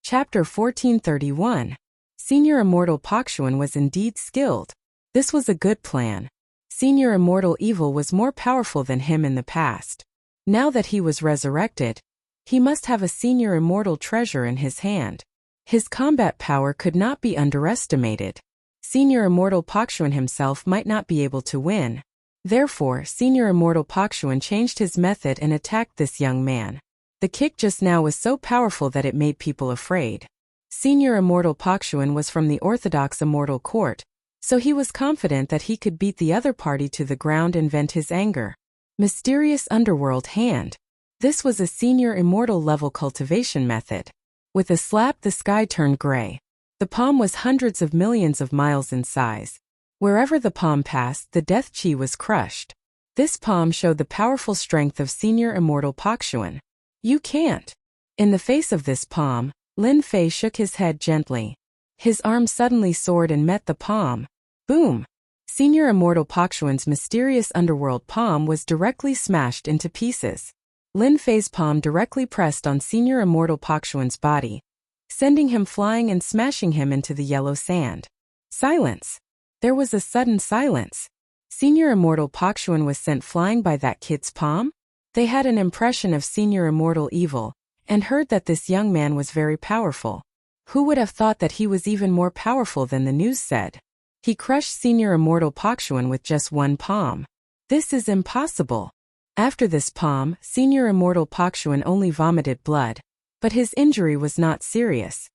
Chapter 1431. Senior Immortal Pakshuan was indeed skilled. This was a good plan. Senior Immortal Evil was more powerful than him in the past. Now that he was resurrected, he must have a Senior Immortal treasure in his hand. His combat power could not be underestimated. Senior Immortal Pakshuan himself might not be able to win. Therefore, Senior Immortal Pakshuan changed his method and attacked this young man. The kick just now was so powerful that it made people afraid. Senior Immortal Pakshuan was from the Orthodox Immortal Court, so he was confident that he could beat the other party to the ground and vent his anger. Mysterious Underworld Hand. This was a Senior Immortal level cultivation method. With a slap, the sky turned gray. The palm was hundreds of millions of miles in size. Wherever the palm passed, the death chi was crushed. This palm showed the powerful strength of Senior Immortal Pakshuan. You can't. In the face of this palm, Lin Fei shook his head gently. His arm suddenly soared and met the palm. Boom! Senior Immortal Pakshuan's mysterious underworld palm was directly smashed into pieces. Lin Fei's palm directly pressed on Senior Immortal Pakshuan's body, sending him flying and smashing him into the yellow sand. Silence! There was a sudden silence. Senior Immortal Pakshuan was sent flying by that kid's palm? They had an impression of Senior Immortal Evil, and heard that this young man was very powerful. Who would have thought that he was even more powerful than the news said? He crushed Senior Immortal Pakshuan with just one palm. This is impossible. After this palm, Senior Immortal Pakshuan only vomited blood, but his injury was not serious.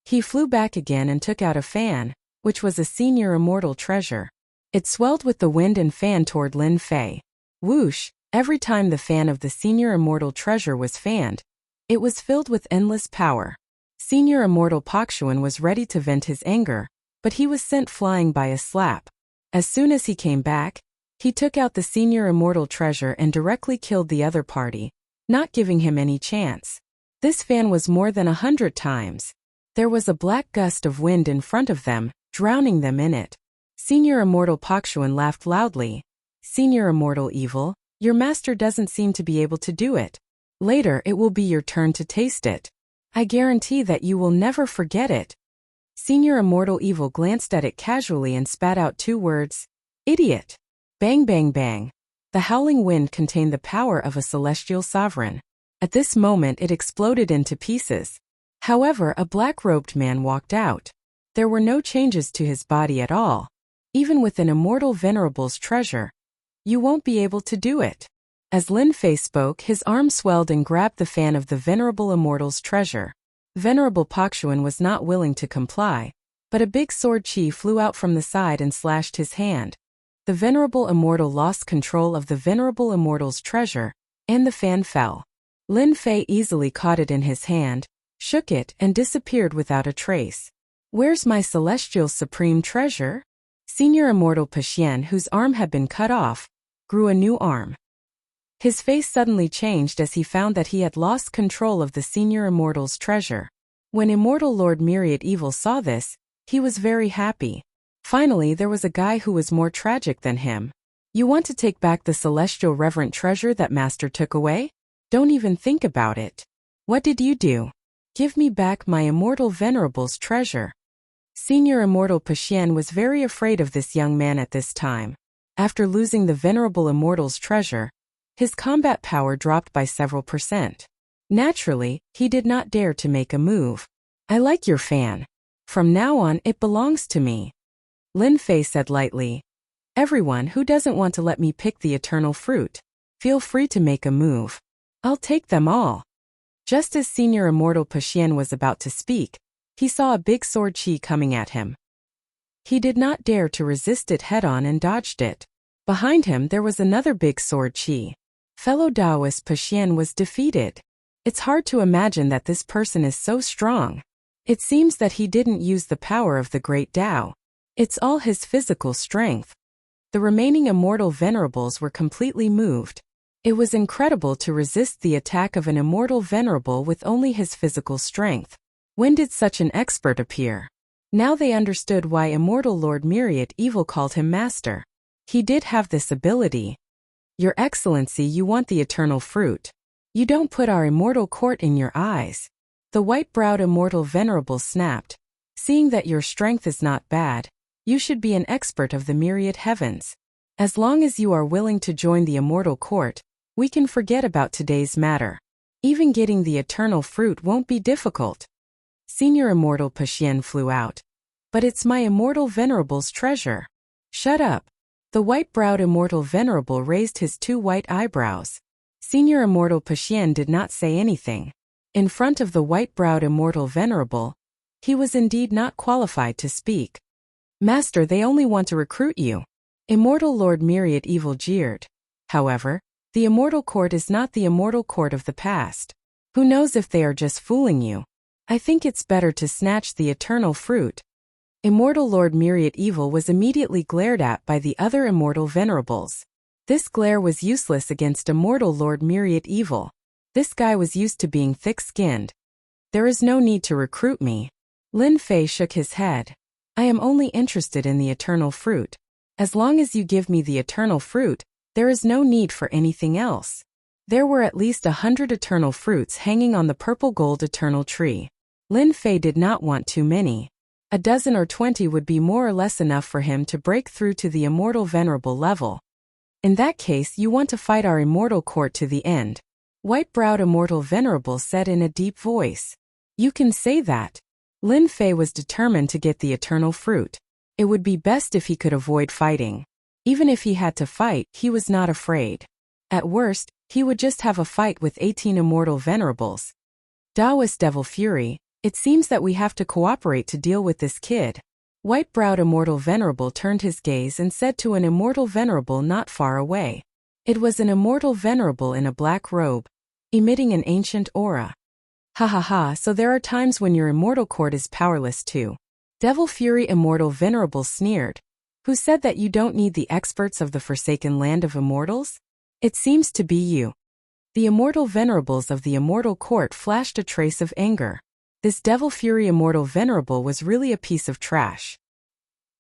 He flew back again and took out a fan, which was a Senior Immortal treasure. It swelled with the wind and fanned toward Lin Fei. Whoosh! Every time the fan of the Senior Immortal treasure was fanned, it was filled with endless power. Senior Immortal Pakshuan was ready to vent his anger, but he was sent flying by a slap. As soon as he came back, he took out the Senior Immortal treasure and directly killed the other party, not giving him any chance. This fan was more than 100 times. There was a black gust of wind in front of them, drowning them in it. Senior Immortal Pakshuan laughed loudly. Senior Immortal Evil, your master doesn't seem to be able to do it. Later it will be your turn to taste it. I guarantee that you will never forget it. Senior Immortal Evil glanced at it casually and spat out 2 words. Idiot! Bang bang bang. The howling wind contained the power of a celestial sovereign. At this moment it exploded into pieces. However, a black-robed man walked out. There were no changes to his body at all. Even with an Immortal Venerable's treasure, you won't be able to do it. As Lin Fei spoke, his arm swelled and grabbed the fan of the Venerable Immortal's treasure. Venerable Pakshuan was not willing to comply, but a big sword chi flew out from the side and slashed his hand. The Venerable Immortal lost control of the Venerable Immortal's treasure, and the fan fell. Lin Fei easily caught it in his hand, shook it, and disappeared without a trace. Where's my celestial supreme treasure? Senior Immortal Pakshuan, whose arm had been cut off, grew a new arm. His face suddenly changed as he found that he had lost control of the Senior Immortal's treasure. When Immortal Lord Myriad Evil saw this, he was very happy. Finally, there was a guy who was more tragic than him. You want to take back the celestial reverent treasure that Master took away? Don't even think about it. What did you do? Give me back my Immortal Venerable's treasure. Senior Immortal Pakshuan was very afraid of this young man at this time. After losing the Venerable Immortal's treasure, his combat power dropped by several %. Naturally, he did not dare to make a move. I like your fan. From now on, it belongs to me. Lin Fei said lightly. Everyone who doesn't want to let me pick the eternal fruit, feel free to make a move. I'll take them all. Just as Senior Immortal Pakshuan was about to speak, he saw a big sword chi coming at him. He did not dare to resist it head-on and dodged it. Behind him there was another big sword chi. Fellow Taoist Pakshuan was defeated. It's hard to imagine that this person is so strong. It seems that he didn't use the power of the great Tao. It's all his physical strength. The remaining Immortal Venerables were completely moved. It was incredible to resist the attack of an Immortal Venerable with only his physical strength. When did such an expert appear? Now they understood why Immortal Lord Myriad Evil called him Master. He did have this ability. Your Excellency, you want the eternal fruit. You don't put our immortal court in your eyes. The white-browed immortal venerable snapped. Seeing that your strength is not bad, you should be an expert of the myriad heavens. As long as you are willing to join the immortal court, we can forget about today's matter. Even getting the eternal fruit won't be difficult. Senior Immortal Pasien flew out. But it's my immortal venerable's treasure. Shut up. The white-browed immortal venerable raised his 2 white eyebrows. Senior Immortal Pasien did not say anything. In front of the white-browed immortal venerable, he was indeed not qualified to speak. Master, they only want to recruit you. Immortal Lord Myriad Evil jeered. However, the immortal court is not the immortal court of the past. Who knows if they are just fooling you? I think it's better to snatch the eternal fruit. Immortal Lord Myriad Evil was immediately glared at by the other immortal venerables. This glare was useless against Immortal Lord Myriad Evil. This guy was used to being thick-skinned. There is no need to recruit me. Lin Fei shook his head. I am only interested in the eternal fruit. As long as you give me the eternal fruit, there is no need for anything else. There were at least 100 eternal fruits hanging on the purple-gold eternal tree. Lin Fei did not want too many. A dozen or 20 would be more or less enough for him to break through to the immortal venerable level. In that case, you want to fight our immortal court to the end. White-browed immortal venerable said in a deep voice. You can say that. Lin Fei was determined to get the eternal fruit. It would be best if he could avoid fighting. Even if he had to fight, he was not afraid. At worst, he would just have a fight with 18 immortal venerables. Taoist Devil Fury, it seems that we have to cooperate to deal with this kid. White-browed immortal venerable turned his gaze and said to an immortal venerable not far away. It was an immortal venerable in a black robe, emitting an ancient aura. Ha ha ha, so there are times when your immortal court is powerless too. Devil Fury Immortal Venerable sneered. Who said that you don't need the experts of the forsaken land of immortals? It seems to be you. The immortal venerables of the immortal court flashed a trace of anger. This Devil Fury Immortal Venerable was really a piece of trash.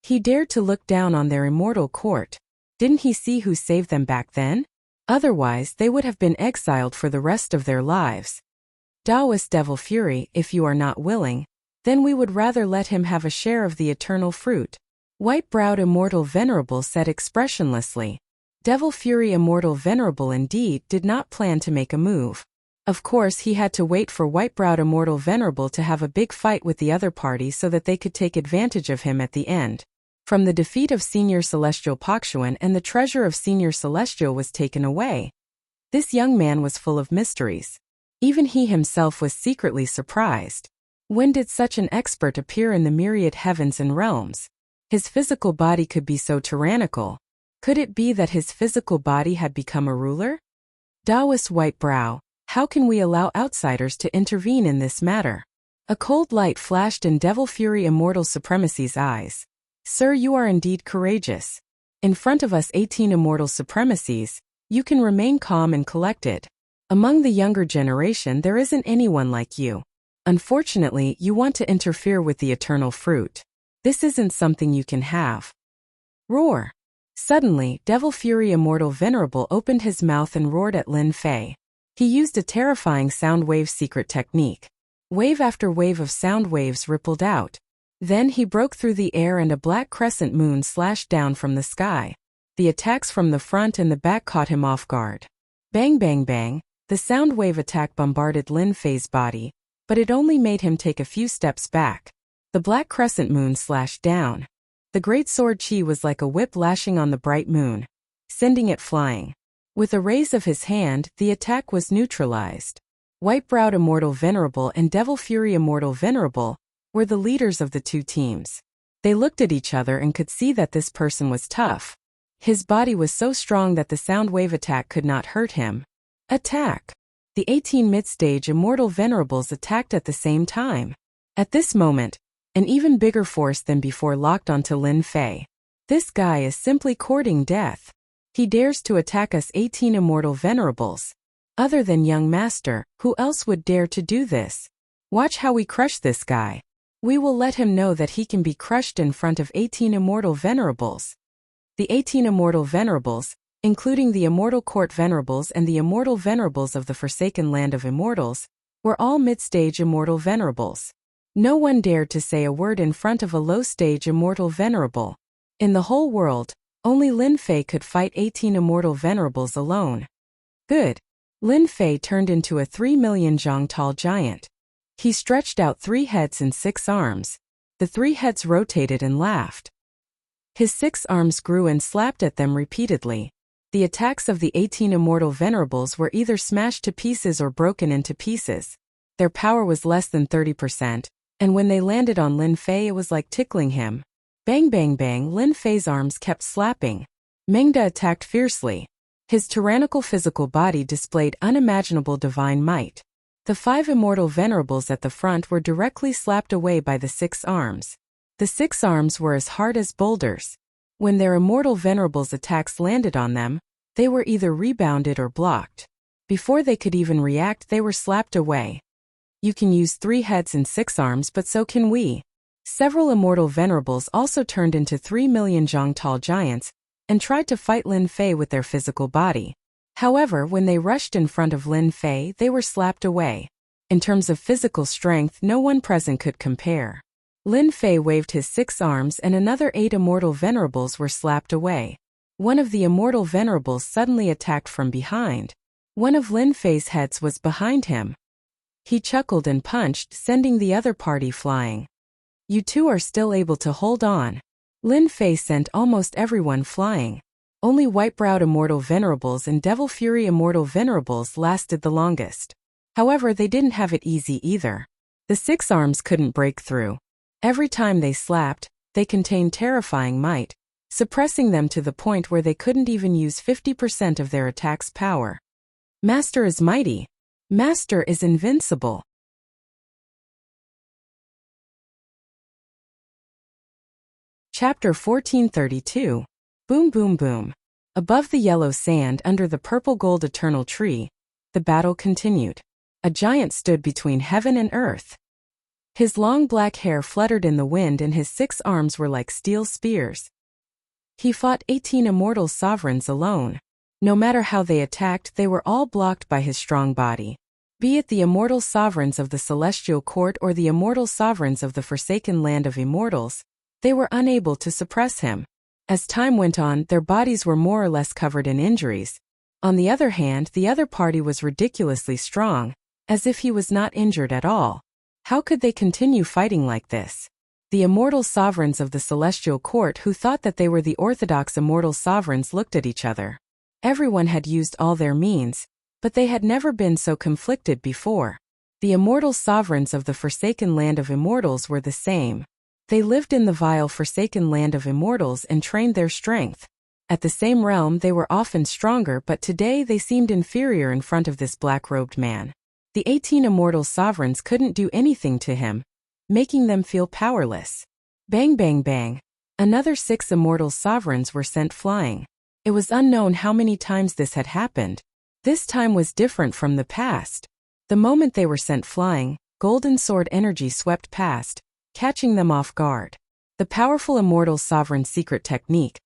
He dared to look down on their immortal court. Didn't he see who saved them back then? Otherwise, they would have been exiled for the rest of their lives. Taoist Devil Fury, if you are not willing, then we would rather let him have a share of the eternal fruit. White-browed Immortal Venerable said expressionlessly. Devil Fury Immortal Venerable indeed did not plan to make a move. Of course, he had to wait for white-browed Immortal Venerable to have a big fight with the other party so that they could take advantage of him at the end. From the defeat of Senior Celestial Pakshuan and the treasure of Senior Celestial was taken away. This young man was full of mysteries. Even he himself was secretly surprised. When did such an expert appear in the myriad heavens and realms? His physical body could be so tyrannical. Could it be that his physical body had become a ruler? Taoist White Brow, how can we allow outsiders to intervene in this matter? A cold light flashed in Devil Fury Immortal Supremacy's eyes. Sir, you are indeed courageous. In front of us 18 immortal supremacies, you can remain calm and collected. Among the younger generation there isn't anyone like you. Unfortunately, you want to interfere with the eternal fruit. This isn't something you can have. Roar. Suddenly, Devil Fury Immortal Venerable opened his mouth and roared at Lin Fei. He used a terrifying sound wave secret technique. Wave after wave of sound waves rippled out. Then he broke through the air and a black crescent moon slashed down from the sky. The attacks from the front and the back caught him off guard. Bang bang bang, the sound wave attack bombarded Lin Fei's body, but it only made him take a few steps back. The black crescent moon slashed down. The great sword chi was like a whip lashing on the bright moon, sending it flying. With a raise of his hand, the attack was neutralized. White-browed Immortal Venerable and Devil Fury Immortal Venerable were the leaders of the two teams. They looked at each other and could see that this person was tough. His body was so strong that the sound wave attack could not hurt him. Attack! The 18 mid-stage Immortal Venerables attacked at the same time. At this moment, an even bigger force than before locked onto Lin Fei. This guy is simply courting death. He dares to attack us 18 immortal venerables. Other than young master, who else would dare to do this? Watch how we crush this guy. We will let him know that he can be crushed in front of 18 immortal venerables. The 18 immortal venerables, including the immortal court venerables and the immortal venerables of the forsaken land of immortals, were all mid-stage immortal venerables. No one dared to say a word in front of a low-stage immortal venerable. In the whole world, only Lin Fei could fight 18 immortal venerables alone. Good. Lin Fei turned into a 3 million zhang tall giant. He stretched out 3 heads and 6 arms. The 3 heads rotated and laughed. His 6 arms grew and slapped at them repeatedly. The attacks of the 18 immortal venerables were either smashed to pieces or broken into pieces. Their power was less than 30%, and when they landed on Lin Fei it was like tickling him. Bang bang bang, Lin Fei's arms kept slapping. Mengda attacked fiercely. His tyrannical physical body displayed unimaginable divine might. The 5 immortal venerables at the front were directly slapped away by the 6 arms. The 6 arms were as hard as boulders. When their immortal venerables' attacks landed on them, they were either rebounded or blocked. Before they could even react, they were slapped away. You can use 3 heads and 6 arms, but so can we. Several immortal venerables also turned into 3 million zhang tall giants and tried to fight Lin Fei with their physical body. However, when they rushed in front of Lin Fei, they were slapped away. In terms of physical strength, no one present could compare. Lin Fei waved his 6 arms and another 8 immortal venerables were slapped away. One of the immortal venerables suddenly attacked from behind. One of Lin Fei's heads was behind him. He chuckled and punched, sending the other party flying. You two are still able to hold on. Lin Fei sent almost everyone flying. Only white-browed immortal venerables and devil fury immortal venerables lasted the longest. However, they didn't have it easy either. The 6 arms couldn't break through. Every time they slapped, they contained terrifying might, suppressing them to the point where they couldn't even use 50% of their attack's power. Master is mighty. Master is invincible. Chapter 1432. Boom boom boom. Above the yellow sand under the purple gold eternal tree, the battle continued. A giant stood between heaven and earth. His long black hair fluttered in the wind and his 6 arms were like steel spears. He fought 18 immortal sovereigns alone. No matter how they attacked, they were all blocked by his strong body. Be it the immortal sovereigns of the celestial court or the immortal sovereigns of the forsaken land of immortals, they were unable to suppress him. As time went on, their bodies were more or less covered in injuries. On the other hand, the other party was ridiculously strong, as if he was not injured at all. How could they continue fighting like this? The immortal sovereigns of the celestial court who thought that they were the orthodox immortal sovereigns looked at each other. Everyone had used all their means, but they had never been so conflicted before. The immortal sovereigns of the forsaken land of immortals were the same. They lived in the vile forsaken land of immortals and trained their strength. At the same realm they were often stronger, but today they seemed inferior in front of this black-robed man. The 18 immortal sovereigns couldn't do anything to him, making them feel powerless. Bang bang bang. Another 6 immortal sovereigns were sent flying. It was unknown how many times this had happened. This time was different from the past. The moment they were sent flying, golden sword energy swept past, catching them off guard. The powerful immortal sovereign secret technique,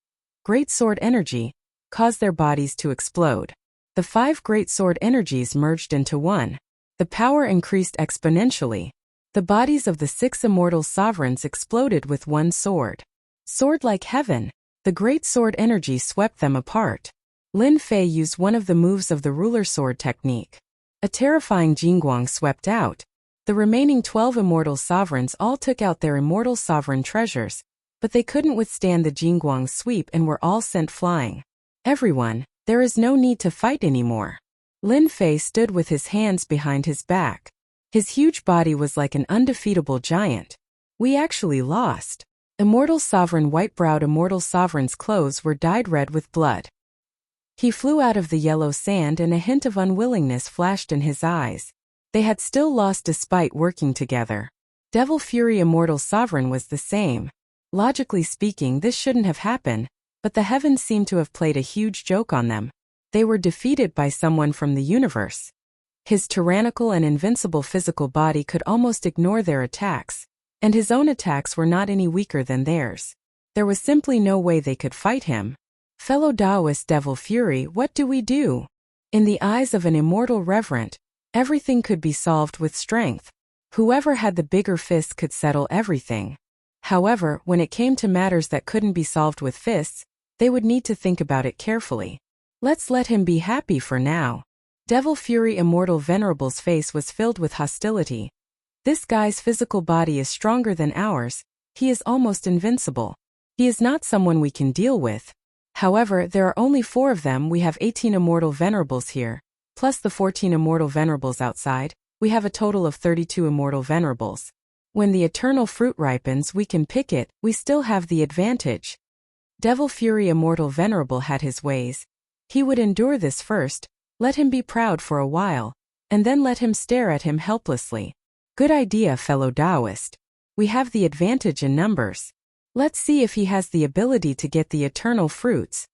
great sword energy, caused their bodies to explode. The 5 great sword energies merged into one. The power increased exponentially. The bodies of the 6 immortal sovereigns exploded with one sword. Sword like heaven. The great sword energy swept them apart. Lin Fei used one of the moves of the ruler sword technique. A terrifying jingguang swept out. The remaining 12 immortal sovereigns all took out their immortal sovereign treasures, but they couldn't withstand the jingguang's sweep and were all sent flying. Everyone, there is no need to fight anymore. Lin Fei stood with his hands behind his back. His huge body was like an undefeatable giant. We actually lost. Immortal sovereign white-browed immortal sovereign's clothes were dyed red with blood. He flew out of the yellow sand and a hint of unwillingness flashed in his eyes. They had still lost despite working together. Devil Fury Immortal Sovereign was the same. Logically speaking, this shouldn't have happened, but the heavens seemed to have played a huge joke on them. They were defeated by someone from the universe. His tyrannical and invincible physical body could almost ignore their attacks, and his own attacks were not any weaker than theirs. There was simply no way they could fight him. Fellow Taoist Devil Fury, what do we do? In the eyes of an immortal reverent, Everything could be solved with strength. Whoever had the bigger fist could settle everything. However, when it came to matters that couldn't be solved with fists, they would need to think about it carefully. Let's let him be happy for now. Devil Fury Immortal Venerable's face was filled with hostility. This guy's physical body is stronger than ours. He is almost invincible. He is not someone we can deal with. However, there are only 4 of them. We have 18 Immortal Venerables here, plus the 14 Immortal Venerables outside. We have a total of 32 Immortal Venerables. When the eternal fruit ripens, we can pick it. We still have the advantage. Devil Fury Immortal Venerable had his ways. He would endure this first, let him be proud for a while, and then let him stare at him helplessly. Good idea, fellow Taoist. We have the advantage in numbers. Let's see if he has the ability to get the eternal fruits.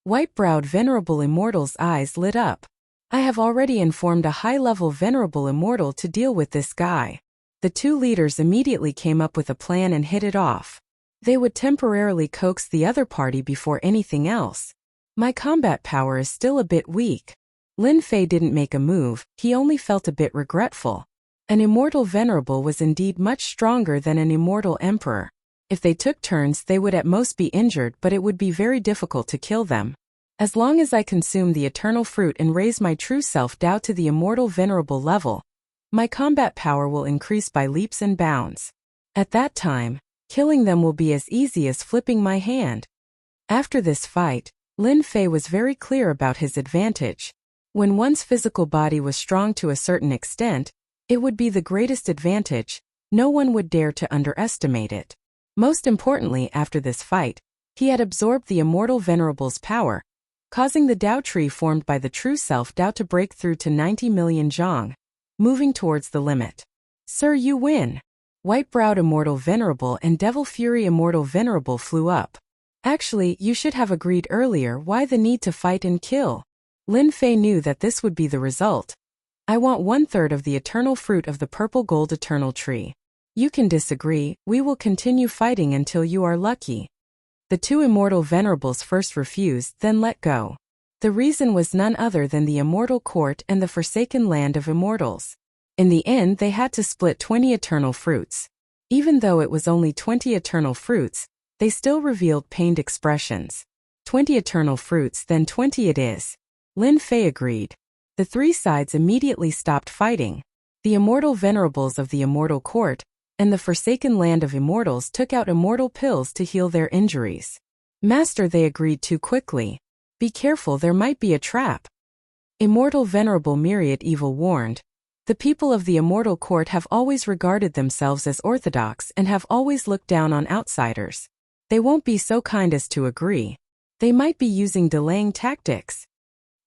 White-browed Venerable Immortal's eyes lit up. I have already informed a high-level Venerable Immortal to deal with this guy. The 2 leaders immediately came up with a plan and hit it off. They would temporarily coax the other party before anything else. My combat power is still a bit weak. Lin Fei didn't make a move, he only felt a bit regretful. An Immortal Venerable was indeed much stronger than an Immortal Emperor. If they took turns, they would at most be injured, but it would be very difficult to kill them. As long as I consume the eternal fruit and raise my true self down to the Immortal Venerable level, my combat power will increase by leaps and bounds. At that time, killing them will be as easy as flipping my hand. After this fight, Lin Fei was very clear about his advantage. When one's physical body was strong to a certain extent, it would be the greatest advantage. No one would dare to underestimate it. Most importantly, after this fight, he had absorbed the Immortal Venerable's power, causing the Tao tree formed by the true self Tao to break through to 90 million zhang, moving towards the limit. Sir, you win. White-browed Immortal Venerable and Devil Fury Immortal Venerable flew up. Actually, you should have agreed earlier. Why the need to fight and kill? Lin Fei knew that this would be the result. I want 1/3 of the eternal fruit of the purple gold eternal tree. You can disagree, we will continue fighting until you are lucky. The 2 Immortal Venerables first refused, then let go. The reason was none other than the Immortal Court and the Forsaken Land of Immortals. In the end, they had to split 20 eternal fruits. Even though it was only 20 eternal fruits, they still revealed pained expressions. 20 eternal fruits, then 20 it is. Lin Fei agreed. The 3 sides immediately stopped fighting. The Immortal Venerables of the Immortal Court and the Forsaken Land of Immortals took out immortal pills to heal their injuries. Master, they agreed too quickly. Be careful, there might be a trap. Immortal Venerable Myriad Evil warned. The people of the Immortal Court have always regarded themselves as orthodox and have always looked down on outsiders. They won't be so kind as to agree. They might be using delaying tactics.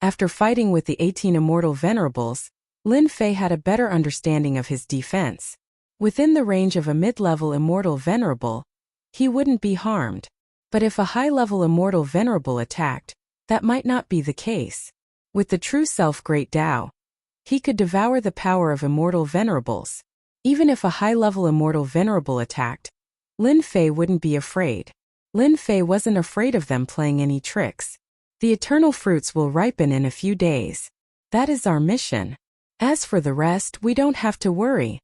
After fighting with the 18 Immortal Venerables, Lin Fei had a better understanding of his defense. Within the range of a mid-level Immortal Venerable, he wouldn't be harmed. But if a high-level Immortal Venerable attacked, that might not be the case. With the true self Great Tao, he could devour the power of Immortal Venerables. Even if a high-level Immortal Venerable attacked, Lin Fei wouldn't be afraid. Lin Fei wasn't afraid of them playing any tricks. The eternal fruits will ripen in a few days. That is our mission. As for the rest, we don't have to worry.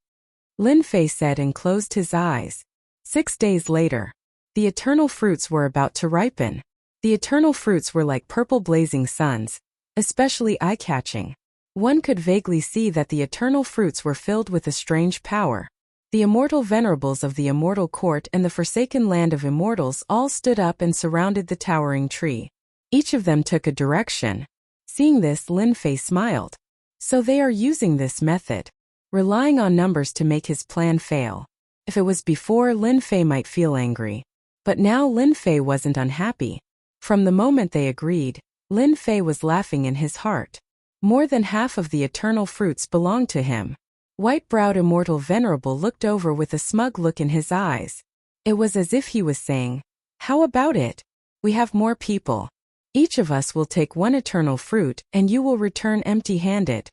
Lin Fei said and closed his eyes. 6 days later, the eternal fruits were about to ripen. The eternal fruits were like purple blazing suns, especially eye-catching. One could vaguely see that the eternal fruits were filled with a strange power. The Immortal Venerables of the Immortal Court and the Forsaken Land of Immortals all stood up and surrounded the towering tree. Each of them took a direction. Seeing this, Lin Fei smiled. So they are using this method, relying on numbers to make his plan fail. If it was before, Lin Fei might feel angry. But now Lin Fei wasn't unhappy. From the moment they agreed, Lin Fei was laughing in his heart. More than half of the eternal fruits belonged to him. White-browed Immortal Venerable looked over with a smug look in his eyes. It was as if he was saying, "How about it? We have more people. Each of us will take 1 eternal fruit and you will return empty-handed."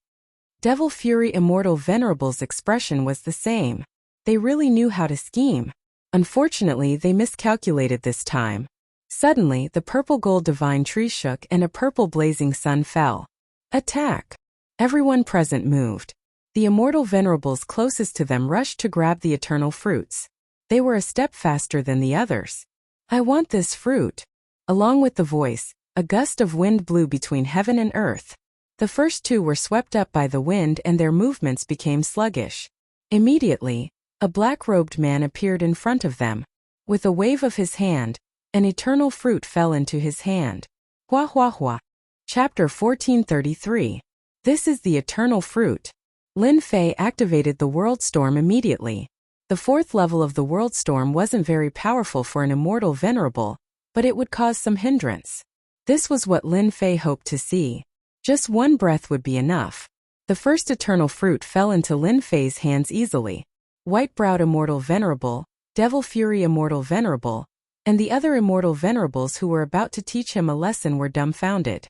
Devil Fury Immortal Venerable's expression was the same. They really knew how to scheme. Unfortunately, they miscalculated this time. Suddenly, the purple gold divine tree shook and a purple blazing sun fell. Attack! Everyone present moved. The immortal venerables closest to them rushed to grab the eternal fruits. They were a step faster than the others. "I want this fruit." Along with the voice, a gust of wind blew between heaven and earth. The first two were swept up by the wind and their movements became sluggish. Immediately, a black-robed man appeared in front of them. With a wave of his hand, an eternal fruit fell into his hand. Hua hua hua. Chapter 1433. This is the eternal fruit. Lin Fei activated the world storm immediately. The fourth level of the world storm wasn't very powerful for an immortal venerable, but it would cause some hindrance. This was what Lin Fei hoped to see. Just one breath would be enough. The first eternal fruit fell into Lin Fei's hands easily. White-browed immortal venerable, devil fury immortal venerable, and the other immortal venerables who were about to teach him a lesson were dumbfounded.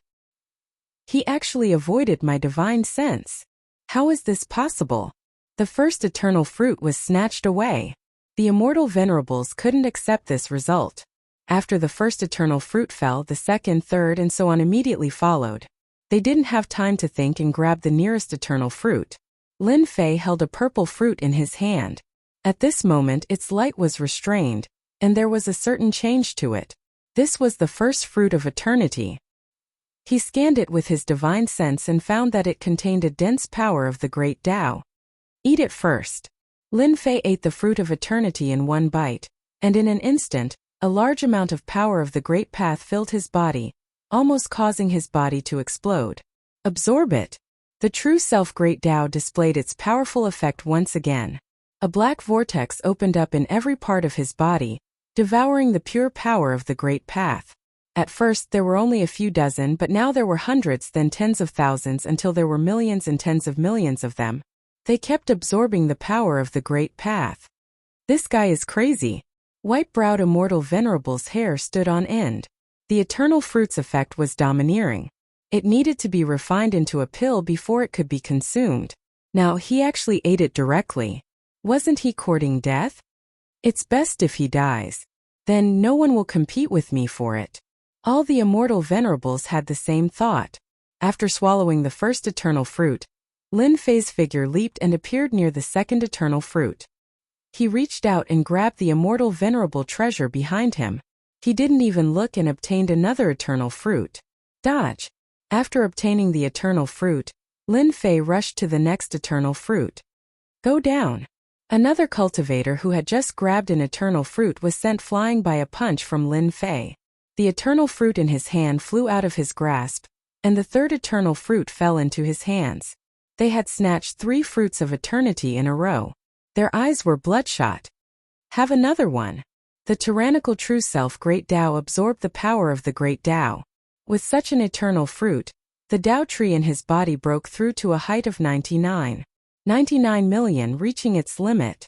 He actually avoided my divine sense. How is this possible? The first eternal fruit was snatched away. The immortal venerables couldn't accept this result. After the first eternal fruit fell, the second, third, and so on immediately followed. They didn't have time to think and grab the nearest eternal fruit. Lin Fei held a purple fruit in his hand. At this moment its light was restrained, and there was a certain change to it. This was the first fruit of eternity. He scanned it with his divine sense and found that it contained a dense power of the great Tao. Eat it first. Lin Fei ate the fruit of eternity in one bite, and in an instant, a large amount of power of the great path filled his body, almost causing his body to explode. Absorb it. The true self great Tao displayed its powerful effect once again. A black vortex opened up in every part of his body, devouring the pure power of the great path. At first there were only a few dozen, but now there were hundreds, then tens of thousands, until there were millions and tens of millions of them. They kept absorbing the power of the great path. This guy is crazy. White-browed immortal venerable's hair stood on end. The eternal fruit's effect was domineering. It needed to be refined into a pill before it could be consumed. Now he actually ate it directly. Wasn't he courting death? It's best if he dies. Then no one will compete with me for it. All the immortal venerables had the same thought. After swallowing the first eternal fruit, Lin Fei's figure leaped and appeared near the second eternal fruit. He reached out and grabbed the immortal venerable treasure behind him. He didn't even look and obtained another eternal fruit. Dodge. After obtaining the eternal fruit, Lin Fei rushed to the next eternal fruit. Go down. Another cultivator who had just grabbed an eternal fruit was sent flying by a punch from Lin Fei. The eternal fruit in his hand flew out of his grasp, and the third eternal fruit fell into his hands. They had snatched 3 fruits of eternity in a row. Their eyes were bloodshot. Have another one. The tyrannical true self great Tao absorbed the power of the great Tao. With such an eternal fruit, the Tao tree in his body broke through to a height of 99 million, reaching its limit.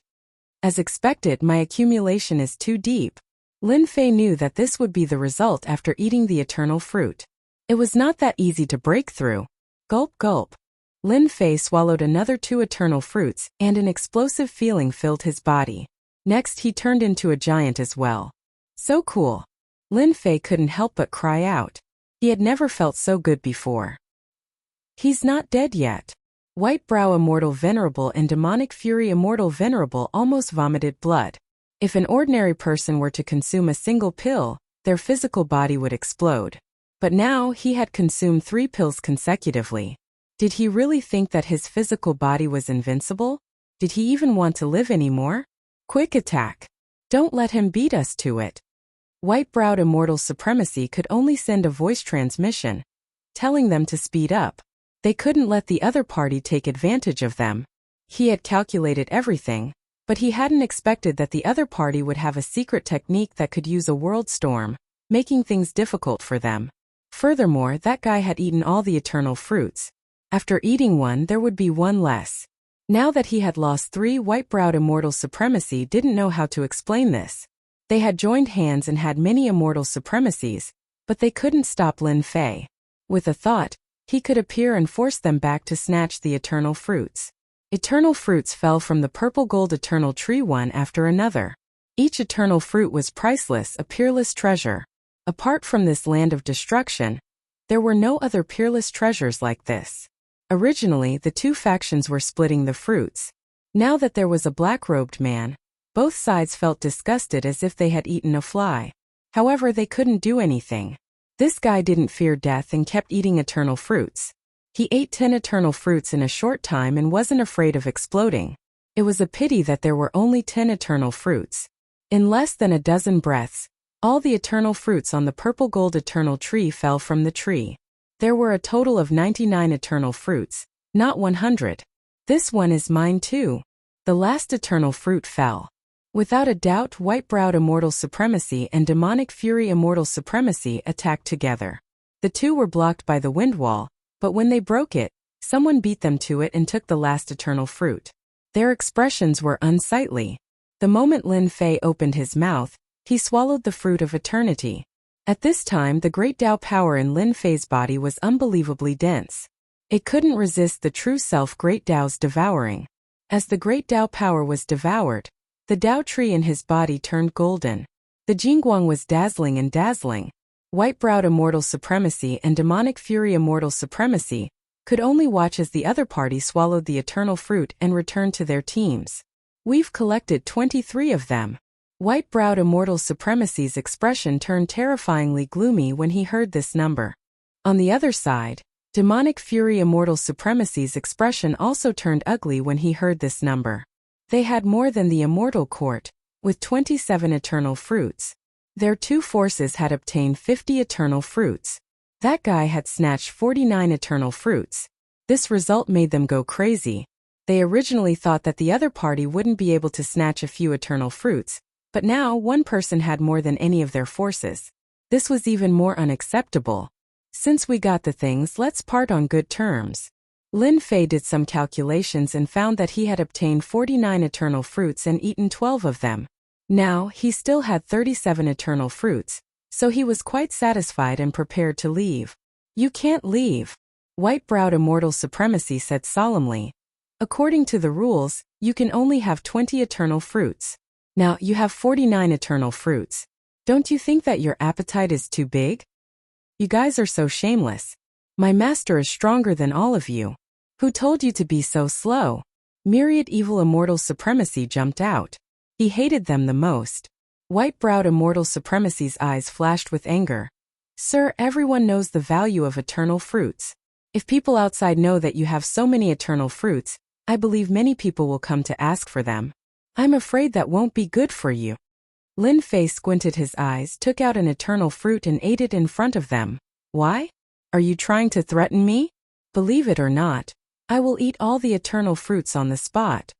As expected, my accumulation is too deep. Lin Fei knew that this would be the result after eating the eternal fruit. It was not that easy to break through. Gulp gulp. Lin Fei swallowed another 2 eternal fruits, and an explosive feeling filled his body. Next he turned into a giant as well. So cool. Lin Fei couldn't help but cry out. He had never felt so good before. He's not dead yet. White Brow Immortal Venerable and Demonic Fury Immortal Venerable almost vomited blood. If an ordinary person were to consume a single pill, their physical body would explode. But now he had consumed 3 pills consecutively. Did he really think that his physical body was invincible? Did he even want to live anymore? Quick attack. Don't let him beat us to it. White-browed Immortal Supremacy could only send a voice transmission, telling them to speed up. They couldn't let the other party take advantage of them. He had calculated everything, but he hadn't expected that the other party would have a secret technique that could use a world storm, making things difficult for them. Furthermore, that guy had eaten all the eternal fruits. After eating one, there would be one less. Now that he had lost 3, White-browed Immortal Supremacy didn't know how to explain this. They had joined hands and had many immortal supremacies, but they couldn't stop Lin Fei. With a thought, he could appear and force them back to snatch the eternal fruits. Eternal fruits fell from the purple gold eternal tree one after another. Each eternal fruit was priceless, a peerless treasure. Apart from this land of destruction, there were no other peerless treasures like this. Originally, the two factions were splitting the fruits. Now that there was a black-robed man, both sides felt disgusted as if they had eaten a fly. However, they couldn't do anything. This guy didn't fear death and kept eating eternal fruits. He ate 10 eternal fruits in a short time and wasn't afraid of exploding. It was a pity that there were only 10 eternal fruits. In less than a dozen breaths, all the eternal fruits on the purple gold eternal tree fell from the tree. There were a total of 99 eternal fruits, not 100. This one is mine too. The last eternal fruit fell. Without a doubt, white-browed immortal supremacy and demonic fury immortal supremacy attacked together. The two were blocked by the wind wall, but when they broke it, someone beat them to it and took the last eternal fruit. Their expressions were unsightly. The moment Lin Fei opened his mouth, he swallowed the fruit of eternity. At this time, the great Tao power in Lin Fei's body was unbelievably dense. It couldn't resist the true self great Tao's devouring. As the great Tao power was devoured, the Tao tree in his body turned golden. The Jingguang was dazzling and dazzling. White-browed immortal supremacy and demonic fury immortal supremacy could only watch as the other party swallowed the eternal fruit and returned to their teams. We've collected 23 of them. White-browed immortal supremacy's expression turned terrifyingly gloomy when he heard this number. On the other side, demonic fury immortal supremacy's expression also turned ugly when he heard this number. They had more than the immortal court, with 27 eternal fruits. Their two forces had obtained 50 eternal fruits. That guy had snatched 49 eternal fruits. This result made them go crazy. They originally thought that the other party wouldn't be able to snatch a few eternal fruits, but now one person had more than any of their forces. This was even more unacceptable. Since we got the things, let's part on good terms. Lin Fei did some calculations and found that he had obtained 49 eternal fruits and eaten 12 of them. Now, he still had 37 eternal fruits, so he was quite satisfied and prepared to leave. You can't leave. White-browed immortal supremacy said solemnly. According to the rules, you can only have 20 eternal fruits. Now, you have 49 eternal fruits. Don't you think that your appetite is too big? You guys are so shameless. My master is stronger than all of you. Who told you to be so slow? Myriad evil immortal supremacy jumped out. He hated them the most. White-browed immortal supremacy's eyes flashed with anger. Sir, everyone knows the value of eternal fruits. If people outside know that you have so many eternal fruits, I believe many people will come to ask for them. I'm afraid that won't be good for you. Lin Fei squinted his eyes, took out an eternal fruit and ate it in front of them. Why? Are you trying to threaten me? Believe it or not, I will eat all the eternal fruits on the spot.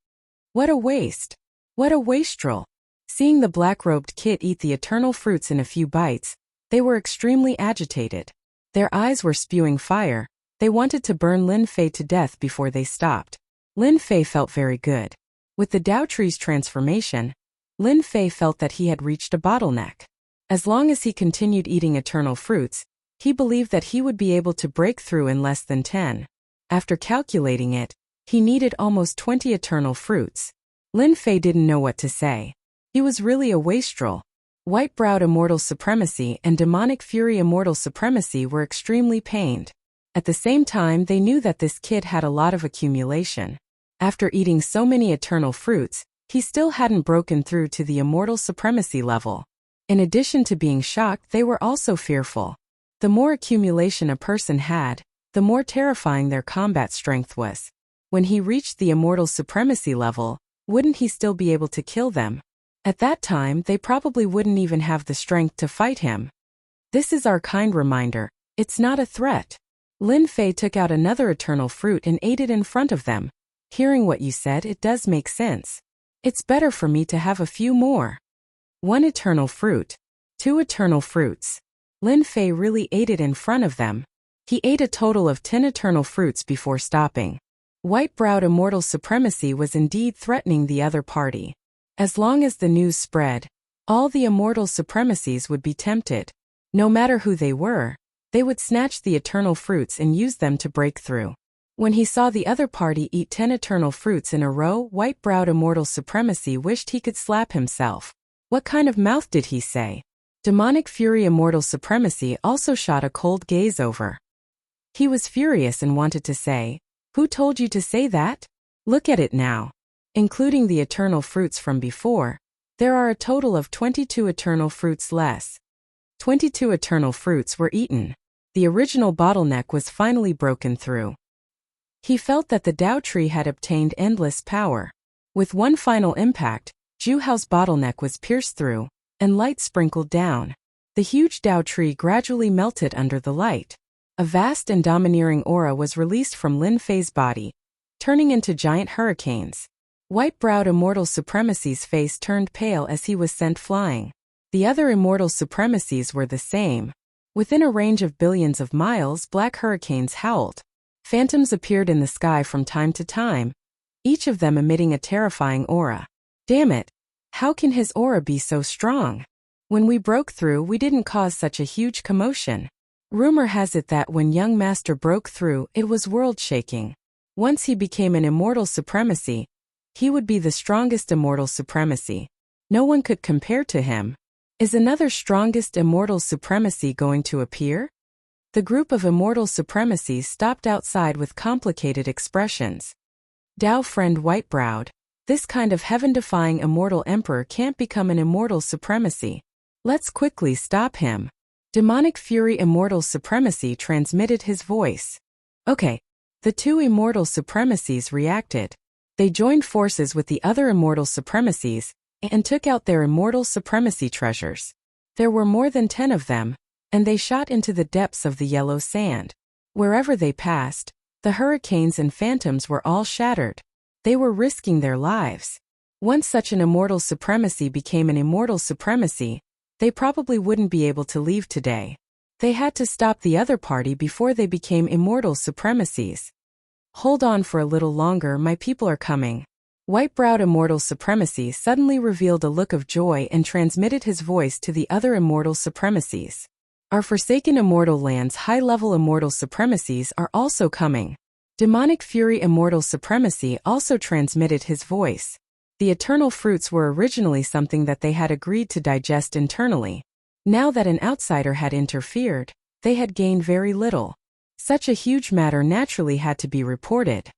What a waste. What a wastrel. Seeing the black-robed kid eat the eternal fruits in a few bites, they were extremely agitated. Their eyes were spewing fire. They wanted to burn Lin Fei to death before they stopped. Lin Fei felt very good. With the Tao tree's transformation, Lin Fei felt that he had reached a bottleneck. As long as he continued eating eternal fruits, he believed that he would be able to break through in less than 10. After calculating it, he needed almost 20 eternal fruits. Lin Fei didn't know what to say. He was really a wastrel. White-browed immortal supremacy and demonic fury immortal supremacy were extremely pained. At the same time, they knew that this kid had a lot of accumulation. After eating so many eternal fruits, he still hadn't broken through to the immortal supremacy level. In addition to being shocked, they were also fearful. The more accumulation a person had, the more terrifying their combat strength was. When he reached the immortal supremacy level, wouldn't he still be able to kill them? At that time, they probably wouldn't even have the strength to fight him. This is our kind reminder. It's not a threat. Lin Fei took out another eternal fruit and ate it in front of them. Hearing what you said, it does make sense. It's better for me to have a few more. 1 eternal fruit. 2 eternal fruits. Lin Fei really ate it in front of them. He ate a total of 10 eternal fruits before stopping. White-browed immortal supremacy was indeed threatening the other party. As long as the news spread, all the immortal supremacies would be tempted. No matter who they were, they would snatch the eternal fruits and use them to break through. When he saw the other party eat 10 eternal fruits in a row, white-browed immortal supremacy wished he could slap himself. What kind of mouth did he say? Demonic fury immortal supremacy also shot a cold gaze over. He was furious and wanted to say, Who told you to say that? Look at it now. Including the eternal fruits from before, there are a total of 22 eternal fruits less. 22 eternal fruits were eaten. The original bottleneck was finally broken through. He felt that the Tao tree had obtained endless power. With one final impact, Zhuhao's bottleneck was pierced through, and light sprinkled down. The huge Tao tree gradually melted under the light. A vast and domineering aura was released from Lin Fei's body, turning into giant hurricanes. White-browed Immortal Supremacy's face turned pale as he was sent flying. The other Immortal Supremacies were the same. Within a range of billions of miles, black hurricanes howled. Phantoms appeared in the sky from time to time, each of them emitting a terrifying aura. Damn it! How can his aura be so strong? When we broke through, we didn't cause such a huge commotion. Rumor has it that when young master broke through, it was world-shaking. Once he became an Immortal Supremacy, he would be the strongest Immortal Supremacy. No one could compare to him. Is another strongest Immortal Supremacy going to appear? The group of Immortal Supremacies stopped outside with complicated expressions. Tao friend white-browed, this kind of heaven-defying Immortal Emperor can't become an Immortal Supremacy. Let's quickly stop him. Demonic Fury Immortal Supremacy transmitted his voice. Okay. The two Immortal Supremacies reacted. They joined forces with the other Immortal Supremacies and took out their Immortal Supremacy treasures. There were more than 10 of them, and they shot into the depths of the yellow sand. Wherever they passed, the hurricanes and phantoms were all shattered. They were risking their lives. Once such an Immortal Supremacy became an Immortal Supremacy, they probably wouldn't be able to leave today. They had to stop the other party before they became Immortal Supremacies. Hold on for a little longer, my people are coming. White-browed Immortal Supremacy suddenly revealed a look of joy and transmitted his voice to the other Immortal Supremacies. Our forsaken Immortal Land's high-level Immortal Supremacies are also coming. Demonic Fury Immortal Supremacy also transmitted his voice. The eternal fruits were originally something that they had agreed to digest internally. Now that an outsider had interfered, they had gained very little. Such a huge matter naturally had to be reported.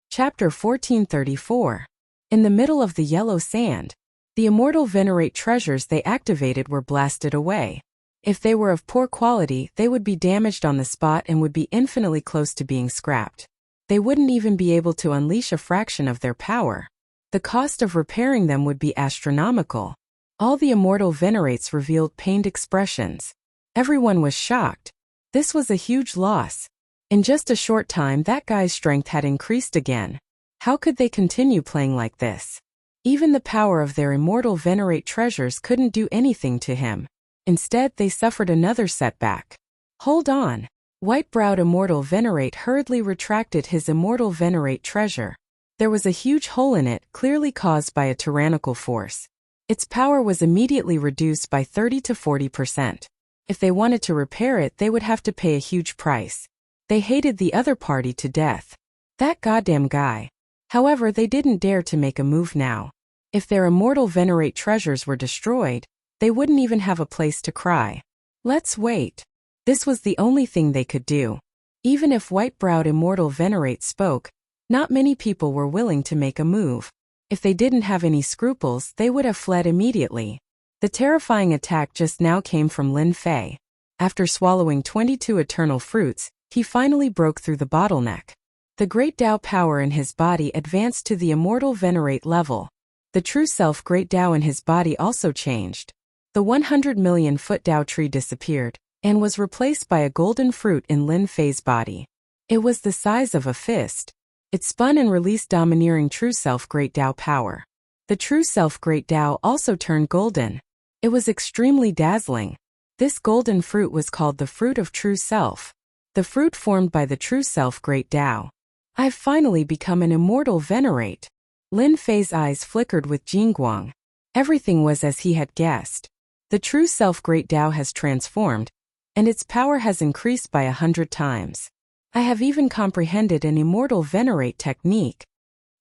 Chapter 1434. In the middle of the yellow sand, the Immortal Venerate treasures they activated were blasted away. If they were of poor quality, they would be damaged on the spot and would be infinitely close to being scrapped. They wouldn't even be able to unleash a fraction of their power. The cost of repairing them would be astronomical. All the Immortal Venerates revealed pained expressions. Everyone was shocked. This was a huge loss. In just a short time, that guy's strength had increased again. How could they continue playing like this? Even the power of their Immortal Venerate treasures couldn't do anything to him. Instead, they suffered another setback. Hold on. White-browed Immortal Venerate hurriedly retracted his Immortal Venerate treasure. There was a huge hole in it, clearly caused by a tyrannical force. Its power was immediately reduced by 30 to 40%. If they wanted to repair it, they would have to pay a huge price. They hated the other party to death. That goddamn guy. However, they didn't dare to make a move now. If their Immortal Venerate treasures were destroyed, they wouldn't even have a place to cry. Let's wait. This was the only thing they could do. Even if white-browed Immortal Venerate spoke, not many people were willing to make a move. If they didn't have any scruples, they would have fled immediately. The terrifying attack just now came from Lin Fei. After swallowing 22 eternal fruits, he finally broke through the bottleneck. The great Tao power in his body advanced to the Immortal Venerate level. The true self great Tao in his body also changed. The 100 million foot Tao tree disappeared, and was replaced by a golden fruit in Lin Fei's body. It was the size of a fist. It spun and released domineering true self great Tao power. The true self great Tao also turned golden. It was extremely dazzling. This golden fruit was called the fruit of true self. The fruit formed by the true self great Tao. I've finally become an Immortal Venerate. Lin Fei's eyes flickered with Jingguang. Everything was as he had guessed. The true self great Tao has transformed, and its power has increased by 100 times. I have even comprehended an Immortal Venerate technique.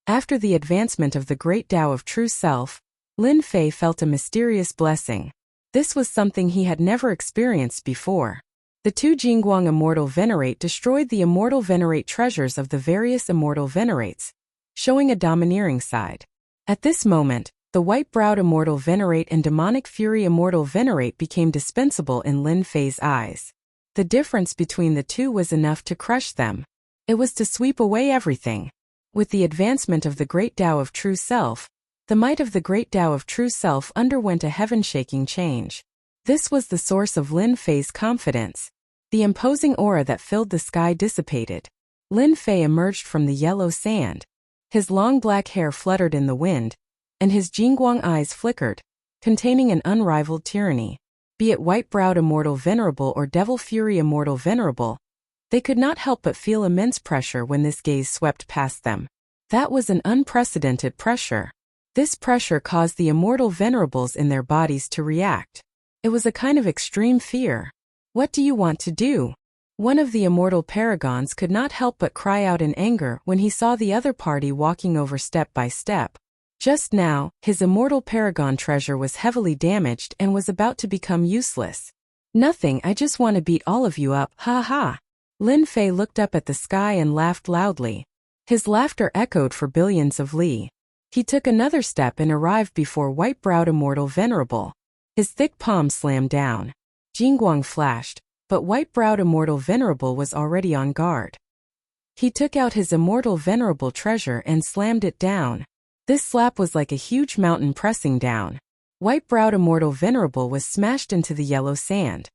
After the advancement of the great Tao of true self, Lin Fei felt a mysterious blessing. This was something he had never experienced before. The two Jingguang Immortal Venerate destroyed the Immortal Venerate treasures of the various Immortal Venerates, showing a domineering side. At this moment, the white-browed Immortal Venerate and Demonic Fury Immortal Venerate became dispensable in Lin Fei's eyes. The difference between the two was enough to crush them. It was to sweep away everything. With the advancement of the Great Tao of True Self, the might of the Great Tao of True Self underwent a heaven-shaking change. This was the source of Lin Fei's confidence. The imposing aura that filled the sky dissipated. Lin Fei emerged from the yellow sand. His long black hair fluttered in the wind, and his Jingguang eyes flickered, containing an unrivaled tyranny. Be it white-browed Immortal Venerable or Devil Fury Immortal Venerable, they could not help but feel immense pressure when this gaze swept past them. That was an unprecedented pressure. This pressure caused the Immortal Venerables in their bodies to react. It was a kind of extreme fear. What do you want to do? One of the Immortal Paragons could not help but cry out in anger when he saw the other party walking over step by step. Just now, his Immortal Paragon treasure was heavily damaged and was about to become useless. Nothing, I just want to beat all of you up, ha ha. Lin Fei looked up at the sky and laughed loudly. His laughter echoed for billions of li. He took another step and arrived before white-browed Immortal Venerable. His thick palm slammed down. Jingguang flashed, but white-browed Immortal Venerable was already on guard. He took out his Immortal Venerable treasure and slammed it down. This slap was like a huge mountain pressing down. White-browed Immortal Venerable was smashed into the yellow sand.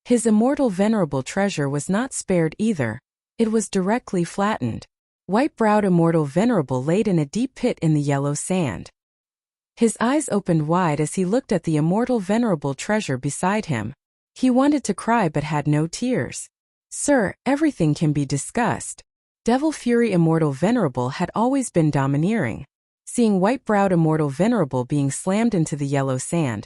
His Immortal Venerable treasure was not spared either. It was directly flattened. White-browed Immortal Venerable laid in a deep pit in the yellow sand. His eyes opened wide as he looked at the Immortal Venerable treasure beside him. He wanted to cry but had no tears. Sir, everything can be discussed. Devil Fury Immortal Venerable had always been domineering. Seeing white-browed Immortal Venerable being slammed into the yellow sand,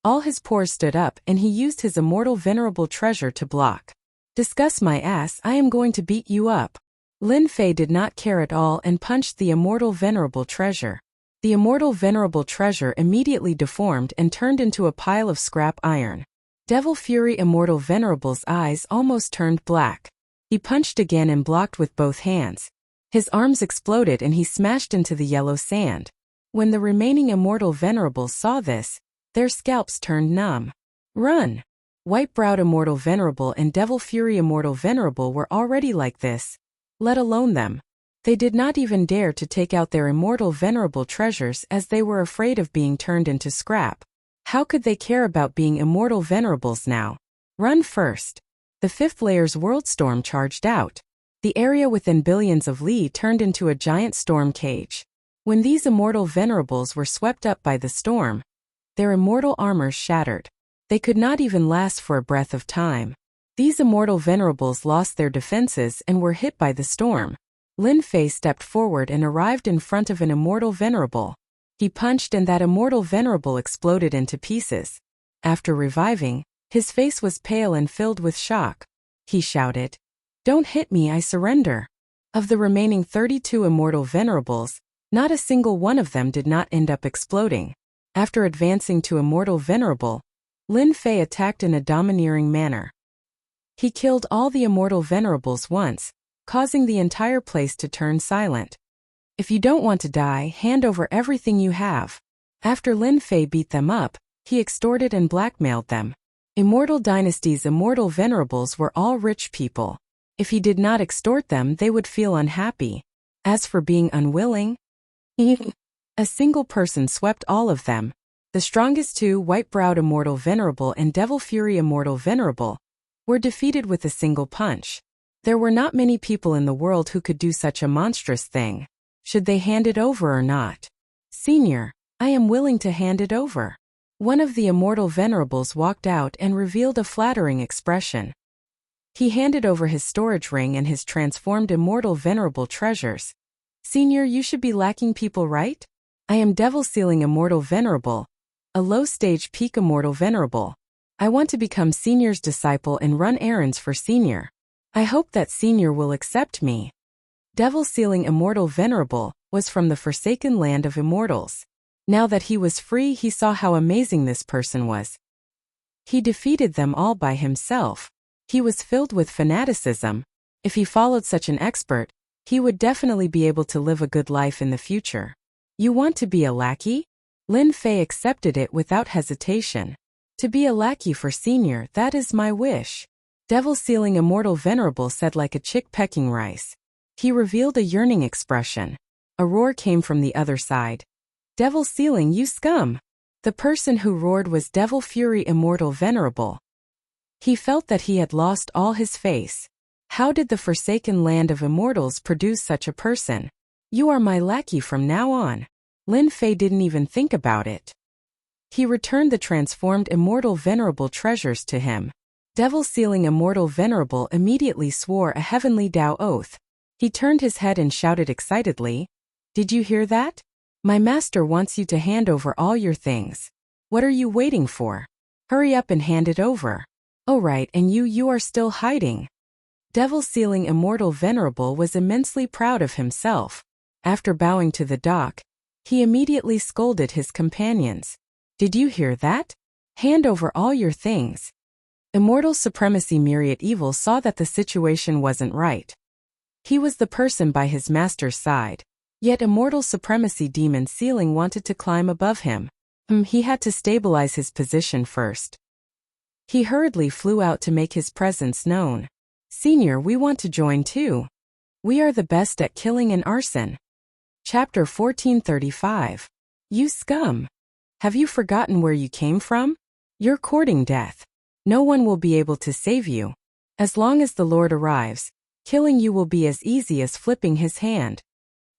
all his pores stood up and he used his Immortal Venerable treasure to block. Discuss my ass, I am going to beat you up. Lin Fei did not care at all and punched the Immortal Venerable treasure. The Immortal Venerable treasure immediately deformed and turned into a pile of scrap iron. Devil Fury Immortal Venerable's eyes almost turned black. He punched again and blocked with both hands. His arms exploded and he smashed into the yellow sand. When the remaining Immortal Venerables saw this, their scalps turned numb. Run! White-browed Immortal Venerable and Devil Fury Immortal Venerable were already like this, let alone them. They did not even dare to take out their Immortal Venerable treasures as they were afraid of being turned into scrap. How could they care about being Immortal Venerables now? Run first. The fifth layer's world storm charged out. The area within billions of li turned into a giant storm cage. When these Immortal Venerables were swept up by the storm, their immortal armors shattered. They could not even last for a breath of time. These Immortal Venerables lost their defenses and were hit by the storm. Lin Fei stepped forward and arrived in front of an Immortal Venerable. He punched and that Immortal Venerable exploded into pieces. After reviving, his face was pale and filled with shock. He shouted, "Don't hit me, I surrender." Of the remaining 32 Immortal Venerables, not a single one of them did not end up exploding. After advancing to Immortal Venerable, Lin Fei attacked in a domineering manner. He killed all the Immortal Venerables once, causing the entire place to turn silent. If you don't want to die, hand over everything you have. After Lin Fei beat them up, he extorted and blackmailed them. Immortal Dynasty's Immortal Venerables were all rich people. If he did not extort them, they would feel unhappy. As for being unwilling, a single person swept all of them. The strongest two, White-browed Immortal Venerable and Devil Fury Immortal Venerable, were defeated with a single punch. There were not many people in the world who could do such a monstrous thing. Should they hand it over or not? Senior, I am willing to hand it over. One of the Immortal Venerables walked out and revealed a flattering expression. He handed over his storage ring and his transformed Immortal Venerable treasures. Senior, you should be lacking people, right? I am Devil Sealing Immortal Venerable, a low-stage peak Immortal Venerable. I want to become Senior's disciple and run errands for Senior. I hope that Senior will accept me. Devil Sealing Immortal Venerable was from the forsaken land of immortals. Now that he was free, he saw how amazing this person was. He defeated them all by himself. He was filled with fanaticism. If he followed such an expert, he would definitely be able to live a good life in the future. You want to be a lackey? Lin Fei accepted it without hesitation. To be a lackey for Senior, that is my wish. Devil-sealing Immortal Venerable said like a chick pecking rice. He revealed a yearning expression. A roar came from the other side. Devil-sealing, you scum! The person who roared was Devil Fury Immortal Venerable. He felt that he had lost all his face. How did the forsaken land of immortals produce such a person? You are my lackey from now on. Lin Fei didn't even think about it. He returned the transformed Immortal Venerable treasures to him. Devil-sealing Immortal Venerable immediately swore a heavenly Tao oath. He turned his head and shouted excitedly, "Did you hear that? My master wants you to hand over all your things. What are you waiting for? Hurry up and hand it over. Oh right, and you are still hiding." Devil-sealing Immortal Venerable was immensely proud of himself. After bowing to the dock, he immediately scolded his companions. "Did you hear that? Hand over all your things." Immortal Supremacy Myriad Evil saw that the situation wasn't right. He was the person by his master's side. Yet Immortal Supremacy Demon Sealing wanted to climb above him. He had to stabilize his position first. He hurriedly flew out to make his presence known. "Senior, we want to join too. We are the best at killing and arson." Chapter 1435. You scum! Have you forgotten where you came from? You're courting death. No one will be able to save you. As long as the Lord arrives, killing you will be as easy as flipping his hand.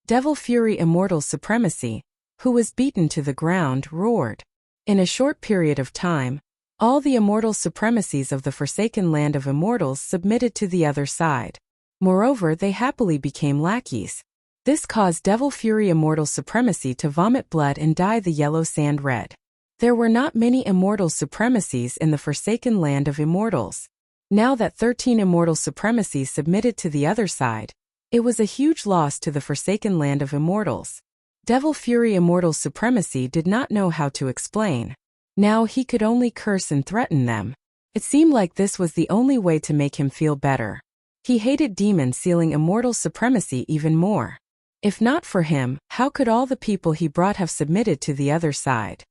Devil Fury Immortal Supremacy, who was beaten to the ground, roared. In a short period of time, all the immortal supremacies of the forsaken land of immortals submitted to the other side. Moreover, they happily became lackeys. This caused Devil Fury Immortal Supremacy to vomit blood and dye the yellow sand red. There were not many immortal supremacies in the forsaken land of immortals. Now that 13 immortal supremacies submitted to the other side, it was a huge loss to the forsaken land of immortals. Devil Fury Immortal Supremacy did not know how to explain. Now he could only curse and threaten them. It seemed like this was the only way to make him feel better. He hated Demon Sealing Immortal Supremacy even more. If not for him, how could all the people he brought have submitted to the other side?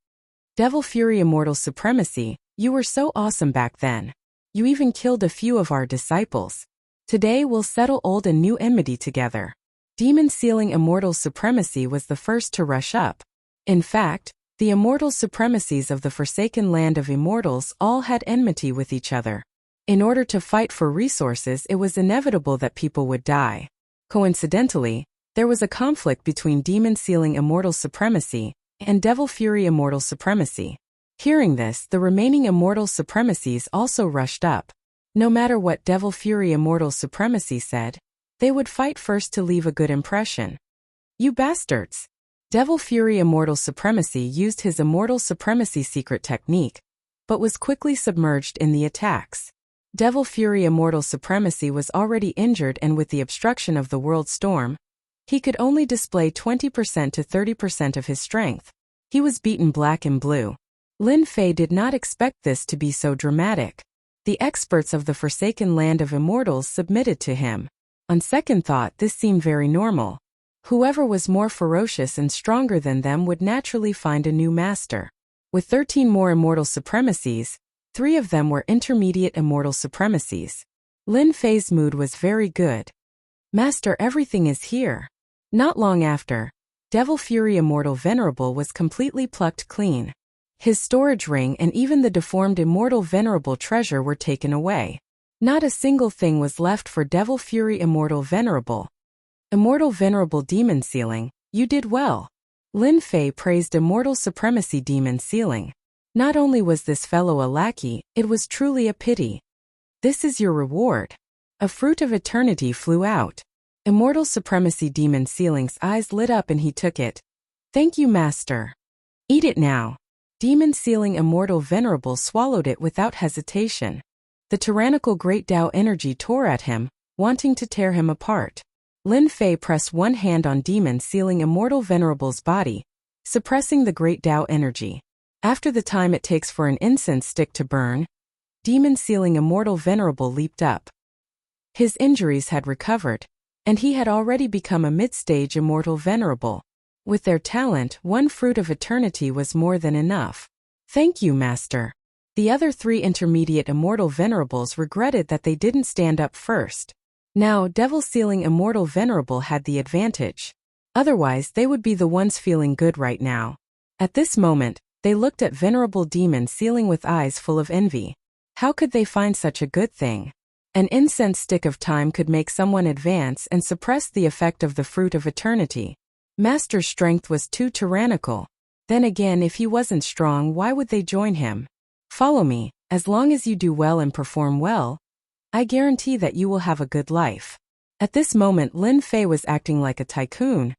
Devil Fury Immortal Supremacy, you were so awesome back then. You even killed a few of our disciples. Today we'll settle old and new enmity together. Demon Sealing Immortal Supremacy was the first to rush up. In fact, the immortal supremacies of the forsaken land of immortals all had enmity with each other. In order to fight for resources, it was inevitable that people would die. Coincidentally, there was a conflict between Demon Sealing Immortal Supremacy and Devil Fury Immortal Supremacy. Hearing this, the remaining immortal supremacies also rushed up. No matter what Devil Fury Immortal Supremacy said, they would fight first to leave a good impression. You bastards! Devil Fury Immortal Supremacy used his Immortal Supremacy secret technique, but was quickly submerged in the attacks. Devil Fury Immortal Supremacy was already injured, and with the obstruction of the world storm, he could only display 20% to 30% of his strength. He was beaten black and blue. Lin Fei did not expect this to be so dramatic. The experts of the forsaken land of immortals submitted to him. On second thought, this seemed very normal. Whoever was more ferocious and stronger than them would naturally find a new master. With 13 more immortal supremacies, 3 of them were intermediate immortal supremacies. Lin Fei's mood was very good. Master, everything is here. Not long after, Devil Fury Immortal Venerable was completely plucked clean. His storage ring and even the deformed Immortal Venerable treasure were taken away. Not a single thing was left for Devil Fury Immortal Venerable. Immortal Venerable Demon Sealing, you did well. Lin Fei praised Immortal Supremacy Demon Sealing. Not only was this fellow a lackey, it was truly a pity. This is your reward. A fruit of eternity flew out. Immortal Supremacy Demon Sealing's eyes lit up and he took it. Thank you, Master. Eat it now. Demon Sealing Immortal Venerable swallowed it without hesitation. The tyrannical Great Tao energy tore at him, wanting to tear him apart. Lin Fei pressed one hand on Demon Sealing Immortal Venerable's body, suppressing the Great Tao energy. After the time it takes for an incense stick to burn, demon-sealing Immortal Venerable leaped up. His injuries had recovered, and he had already become a mid-stage Immortal Venerable. With their talent, one fruit of eternity was more than enough. Thank you, Master. The other 3 intermediate Immortal Venerables regretted that they didn't stand up first. Now, Devil-sealing Immortal Venerable had the advantage. Otherwise, they would be the ones feeling good right now. At this moment, they looked at Venerable Demon-sealing with eyes full of envy. How could they find such a good thing? An incense stick of time could make someone advance and suppress the effect of the fruit of eternity. Master's strength was too tyrannical. Then again, if he wasn't strong, why would they join him? Follow me. As long as you do well and perform well, I guarantee that you will have a good life. At this moment, Lin Fei was acting like a tycoon,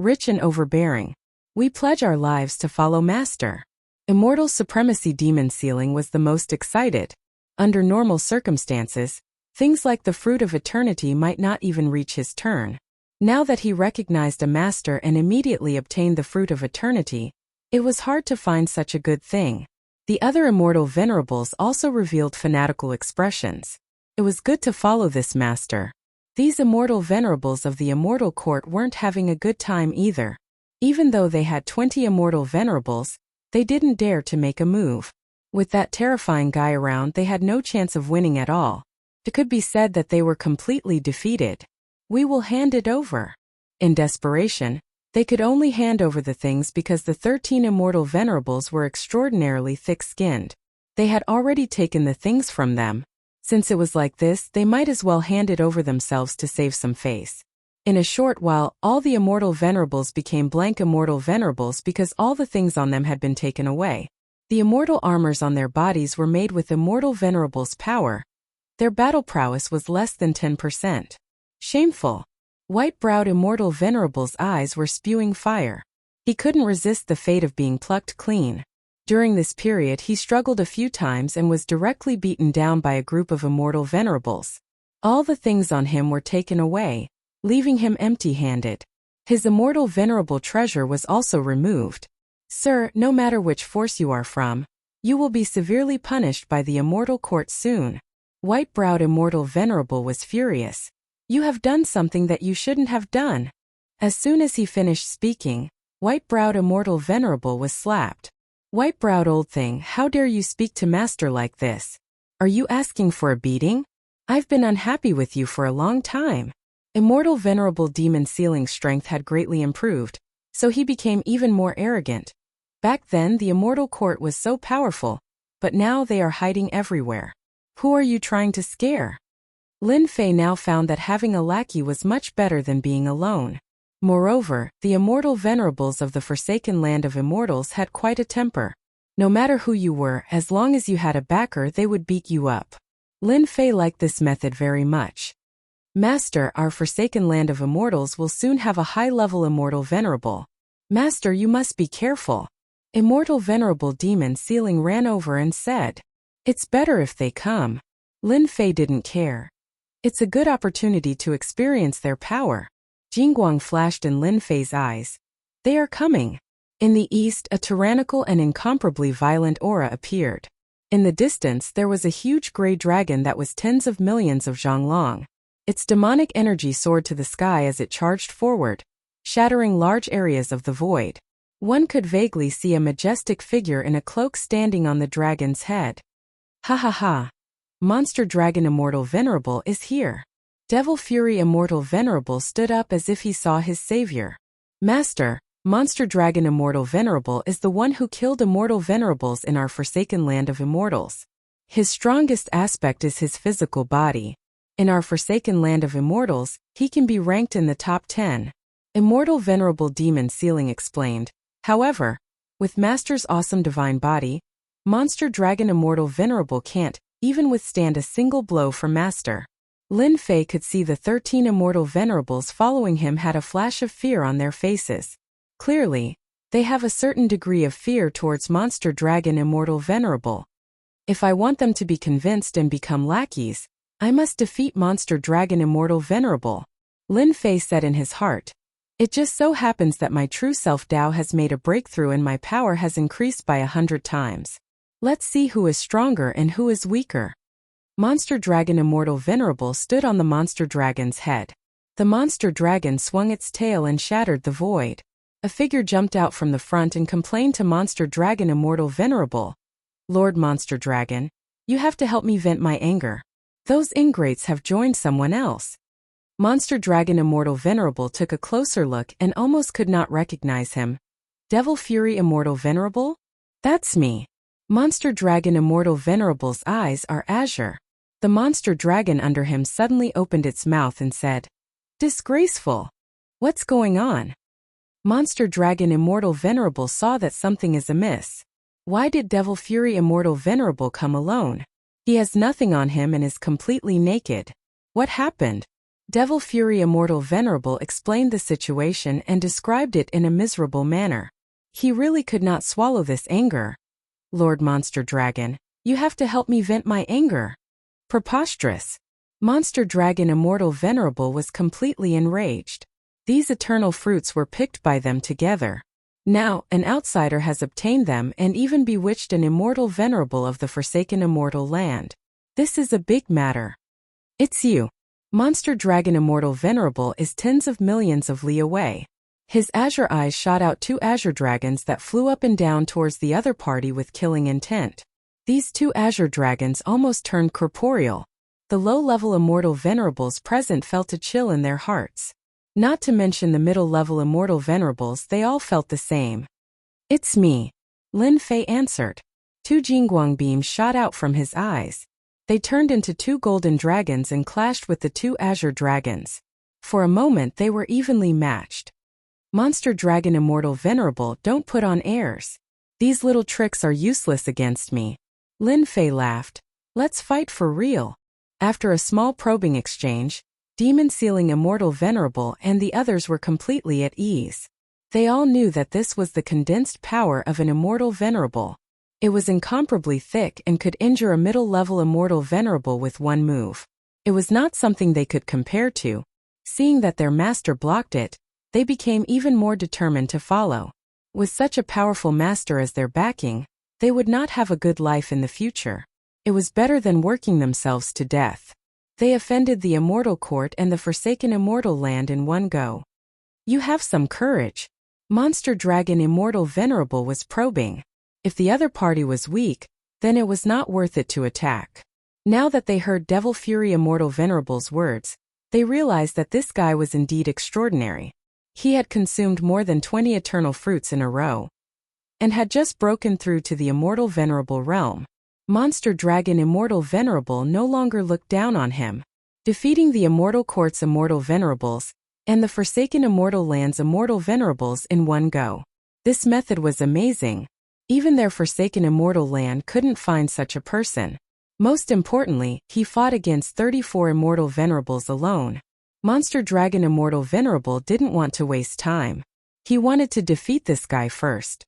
rich and overbearing. We pledge our lives to follow Master. Immortal Supremacy Demon-sealing was the most excited. Under normal circumstances, things like the Fruit of Eternity might not even reach his turn. Now that he recognized a master and immediately obtained the Fruit of Eternity, it was hard to find such a good thing. The other Immortal Venerables also revealed fanatical expressions. It was good to follow this master. These Immortal Venerables of the Immortal Court weren't having a good time either. Even though they had 20 Immortal Venerables, they didn't dare to make a move. With that terrifying guy around, they had no chance of winning at all. It could be said that they were completely defeated. We will hand it over. In desperation, they could only hand over the things because the 13 Immortal Venerables were extraordinarily thick-skinned. They had already taken the things from them. Since it was like this, they might as well hand it over themselves to save some face. In a short while, all the Immortal Venerables became blank Immortal Venerables because all the things on them had been taken away. The immortal armors on their bodies were made with Immortal Venerables' power. Their battle prowess was less than 10%. Shameful. White-browed Immortal Venerable's eyes were spewing fire. He couldn't resist the fate of being plucked clean. During this period, he struggled a few times and was directly beaten down by a group of Immortal Venerables. All the things on him were taken away, leaving him empty-handed. His Immortal Venerable treasure was also removed. Sir, no matter which force you are from, you will be severely punished by the Immortal Court soon. White-browed Immortal Venerable was furious. You have done something that you shouldn't have done. As soon as he finished speaking, White-browed Immortal Venerable was slapped. White-browed old thing, how dare you speak to Master like this? Are you asking for a beating? I've been unhappy with you for a long time. Immortal Venerable Demon-sealing strength had greatly improved, so he became even more arrogant. Back then the Immortal Court was so powerful, but now they are hiding everywhere. Who are you trying to scare? Lin Fei now found that having a lackey was much better than being alone. Moreover, the Immortal Venerables of the Forsaken Land of Immortals had quite a temper. No matter who you were, as long as you had a backer, they would beat you up. Lin Fei liked this method very much. Master, our Forsaken Land of Immortals will soon have a high-level Immortal Venerable. Master, you must be careful. Immortal Venerable Demon-sealing ran over and said, It's better if they come. Lin Fei didn't care. It's a good opportunity to experience their power. Jingguang flashed in Lin Fei's eyes. They are coming. In the east, a tyrannical and incomparably violent aura appeared. In the distance, there was a huge gray dragon that was tens of millions of zhonglong. Its demonic energy soared to the sky as it charged forward, shattering large areas of the void. One could vaguely see a majestic figure in a cloak standing on the dragon's head. Ha ha ha! Monster Dragon Immortal Venerable is here. Devil Fury Immortal Venerable stood up as if he saw his savior. Master, Monster Dragon Immortal Venerable is the one who killed Immortal Venerables in our Forsaken Land of Immortals. His strongest aspect is his physical body. In our Forsaken Land of Immortals, he can be ranked in the top 10. Immortal Venerable Demon-sealing explained. However, with Master's awesome divine body, Monster Dragon Immortal Venerable can't even withstand a single blow from Master. Lin Fei could see the 13 Immortal Venerables following him had a flash of fear on their faces. Clearly, they have a certain degree of fear towards Monster Dragon Immortal Venerable. If I want them to be convinced and become lackeys, I must defeat Monster Dragon Immortal Venerable. Lin Fei said in his heart. It just so happens that my true self Dao has made a breakthrough and my power has increased by 100 times. Let's see who is stronger and who is weaker. Monster Dragon Immortal Venerable stood on the monster dragon's head. The monster dragon swung its tail and shattered the void. A figure jumped out from the front and complained to Monster Dragon Immortal Venerable. Lord Monster Dragon, you have to help me vent my anger. Those ingrates have joined someone else. Monster Dragon Immortal Venerable took a closer look and almost could not recognize him. Devil Fury Immortal Venerable? That's me. Monster Dragon Immortal Venerable's eyes are azure. The monster dragon under him suddenly opened its mouth and said, "Disgraceful. What's going on?" Monster Dragon Immortal Venerable saw that something is amiss. Why did Devil Fury Immortal Venerable come alone? He has nothing on him and is completely naked. What happened? Devil Fury Immortal Venerable explained the situation and described it in a miserable manner. He really could not swallow this anger. Lord Monster Dragon, you have to help me vent my anger. Preposterous. Monster Dragon Immortal Venerable was completely enraged. These eternal fruits were picked by them together. Now, an outsider has obtained them and even bewitched an immortal venerable of the forsaken immortal land. This is a big matter. It's you. Monster Dragon Immortal Venerable is tens of millions of li away. His azure eyes shot out two azure dragons that flew up and down towards the other party with killing intent. These two azure dragons almost turned corporeal. The low-level immortal venerables present felt a chill in their hearts. Not to mention the middle-level immortal venerables, they all felt the same. It's me. Lin Fei answered. Two Jingguang beams shot out from his eyes. They turned into two golden dragons and clashed with the two azure dragons. For a moment they were evenly matched. Monster Dragon Immortal Venerable, don't put on airs. These little tricks are useless against me. Lin Fei laughed. Let's fight for real. After a small probing exchange, Demon Sealing Immortal Venerable and the others were completely at ease. They all knew that this was the condensed power of an immortal venerable. It was incomparably thick and could injure a middle-level immortal venerable with one move. It was not something they could compare to. Seeing that their master blocked it, they became even more determined to follow. With such a powerful master as their backing, they would not have a good life in the future. It was better than working themselves to death. They offended the immortal court and the forsaken immortal land in one go. You have some courage. Monster Dragon Immortal Venerable was probing. If the other party was weak, then it was not worth it to attack. Now that they heard Devil Fury Immortal Venerable's words, they realized that this guy was indeed extraordinary. He had consumed more than 20 eternal fruits in a row, and had just broken through to the immortal venerable realm. Monster Dragon Immortal Venerable no longer looked down on him. Defeating the immortal court's immortal venerables, and the forsaken immortal land's immortal venerables in one go. This method was amazing. Even their forsaken immortal land couldn't find such a person. Most importantly, he fought against 34 immortal venerables alone. Monster Dragon Immortal Venerable didn't want to waste time. He wanted to defeat this guy first.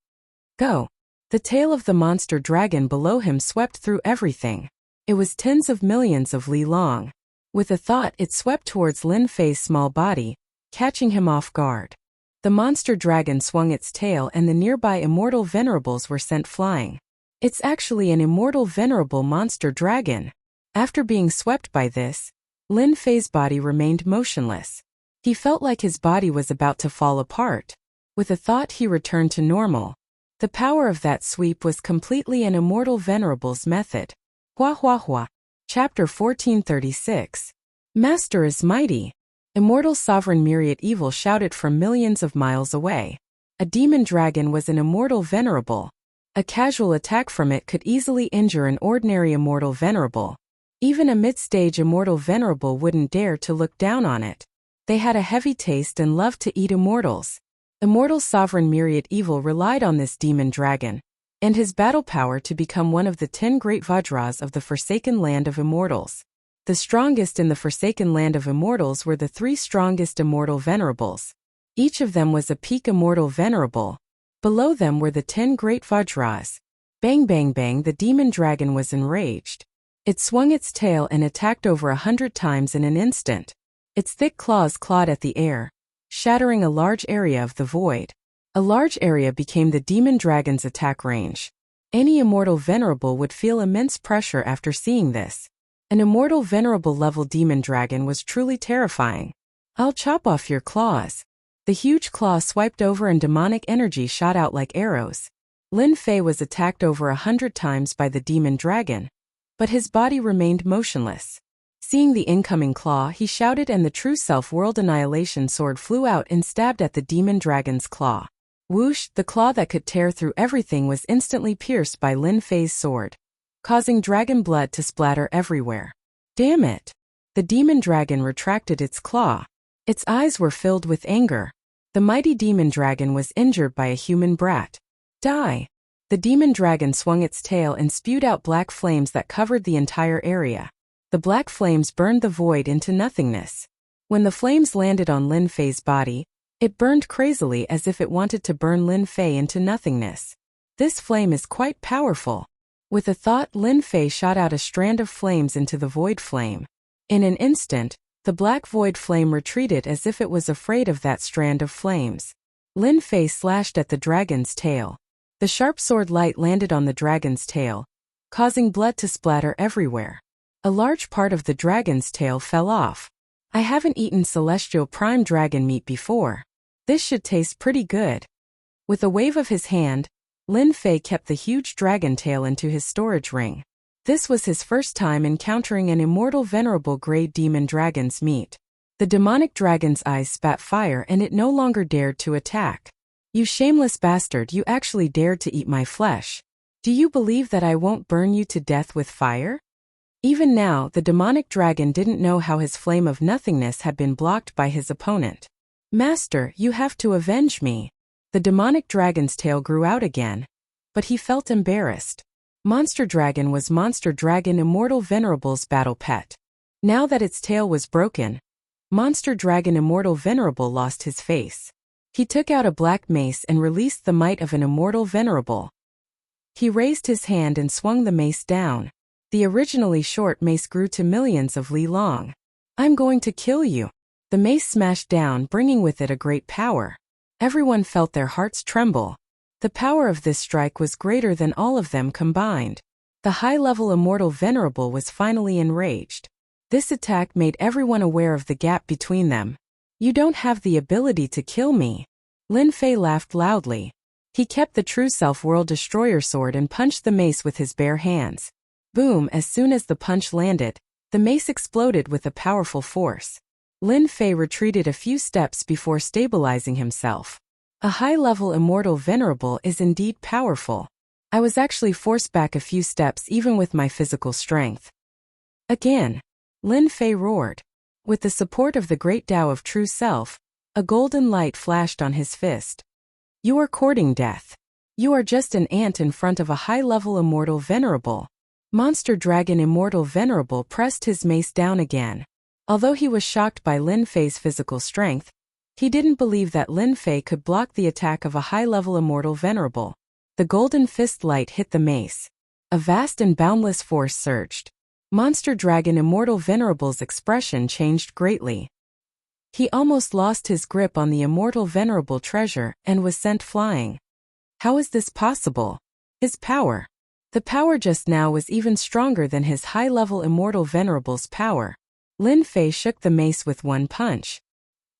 Go. The tail of the monster dragon below him swept through everything. It was tens of millions of li long. With a thought, it swept towards Lin Fei's small body, catching him off guard. The monster dragon swung its tail and the nearby immortal venerables were sent flying. It's actually an immortal venerable monster dragon. After being swept by this, Lin Fei's body remained motionless. He felt like his body was about to fall apart. With a thought, he returned to normal. The power of that sweep was completely an immortal venerable's method. Hua hua hua. Chapter 1436. Master is mighty. Immortal Sovereign Myriad Evil shouted from millions of miles away. A demon dragon was an immortal venerable. A casual attack from it could easily injure an ordinary immortal venerable. Even a mid-stage immortal venerable wouldn't dare to look down on it. They had a heavy taste and loved to eat immortals. Immortal Sovereign Myriad Evil relied on this demon dragon and his battle power to become one of the 10 great Vajras of the Forsaken Land of Immortals. The strongest in the Forsaken Land of Immortals were the 3 strongest immortal venerables. Each of them was a peak immortal venerable. Below them were the 10 great Vajras. Bang bang bang, the demon dragon was enraged. It swung its tail and attacked over 100 times in an instant. Its thick claws clawed at the air, shattering a large area of the void. A large area became the demon dragon's attack range. Any immortal venerable would feel immense pressure after seeing this. An immortal venerable level demon dragon was truly terrifying. "I'll chop off your claws." The huge claw swiped over and demonic energy shot out like arrows. Lin Fei was attacked over 100 times by the demon dragon, but his body remained motionless. Seeing the incoming claw, he shouted and the true self-world annihilation sword flew out and stabbed at the demon dragon's claw. Whoosh, the claw that could tear through everything was instantly pierced by Lin Fei's sword, causing dragon blood to splatter everywhere. Damn it! The demon dragon retracted its claw. Its eyes were filled with anger. The mighty demon dragon was injured by a human brat. Die! The demon dragon swung its tail and spewed out black flames that covered the entire area. The black flames burned the void into nothingness. When the flames landed on Lin Fei's body, it burned crazily as if it wanted to burn Lin Fei into nothingness. This flame is quite powerful. With a thought, Lin Fei shot out a strand of flames into the void flame. In an instant, the black void flame retreated as if it was afraid of that strand of flames. Lin Fei slashed at the dragon's tail. The sharp sword light landed on the dragon's tail, causing blood to splatter everywhere. A large part of the dragon's tail fell off. I haven't eaten celestial prime dragon meat before. This should taste pretty good. With a wave of his hand, Lin Fei kept the huge dragon tail into his storage ring. This was his first time encountering an immortal venerable grade demon dragon's meat. The demonic dragon's eyes spat fire and it no longer dared to attack. "You shameless bastard, you actually dared to eat my flesh. Do you believe that I won't burn you to death with fire?" Even now, the demonic dragon didn't know how his flame of nothingness had been blocked by his opponent. "Master, you have to avenge me." The demonic dragon's tail grew out again, but he felt embarrassed. Monster Dragon was Monster Dragon Immortal Venerable's battle pet. Now that its tail was broken, Monster Dragon Immortal Venerable lost his face. He took out a black mace and released the might of an Immortal Venerable. He raised his hand and swung the mace down. The originally short mace grew to millions of li long. "I'm going to kill you." The mace smashed down, bringing with it a great power. Everyone felt their hearts tremble. The power of this strike was greater than all of them combined. The high-level Immortal Venerable was finally enraged. This attack made everyone aware of the gap between them. "You don't have the ability to kill me." Lin Fei laughed loudly. He kept the true self-world destroyer sword and punched the mace with his bare hands. Boom! As soon as the punch landed, the mace exploded with a powerful force. Lin Fei retreated a few steps before stabilizing himself. A high-level Immortal Venerable is indeed powerful. I was actually forced back a few steps even with my physical strength. Again, Lin Fei roared. With the support of the great Tao of True Self, a golden light flashed on his fist. "You are courting death. You are just an ant in front of a high-level Immortal Venerable." Monster Dragon Immortal Venerable pressed his mace down again. Although he was shocked by Lin Fei's physical strength, he didn't believe that Lin Fei could block the attack of a high-level Immortal Venerable. The golden fist light hit the mace. A vast and boundless force surged. Monster Dragon Immortal Venerable's expression changed greatly. He almost lost his grip on the Immortal Venerable treasure and was sent flying. How is this possible? His power. The power just now was even stronger than his high-level Immortal Venerable's power. Lin Fei shook the mace with one punch.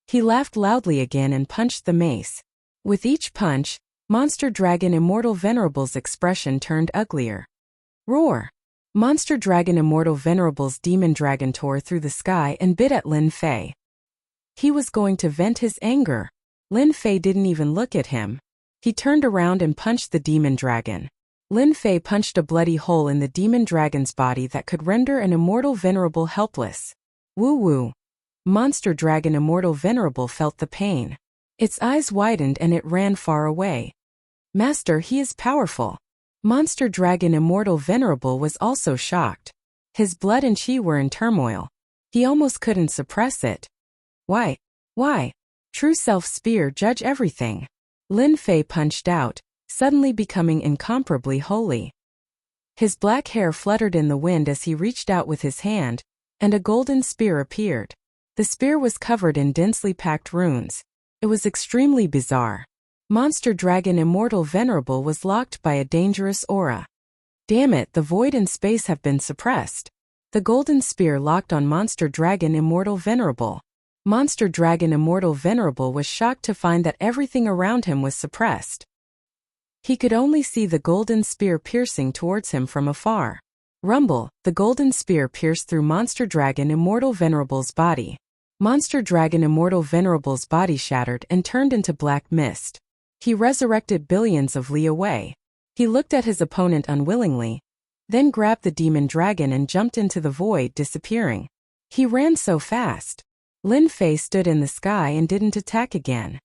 He laughed loudly again and punched the mace. With each punch, Monster Dragon Immortal Venerable's expression turned uglier. Roar! Monster Dragon Immortal Venerable's demon dragon tore through the sky and bit at Lin Fei. He was going to vent his anger. Lin Fei didn't even look at him. He turned around and punched the demon dragon. Lin Fei punched a bloody hole in the demon dragon's body that could render an Immortal Venerable helpless. Woo-woo! Monster Dragon Immortal Venerable felt the pain. Its eyes widened and it ran far away. "Master, he is powerful." Monster Dragon Immortal Venerable was also shocked. His blood and chi were in turmoil. He almost couldn't suppress it. Why? True Self Spear, judge everything." Lin Fei punched out, suddenly becoming incomparably holy. His black hair fluttered in the wind as he reached out with his hand, and a golden spear appeared. The spear was covered in densely packed runes. It was extremely bizarre. Monster Dragon Immortal Venerable was locked by a dangerous aura. Damn it, the void and space have been suppressed. The golden spear locked on Monster Dragon Immortal Venerable. Monster Dragon Immortal Venerable was shocked to find that everything around him was suppressed. He could only see the golden spear piercing towards him from afar. Rumble, the golden spear pierced through Monster Dragon Immortal Venerable's body. Monster Dragon Immortal Venerable's body shattered and turned into black mist. He resurrected billions of li away. He looked at his opponent unwillingly, then grabbed the demon dragon and jumped into the void, disappearing. He ran so fast. Lin Fei stood in the sky and didn't attack again.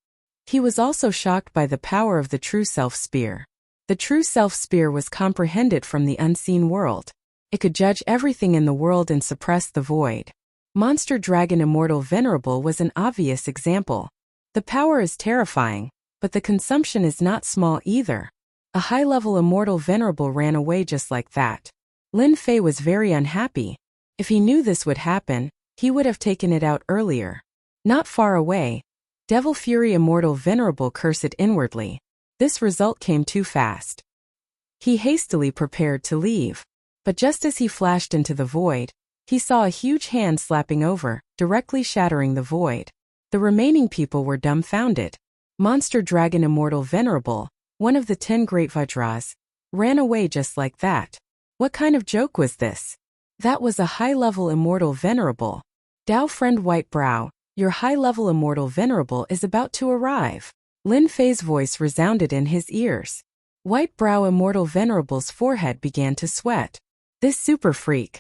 He was also shocked by the power of the True Self Spear. The True Self Spear was comprehended from the unseen world. It could judge everything in the world and suppress the void. Monster Dragon Immortal Venerable was an obvious example. The power is terrifying, but the consumption is not small either. A high-level Immortal Venerable ran away just like that. Lin Fei was very unhappy. If he knew this would happen, he would have taken it out earlier. Not far away, Devil Fury Immortal Venerable cursed inwardly. This result came too fast. He hastily prepared to leave. But just as he flashed into the void, he saw a huge hand slapping over, directly shattering the void. The remaining people were dumbfounded. Monster Dragon Immortal Venerable, one of the 10 Great Vajras, ran away just like that. What kind of joke was this? That was a high-level Immortal Venerable. Dao Friend White Brow, your high-level Immortal Venerable is about to arrive. Lin Fei's voice resounded in his ears. White Brow Immortal Venerable's forehead began to sweat. This super freak.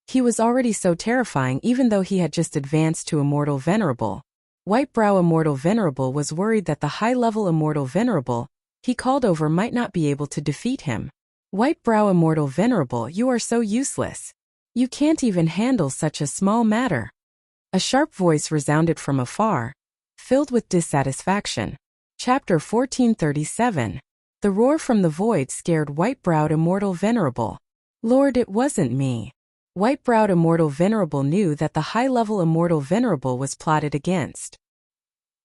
He was already so terrifying even though he had just advanced to Immortal Venerable. White Brow Immortal Venerable was worried that the high-level Immortal Venerable he called over might not be able to defeat him. White Brow Immortal Venerable, you are so useless. You can't even handle such a small matter. A sharp voice resounded from afar, filled with dissatisfaction. Chapter 1437. The roar from the void scared White-Browed Immortal Venerable. Lord, it wasn't me. White-Browed Immortal Venerable knew that the high-level Immortal Venerable was plotted against.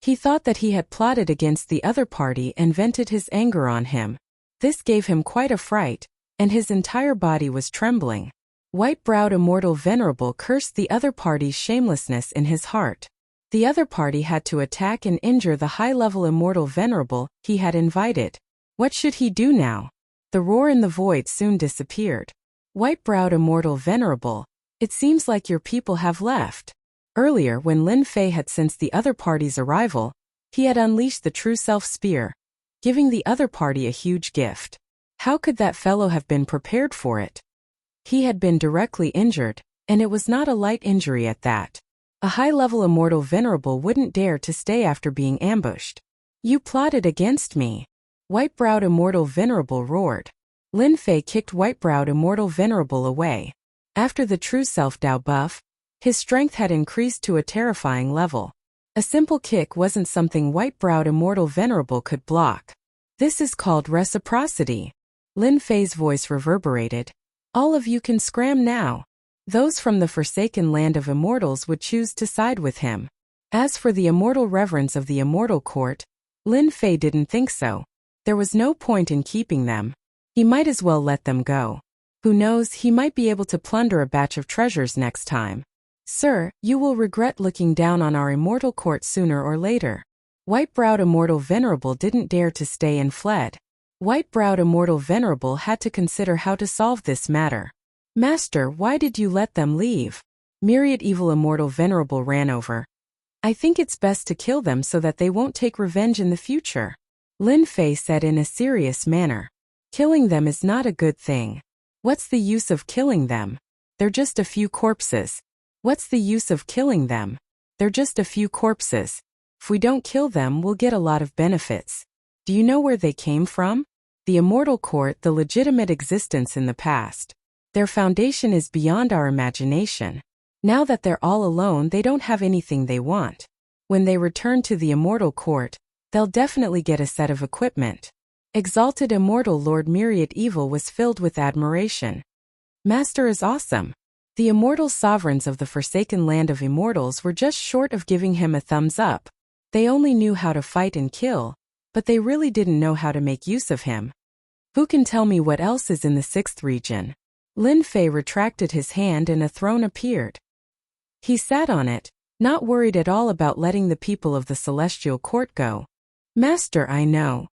He thought that he had plotted against the other party and vented his anger on him. This gave him quite a fright, and his entire body was trembling. White-Browed Immortal Venerable cursed the other party's shamelessness in his heart. The other party had to attack and injure the high-level Immortal Venerable he had invited. What should he do now? The roar in the void soon disappeared. White-Browed Immortal Venerable, it seems like your people have left. Earlier, when Lin Fei had sensed the other party's arrival, he had unleashed the True Self Spear, giving the other party a huge gift. How could that fellow have been prepared for it? He had been directly injured, and it was not a light injury at that. A high-level Immortal Venerable wouldn't dare to stay after being ambushed. You plotted against me. White-Browed Immortal Venerable roared. Lin Fei kicked White-Browed Immortal Venerable away. After the True Self Dao buff, his strength had increased to a terrifying level. A simple kick wasn't something White-Browed Immortal Venerable could block. This is called reciprocity. Lin Fei's voice reverberated. All of you can scram now. Those from the forsaken land of immortals would choose to side with him. As for the immortal reverence of the immortal court, Lin Fei didn't think so. There was no point in keeping them. He might as well let them go. Who knows, he might be able to plunder a batch of treasures next time. Sir, you will regret looking down on our immortal court sooner or later. White-Browed Immortal Venerable didn't dare to stay and fled. White-Browed Immortal Venerable had to consider how to solve this matter. Master, why did you let them leave? Myriad Evil Immortal Venerable ran over. I think it's best to kill them so that they won't take revenge in the future. Lin Fei said in a serious manner. Killing them is not a good thing. What's the use of killing them? They're just a few corpses. What's the use of killing them? They're just a few corpses. If we don't kill them, we'll get a lot of benefits. Do you know where they came from? The Immortal Court, the legitimate existence in the past. Their foundation is beyond our imagination. Now that they're all alone, they don't have anything they want. When they return to the Immortal Court, they'll definitely get a set of equipment. Exalted Immortal Lord Myriad Evil was filled with admiration. Master is awesome. The immortal sovereigns of the forsaken land of immortals were just short of giving him a thumbs up. They only knew how to fight and kill, but they really didn't know how to make use of him. Who can tell me what else is in the 6th region? Lin Fei retracted his hand and a throne appeared. He sat on it, not worried at all about letting the people of the celestial court go. Master, I know.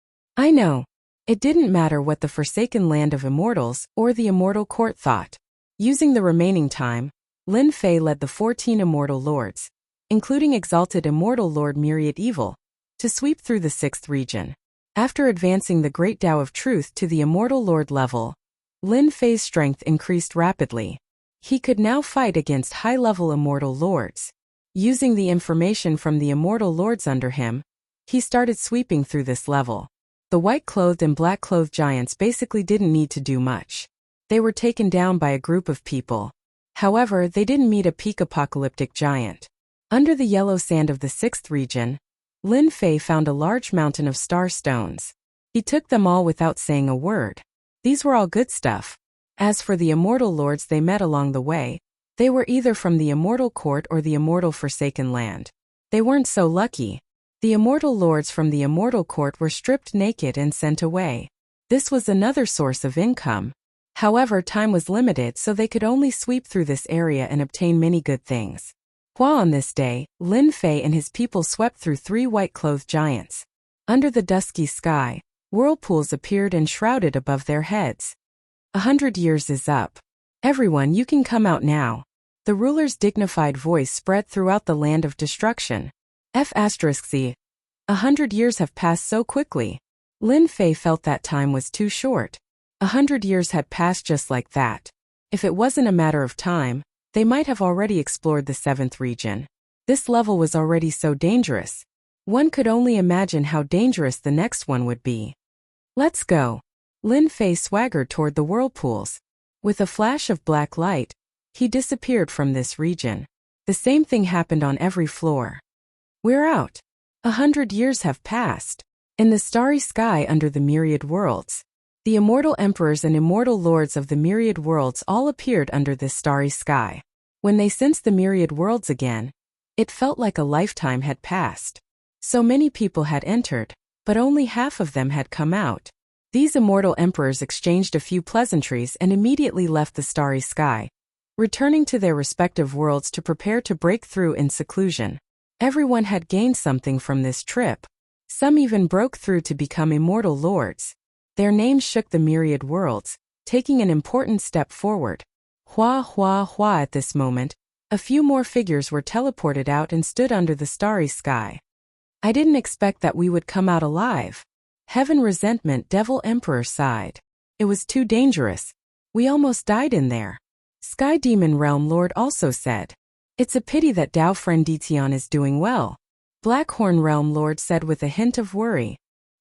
It didn't matter what the forsaken land of immortals or the immortal court thought. Using the remaining time, Lin Fei led the 14 immortal lords, including exalted immortal Lord Myriad Evil, to sweep through the 6th region. After advancing the Great Tao of Truth to the immortal lord level, Lin Fei's strength increased rapidly. He could now fight against high-level immortal lords. Using the information from the immortal lords under him, he started sweeping through this level. The white-clothed and black-clothed giants basically didn't need to do much. They were taken down by a group of people. However, they didn't meet a peak apocalyptic giant. Under the yellow sand of the 6th region, Lin Fei found a large mountain of star stones. He took them all without saying a word. These were all good stuff. As for the immortal lords they met along the way, they were either from the immortal court or the immortal forsaken land. They weren't so lucky. The immortal lords from the immortal court were stripped naked and sent away. This was another source of income. However, time was limited, so they could only sweep through this area and obtain many good things. On this day, Lin Fei and his people swept through 3 white-clothed giants. Under the dusky sky, whirlpools appeared and shrouded above their heads. 100 years is up. Everyone, you can come out now. The ruler's dignified voice spread throughout the land of destruction. F***C. 100 years have passed so quickly. Lin Fei felt that time was too short. 100 years had passed just like that. If it wasn't a matter of time, they might have already explored the 7th region. This level was already so dangerous. One could only imagine how dangerous the next one would be. Let's go. Lin Fei swaggered toward the whirlpools. With a flash of black light, he disappeared from this region. The same thing happened on every floor. We're out. 100 years have passed. In the starry sky under the myriad worlds, the immortal emperors and immortal lords of the myriad worlds all appeared under this starry sky. When they sensed the myriad worlds again, it felt like a lifetime had passed. So many people had entered, but only half of them had come out. These immortal emperors exchanged a few pleasantries and immediately left the starry sky, returning to their respective worlds to prepare to break through in seclusion. Everyone had gained something from this trip. Some even broke through to become immortal lords. Their names shook the myriad worlds, taking an important step forward. At this moment, a few more figures were teleported out and stood under the starry sky. I didn't expect that we would come out alive. Heaven Resentment Devil Emperor sighed. It was too dangerous. We almost died in there. Sky Demon Realm Lord also said. It's a pity that Dao Friend Ditian is doing well. Blackhorn Realm Lord said with a hint of worry.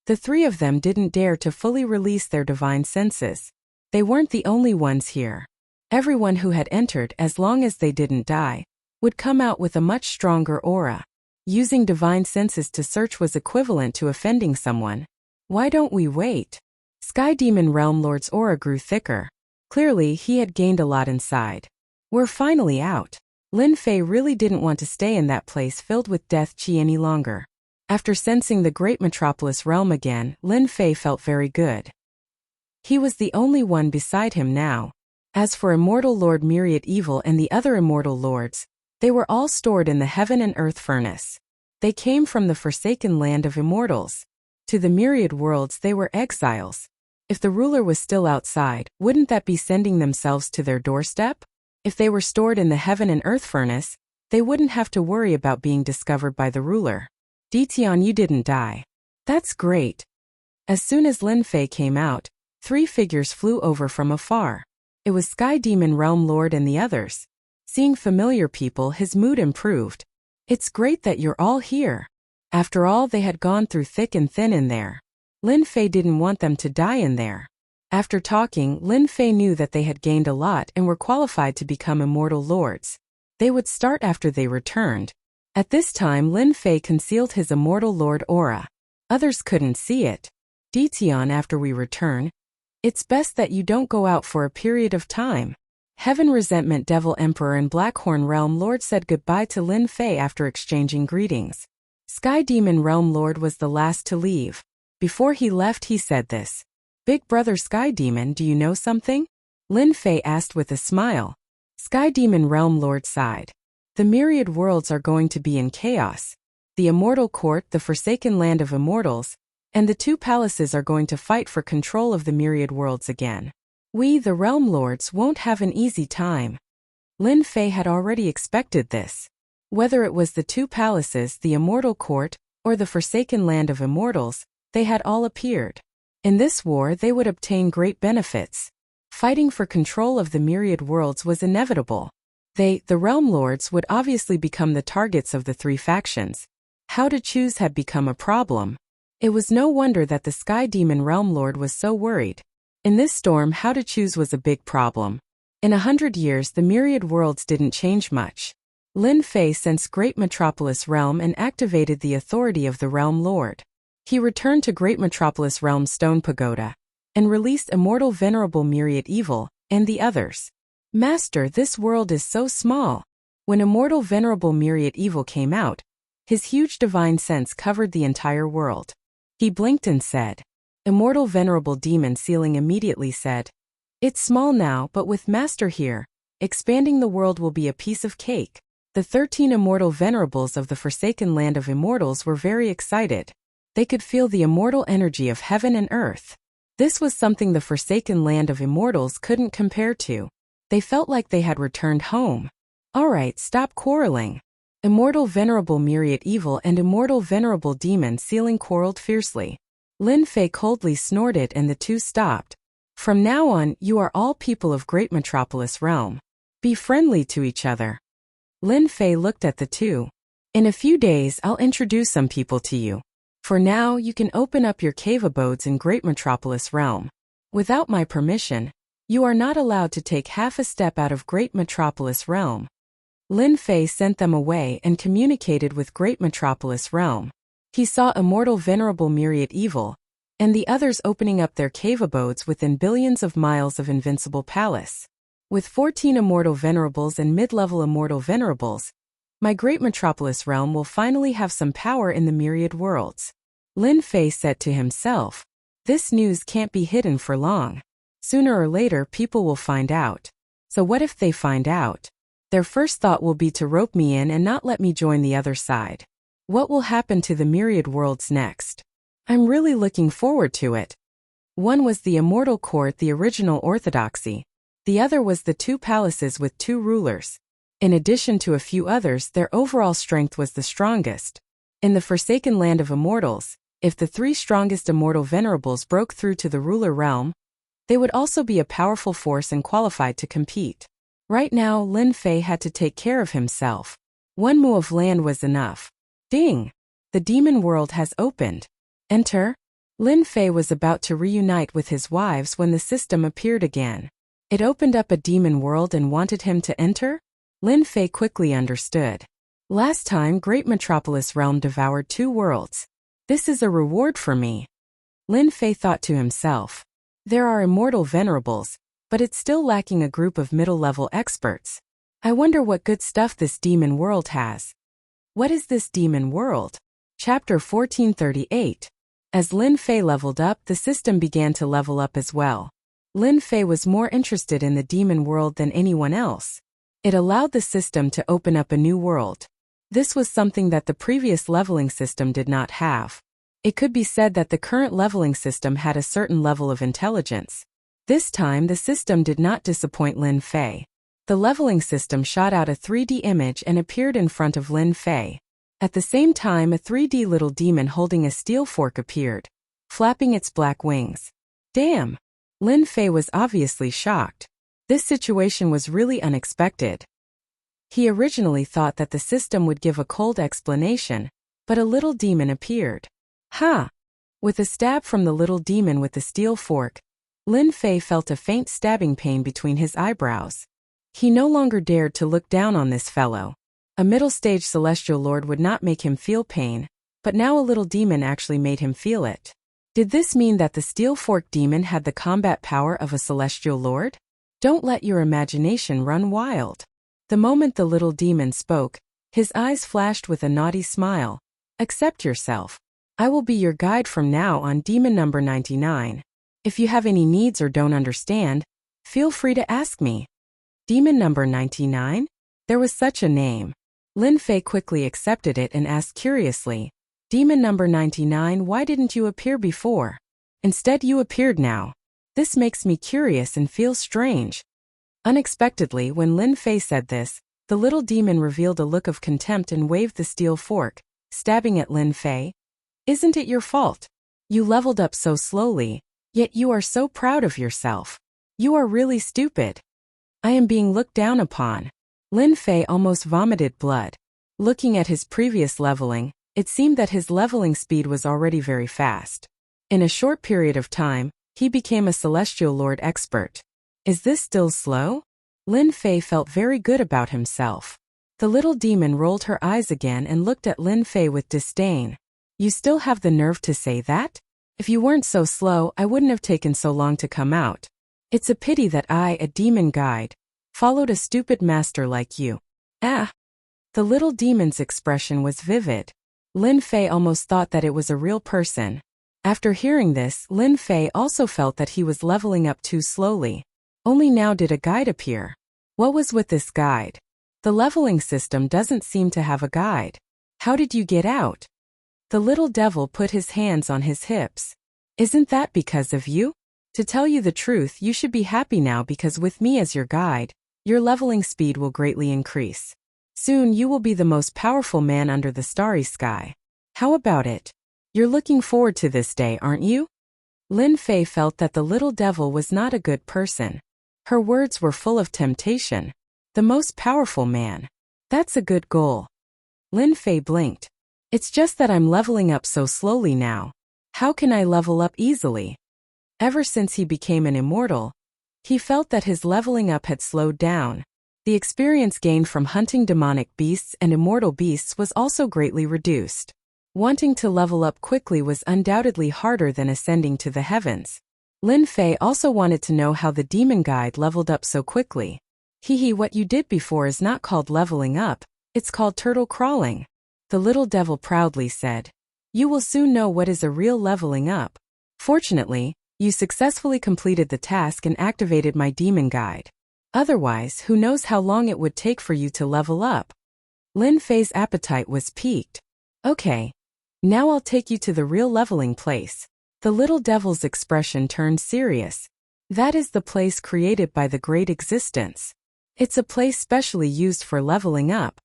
The 3 of them didn't dare to fully release their divine senses. They weren't the only ones here. Everyone who had entered, as long as they didn't die, would come out with a much stronger aura. Using divine senses to search was equivalent to offending someone. Why don't we wait? Sky Demon Realm Lord's aura grew thicker. Clearly, he had gained a lot inside. We're finally out. Lin Fei really didn't want to stay in that place filled with death chi any longer. After sensing the great metropolis realm again, Lin Fei felt very good. He was the only one beside him now. As for Immortal Lord Myriad Evil and the other immortal lords, they were all stored in the heaven and earth furnace. They came from the forsaken land of immortals. To the myriad worlds they were exiles. If the ruler was still outside, wouldn't that be sending themselves to their doorstep? If they were stored in the heaven and earth furnace, they wouldn't have to worry about being discovered by the ruler. Ditian, you didn't die. That's great. As soon as Lin Fei came out, 3 figures flew over from afar. It was Sky Demon Realm Lord and the others. Seeing familiar people, his mood improved. It's great that you're all here. After all, they had gone through thick and thin in there. Lin Fei didn't want them to die in there. After talking, Lin Fei knew that they had gained a lot and were qualified to become immortal lords. They would start after they returned. At this time, Lin Fei concealed his immortal lord aura. Others couldn't see it. Ditian, after we return, it's best that you don't go out for a period of time. Heaven Resentment Devil Emperor and Blackhorn Realm Lord said goodbye to Lin Fei after exchanging greetings. Sky Demon Realm Lord was the last to leave. Before he left he said this. Big brother Sky Demon, do you know something? Lin Fei asked with a smile. Sky Demon Realm Lord sighed. The myriad worlds are going to be in chaos. The Immortal Court, the Forsaken Land of Immortals, and the two palaces are going to fight for control of the myriad worlds again. We, the Realm Lords, won't have an easy time. Lin Fei had already expected this. Whether it was the two palaces, the Immortal Court, or the Forsaken Land of Immortals, they had all appeared. In this war they would obtain great benefits. Fighting for control of the myriad worlds was inevitable. They, the Realm Lords, would obviously become the targets of the three factions. How to choose had become a problem. It was no wonder that the Sky Demon Realm Lord was so worried. In this storm, how to choose was a big problem. In 100 years, the myriad worlds didn't change much. Lin Fei sensed Great Metropolis Realm and activated the authority of the Realm Lord. He returned to Great Metropolis Realm Stone Pagoda and released Immortal Venerable Myriad Evil and the others. Master, this world is so small. When Immortal Venerable Myriad Evil came out, his huge divine sense covered the entire world. He blinked and said. Immortal Venerable Demon Ceiling immediately said, It's small now, but with Master here, expanding the world will be a piece of cake. The 13 Immortal Venerables of the Forsaken Land of Immortals were very excited. They could feel the immortal energy of heaven and earth. This was something the Forsaken Land of Immortals couldn't compare to. They felt like they had returned home. Alright, stop quarreling. Immortal Venerable Myriad Evil and Immortal Venerable Demon Ceiling quarreled fiercely. Lin Fei coldly snorted and the two stopped. From now on, you are all people of Great Metropolis Realm. Be friendly to each other. Lin Fei looked at the two. In a few days, I'll introduce some people to you. For now, you can open up your cave abodes in Great Metropolis Realm. Without my permission, you are not allowed to take half a step out of Great Metropolis Realm. Lin Fei sent them away and communicated with Great Metropolis Realm. He saw Immortal Venerable Myriad Evil, and the others opening up their cave abodes within billions of miles of Invincible Palace. With 14 Immortal Venerables and mid-level Immortal Venerables, my Great Metropolis Realm will finally have some power in the myriad worlds. Lin Fei said to himself, this news can't be hidden for long. Sooner or later people will find out. So what if they find out? Their first thought will be to rope me in and not let me join the other side. What will happen to the myriad worlds next? I'm really looking forward to it. One was the Immortal Court, the original orthodoxy. The other was the two palaces with two rulers. In addition to a few others, their overall strength was the strongest. In the Forsaken Land of Immortals, if the three strongest Immortal Venerables broke through to the ruler realm, they would also be a powerful force and qualified to compete. Right now, Lin Fei had to take care of himself. One mu of land was enough. Ding! The demon world has opened. Enter. Lin Fei was about to reunite with his wives when the system appeared again. It opened up a demon world and wanted him to enter? Lin Fei quickly understood. Last time, Great Metropolis Realm devoured 2 worlds. This is a reward for me. Lin Fei thought to himself. There are immortal venerables, but it's still lacking a group of middle-level experts. I wonder what good stuff this demon world has. What is this demon world? Chapter 1438. As Lin Fei leveled up, the system began to level up as well. Lin Fei was more interested in the demon world than anyone else. It allowed the system to open up a new world. This was something that the previous leveling system did not have. It could be said that the current leveling system had a certain level of intelligence. This time, the system did not disappoint Lin Fei. The leveling system shot out a 3D image and appeared in front of Lin Fei. At the same time, a 3D little demon holding a steel fork appeared, flapping its black wings. Damn! Lin Fei was obviously shocked. This situation was really unexpected. He originally thought that the system would give a cold explanation, but a little demon appeared. Ha! With a stab from the little demon with the steel fork, Lin Fei felt a faint stabbing pain between his eyebrows. He no longer dared to look down on this fellow. A middle-stage celestial lord would not make him feel pain, but now a little demon actually made him feel it. Did this mean that the steel fork demon had the combat power of a celestial lord? Don't let your imagination run wild. The moment the little demon spoke, his eyes flashed with a naughty smile. Accept yourself. I will be your guide from now on, Demon number 99. If you have any needs or don't understand, feel free to ask me. Demon number 99? There was such a name. Lin Fei quickly accepted it and asked curiously, Demon number 99, why didn't you appear before? Instead you appeared now. This makes me curious and feel strange. Unexpectedly, when Lin Fei said this, the little demon revealed a look of contempt and waved the steel fork, stabbing at Lin Fei. Isn't it your fault? You leveled up so slowly, yet you are so proud of yourself. You are really stupid. I am being looked down upon. Lin Fei almost vomited blood. Looking at his previous leveling, it seemed that his leveling speed was already very fast. In a short period of time, he became a Celestial Lord expert. Is this still slow? Lin Fei felt very good about himself. The little demon rolled her eyes again and looked at Lin Fei with disdain. You still have the nerve to say that? If you weren't so slow, I wouldn't have taken so long to come out. It's a pity that I, a demon guide, followed a stupid master like you. Ah! The little demon's expression was vivid. Lin Fei almost thought that it was a real person. After hearing this, Lin Fei also felt that he was leveling up too slowly. Only now did a guide appear. What was with this guide? The leveling system doesn't seem to have a guide. How did you get out? The little devil put his hands on his hips. Isn't that because of you? To tell you the truth, you should be happy now because with me as your guide, your leveling speed will greatly increase. Soon you will be the most powerful man under the starry sky. How about it? You're looking forward to this day, aren't you? Lin Fei felt that the little devil was not a good person. Her words were full of temptation. The most powerful man. That's a good goal. Lin Fei blinked. It's just that I'm leveling up so slowly now. How can I level up easily? Ever since he became an immortal, he felt that his leveling up had slowed down. The experience gained from hunting demonic beasts and immortal beasts was also greatly reduced. Wanting to level up quickly was undoubtedly harder than ascending to the heavens. Lin Fei also wanted to know how the demon guide leveled up so quickly. What you did before is not called leveling up, it's called turtle crawling. The little devil proudly said. You will soon know what is a real leveling up. Fortunately, you successfully completed the task and activated my demon guide. Otherwise, who knows how long it would take for you to level up. Lin Fei's appetite was piqued. Okay. Now I'll take you to the real leveling place. The little devil's expression turned serious. That is the place created by the great existence. It's a place specially used for leveling up.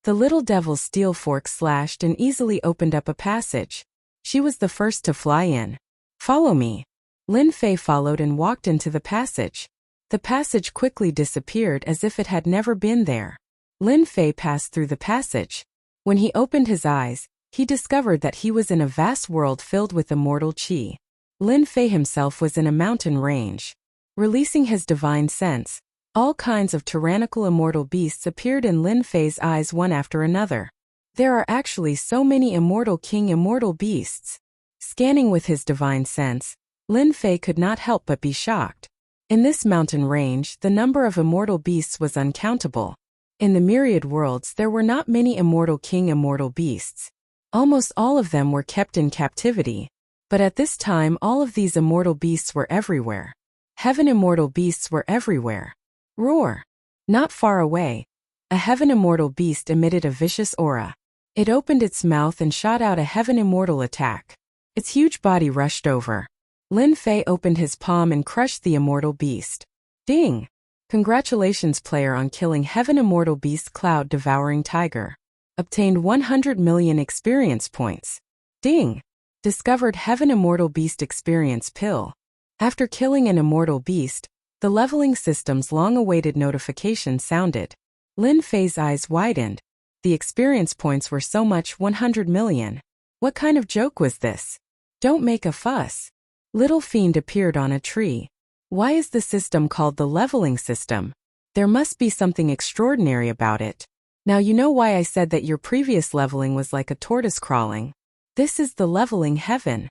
The little devil's steel fork slashed and easily opened up a passage. She was the first to fly in. Follow me. Lin Fei followed and walked into the passage. The passage quickly disappeared as if it had never been there. Lin Fei passed through the passage. When he opened his eyes, he discovered that he was in a vast world filled with immortal qi. Lin Fei himself was in a mountain range. Releasing his divine sense, all kinds of tyrannical immortal beasts appeared in Lin Fei's eyes one after another. There are actually so many immortal immortal beasts. Scanning with his divine sense, Lin Fei could not help but be shocked. In this mountain range, the number of immortal beasts was uncountable. In the myriad worlds, there were not many immortal immortal beasts. Almost all of them were kept in captivity. But at this time all of these immortal beasts were everywhere. Heaven immortal beasts were everywhere. Roar! Not far away, a heaven immortal beast emitted a vicious aura. It opened its mouth and shot out a heaven immortal attack. Its huge body rushed over. Lin Fei opened his palm and crushed the immortal beast. Ding! Congratulations player on killing heaven immortal beast Cloud Devouring Tiger. Obtained 100 million experience points. Ding! Discovered Heaven Immortal Beast Experience Pill. After killing an immortal beast, the leveling system's long-awaited notification sounded. Lin Fei's eyes widened. The experience points were so much 100 million. What kind of joke was this? Don't make a fuss. Little Fiend appeared on a tree. Why is the system called the leveling system? There must be something extraordinary about it. Now you know why I said that your previous leveling was like a tortoise crawling. This is the leveling heaven.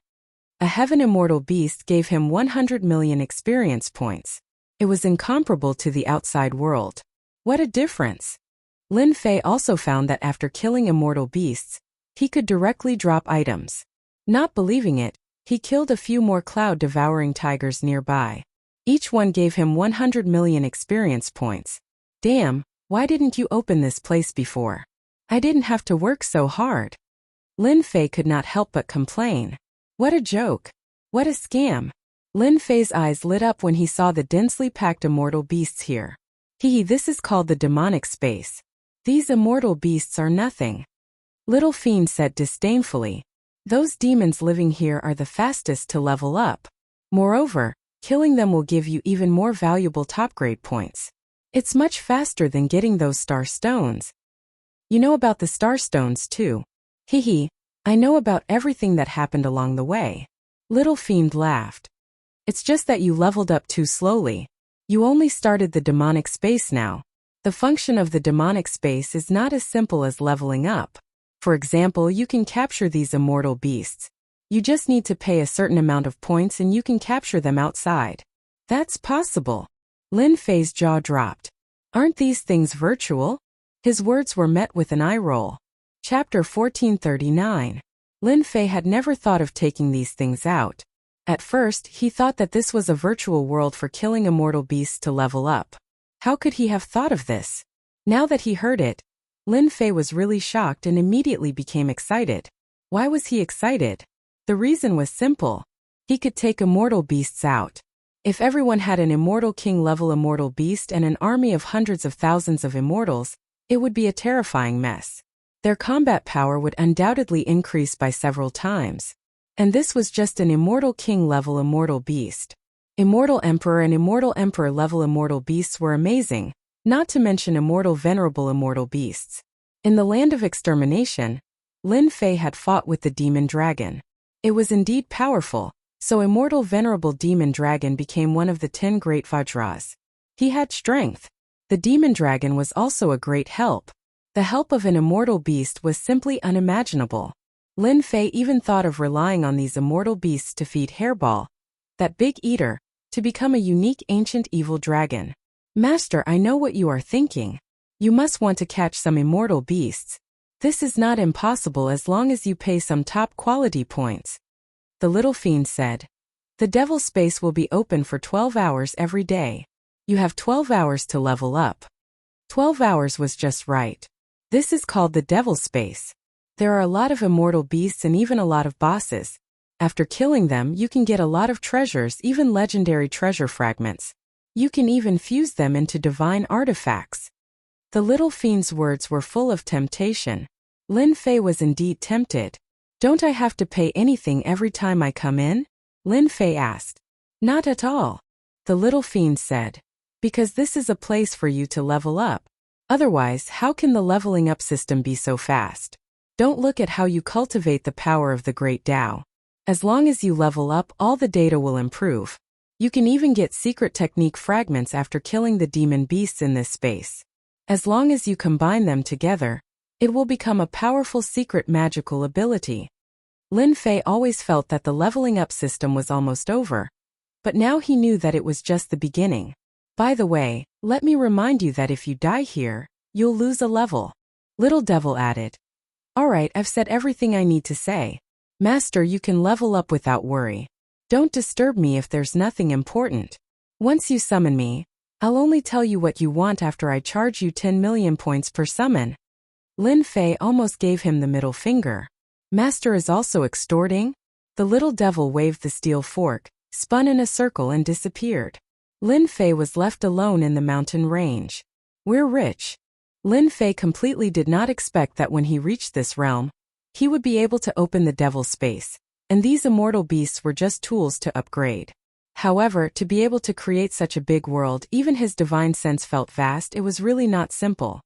A heaven immortal beast gave him 100 million experience points. It was incomparable to the outside world. What a difference! Lin Fei also found that after killing immortal beasts, he could directly drop items. Not believing it, he killed a few more cloud-devouring tigers nearby. Each one gave him 100 million experience points. Damn, why didn't you open this place before? I didn't have to work so hard. Lin Fei could not help but complain. What a joke. What a scam. Lin Fei's eyes lit up when he saw the densely packed immortal beasts here. This is called the demonic space. These immortal beasts are nothing. Little Fiend said disdainfully. Those demons living here are the fastest to level up. Moreover, killing them will give you even more valuable top-grade points. It's much faster than getting those star stones. You know about the star stones too. I know about everything that happened along the way. Little Fiend laughed. It's just that you leveled up too slowly. You only started the demonic space now. The function of the demonic space is not as simple as leveling up. For example, you can capture these immortal beasts. You just need to pay a certain amount of points and you can capture them outside. That's possible. Lin Fei's jaw dropped. Aren't these things virtual? His words were met with an eye roll. Chapter 1439. Lin Fei had never thought of taking these things out. At first, he thought that this was a virtual world for killing immortal beasts to level up. How could he have thought of this? Now that he heard it, Lin Fei was really shocked and immediately became excited. Why was he excited? The reason was simple. He could take immortal beasts out. If everyone had an immortal king-level immortal beast and an army of hundreds of thousands of immortals, it would be a terrifying mess. Their combat power would undoubtedly increase by several times. And this was just an immortal king-level immortal beast. Immortal Emperor and Immortal Emperor level immortal beasts were amazing, not to mention immortal venerable immortal beasts. In the land of extermination, Lin Fei had fought with the demon dragon. It was indeed powerful, so immortal venerable demon dragon became one of the 10 great Vajras. He had strength. The demon dragon was also a great help. The help of an immortal beast was simply unimaginable. Lin Fei even thought of relying on these immortal beasts to feed Hairball, that big eater, to become a unique ancient evil dragon. Master, I know what you are thinking. You must want to catch some immortal beasts. This is not impossible as long as you pay some top quality points. The little fiend said. The devil space will be open for 12 hours every day. You have 12 hours to level up. 12 hours was just right. This is called the devil space. There are a lot of immortal beasts and even a lot of bosses. After killing them, you can get a lot of treasures, even legendary treasure fragments. You can even fuse them into divine artifacts. The little fiend's words were full of temptation. Lin Fei was indeed tempted. Don't I have to pay anything every time I come in? Lin Fei asked. Not at all. The little fiend said. Because this is a place for you to level up. Otherwise, how can the leveling up system be so fast? Don't look at how you cultivate the power of the great Tao. As long as you level up, all the data will improve. You can even get secret technique fragments after killing the demon beasts in this space. As long as you combine them together, it will become a powerful secret magical ability. Lin Fei always felt that the leveling up system was almost over, but now he knew that it was just the beginning. By the way, let me remind you that if you die here, you'll lose a level. Little Devil added. Alright, I've said everything I need to say. Master, you can level up without worry. Don't disturb me if there's nothing important. Once you summon me, I'll only tell you what you want after I charge you 10 million points per summon. Lin Fei almost gave him the middle finger. Master is also extorting? The little devil waved the steel fork, spun in a circle and disappeared. Lin Fei was left alone in the mountain range. We're rich. Lin Fei completely did not expect that when he reached this realm, he would be able to open the devil space, and these immortal beasts were just tools to upgrade. However, to be able to create such a big world, even his divine sense felt vast. It was really not simple.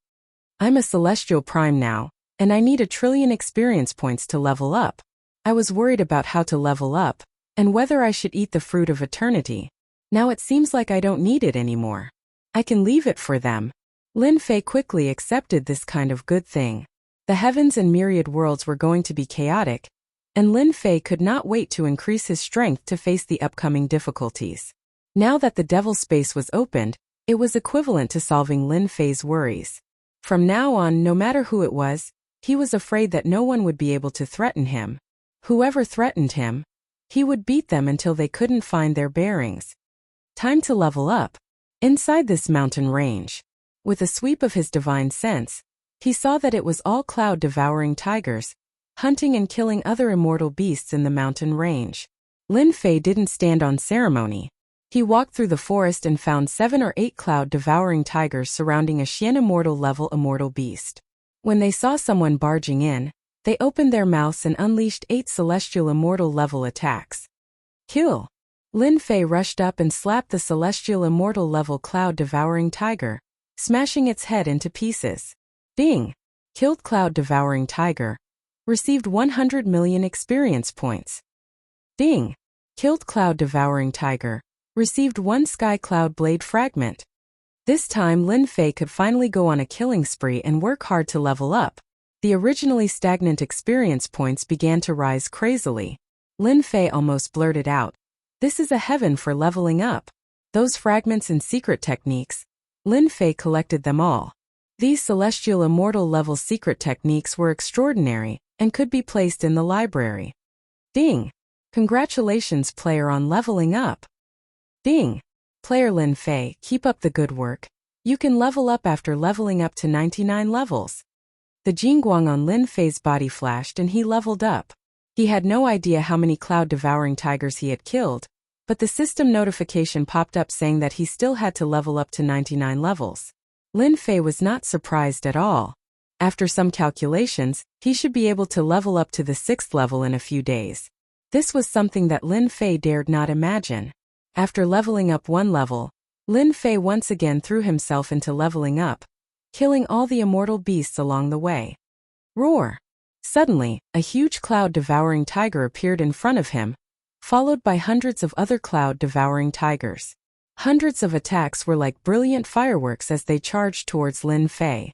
I'm a celestial prime now, and I need 1 trillion experience points to level up. I was worried about how to level up, and whether I should eat the fruit of eternity. Now it seems like I don't need it anymore. I can leave it for them. Lin Fei quickly accepted this kind of good thing. The heavens and myriad worlds were going to be chaotic, and Lin Fei could not wait to increase his strength to face the upcoming difficulties. Now that the devil space was opened, it was equivalent to solving Lin Fei's worries. From now on, no matter who it was, he was afraid that no one would be able to threaten him. Whoever threatened him, he would beat them until they couldn't find their bearings. Time to level up. Inside this mountain range, with a sweep of his divine sense, he saw that it was all cloud-devouring tigers, hunting and killing other immortal beasts in the mountain range. Lin Fei didn't stand on ceremony. He walked through the forest and found 7 or 8 cloud-devouring tigers surrounding a Xian immortal-level immortal beast. When they saw someone barging in, they opened their mouths and unleashed 8 celestial immortal-level attacks. Kill! Lin Fei rushed up and slapped the celestial immortal-level cloud-devouring tiger, smashing its head into pieces. Ding! Killed cloud-devouring tiger. Received 100 million experience points. Ding! Killed cloud-devouring tiger. Received 1 sky cloud blade fragment. This time Lin Fei could finally go on a killing spree and work hard to level up. The originally stagnant experience points began to rise crazily. Lin Fei almost blurted out, "This is a heaven for leveling up." Those fragments and secret techniques, Lin Fei collected them all. These celestial immortal level secret techniques were extraordinary and could be placed in the library. Ding! Congratulations, player, on leveling up. Ding! Player Lin Fei, keep up the good work. You can level up after leveling up to 99 levels. The Jingguang on Lin Fei's body flashed and he leveled up. He had no idea how many cloud-devouring tigers he had killed, but the system notification popped up saying that he still had to level up to 99 levels. Lin Fei was not surprised at all. After some calculations, he should be able to level up to the 6th level in a few days. This was something that Lin Fei dared not imagine. After leveling up 1 level, Lin Fei once again threw himself into leveling up, killing all the immortal beasts along the way. Roar! Suddenly, a huge cloud-devouring tiger appeared in front of him, followed by hundreds of other cloud-devouring tigers. Hundreds of attacks were like brilliant fireworks as they charged towards Lin Fei.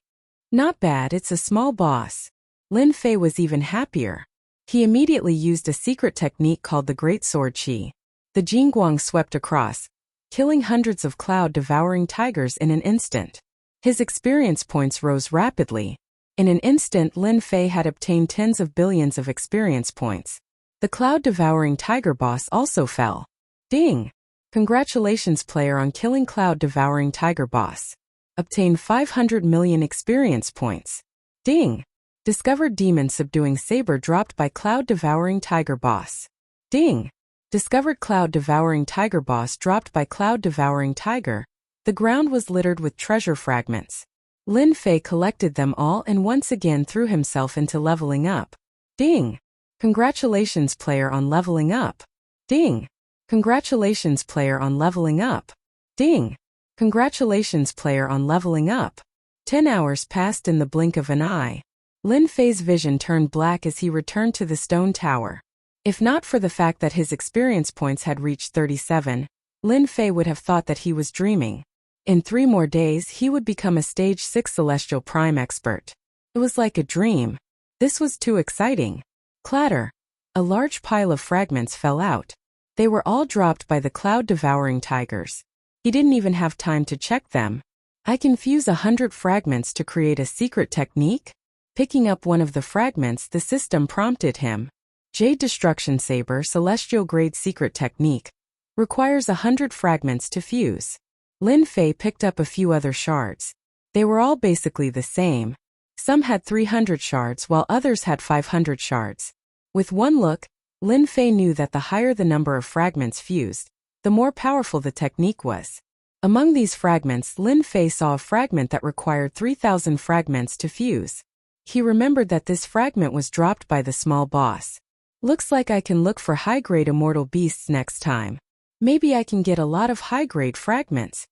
Not bad, it's a small boss. Lin Fei was even happier. He immediately used a secret technique called the Great Sword Qi. The Jingguang swept across, killing hundreds of cloud-devouring tigers in an instant. His experience points rose rapidly. In an instant, Lin Fei had obtained tens of billions of experience points. The cloud-devouring tiger boss also fell. Ding! Congratulations, player, on killing cloud-devouring tiger boss. Obtained 500 million experience points. Ding! Discovered demon subduing saber dropped by cloud-devouring tiger boss. Ding! Discovered cloud-devouring tiger boss dropped by cloud-devouring tiger. The ground was littered with treasure fragments. Lin Fei collected them all and once again threw himself into leveling up. Ding! Congratulations, player, on leveling up. Ding! Congratulations, player, on leveling up. Ding! Congratulations, player, on leveling up. 10 hours passed in the blink of an eye. Lin Fei's vision turned black as he returned to the stone tower. If not for the fact that his experience points had reached 37, Lin Fei would have thought that he was dreaming. In 3 more days he would become a Stage 6 Celestial Prime expert. It was like a dream. This was too exciting. Clatter! A large pile of fragments fell out. They were all dropped by the cloud-devouring tigers. He didn't even have time to check them. I can fuse 100 fragments to create a secret technique? Picking up one of the fragments, the system prompted him. Jade Destruction Saber Celestial Grade Secret Technique. Requires 100 fragments to fuse. Lin Fei picked up a few other shards. They were all basically the same. Some had 300 shards while others had 500 shards. With one look, Lin Fei knew that the higher the number of fragments fused, the more powerful the technique was. Among these fragments, Lin Fei saw a fragment that required 3,000 fragments to fuse. He remembered that this fragment was dropped by the small boss. Looks like I can look for high-grade immortal beasts next time. Maybe I can get a lot of high-grade fragments.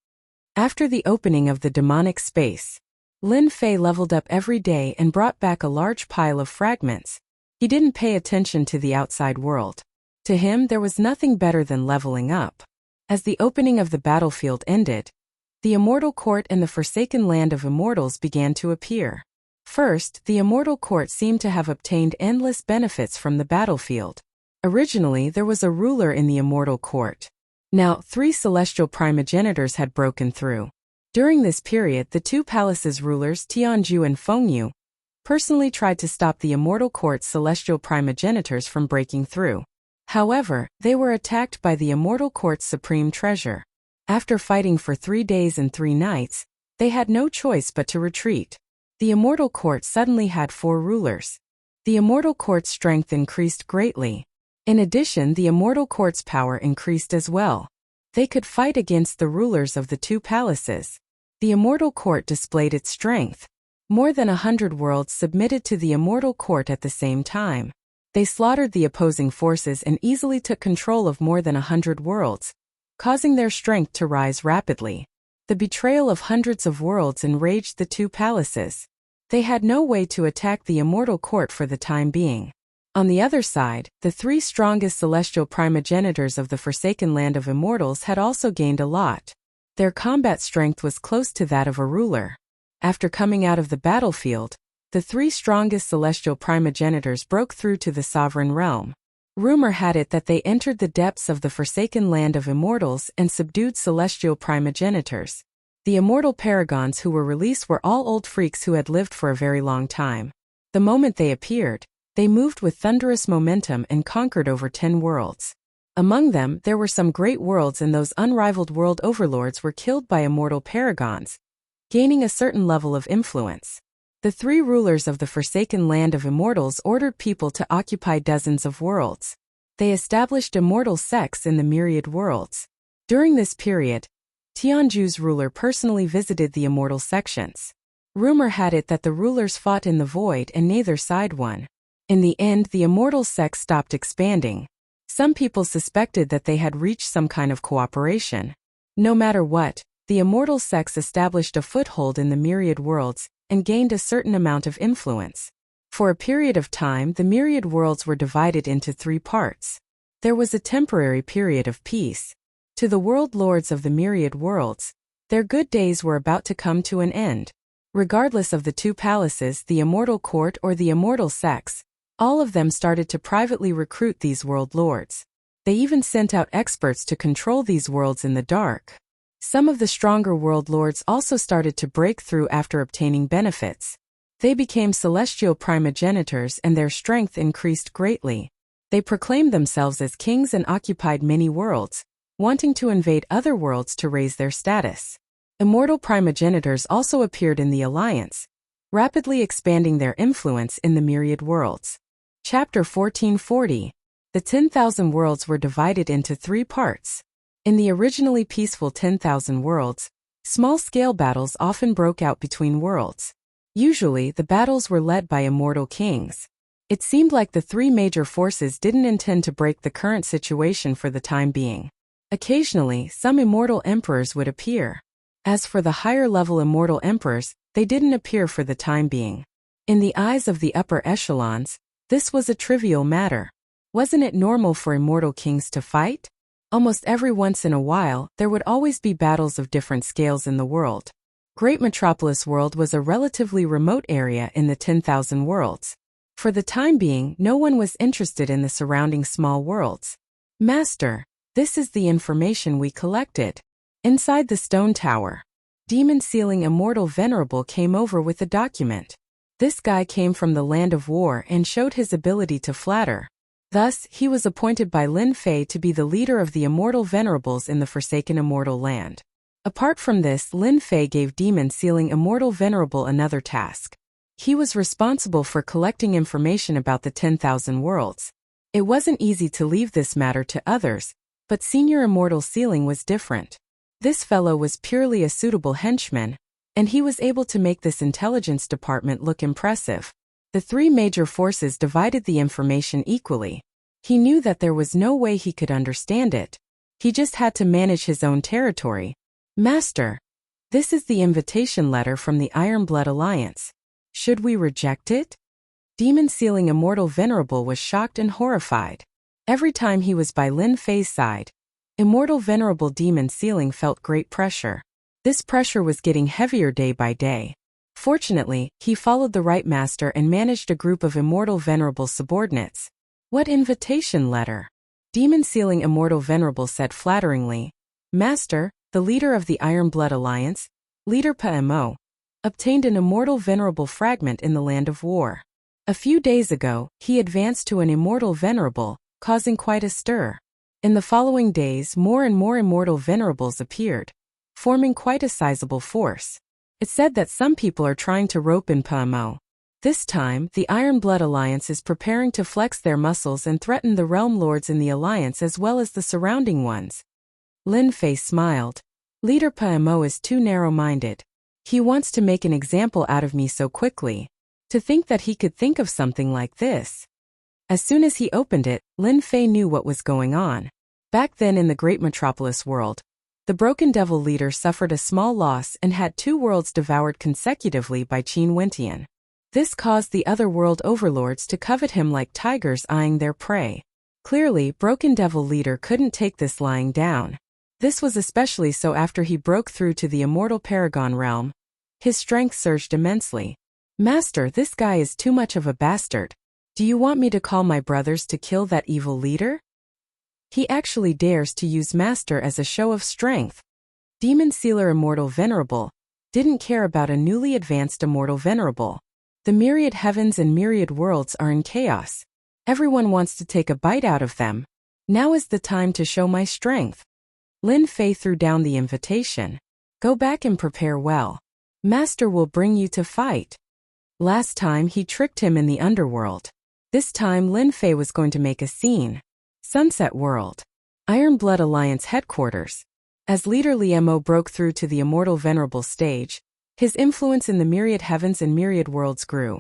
After the opening of the demonic space, Lin Fei leveled up every day and brought back a large pile of fragments. He didn't pay attention to the outside world. To him, there was nothing better than leveling up. As the opening of the battlefield ended, the Immortal Court and the Forsaken Land of Immortals began to appear. First, the Immortal Court seemed to have obtained endless benefits from the battlefield. Originally, there was a ruler in the Immortal Court. Now, 3 celestial primogenitors had broken through. During this period, the 2 palaces' rulers, Tianju and Fengyu, personally tried to stop the Immortal Court's celestial primogenitors from breaking through. However, they were attacked by the Immortal Court's supreme treasure. After fighting for 3 days and 3 nights, they had no choice but to retreat. The Immortal Court suddenly had 4 rulers. The Immortal Court's strength increased greatly. In addition, the Immortal Court's power increased as well. They could fight against the rulers of the 2 palaces. The Immortal Court displayed its strength. More than 100 worlds submitted to the Immortal Court at the same time. They slaughtered the opposing forces and easily took control of more than 100 worlds, causing their strength to rise rapidly. The betrayal of hundreds of worlds enraged the 2 palaces. They had no way to attack the Immortal Court for the time being. On the other side, the 3 strongest celestial primogenitors of the Forsaken Land of Immortals had also gained a lot. Their combat strength was close to that of a ruler. After coming out of the battlefield, the 3 strongest celestial primogenitors broke through to the sovereign realm. Rumor had it that they entered the depths of the Forsaken Land of Immortals and subdued celestial primogenitors. The immortal paragons who were released were all old freaks who had lived for a very long time. The moment they appeared, they moved with thunderous momentum and conquered over 10 worlds. Among them, there were some great worlds, and those unrivaled world overlords were killed by immortal paragons, gaining a certain level of influence. The 3 rulers of the Forsaken Land of Immortals ordered people to occupy dozens of worlds. They established immortal sects in the myriad worlds. During this period, Tianju's ruler personally visited the immortal sections. Rumor had it that the rulers fought in the void and neither side won. In the end, the immortal sects stopped expanding. Some people suspected that they had reached some kind of cooperation. No matter what, the immortal sects established a foothold in the myriad worlds and gained a certain amount of influence. For a period of time, the myriad worlds were divided into 3 parts. There was a temporary period of peace. To the world lords of the myriad worlds, their good days were about to come to an end. Regardless of the 2 palaces, the Immortal Court or the immortal sects, all of them started to privately recruit these world lords. They even sent out experts to control these worlds in the dark. Some of the stronger world lords also started to break through after obtaining benefits. They became celestial primogenitors and their strength increased greatly. They proclaimed themselves as kings and occupied many worlds, wanting to invade other worlds to raise their status. Immortal primogenitors also appeared in the alliance, rapidly expanding their influence in the myriad worlds. Chapter 1440. The 10,000 worlds were divided into 3 parts. In the originally peaceful 10,000 worlds, small-scale battles often broke out between worlds. Usually, the battles were led by immortal kings. It seemed like the 3 major forces didn't intend to break the current situation for the time being. Occasionally, some immortal emperors would appear. As for the higher-level immortal emperors, they didn't appear for the time being. In the eyes of the upper echelons, this was a trivial matter. Wasn't it normal for immortal kings to fight? Almost every once in a while, there would always be battles of different scales in the world. Great Metropolis World was a relatively remote area in the 10,000 worlds. For the time being, no one was interested in the surrounding small worlds. Master, this is the information we collected. Inside the stone tower, Demon Sealing Immortal Venerable came over with a document. This guy came from the land of war and showed his ability to flatter. Thus, he was appointed by Lin Fei to be the leader of the Immortal Venerables in the Forsaken Immortal Land. Apart from this, Lin Fei gave Demon Sealing Immortal Venerable another task. He was responsible for collecting information about the 10,000 worlds. It wasn't easy to leave this matter to others, but Senior Immortal Sealing was different. This fellow was purely a suitable henchman, and he was able to make this intelligence department look impressive. The 3 major forces divided the information equally. He knew that there was no way he could understand it. He just had to manage his own territory. Master, this is the invitation letter from the Ironblood Alliance. Should we reject it? Demon Sealing Immortal Venerable was shocked and horrified. Every time he was by Lin Fei's side, Immortal Venerable Demon Sealing felt great pressure. This pressure was getting heavier day by day. Fortunately, he followed the right master and managed a group of Immortal Venerable subordinates. What invitation letter? Demon Sealing Immortal Venerable said flatteringly. Master, the leader of the Ironblood Alliance, Leader PMO, obtained an immortal venerable fragment in the land of war. A few days ago, he advanced to an immortal venerable, causing quite a stir. In the following days, more and more immortal venerables appeared, forming quite a sizable force. It's said that some people are trying to rope in PMO. This time, the Iron Blood Alliance is preparing to flex their muscles and threaten the realm lords in the alliance as well as the surrounding ones. Lin Fei smiled. Leader PMO is too narrow-minded. He wants to make an example out of me so quickly. To think that he could think of something like this. As soon as he opened it, Lin Fei knew what was going on. Back then in the great metropolis world, the Broken Devil leader suffered a small loss and had 2 worlds devoured consecutively by Qin Wentian. This caused the other world overlords to covet him like tigers eyeing their prey. Clearly, Broken Devil leader couldn't take this lying down. This was especially so after he broke through to the immortal Paragon realm. His strength surged immensely. Master, this guy is too much of a bastard. Do you want me to call my brothers to kill that evil leader? He actually dares to use Master as a show of strength. Demon Sealer Immortal Venerable didn't care about a newly advanced Immortal Venerable. The myriad heavens and myriad worlds are in chaos. Everyone wants to take a bite out of them. Now is the time to show my strength. Lin Fei threw down the invitation. Go back and prepare well. Master will bring you to fight. Last time he tricked him in the underworld. This time Lin Fei was going to make a scene. Sunset World. Iron Blood Alliance headquarters. As leader Liemo broke through to the immortal venerable stage, his influence in the myriad heavens and myriad worlds grew.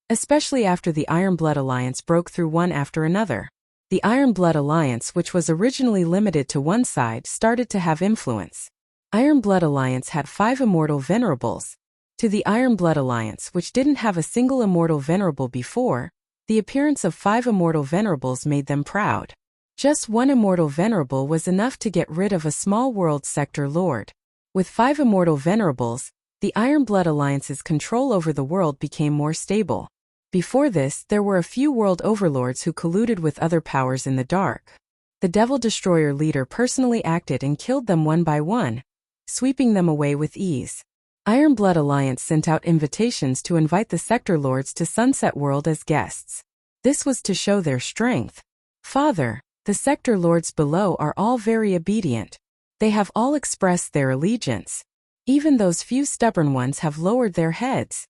Especially after the Iron Blood Alliance broke through one after another. The Iron Blood Alliance, which was originally limited to one side, started to have influence. Iron Blood Alliance had 5 immortal venerables. To the Iron Blood Alliance, which didn't have a single immortal venerable before, the appearance of 5 immortal venerables made them proud. Just 1 immortal venerable was enough to get rid of a small world sector lord. With 5 immortal venerables, the Iron Blood Alliance's control over the world became more stable. Before this, there were a few world overlords who colluded with other powers in the dark. The Devil Destroyer leader personally acted and killed them one by one, sweeping them away with ease. Iron Blood Alliance sent out invitations to invite the sector lords to Sunset World as guests. This was to show their strength. Father, the sector lords below are all very obedient. They have all expressed their allegiance. Even those few stubborn ones have lowered their heads.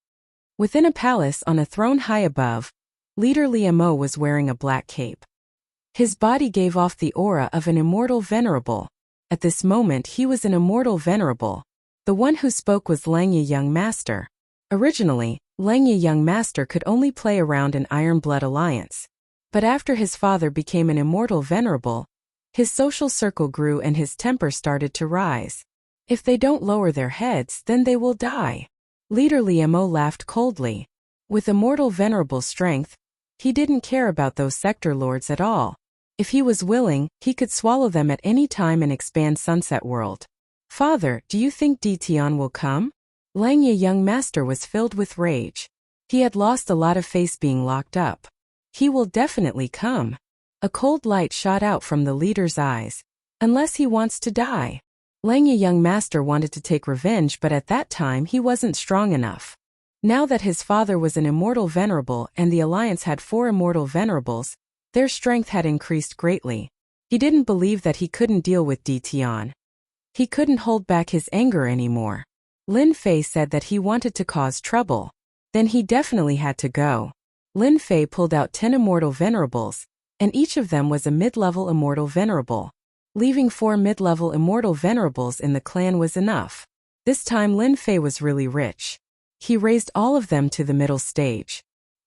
Within a palace on a throne high above, leader Liemo was wearing a black cape. His body gave off the aura of an immortal venerable. At this moment he was an immortal venerable. The one who spoke was Langya Young Master. Originally, Langya Young Master could only play around in Iron Blood Alliance. But after his father became an immortal venerable, his social circle grew and his temper started to rise. If they don't lower their heads, then they will die. Leader Liemo laughed coldly. With immortal venerable strength, he didn't care about those sector lords at all. If he was willing, he could swallow them at any time and expand Sunset World. Father, do you think Dition will come? Langya Young Master was filled with rage. He had lost a lot of face being locked up. He will definitely come. A cold light shot out from the leader's eyes. Unless he wants to die. Langya Young Master wanted to take revenge, but at that time he wasn't strong enough. Now that his father was an immortal venerable and the alliance had 4 immortal venerables, their strength had increased greatly. He didn't believe that he couldn't deal with Dition. He couldn't hold back his anger anymore. Lin Fei said that he wanted to cause trouble. Then he definitely had to go. Lin Fei pulled out 10 immortal venerables, and each of them was a mid-level immortal venerable. Leaving 4 mid-level immortal venerables in the clan was enough. This time Lin Fei was really rich. He raised all of them to the middle stage.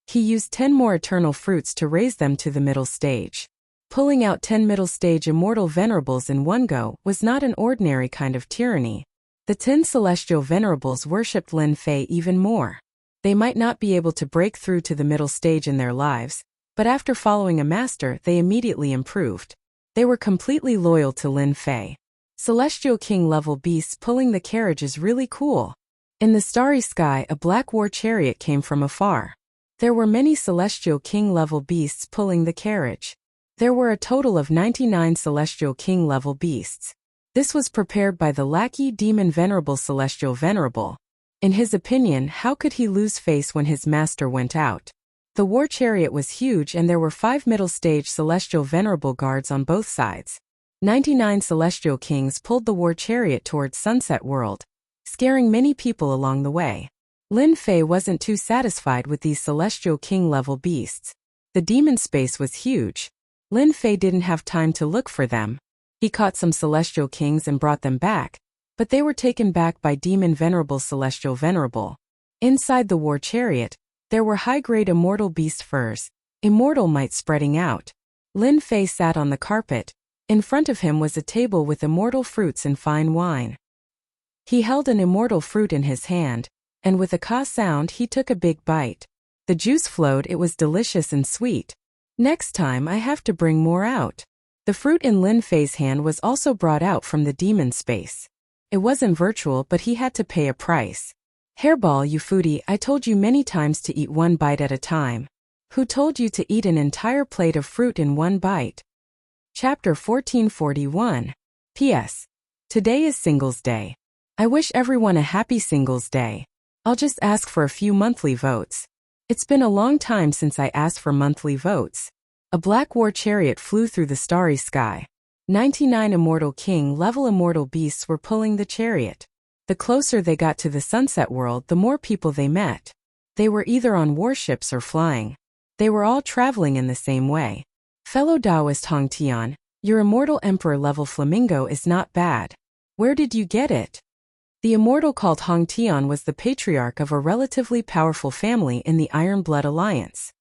He used 10 more eternal fruits to raise them to the middle stage. Pulling out 10 middle stage immortal venerables in one go was not an ordinary kind of tyranny. The 10 celestial venerables worshipped Lin Fei even more. They might not be able to break through to the middle stage in their lives, but after following a master they immediately improved. They were completely loyal to Lin Fei. Celestial King level beasts pulling the carriage is really cool. In the starry sky a black war chariot came from afar. There were many Celestial King level beasts pulling the carriage. There were a total of 99 Celestial King level beasts. This was prepared by the lackey demon venerable Celestial Venerable. In his opinion, how could he lose face when his master went out? The war chariot was huge and there were 5 middle-stage celestial venerable guards on both sides. 99 celestial kings pulled the war chariot towards Sunset World, scaring many people along the way. Lin Fei wasn't too satisfied with these celestial king-level beasts. The demon space was huge. Lin Fei didn't have time to look for them. He caught some celestial kings and brought them back, but they were taken back by demon venerable celestial venerable. Inside the war chariot, there were high-grade immortal beast furs, immortal might spreading out. Lin Fei sat on the carpet. In front of him was a table with immortal fruits and fine wine. He held an immortal fruit in his hand, and with a ka sound he took a big bite. The juice flowed, it was delicious and sweet. Next time I have to bring more out. The fruit in Lin Fei's hand was also brought out from the demon space. It wasn't virtual, but he had to pay a price. Hairball, you foodie, I told you many times to eat one bite at a time. Who told you to eat an entire plate of fruit in one bite? Chapter 1441. P.S. Today is Singles Day. I wish everyone a happy Singles Day. I'll just ask for a few monthly votes. It's been a long time since I asked for monthly votes. A black war chariot flew through the starry sky. 99 immortal king-level immortal beasts were pulling the chariot. The closer they got to the Sunset World, the more people they met. They were either on warships or flying. They were all traveling in the same way. Fellow Taoist Hong Tian, your immortal emperor-level flamingo is not bad. Where did you get it? The immortal called Hong Tian was the patriarch of a relatively powerful family in the Iron Blood Alliance.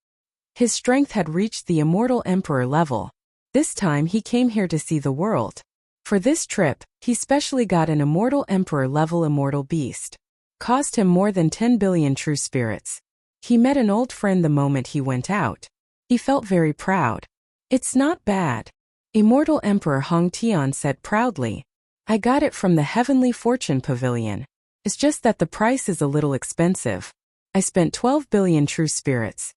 His strength had reached the immortal emperor level. This time he came here to see the world. For this trip, he specially got an immortal emperor level immortal beast. Cost him more than 10 billion true spirits. He met an old friend the moment he went out. He felt very proud. It's not bad. Immortal Emperor Hong Tian said proudly. I got it from the Heavenly Fortune Pavilion. It's just that the price is a little expensive. I spent 12 billion true spirits.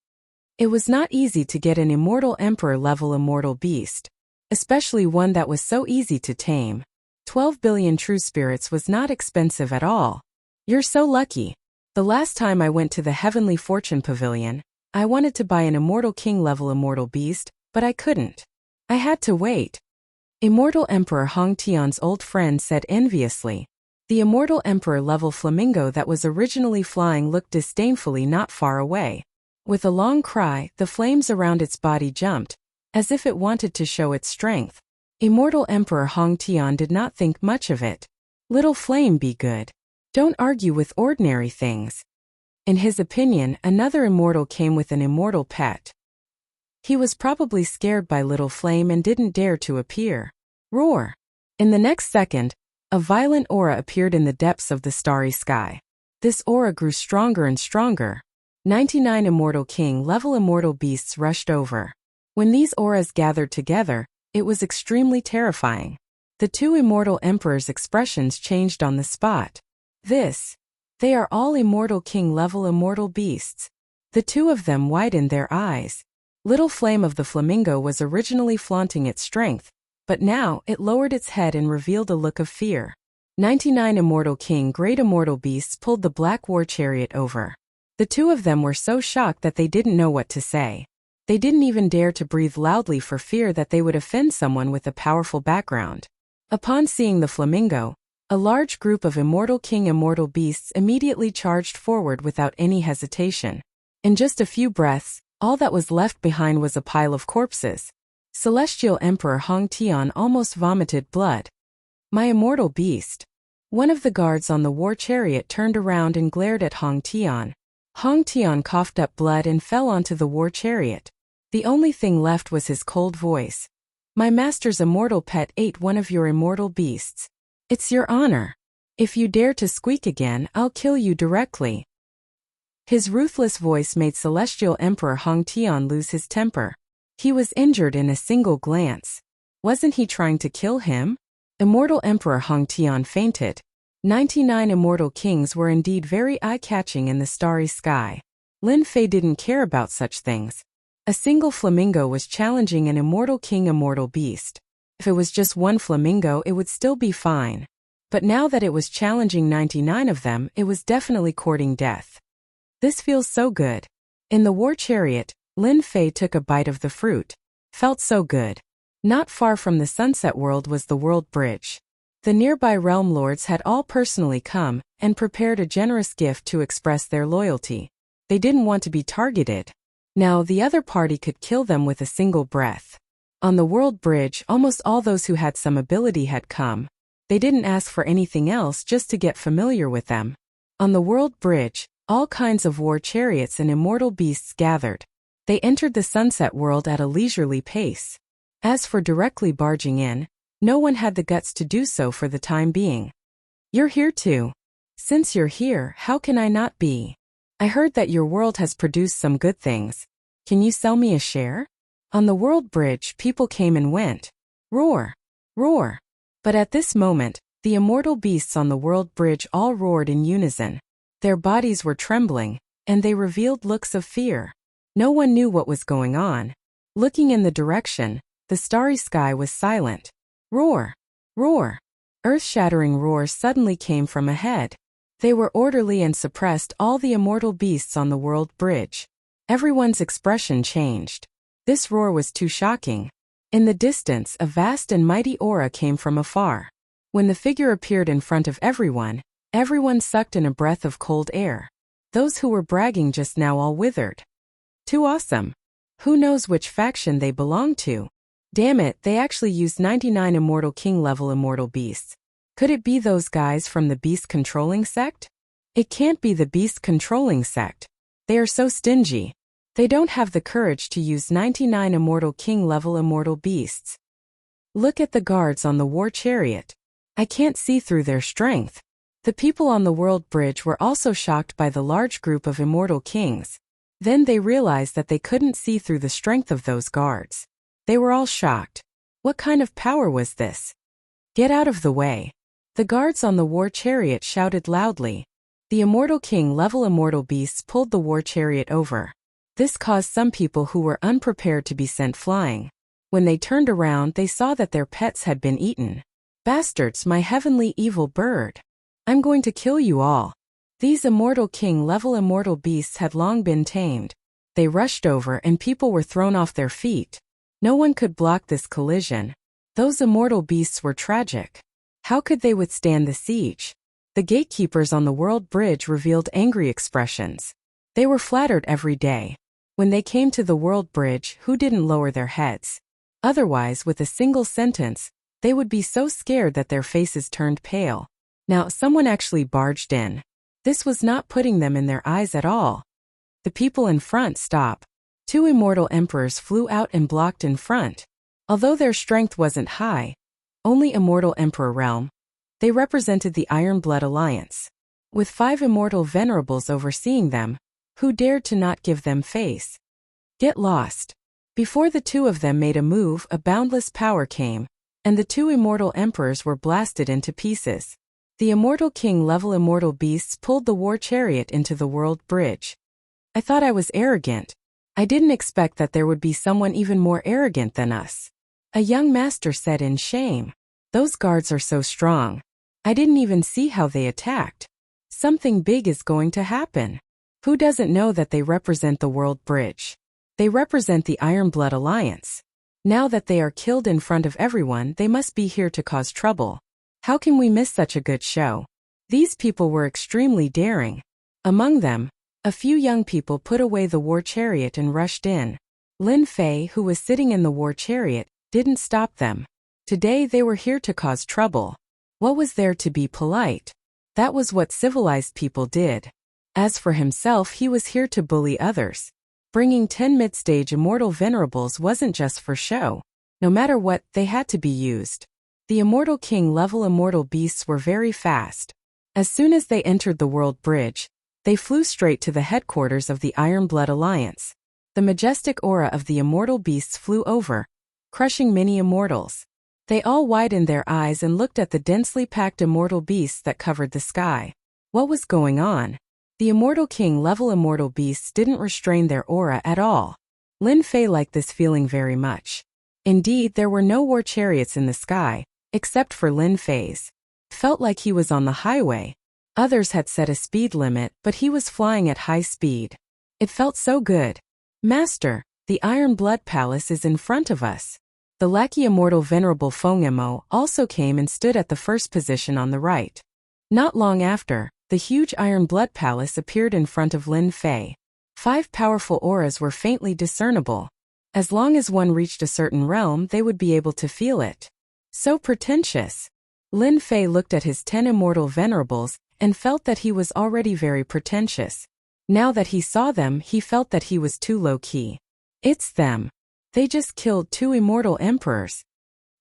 It was not easy to get an immortal emperor-level immortal beast, especially one that was so easy to tame. 12 billion true spirits was not expensive at all. You're so lucky. The last time I went to the Heavenly Fortune Pavilion, I wanted to buy an immortal king-level immortal beast, but I couldn't. I had to wait. Immortal Emperor Hong Tian's old friend said enviously. The immortal emperor-level flamingo that was originally flying looked disdainfully not far away. With a long cry, the flames around its body jumped, as if it wanted to show its strength. Immortal Emperor Hong Tian did not think much of it. Little flame, be good. Don't argue with ordinary things. In his opinion, another immortal came with an immortal pet. He was probably scared by Little Flame and didn't dare to appear. Roar! In the next second, a violent aura appeared in the depths of the starry sky. This aura grew stronger and stronger. 99 immortal king-level immortal beasts rushed over. When these auras gathered together, it was extremely terrifying. The two immortal emperors' expressions changed on the spot. They are all immortal king-level immortal beasts. The two of them widened their eyes. Little Flame of the Flamingo was originally flaunting its strength, but now it lowered its head and revealed a look of fear. 99 immortal king-grade immortal beasts pulled the black war chariot over. The two of them were so shocked that they didn't know what to say. They didn't even dare to breathe loudly for fear that they would offend someone with a powerful background. Upon seeing the flamingo, a large group of immortal king-immortal beasts immediately charged forward without any hesitation. In just a few breaths, all that was left behind was a pile of corpses. Celestial Emperor Hong Tian almost vomited blood. My immortal beast. One of the guards on the war chariot turned around and glared at Hong Tian. Hong Tian coughed up blood and fell onto the war chariot. The only thing left was his cold voice. My master's immortal pet ate one of your immortal beasts. It's your honor. If you dare to squeak again, I'll kill you directly. His ruthless voice made Celestial Emperor Hong Tian lose his temper. He was injured in a single glance. Wasn't he trying to kill him? Immortal Emperor Hong Tian fainted. 99 immortal kings were indeed very eye-catching in the starry sky. Lin Fei didn't care about such things. A single flamingo was challenging an immortal king immortal beast. If it was just one flamingo, it would still be fine. But now that it was challenging 99 of them, it was definitely courting death. This feels so good. In the war chariot, Lin Fei took a bite of the fruit. Felt so good. Not far from the Sunset World was the World Bridge. The nearby realm lords had all personally come and prepared a generous gift to express their loyalty. They didn't want to be targeted. Now the other party could kill them with a single breath. On the World Bridge, almost all those who had some ability had come. They didn't ask for anything else, just to get familiar with them. On the World Bridge, all kinds of war chariots and immortal beasts gathered. They entered the Sunset World at a leisurely pace. As for directly barging in, no one had the guts to do so for the time being. You're here too. Since you're here, how can I not be? I heard that your world has produced some good things. Can you sell me a share? On the World Bridge, people came and went. Roar! Roar! But at this moment, the immortal beasts on the World Bridge all roared in unison. Their bodies were trembling, and they revealed looks of fear. No one knew what was going on. Looking in the direction, the starry sky was silent. Roar! Roar! Earth-shattering roars suddenly came from ahead. They were orderly and suppressed all the immortal beasts on the World Bridge. Everyone's expression changed. This roar was too shocking. In the distance, a vast and mighty aura came from afar. When the figure appeared in front of everyone sucked in a breath of cold air. Those who were bragging just now all withered. Too awesome. Who knows which faction they belong to? Damn it, they actually used 99 Immortal King level immortal beasts. Could it be those guys from the beast controlling sect? It can't be the beast controlling sect. They are so stingy. They don't have the courage to use 99 Immortal King level immortal beasts. Look at the guards on the war chariot. I can't see through their strength. The people on the World Bridge were also shocked by the large group of immortal kings. Then they realized that they couldn't see through the strength of those guards. They were all shocked. What kind of power was this? Get out of the way. The guards on the war chariot shouted loudly. The Immortal King level immortal beasts pulled the war chariot over. This caused some people who were unprepared to be sent flying. When they turned around, they saw that their pets had been eaten. Bastards, my heavenly evil bird. I'm going to kill you all. These Immortal King level immortal beasts had long been tamed. They rushed over and people were thrown off their feet. No one could block this collision. Those immortal beasts were tragic. How could they withstand the siege? The gatekeepers on the World Bridge revealed angry expressions. They were flattered every day. When they came to the World Bridge, who didn't lower their heads? Otherwise, with a single sentence, they would be so scared that their faces turned pale. Now, someone actually barged in. This was not putting them in their eyes at all. The people in front stop. 2 immortal emperors flew out and blocked in front. Although their strength wasn't high, only immortal emperor realm, they represented the Iron Blood Alliance. With 5 immortal venerables overseeing them, who dared to not give them face? Get lost. Before the 2 of them made a move, a boundless power came, and the 2 immortal emperors were blasted into pieces. The Immortal King level immortal beasts pulled the war chariot into the World Bridge. I thought I was arrogant. I didn't expect that there would be someone even more arrogant than us. A young master said in shame. Those guards are so strong. I didn't even see how they attacked. Something big is going to happen. Who doesn't know that they represent the World Bridge? They represent the Iron Blood Alliance. Now that they are killed in front of everyone, they must be here to cause trouble. How can we miss such a good show? These people were extremely daring. Among them, a few young people put away the war chariot and rushed in. Lin Fei, who was sitting in the war chariot, didn't stop them. Today they were here to cause trouble. What was there to be polite? That was what civilized people did. As for himself, he was here to bully others. Bringing 10 mid-stage immortal venerables wasn't just for show. No matter what, they had to be used. The Immortal King level immortal beasts were very fast. As soon as they entered the World Bridge, they flew straight to the headquarters of the Iron Blood Alliance. The majestic aura of the immortal beasts flew over, crushing many immortals. They all widened their eyes and looked at the densely packed immortal beasts that covered the sky. What was going on? The Immortal King level immortal beasts didn't restrain their aura at all. Lin Fei liked this feeling very much. Indeed, there were no war chariots in the sky, except for Lin Fei's. Felt like he was on the highway. Others had set a speed limit, but he was flying at high speed. It felt so good. Master, the Iron Blood Palace is in front of us. The lackey immortal venerable Fengemo also came and stood at the first position on the right. Not long after, the huge Iron Blood Palace appeared in front of Lin Fei. 5 powerful auras were faintly discernible. As long as one reached a certain realm, they would be able to feel it. So pretentious. Lin Fei looked at his 10 immortal venerables and felt that he was already very pretentious. Now that he saw them, he felt that he was too low-key. It's them. They just killed 2 immortal emperors.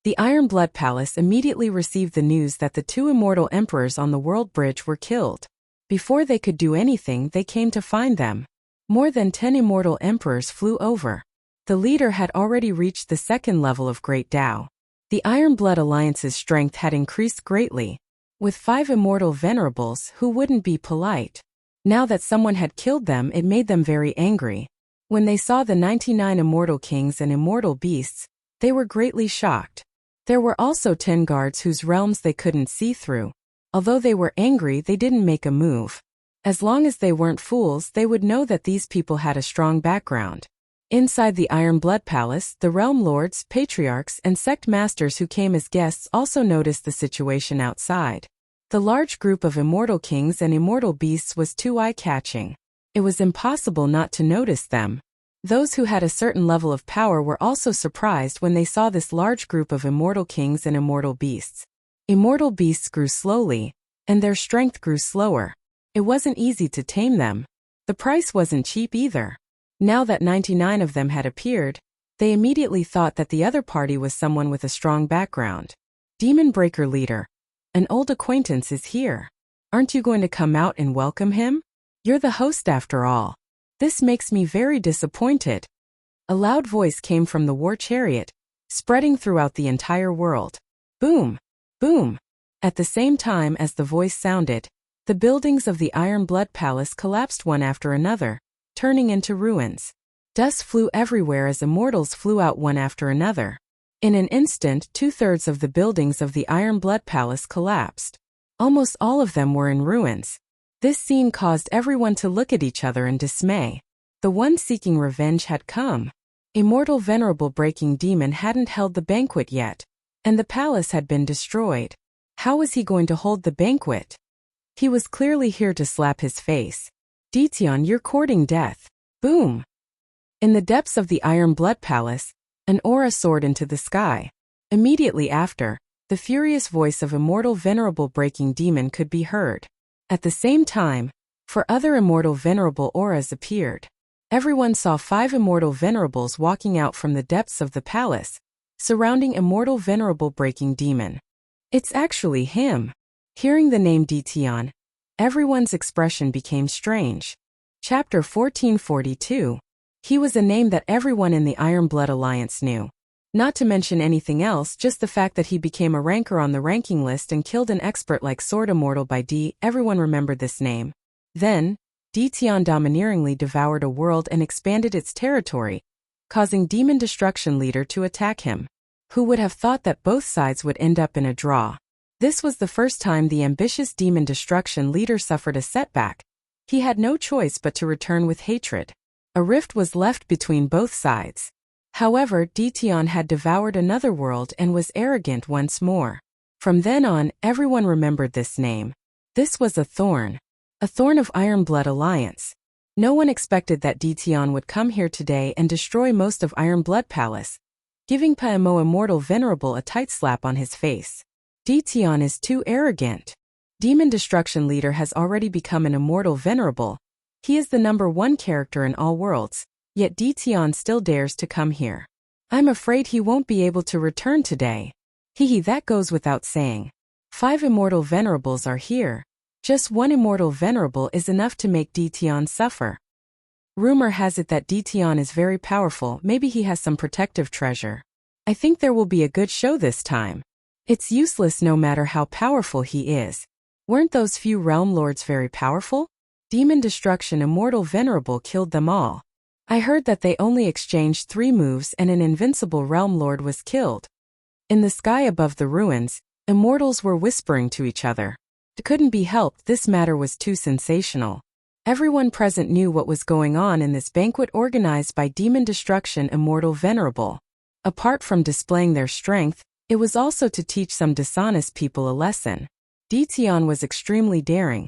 The Iron Blood Palace immediately received the news that the 2 immortal emperors on the World Bridge were killed. Before they could do anything, they came to find them. More than 10 immortal emperors flew over. The leader had already reached the 2nd level of Great Tao. The Iron Blood Alliance's strength had increased greatly. With 5 immortal venerables, who wouldn't be polite? Now that someone had killed them, it made them very angry. When they saw the 99 immortal kings and immortal beasts, they were greatly shocked. There were also 10 guards whose realms they couldn't see through. Although they were angry, they didn't make a move. As long as they weren't fools, they would know that these people had a strong background. Inside the Iron Blood Palace, the realm lords, patriarchs, and sect masters who came as guests also noticed the situation outside. The large group of immortal kings and immortal beasts was too eye-catching. It was impossible not to notice them. Those who had a certain level of power were also surprised when they saw this large group of immortal kings and immortal beasts. Immortal beasts grew slowly, and their strength grew slower. It wasn't easy to tame them. The price wasn't cheap either. Now that 99 of them had appeared, they immediately thought that the other party was someone with a strong background. Demon Breaker Leader, an old acquaintance is here. Aren't you going to come out and welcome him? You're the host after all. This makes me very disappointed. A loud voice came from the war chariot, spreading throughout the entire world. Boom! Boom! At the same time as the voice sounded, the buildings of the Iron Blood Palace collapsed one after another, turning into ruins. Dust flew everywhere as immortals flew out one after another. In an instant, 2/3 of the buildings of the Iron Blood Palace collapsed. Almost all of them were in ruins. This scene caused everyone to look at each other in dismay. The one seeking revenge had come. Immortal Venerable Breaking Demon hadn't held the banquet yet, and the palace had been destroyed. How was he going to hold the banquet? He was clearly here to slap his face. Dition, you're courting death. Boom! In the depths of the Iron Blood Palace, an aura soared into the sky. Immediately after, the furious voice of Immortal Venerable Breaking Demon could be heard. At the same time, 4 other Immortal Venerable auras appeared. Everyone saw 5 Immortal Venerables walking out from the depths of the palace, surrounding Immortal Venerable Breaking Demon. It's actually him. Hearing the name Dition, everyone's expression became strange. Chapter 1442. He was a name that everyone in the Iron Blood Alliance knew. Not to mention anything else, just the fact that he became a ranker on the ranking list and killed an expert like Sword Immortal by D, everyone remembered this name. Then, Dition domineeringly devoured a world and expanded its territory, causing Demon Destruction Leader to attack him. Who would have thought that both sides would end up in a draw? This was the first time the ambitious Demon Destruction Leader suffered a setback. He had no choice but to return with hatred. A rift was left between both sides. However, Dition had devoured another world and was arrogant once more. From then on, everyone remembered this name. This was a thorn of Iron Blood Alliance. No one expected that Dition would come here today and destroy most of Iron Blood Palace, giving Paimo Immortal Venerable a tight slap on his face. Dition is too arrogant. Demon Destruction Leader has already become an Immortal Venerable. He is the #1 character in all worlds. Yet Dition still dares to come here. I'm afraid he won't be able to return today. That goes without saying. 5 Immortal Venerables are here. Just 1 Immortal Venerable is enough to make Dition suffer. Rumor has it that Dition is very powerful, maybe he has some protective treasure. I think there will be a good show this time. It's useless no matter how powerful he is. Weren't those few realm lords very powerful? Demon Destruction Immortal Venerable killed them all. I heard that they only exchanged 3 moves and an invincible realm lord was killed. In the sky above the ruins, Immortals were whispering to each other. It couldn't be helped, this matter was too sensational. Everyone present knew what was going on in this banquet organized by Demon Destruction Immortal Venerable. Apart from displaying their strength, it was also to teach some dishonest people a lesson. Dition was extremely daring.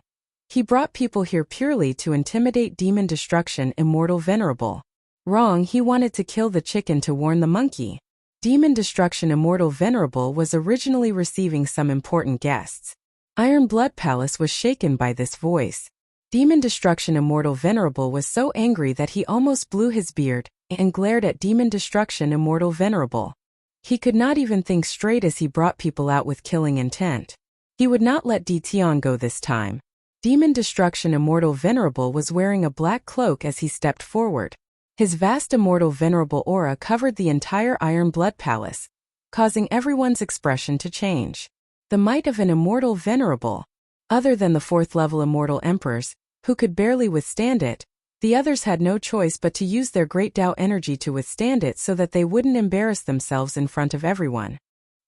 He brought people here purely to intimidate Demon Destruction Immortal Venerable. Wrong, he wanted to kill the chicken to warn the monkey. Demon Destruction Immortal Venerable was originally receiving some important guests. Iron Blood Palace was shaken by this voice. Demon Destruction Immortal Venerable was so angry that he almost blew his beard and glared at Demon Destruction Immortal Venerable. He could not even think straight as he brought people out with killing intent. He would not let Dition go this time. Demon Destruction Immortal Venerable was wearing a black cloak as he stepped forward. His vast Immortal Venerable aura covered the entire Iron Blood Palace, causing everyone's expression to change. The might of an Immortal Venerable. Other than the 4th level Immortal Emperors, who could barely withstand it, the others had no choice but to use their great Tao energy to withstand it so that they wouldn't embarrass themselves in front of everyone.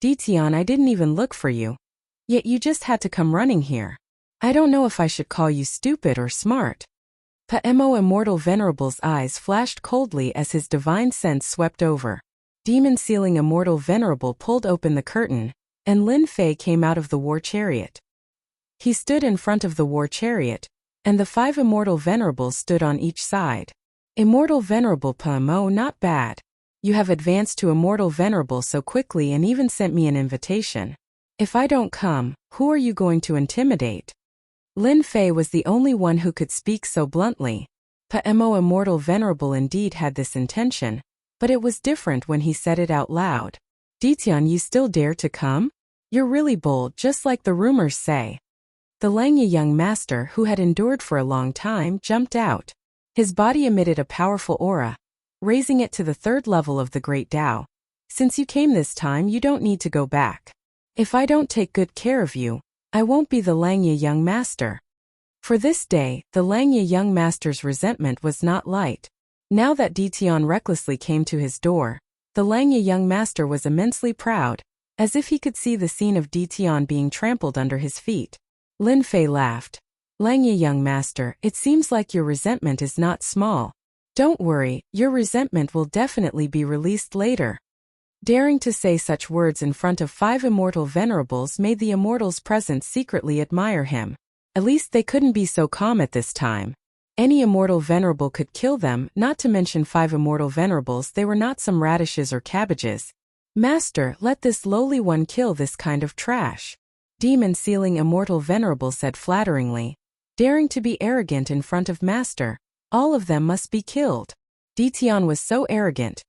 Dition, I didn't even look for you. Yet you just had to come running here. I don't know if I should call you stupid or smart. Paemo Immortal Venerable's eyes flashed coldly as his divine sense swept over. Demon Sealing Immortal Venerable pulled open the curtain, and Lin Fei came out of the war chariot. He stood in front of the war chariot, and the 5 Immortal Venerables stood on each side. Immortal Venerable Paemo, not bad. You have advanced to Immortal Venerable so quickly and even sent me an invitation. If I don't come, who are you going to intimidate? Lin Fei was the only one who could speak so bluntly. Paemo Immortal Venerable indeed had this intention, but it was different when he said it out loud. Dition, you still dare to come? You're really bold, just like the rumors say. The Langya young master, who had endured for a long time, jumped out. His body emitted a powerful aura, raising it to the 3rd level of the Great Tao. Since you came this time, you don't need to go back. If I don't take good care of you, I won't be the Langya young master. For this day, the Langya young master's resentment was not light. Now that Dition recklessly came to his door, the Langya young master was immensely proud, as if he could see the scene of Dition being trampled under his feet. Lin Fei laughed. Langya young master, it seems like your resentment is not small. Don't worry, your resentment will definitely be released later. Daring to say such words in front of 5 Immortal Venerables made the Immortals present secretly admire him. At least they couldn't be so calm at this time. Any Immortal Venerable could kill them, not to mention 5 Immortal Venerables, they were not some radishes or cabbages. Master, let this lowly one kill this kind of trash. Demon Sealing Immortal Venerable said flatteringly. Daring to be arrogant in front of Master, all of them must be killed. Dition was so arrogant.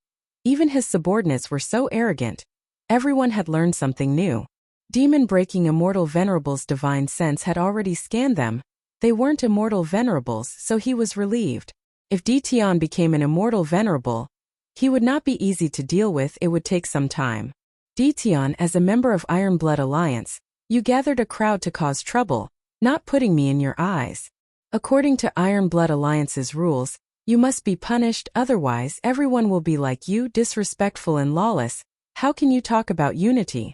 Even his subordinates were so arrogant. Everyone had learned something new. Demon Breaking Immortal Venerable's divine sense had already scanned them. They weren't Immortal Venerables, so he was relieved. If Dition became an Immortal Venerable, he would not be easy to deal with, it would take some time. Dition, as a member of Iron Blood Alliance, you gathered a crowd to cause trouble, not putting me in your eyes. According to Iron Blood Alliance's rules, you must be punished, otherwise everyone will be like you, disrespectful and lawless. How can you talk about unity?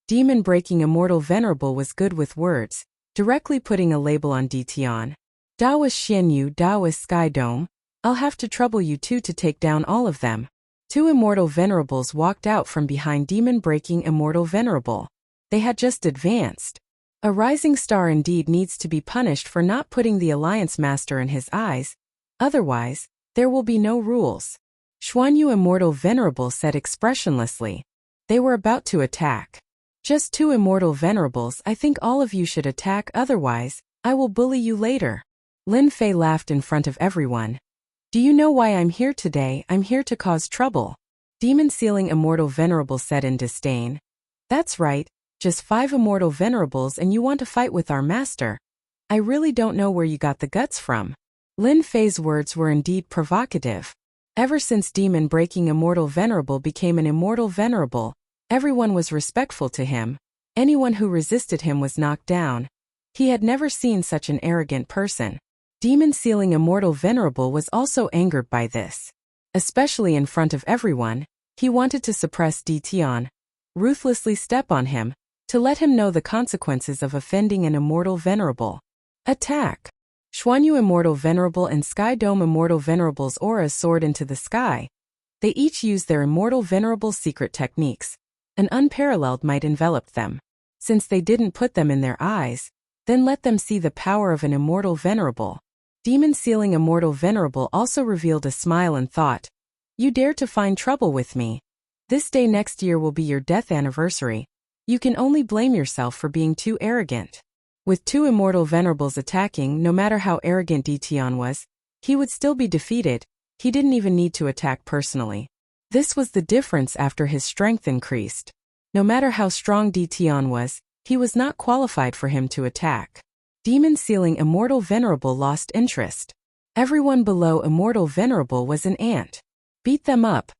Demon Breaking Immortal Venerable was good with words, directly putting a label on Dition. Daoist Xianyu, Daoist Sky Dome, I'll have to trouble you two to take down all of them. 2 Immortal Venerables walked out from behind Demon Breaking Immortal Venerable. They had just advanced. A rising star indeed needs to be punished for not putting the Alliance Master in his eyes. Otherwise, there will be no rules. Xuanyu Immortal Venerable said expressionlessly. They were about to attack. Just 2 Immortal Venerables, I think all of you should attack, otherwise, I will bully you later. Lin Fei laughed in front of everyone. Do you know why I'm here today? I'm here to cause trouble. Demon Sealing Immortal Venerable said in disdain. That's right, just 5 Immortal Venerables and you want to fight with our master. I really don't know where you got the guts from. Lin Fei's words were indeed provocative. Ever since Demon Breaking Immortal Venerable became an Immortal Venerable, everyone was respectful to him. Anyone who resisted him was knocked down. He had never seen such an arrogant person. Demon Sealing Immortal Venerable was also angered by this. Especially in front of everyone, he wanted to suppress Dition, ruthlessly step on him, to let him know the consequences of offending an immortal venerable. Attack! Xuanyu Immortal Venerable and Sky Dome Immortal Venerable's auras soared into the sky. They each used their Immortal Venerable's secret techniques. An unparalleled might enveloped them. Since they didn't put them in their eyes, then let them see the power of an Immortal Venerable. Demon Sealing Immortal Venerable also revealed a smile and thought, "You dare to find trouble with me? This day next year will be your death anniversary. You can only blame yourself for being too arrogant." With two Immortal Venerables attacking, no matter how arrogant Ditian was, he would still be defeated. He didn't even need to attack personally. This was the difference after his strength increased. No matter how strong Ditian was, he was not qualified for him to attack. Demon Sealing Immortal Venerable lost interest. Everyone below Immortal Venerable was an ant. Beat them up.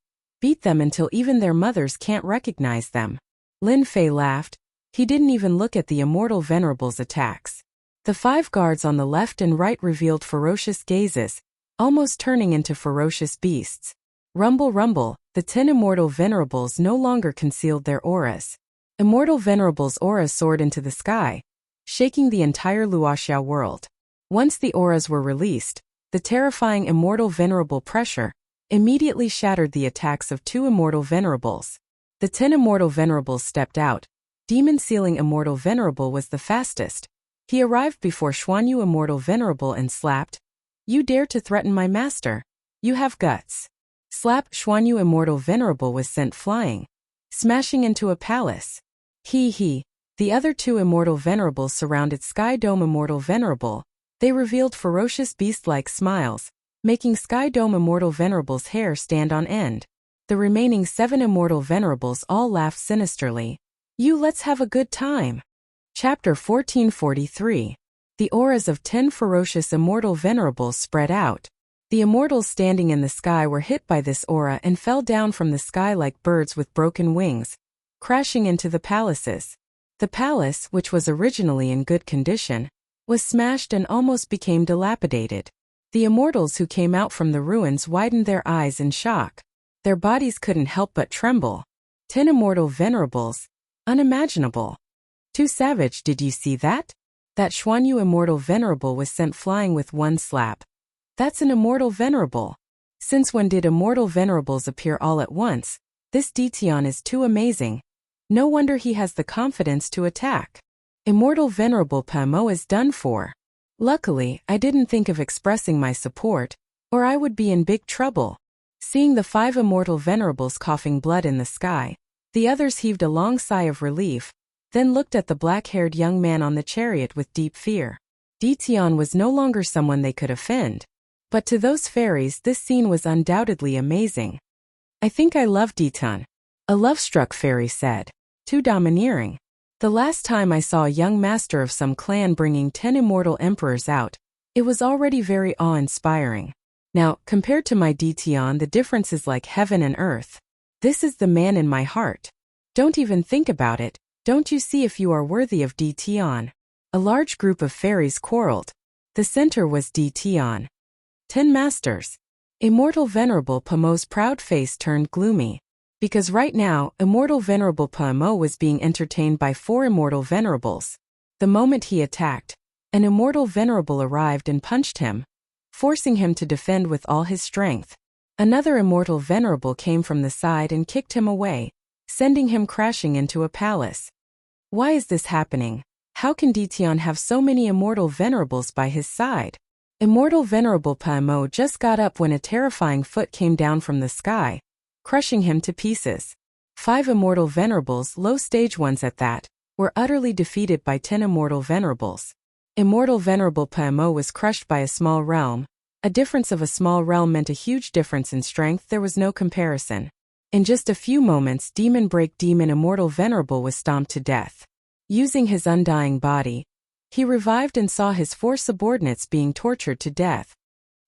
Beat them until even their mothers can't recognize them. Lin Fei laughed. He didn't even look at the Immortal Venerable's attacks. The 5 guards on the left and right revealed ferocious gazes, almost turning into ferocious beasts. Rumble rumble, the 10 Immortal Venerables no longer concealed their auras. Immortal Venerable's aura soared into the sky, shaking the entire Luoxiao world. Once the auras were released, the terrifying Immortal Venerable pressure immediately shattered the attacks of 2 Immortal Venerables. The 10 Immortal Venerables stepped out. Demon Sealing Immortal Venerable was the fastest. He arrived before Xuanyu Immortal Venerable and slapped. "You dare to threaten my master? You have guts." Slap! Xuanyu Immortal Venerable was sent flying, smashing into a palace. He. The other 2 Immortal Venerables surrounded Sky Dome Immortal Venerable. They revealed ferocious beast-like smiles, making Sky Dome Immortal Venerable's hair stand on end. The remaining 7 Immortal Venerables all laughed sinisterly. Let's have a good time. Chapter 1443. The auras of 10 ferocious Immortal Venerables spread out. The immortals standing in the sky were hit by this aura and fell down from the sky like birds with broken wings, crashing into the palaces. The palace, which was originally in good condition, was smashed and almost became dilapidated. The immortals who came out from the ruins widened their eyes in shock. Their bodies couldn't help but tremble. 10 Immortal Venerables. Unimaginable. Too savage, did you see that? That Xuanyu Immortal Venerable was sent flying with one slap. That's an Immortal Venerable. Since when did Immortal Venerables appear all at once? This Ditian is too amazing. No wonder he has the confidence to attack. Immortal Venerable Pamo is done for. Luckily, I didn't think of expressing my support, or I would be in big trouble. Seeing the 5 Immortal Venerables coughing blood in the sky, the others heaved a long sigh of relief, then looked at the black-haired young man on the chariot with deep fear. Ditian was no longer someone they could offend. But to those fairies this scene was undoubtedly amazing. "I think I love Ditian," a love-struck fairy said. "Too domineering. The last time I saw a young master of some clan bringing 10 immortal emperors out, it was already very awe-inspiring. Now, compared to my Ditian, the difference is like heaven and earth. This is the man in my heart. Don't even think about it. Don't you see if you are worthy of Ditian?" A large group of fairies quarreled. The center was Ditian. 10 masters. Immortal Venerable Pamo's proud face turned gloomy. Because right now, Immortal Venerable Pamo was being entertained by 4 Immortal Venerables. The moment he attacked, an Immortal Venerable arrived and punched him, forcing him to defend with all his strength. Another Immortal Venerable came from the side and kicked him away, sending him crashing into a palace. Why is this happening? How can Ditian have so many Immortal Venerables by his side? Immortal Venerable Pamo just got up when a terrifying foot came down from the sky, crushing him to pieces. 5 Immortal Venerables, low stage ones at that, were utterly defeated by 10 Immortal Venerables. Immortal Venerable Pamo was crushed by a small realm. A difference of a small realm meant a huge difference in strength. There was no comparison. In just a few moments, Demon Break Demon Immortal Venerable was stomped to death. Using his undying body, he revived and saw his 4 subordinates being tortured to death.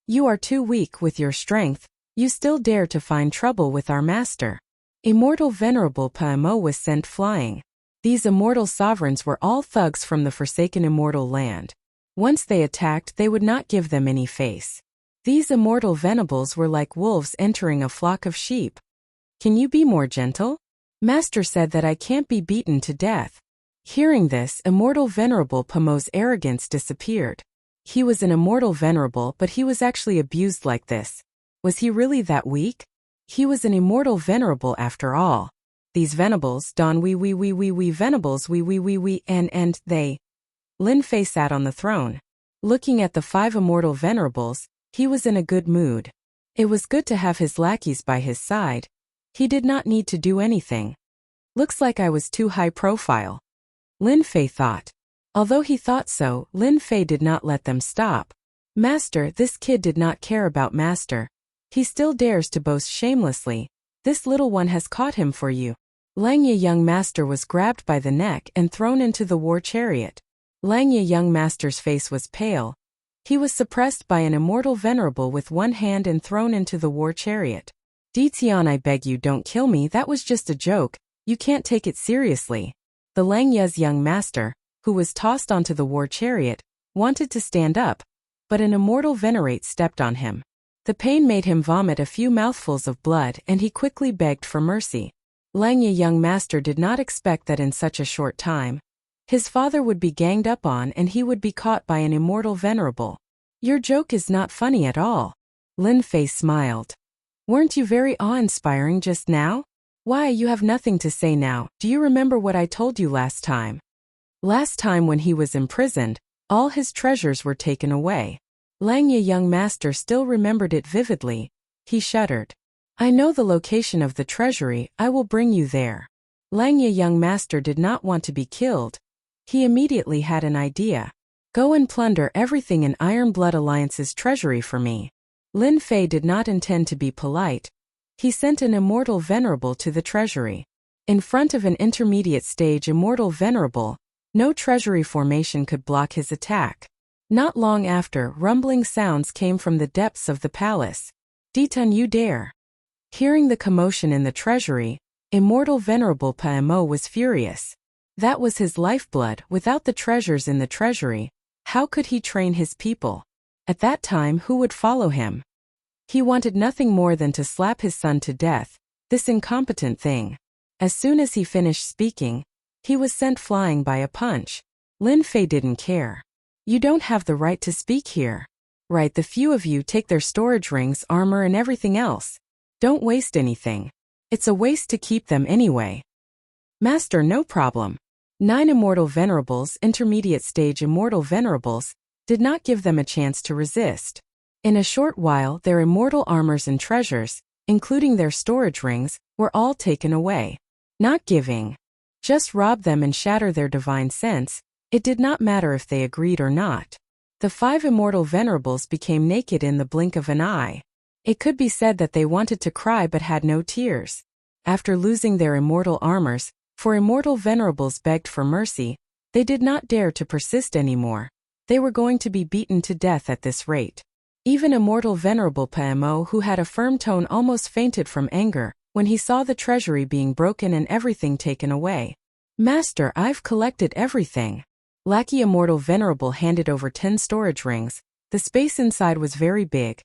"You are too weak with your strength. You still dare to find trouble with our master." Immortal Venerable Pamo was sent flying. These immortal sovereigns were all thugs from the forsaken immortal land. Once they attacked, they would not give them any face. These immortal Venables were like wolves entering a flock of sheep. "Can you be more gentle? Master said that I can't be beaten to death." Hearing this, Immortal Venerable Pomo's arrogance disappeared. He was an immortal venerable, but he was actually abused like this. Was he really that weak? He was an immortal venerable after all. These venables, Don we venables we and they. Lin Fei sat on the throne. Looking at the 5 immortal venerables, he was in a good mood. It was good to have his lackeys by his side. He did not need to do anything. Looks like I was too high profile, Lin Fei thought. Although he thought so, Lin Fei did not let them stop. Master, this kid did not care about Master. He still dares to boast shamelessly. This little one has caught him for you. Langya young master was grabbed by the neck and thrown into the war chariot. Langya young master's face was pale. He was suppressed by an immortal venerable with one hand and thrown into the war chariot. Ditian, I beg you, don't kill me, that was just a joke, you can't take it seriously. The Langya's young master, who was tossed onto the war chariot, wanted to stand up, but an immortal venerate stepped on him. The pain made him vomit a few mouthfuls of blood and he quickly begged for mercy. Langya young master did not expect that in such a short time, his father would be ganged up on and he would be caught by an immortal venerable. Your joke is not funny at all. Lin Fei smiled. Weren't you very awe-inspiring just now? Why, you have nothing to say now, do you remember what I told you last time? Last time when he was imprisoned, all his treasures were taken away. Langya young master still remembered it vividly. He shuddered. I know the location of the treasury, I will bring you there. Langya young master did not want to be killed. He immediately had an idea. Go and plunder everything in Iron Blood Alliance's treasury for me. Lin Fei did not intend to be polite. He sent an immortal venerable to the treasury. In front of an intermediate stage immortal venerable, no treasury formation could block his attack. Not long after, rumbling sounds came from the depths of the palace. Ditun, you dare. Hearing the commotion in the treasury, immortal venerable Pamo was furious. That was his lifeblood. Without the treasures in the treasury, how could he train his people? At that time, who would follow him? He wanted nothing more than to slap his son to death, this incompetent thing. As soon as he finished speaking, he was sent flying by a punch. Lin Fei didn't care. You don't have the right to speak here. Right, the few of you take their storage rings, armor and everything else. Don't waste anything. It's a waste to keep them anyway. Master, no problem. 9 immortal venerables, intermediate stage immortal venerables, did not give them a chance to resist. In a short while their immortal armors and treasures, including their storage rings, were all taken away. Not giving. Just rob them and shatter their divine sense, it did not matter if they agreed or not. The 5 immortal venerables became naked in the blink of an eye. It could be said that they wanted to cry but had no tears. After losing their immortal armors, for immortal venerables begged for mercy, they did not dare to persist anymore. They were going to be beaten to death at this rate. Even immortal venerable Pamo, who had a firm tone, almost fainted from anger when he saw the treasury being broken and everything taken away. Master, I've collected everything. Lackey immortal venerable handed over 10 storage rings. The space inside was very big.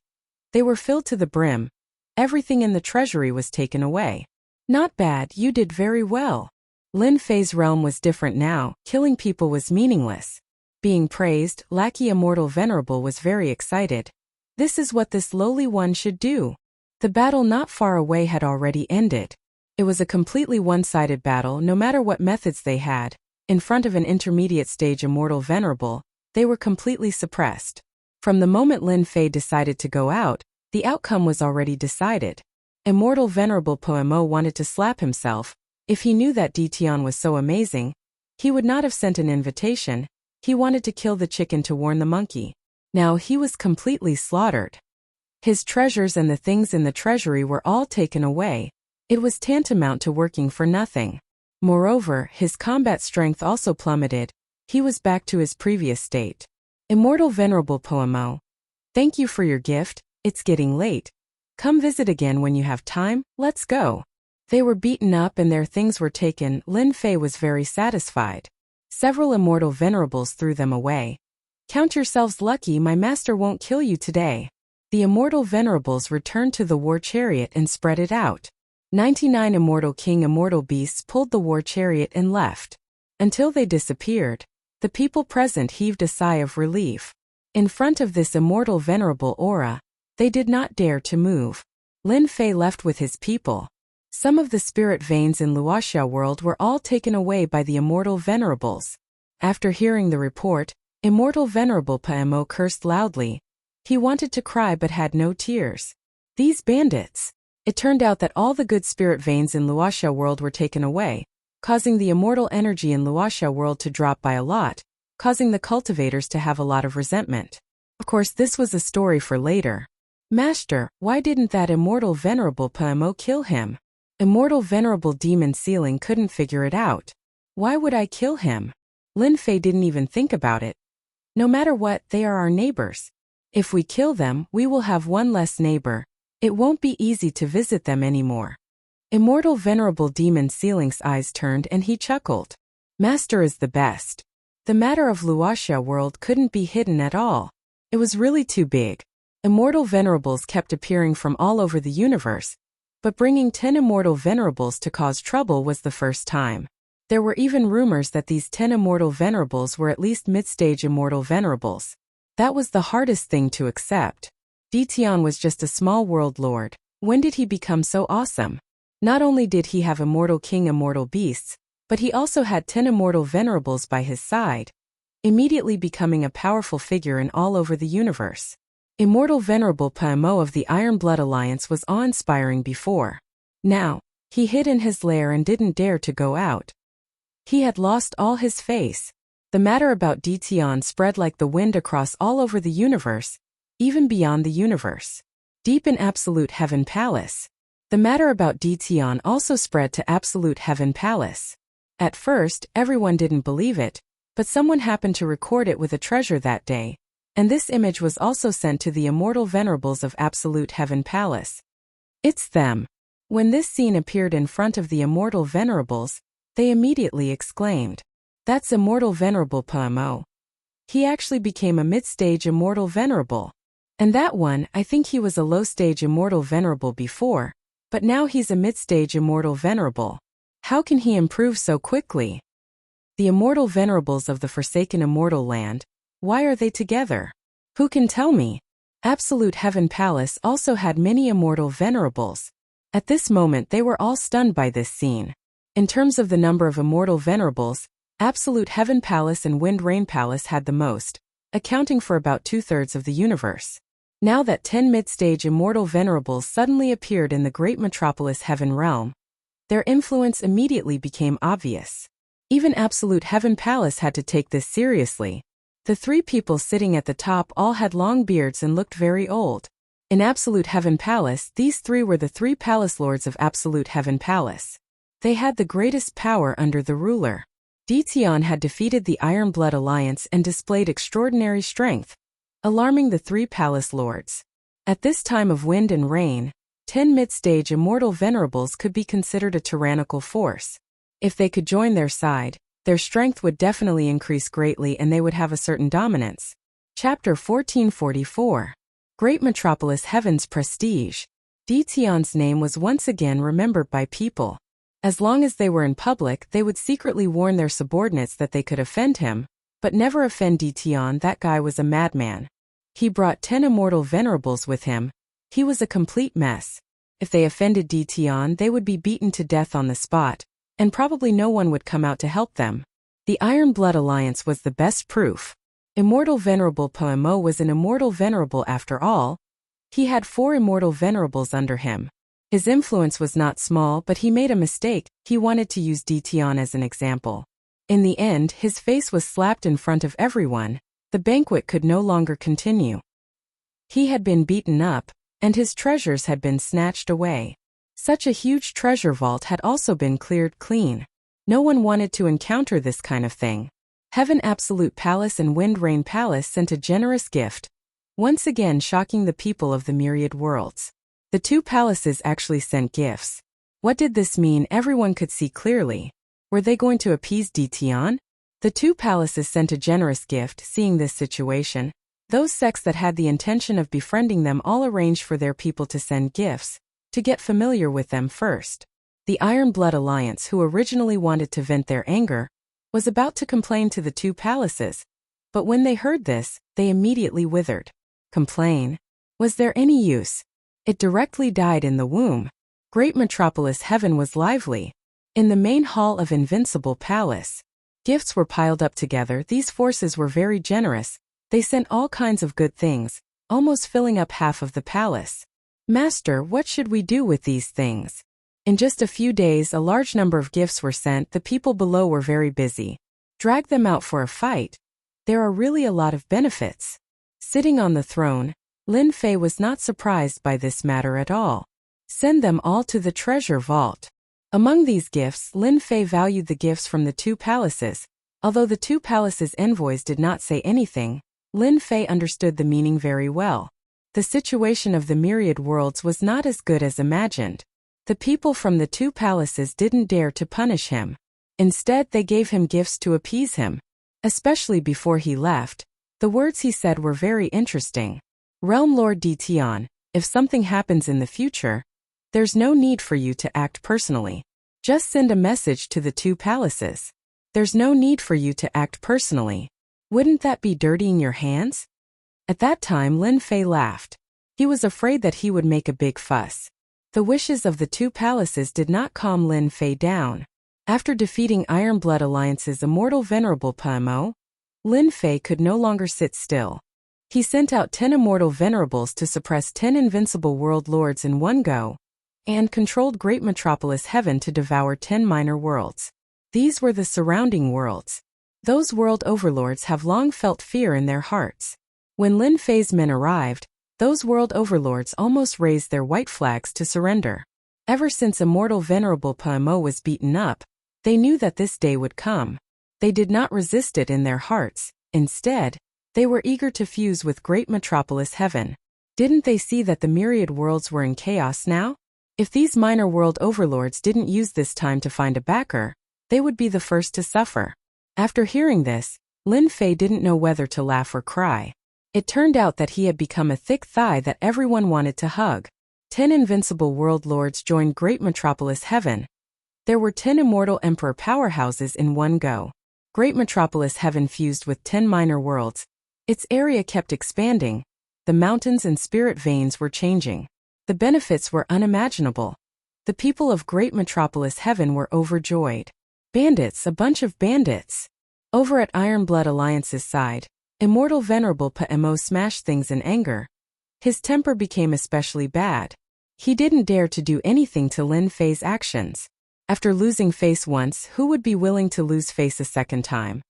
They were filled to the brim. Everything in the treasury was taken away. Not bad, you did very well. Lin Fei's realm was different now, killing people was meaningless. Being praised, Lackey immortal venerable was very excited. This is what this lowly one should do. The battle not far away had already ended. It was a completely one-sided battle no matter what methods they had. In front of an intermediate stage immortal venerable, they were completely suppressed. From the moment Lin Fei decided to go out, the outcome was already decided. Immortal venerable Poemo wanted to slap himself. If he knew that Ditian was so amazing, he would not have sent an invitation. He wanted to kill the chicken to warn the monkey. Now he was completely slaughtered. His treasures and the things in the treasury were all taken away. It was tantamount to working for nothing. Moreover, his combat strength also plummeted. He was back to his previous state. Immortal venerable Poemo, thank you for your gift. It's getting late. Come visit again when you have time. Let's go. They were beaten up and their things were taken. Lin Fei was very satisfied. Several immortal venerables threw them away. Count yourselves lucky, my master won't kill you today. The immortal venerables returned to the war chariot and spread it out. 99 immortal king immortal beasts pulled the war chariot and left. Until they disappeared, the people present heaved a sigh of relief. In front of this immortal venerable aura, they did not dare to move. Lin Fei left with his people. Some of the spirit veins in Luoxia world were all taken away by the immortal venerables. After hearing the report, immortal venerable Pamo cursed loudly. He wanted to cry but had no tears. These bandits! It turned out that all the good spirit veins in Luoxia world were taken away, causing the immortal energy in Luoxia world to drop by a lot, causing the cultivators to have a lot of resentment. Of course, this was a story for later. Master, why didn't that immortal venerable Pamo kill him? Immortal venerable demon ceiling couldn't figure it out. Why would I kill him? Lin Fei didn't even think about it. No matter what, they are our neighbors. If we kill them, we will have one less neighbor. It won't be easy to visit them anymore. Immortal venerable demon ceiling's eyes turned and he chuckled. Master is the best. The matter of Luoxia world couldn't be hidden at all. It was really too big. Immortal venerables kept appearing from all over the universe, but bringing 10 immortal venerables to cause trouble was the first time. There were even rumors that these 10 immortal venerables were at least mid-stage immortal venerables. That was the hardest thing to accept. Ditian was just a small world lord. When did he become so awesome? Not only did he have immortal king immortal beasts, but he also had 10 immortal venerables by his side, immediately becoming a powerful figure in all over the universe. Immortal venerable Pamo of the Iron Blood Alliance was awe-inspiring before. Now, he hid in his lair and didn't dare to go out. He had lost all his face. The matter about Ditian spread like the wind across all over the universe, even beyond the universe. Deep in Absolute Heaven Palace. The matter about Ditian also spread to Absolute Heaven Palace. At first, everyone didn't believe it, but someone happened to record it with a treasure that day, and this image was also sent to the immortal venerables of Absolute Heaven Palace. It's them. When this scene appeared in front of the immortal venerables, they immediately exclaimed, "That's immortal venerable Pamo. He actually became a mid-stage immortal venerable. And that one, I think he was a low-stage immortal venerable before, but now he's a mid-stage immortal venerable. How can he improve so quickly?" The immortal venerables of the Forsaken Immortal Land, why are they together? Who can tell me? Absolute Heaven Palace also had many immortal venerables. At this moment they were all stunned by this scene. In terms of the number of immortal venerables, Absolute Heaven Palace and Wind Rain Palace had the most, accounting for about 2/3 of the universe. Now that 10 mid-stage immortal venerables suddenly appeared in the great metropolis Heaven Realm, their influence immediately became obvious. Even Absolute Heaven Palace had to take this seriously. The 3 people sitting at the top all had long beards and looked very old. In Absolute Heaven Palace, these 3 were the 3 palace lords of Absolute Heaven Palace. They had the greatest power under the ruler. Ditian had defeated the Iron Blood Alliance and displayed extraordinary strength, alarming the 3 palace lords. At this time of wind and rain, 10 mid-stage immortal venerables could be considered a tyrannical force. If they could join their side, their strength would definitely increase greatly and they would have a certain dominance. Chapter 1444. Great Metropolis Heaven's Prestige. Ditian's name was once again remembered by people. As long as they were in public, they would secretly warn their subordinates that they could offend him, but never offend Ditian. That guy was a madman. He brought 10 immortal venerables with him. He was a complete mess. If they offended Ditian, they would be beaten to death on the spot, and probably no one would come out to help them. The Iron Blood Alliance was the best proof. Immortal Venerable Pamo was an immortal venerable after all. He had 4 immortal venerables under him. His influence was not small, but he made a mistake. He wanted to use Ditian as an example. In the end, his face was slapped in front of everyone. The banquet could no longer continue. He had been beaten up, and his treasures had been snatched away. Such a huge treasure vault had also been cleared clean. No one wanted to encounter this kind of thing. Heaven Absolute Palace and Wind Rain Palace sent a generous gift, once again shocking the people of the myriad worlds. The 2 palaces actually sent gifts. What did this mean? Everyone could see clearly. Were they going to appease Ditian? The 2 palaces sent a generous gift. Seeing this situation, those sects that had the intention of befriending them all arranged for their people to send gifts, to get familiar with them first. The Iron Blood Alliance, who originally wanted to vent their anger, was about to complain to the two palaces, but when they heard this, they immediately withered. Complain? Was there any use? It directly died in the womb. Great metropolis heaven was lively. In the main hall of Invincible Palace, gifts were piled up together. These forces were very generous. They sent all kinds of good things, almost filling up half of the palace. Master, what should we do with these things? In just a few days, a large number of gifts were sent. The people below were very busy. Drag them out for a fight. There are really a lot of benefits. Sitting on the throne, Lin Fei was not surprised by this matter at all. Send them all to the treasure vault. Among these gifts, Lin Fei valued the gifts from the two palaces. Although the two palaces' envoys did not say anything, Lin Fei understood the meaning very well. The situation of the myriad worlds was not as good as imagined. The people from the two palaces didn't dare to punish him. Instead, they gave him gifts to appease him. Especially before he left, the words he said were very interesting. Realm Lord Di Tian, if something happens in the future, there's no need for you to act personally. Just send a message to the two palaces. There's no need for you to act personally. Wouldn't that be dirtying your hands? At that time, Lin Fei laughed. He was afraid that he would make a big fuss. The wishes of the two palaces did not calm Lin Fei down. After defeating Iron Blood Alliance's immortal venerable PMO, Lin Fei could no longer sit still. He sent out 10 immortal venerables to suppress 10 invincible world lords in one go, and controlled Great Metropolis Heaven to devour 10 minor worlds. These were the surrounding worlds. Those world overlords have long felt fear in their hearts. When Lin Fei's men arrived, those world overlords almost raised their white flags to surrender. Ever since immortal venerable PMO was beaten up, they knew that this day would come. They did not resist it in their hearts. Instead, they were eager to fuse with Great Metropolis Heaven. Didn't they see that the myriad worlds were in chaos now? If these minor world overlords didn't use this time to find a backer, they would be the first to suffer. After hearing this, Lin Fei didn't know whether to laugh or cry. It turned out that he had become a thick thigh that everyone wanted to hug. 10 invincible world lords joined Great Metropolis Heaven. There were 10 immortal emperor powerhouses in one go. Great Metropolis Heaven fused with 10 minor worlds. Its area kept expanding. The mountains and spirit veins were changing. The benefits were unimaginable. The people of Great Metropolis Heaven were overjoyed. Bandits, a bunch of bandits. Over at Iron Blood Alliance's side, immortal venerable PMO smashed things in anger. His temper became especially bad. He didn't dare to do anything to Lin Fei's actions. After losing face once, who would be willing to lose face a second time?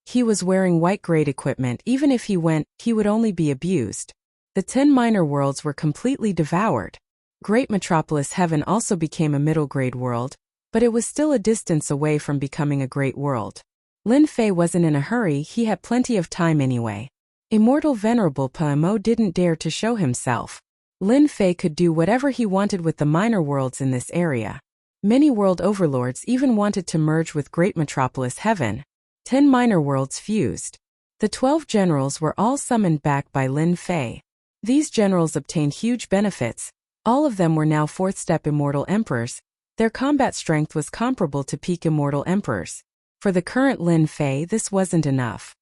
He was wearing white-grade equipment. Even if he went, he would only be abused. The 10 minor worlds were completely devoured. Great Metropolis Heaven also became a middle-grade world, but it was still a distance away from becoming a great world. Lin Fei wasn't in a hurry. He had plenty of time anyway. Immortal venerable PMO didn't dare to show himself. Lin Fei could do whatever he wanted with the minor worlds in this area. Many world overlords even wanted to merge with Great Metropolis Heaven. 10 minor worlds fused. The 12 generals were all summoned back by Lin Fei. These generals obtained huge benefits. All of them were now 4th-step immortal emperors. Their combat strength was comparable to peak immortal emperors. For the current Lin Fei, this wasn't enough.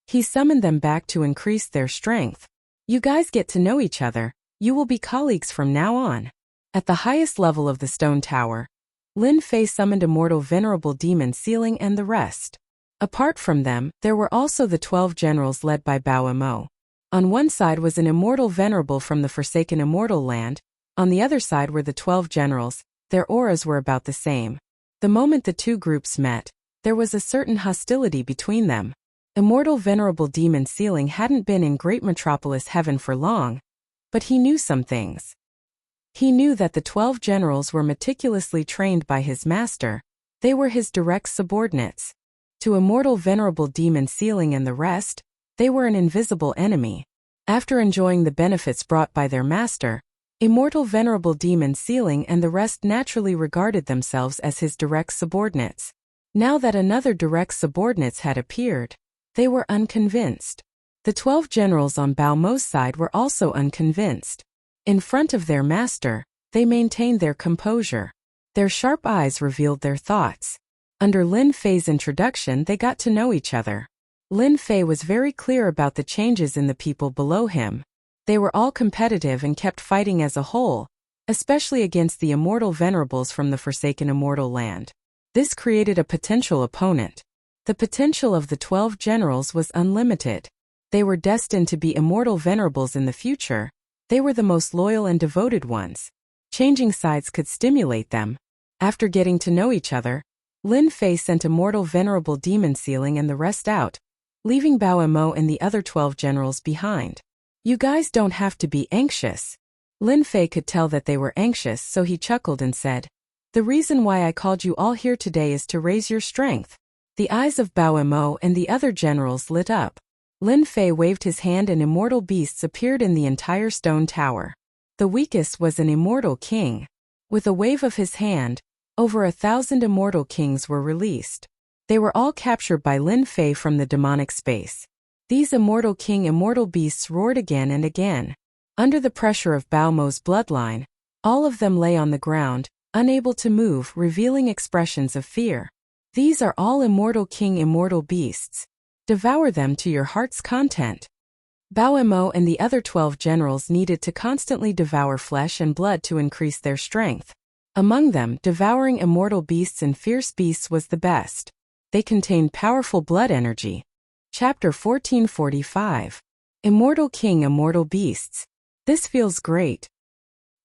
He summoned them back to increase their strength. You guys get to know each other. You will be colleagues from now on. At the highest level of the stone tower, Lin Fei summoned immortal venerable demon Ceiling and the rest. Apart from them, there were also the 12 generals led by Bao Mo. On one side was an immortal venerable from the forsaken immortal land. On the other side were the 12 generals. Their auras were about the same. The moment the two groups met, there was a certain hostility between them. Immortal venerable demon Ceiling hadn't been in Great Metropolis Heaven for long, but he knew some things. He knew that the 12 generals were meticulously trained by his master. They were his direct subordinates. To immortal venerable demon Ceiling and the rest, they were an invisible enemy. After enjoying the benefits brought by their master, immortal venerable demon Ceiling and the rest naturally regarded themselves as his direct subordinates. Now that another direct subordinates had appeared, they were unconvinced. The 12 generals on Bao Mo's side were also unconvinced. In front of their master, they maintained their composure. Their sharp eyes revealed their thoughts. Under Lin Fei's introduction, they got to know each other. Lin Fei was very clear about the changes in the people below him. They were all competitive and kept fighting as a whole, especially against the immortal venerables from the Forsaken Immortal Land. This created a potential opponent. The potential of the 12 generals was unlimited. They were destined to be immortal venerables in the future. They were the most loyal and devoted ones. Changing sides could stimulate them. After getting to know each other, Lin Fei sent Immortal Venerable Demon Sealing and the rest out, leaving Bao Mo and the other 12 generals behind. You guys don't have to be anxious. Lin Fei could tell that they were anxious, so he chuckled and said, "The reason why I called you all here today is to raise your strength." The eyes of Bao Mo and the other generals lit up. Lin Fei waved his hand and immortal beasts appeared in the entire stone tower. The weakest was an immortal king. With a wave of his hand, over 1,000 immortal kings were released. They were all captured by Lin Fei from the demonic space. These immortal immortal beasts roared again and again. Under the pressure of Bao Mo's bloodline, all of them lay on the ground, unable to move, revealing expressions of fear. These are all immortal immortal beasts. Devour them to your heart's content. Bao Mo and the other 12 generals needed to constantly devour flesh and blood to increase their strength. Among them, devouring immortal beasts and fierce beasts was the best. They contained powerful blood energy. Chapter 1445. Immortal Immortal Beasts. This feels great.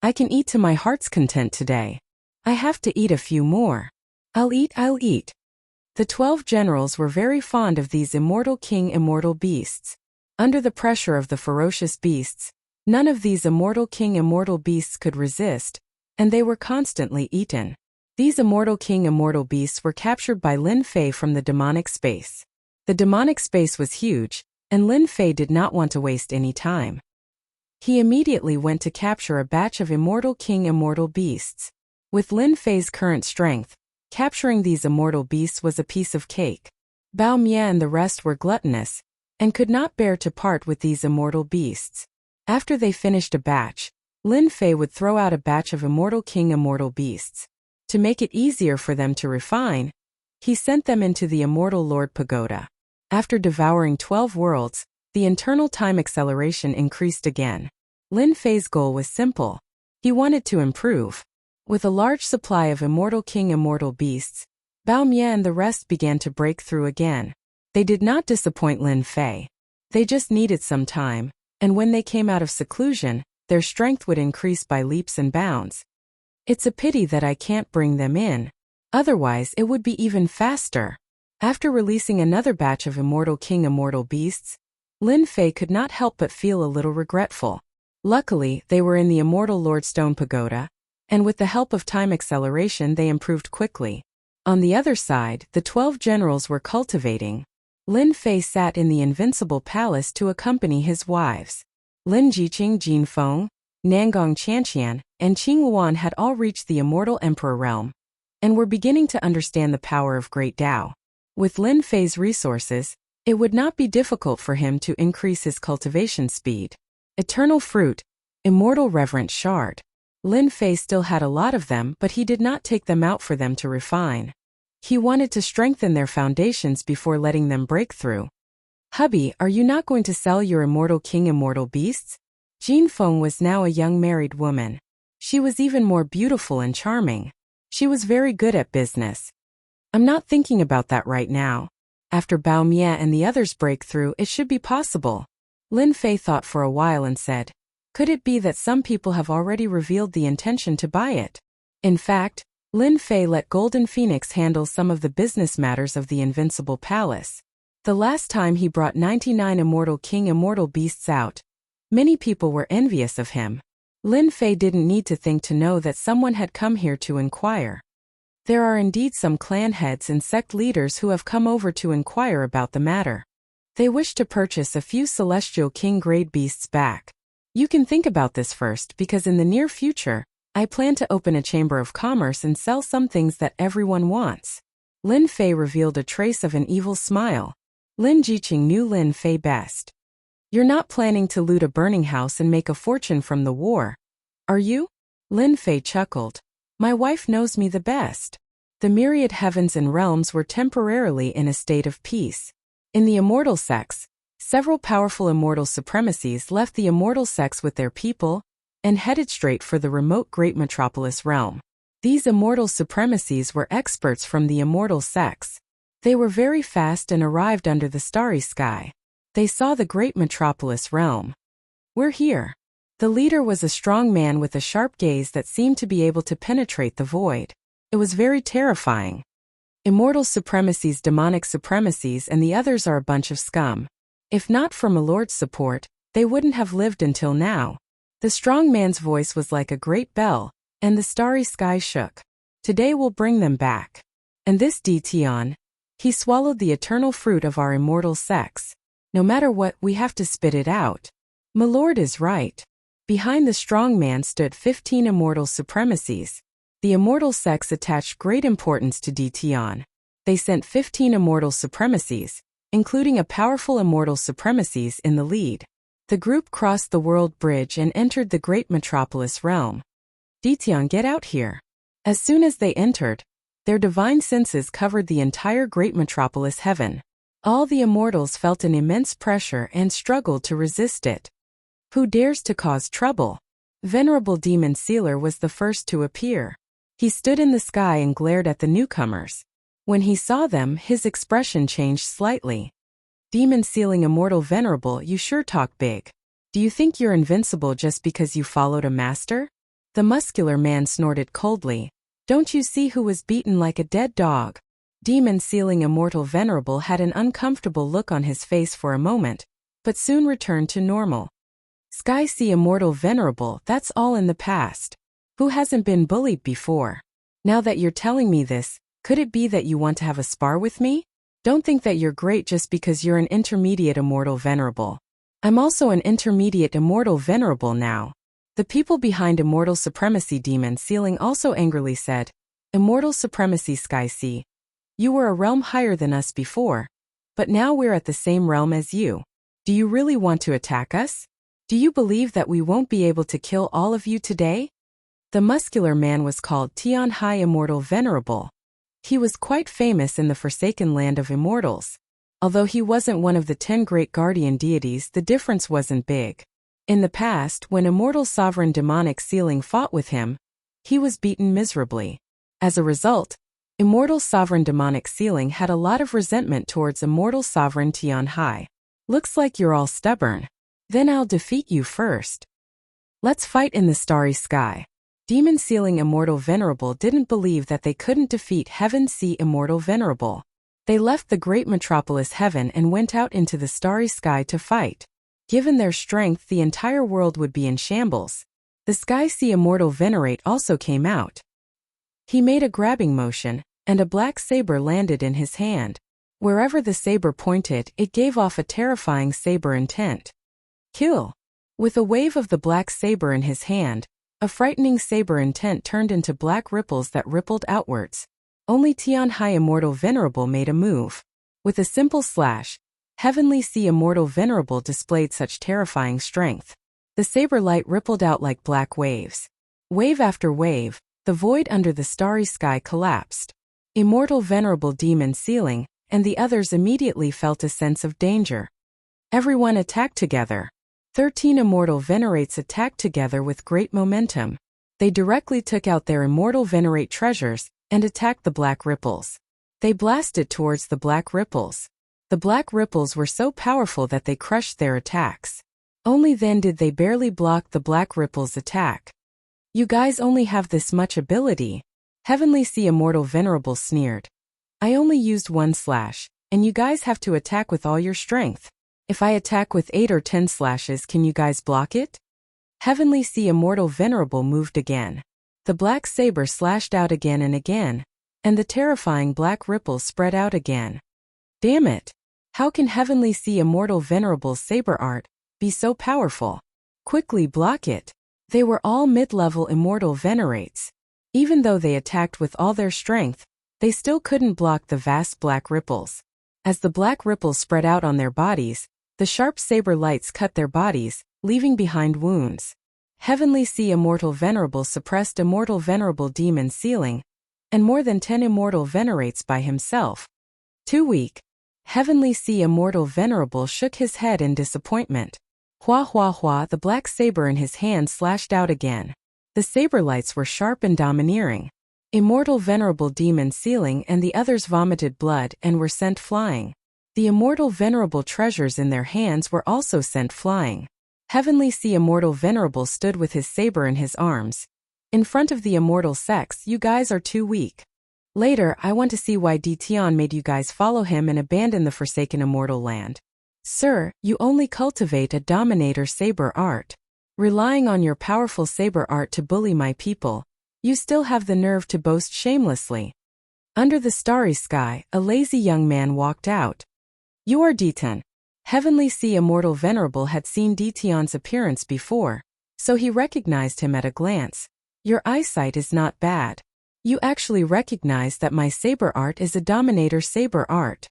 I can eat to my heart's content today. I have to eat a few more. I'll eat. The 12 generals were very fond of these immortal immortal beasts. Under the pressure of the ferocious beasts, none of these immortal immortal beasts could resist, and they were constantly eaten. These immortal immortal beasts were captured by Lin Fei from the demonic space. The demonic space was huge, and Lin Fei did not want to waste any time. He immediately went to capture a batch of immortal immortal beasts. With Lin Fei's current strength, capturing these immortal beasts was a piece of cake. Bao Mia and the rest were gluttonous, and could not bear to part with these immortal beasts. After they finished a batch, Lin Fei would throw out a batch of immortal immortal beasts. To make it easier for them to refine, he sent them into the Immortal Lord Pagoda. After devouring 12 worlds, the internal time acceleration increased again. Lin Fei's goal was simple. He wanted to improve. With a large supply of immortal immortal beasts, Bao Mia and the rest began to break through again. They did not disappoint Lin Fei. They just needed some time, and when they came out of seclusion, their strength would increase by leaps and bounds. It's a pity that I can't bring them in. Otherwise, it would be even faster. After releasing another batch of immortal immortal beasts, Lin Fei could not help but feel a little regretful. Luckily, they were in the Immortal Lord Stone Pagoda, and with the help of time acceleration they improved quickly. On the other side, the 12 generals were cultivating. Lin Fei sat in the Invincible Palace to accompany his wives. Lin Jiqing, Jin Feng, Nangong Qianqian, and Qing Luan had all reached the Immortal Emperor realm, and were beginning to understand the power of Great Tao. With Lin Fei's resources, it would not be difficult for him to increase his cultivation speed. Eternal Fruit, Immortal Reverent Shard. Lin Fei still had a lot of them, but he did not take them out for them to refine. He wanted to strengthen their foundations before letting them break through. Hubby, are you not going to sell your immortal immortal beasts? Jin Feng was now a young married woman. She was even more beautiful and charming. She was very good at business. I'm not thinking about that right now. After Bao Mia and the others break through, it should be possible. Lin Fei thought for a while and said, could it be that some people have already revealed the intention to buy it? In fact, Lin Fei let Golden Phoenix handle some of the business matters of the Invincible Palace. The last time he brought 99 immortal immortal beasts out, many people were envious of him. Lin Fei didn't need to think to know that someone had come here to inquire. There are indeed some clan heads and sect leaders who have come over to inquire about the matter. They wish to purchase a few celestial king-grade beasts back. You can think about this first because in the near future, I plan to open a chamber of commerce and sell some things that everyone wants. Lin Fei revealed a trace of an evil smile. Lin Jiqing knew Lin Fei best. You're not planning to loot a burning house and make a fortune from the war, are you? Lin Fei chuckled. My wife knows me the best. The myriad heavens and realms were temporarily in a state of peace. In the immortal sex, several powerful immortal supremacies left the immortal sex with their people and headed straight for the remote great metropolis realm. These immortal supremacies were experts from the immortal sex. They were very fast and arrived under the starry sky. They saw the great metropolis realm. "We're here." The leader was a strong man with a sharp gaze that seemed to be able to penetrate the void. It was very terrifying. Immortal supremacies, demonic supremacies, and the others are a bunch of scum. If not for Milord's support, they wouldn't have lived until now. The strong man's voice was like a great bell, and the starry sky shook. "Today we'll bring them back. And this Tion, he swallowed the eternal fruit of our immortal sex. No matter what, we have to spit it out. Milord is right." Behind the strong man stood 15 immortal supremacies. The immortal sex attached great importance to Tion. They sent 15 immortal supremacies, including a powerful immortal supremacies in the lead. The group crossed the world bridge and entered the great metropolis realm. "Tion, get out here." As soon as they entered, their divine senses covered the entire great metropolis heaven. All the immortals felt an immense pressure and struggled to resist it. Who dares to cause trouble? Venerable Demon Sealer was the first to appear. He stood in the sky and glared at the newcomers. When he saw them, his expression changed slightly. "Demon Sealing Immortal Venerable, you sure talk big. Do you think you're invincible just because you followed a master?" The muscular man snorted coldly. "Don't you see who was beaten like a dead dog?" Demon Sealing Immortal Venerable had an uncomfortable look on his face for a moment, but soon returned to normal. "Sky Sea Immortal Venerable, that's all in the past. Who hasn't been bullied before? Now that you're telling me this, could it be that you want to have a spar with me? Don't think that you're great just because you're an intermediate immortal venerable. I'm also an intermediate immortal venerable now." The people behind Immortal Supremacy Demon Sealing also angrily said, "Immortal Supremacy Sky Sea, you were a realm higher than us before, but now we're at the same realm as you. Do you really want to attack us? Do you believe that we won't be able to kill all of you today?" The muscular man was called Tion Hai Immortal Venerable. He was quite famous in the Forsaken Land of Immortals. Although he wasn't one of the 10 great guardian deities, the difference wasn't big. In the past, when Immortal Sovereign Demonic Sealing fought with him, he was beaten miserably. As a result, Immortal Sovereign Demonic Sealing had a lot of resentment towards Immortal Sovereign Tion Hai. "Looks like you're all stubborn. Then I'll defeat you first. Let's fight in the starry sky." Demon Sealing Immortal Venerable didn't believe that they couldn't defeat Heaven Sea Immortal Venerable. They left the great metropolis heaven and went out into the starry sky to fight. Given their strength, the entire world would be in shambles. The Sky Sea Immortal Venerate also came out. He made a grabbing motion, and a black saber landed in his hand. Wherever the saber pointed, it gave off a terrifying saber intent. "Kill." With a wave of the black saber in his hand, a frightening saber intent turned into black ripples that rippled outwards. Only Tion Hai Immortal Venerable made a move. With a simple slash, Heavenly Sea Immortal Venerable displayed such terrifying strength. The saber light rippled out like black waves. Wave after wave, the void under the starry sky collapsed. Immortal Venerable Demon Sealing and the others immediately felt a sense of danger. Everyone attacked together. 13 immortal venerates attacked together with great momentum. They directly took out their immortal venerate treasures and attacked the black ripples. They blasted towards the black ripples. The black ripples were so powerful that they crushed their attacks. Only then did they barely block the black ripples' attack. "You guys only have this much ability?" Heavenly Sea Immortal Venerable sneered. "I only used one slash, and you guys have to attack with all your strength. If I attack with 8 or 10 slashes, can you guys block it?" Heavenly Sea Immortal Venerable moved again. The black saber slashed out again and again, and the terrifying black ripples spread out again. Damn it! How can Heavenly Sea Immortal Venerable's saber art be so powerful? Quickly block it. They were all mid-level immortal venerates. Even though they attacked with all their strength, they still couldn't block the vast black ripples. As the black ripples spread out on their bodies, the sharp saber lights cut their bodies, leaving behind wounds. Heavenly Sea Immortal Venerable suppressed Immortal Venerable Demon Sealing and more than 10 immortal venerates by himself. Too weak. Heavenly Sea Immortal Venerable shook his head in disappointment. Hua hua hua, the black saber in his hand slashed out again. The saber lights were sharp and domineering. Immortal Venerable Demon Sealing and the others vomited blood and were sent flying. The Immortal Venerable treasures in their hands were also sent flying. Heavenly Sea Immortal Venerable stood with his saber in his arms. In front of the immortal sex, you guys are too weak. Later, I want to see why Tian made you guys follow him and abandon the forsaken immortal land. Sir, you only cultivate a dominator saber art. Relying on your powerful saber art to bully my people, you still have the nerve to boast shamelessly. Under the starry sky, a lazy young man walked out. You are Tian. Heavenly Sea Immortal Venerable had seen Tian's appearance before, so he recognized him at a glance. Your eyesight is not bad. You actually recognize that my saber art is a dominator saber art.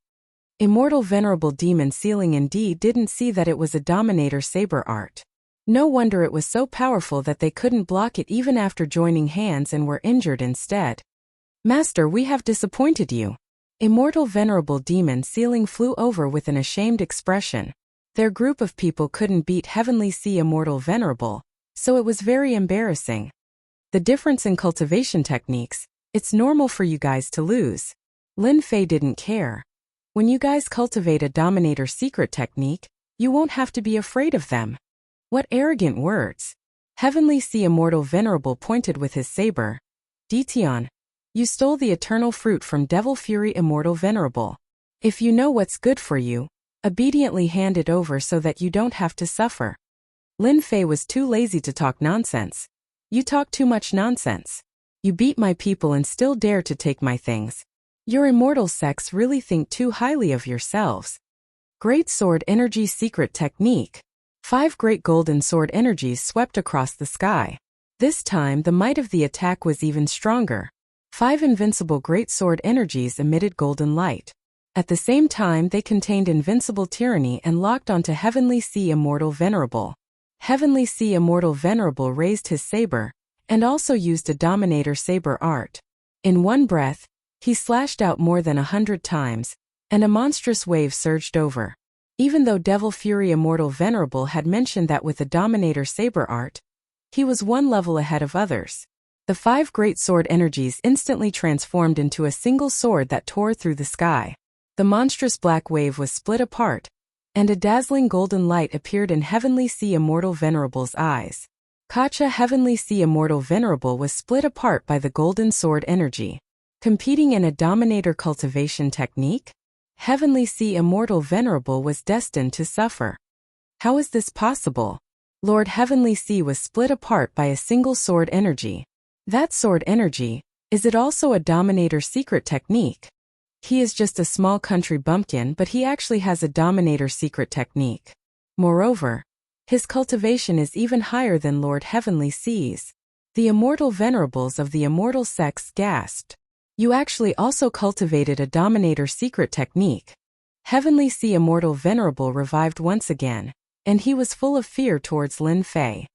Immortal Venerable Demon Sealing indeed didn't see that it was a dominator saber art. No wonder it was so powerful that they couldn't block it even after joining hands and were injured instead. Master, we have disappointed you. Immortal Venerable Demon Sealing flew over with an ashamed expression. Their group of people couldn't beat Heavenly Sea Immortal Venerable, so it was very embarrassing. The difference in cultivation techniques, it's normal for you guys to lose. Lin Fei didn't care. When you guys cultivate a dominator secret technique, you won't have to be afraid of them. What arrogant words. Heavenly Sea Immortal Venerable pointed with his saber. Tian, you stole the eternal fruit from Devil Fury Immortal Venerable. If you know what's good for you, obediently hand it over so that you don't have to suffer. Lin Fei was too lazy to talk nonsense. You talk too much nonsense. You beat my people and still dare to take my things. Your immortal sex really think too highly of yourselves. Great Sword Energy Secret Technique. 5 great golden sword energies swept across the sky. This time the might of the attack was even stronger. 5 invincible great sword energies emitted golden light. At the same time they contained invincible tyranny and locked onto Heavenly Sea Immortal Venerable. Heavenly Sea Immortal Venerable raised his saber, and also used a dominator saber art. In one breath, he slashed out more than 100 times, and a monstrous wave surged over. Even though Devil Fury Immortal Venerable had mentioned that with the dominator saber art, he was one level ahead of others. The 5 great sword energies instantly transformed into a single sword that tore through the sky. The monstrous black wave was split apart, and a dazzling golden light appeared in Heavenly Sea Immortal Venerable's eyes. Kacha Heavenly Sea Immortal Venerable was split apart by the golden sword energy. Competing in a dominator cultivation technique? Heavenly Sea Immortal Venerable was destined to suffer. How is this possible? Lord Heavenly Sea was split apart by a single sword energy. That sword energy, is it also a dominator secret technique? He is just a small country bumpkin, but he actually has a dominator secret technique. Moreover, his cultivation is even higher than Lord Heavenly Sea's. The immortal venerables of the immortal sex gasped. You actually also cultivated a dominator secret technique. Heavenly Sea Immortal Venerable revived once again, and he was full of fear towards Lin Fei.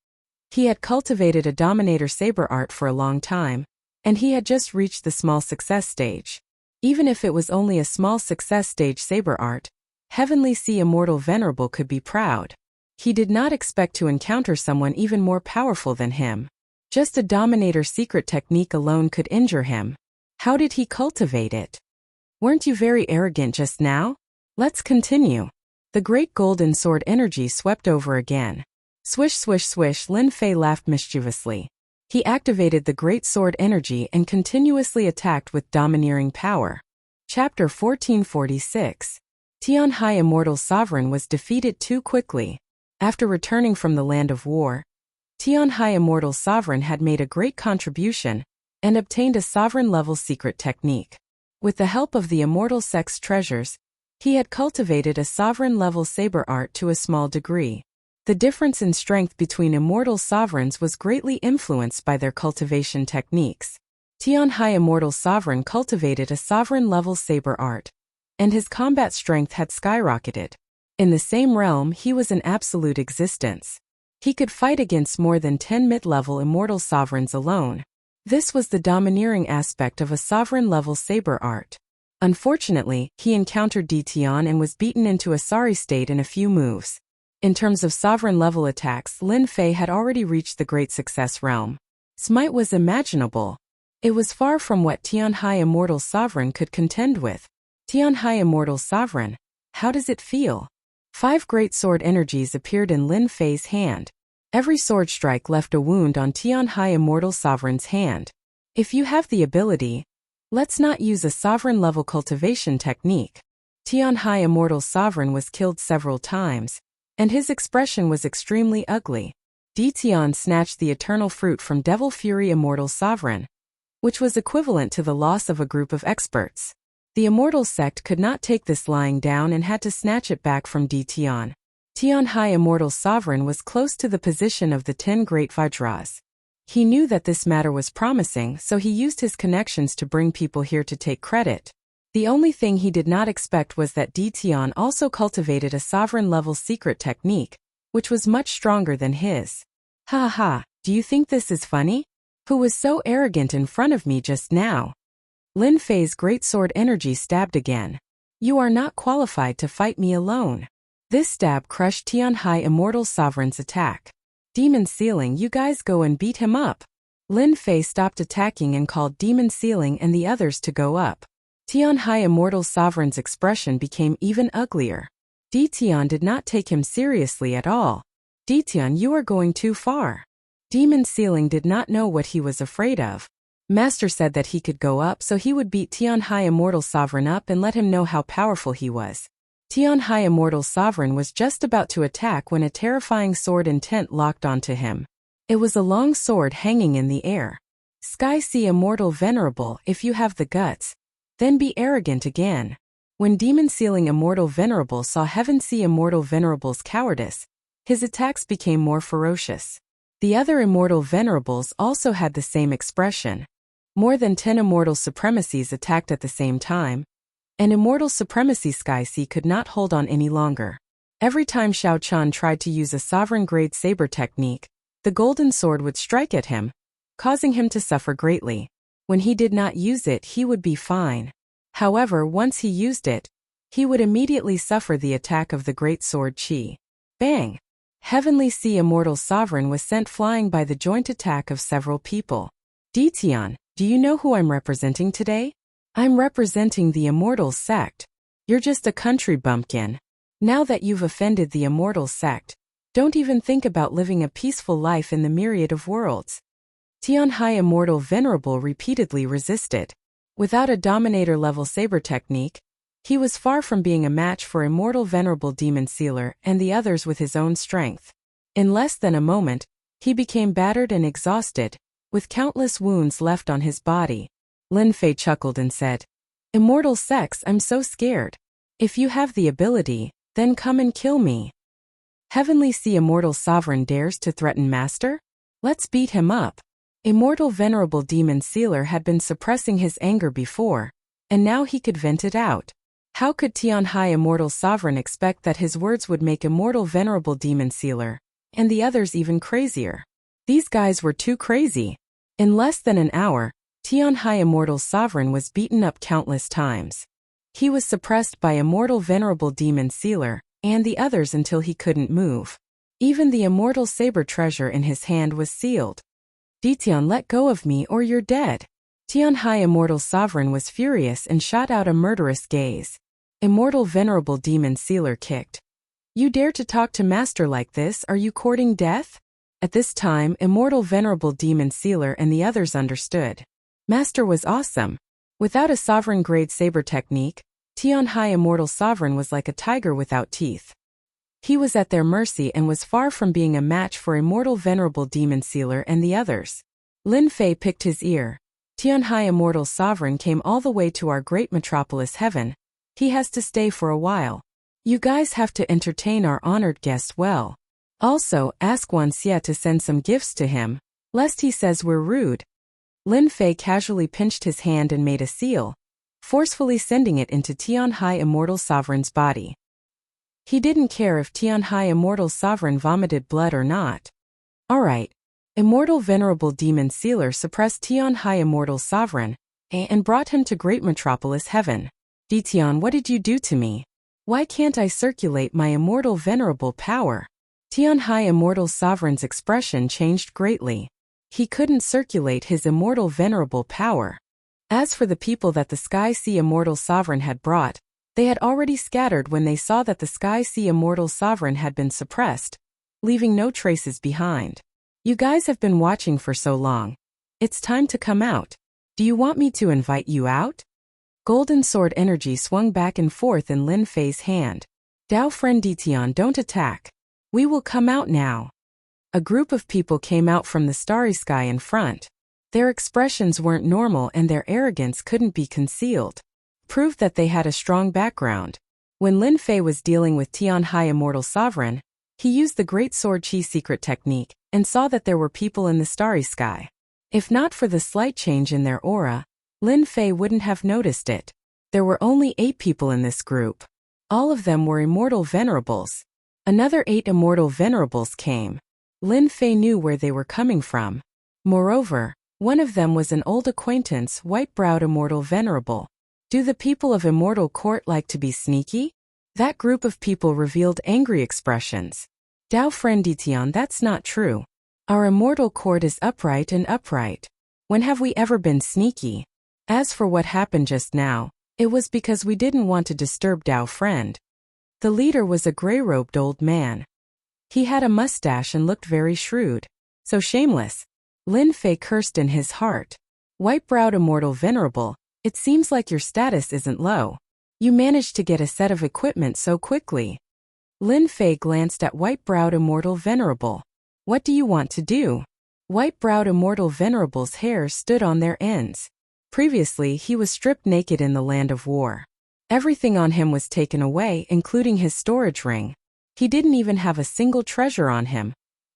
He had cultivated a dominator saber art for a long time, and he had just reached the small success stage. Even if it was only a small success stage saber art, Heavenly Sea Immortal Venerable could be proud. He did not expect to encounter someone even more powerful than him. Just a dominator secret technique alone could injure him. How did he cultivate it? Weren't you very arrogant just now? Let's continue. The great golden sword energy swept over again. Swish swish swish, Lin Fei laughed mischievously. He activated the great sword energy and continuously attacked with domineering power. Chapter 1446. Tian Hai Immortal Sovereign was defeated too quickly. After returning from the land of war, Tian Hai Immortal Sovereign had made a great contribution and obtained a sovereign-level secret technique. With the help of the immortal sex treasures, he had cultivated a sovereign-level saber art to a small degree. The difference in strength between immortal sovereigns was greatly influenced by their cultivation techniques. Tian Hai Immortal Sovereign cultivated a sovereign-level saber art, and his combat strength had skyrocketed. In the same realm, he was an absolute existence. He could fight against more than 10 mid-level immortal sovereigns alone. This was the domineering aspect of a sovereign-level saber art. Unfortunately, he encountered Tian and was beaten into a sorry state in a few moves. In terms of sovereign-level attacks, Lin Fei had already reached the great success realm. Smite was imaginable. It was far from what Tianhai Immortal Sovereign could contend with. Tianhai Immortal Sovereign, how does it feel? 5 great sword energies appeared in Lin Fei's hand. Every sword strike left a wound on Tianhai Immortal Sovereign's hand. If you have the ability, let's not use a sovereign-level cultivation technique. Tianhai Immortal Sovereign was killed several times, and his expression was extremely ugly. Tian snatched the eternal fruit from Devil Fury Immortal Sovereign, which was equivalent to the loss of a group of experts. The Immortal Sect could not take this lying down and had to snatch it back from Tian. Tianhai Immortal Sovereign was close to the position of the 10 Great Vajras. He knew that this matter was promising, so he used his connections to bring people here to take credit. The only thing he did not expect was that Tian also cultivated a sovereign-level secret technique, which was much stronger than his. Ha ha, do you think this is funny? Who was so arrogant in front of me just now? Lin Fei's great sword energy stabbed again. You are not qualified to fight me alone. This stab crushed Tianhai Immortal Sovereign's attack. Demon Ceiling, you guys go and beat him up. Lin Fei stopped attacking and called Demon Ceiling and the others to go up. Tianhai Immortal Sovereign's expression became even uglier. Tian did not take him seriously at all. Tian, you are going too far. Demon Ceiling did not know what he was afraid of. Master said that he could go up so he would beat Tianhai Immortal Sovereign up and let him know how powerful he was. Tianhai Immortal Sovereign was just about to attack when a terrifying sword intent locked onto him. It was a long sword hanging in the air. Sky Sea Immortal Venerable, if you have the guts, then be arrogant again. When Demon Ceiling Immortal Venerable saw Heaven Sea Immortal Venerable's cowardice, his attacks became more ferocious. The other Immortal Venerables also had the same expression. More than 10 Immortal Supremacies attacked at the same time. An Immortal Supremacy Sky Sea could not hold on any longer. Every time Xiao Chan tried to use a sovereign-grade saber technique, the golden sword would strike at him, causing him to suffer greatly. When he did not use it, he would be fine. However, once he used it, he would immediately suffer the attack of the great sword Qi. Bang! Heavenly Sea Immortal Sovereign was sent flying by the joint attack of several people. Tian, do you know who I'm representing today? I'm representing the Immortal Sect. You're just a country bumpkin. Now that you've offended the Immortal Sect, don't even think about living a peaceful life in the myriad of worlds. Tianhai Immortal Venerable repeatedly resisted. Without a Dominator-level saber technique, he was far from being a match for Immortal Venerable Demon Sealer and the others with his own strength. In less than a moment, he became battered and exhausted, with countless wounds left on his body. Lin Fei chuckled and said, Immortal Sex, I'm so scared. If you have the ability, then come and kill me. Heavenly Sea Immortal Sovereign dares to threaten Master? Let's beat him up. Immortal Venerable Demon Sealer had been suppressing his anger before, and now he could vent it out. How could Tianhai Immortal Sovereign expect that his words would make Immortal Venerable Demon Sealer, and the others even crazier? These guys were too crazy. In less than an hour, Tianhai Immortal Sovereign was beaten up countless times. He was suppressed by Immortal Venerable Demon Sealer and the others until he couldn't move. Even the Immortal Saber treasure in his hand was sealed. Tian, let go of me or you're dead. Tianhai Immortal Sovereign was furious and shot out a murderous gaze. Immortal Venerable Demon Sealer kicked. You dare to talk to Master like this? Are you courting death? At this time, Immortal Venerable Demon Sealer and the others understood. Master was awesome. Without a sovereign-grade saber technique, Tianhai Immortal Sovereign was like a tiger without teeth. He was at their mercy and was far from being a match for Immortal Venerable Demon Sealer and the others. Lin Fei picked his ear. Tianhai Immortal Sovereign came all the way to our great metropolis heaven. He has to stay for a while. You guys have to entertain our honored guest well. Also, ask Wan Xie to send some gifts to him, lest he says we're rude. Lin Fei casually pinched his hand and made a seal, forcefully sending it into Tianhai Immortal Sovereign's body. He didn't care if Tianhai Immortal Sovereign vomited blood or not. Alright. Immortal Venerable Demon Sealer suppressed Tian High Immortal Sovereign and brought him to Great Metropolis Heaven. Tian, what did you do to me? Why can't I circulate my immortal venerable power? Tian High Immortal Sovereign's expression changed greatly. He couldn't circulate his immortal venerable power. As for the people that the Sky Sea Immortal Sovereign had brought, they had already scattered when they saw that the Sky Sea Immortal Sovereign had been suppressed, leaving no traces behind. You guys have been watching for so long. It's time to come out. Do you want me to invite you out? Golden sword energy swung back and forth in Lin Fei's hand. Dao friend Tian, don't attack. We will come out now. A group of people came out from the starry sky in front. Their expressions weren't normal and their arrogance couldn't be concealed. Proved that they had a strong background. When Lin Fei was dealing with Tian High Immortal Sovereign, he used the Great Sword Chi secret technique and saw that there were people in the starry sky. If not for the slight change in their aura, Lin Fei wouldn't have noticed it. There were only 8 people in this group. All of them were immortal venerables. Another 8 immortal venerables came. Lin Fei knew where they were coming from. Moreover, one of them was an old acquaintance, white-browed immortal venerable. Do the people of Immortal Court like to be sneaky? That group of people revealed angry expressions. Dao friend Tian, that's not true. Our Immortal Court is upright and upright. When have we ever been sneaky? As for what happened just now, it was because we didn't want to disturb Dao friend. The leader was a gray-robed old man. He had a mustache and looked very shrewd. So shameless. Lin Fei cursed in his heart. White-browed immortal venerable, it seems like your status isn't low. You managed to get a set of equipment so quickly. Lin Fei glanced at white-browed immortal venerable. What do you want to do? White-browed immortal venerable's hair stood on their ends. Previously, he was stripped naked in the land of war. Everything on him was taken away, including his storage ring. He didn't even have a single treasure on him,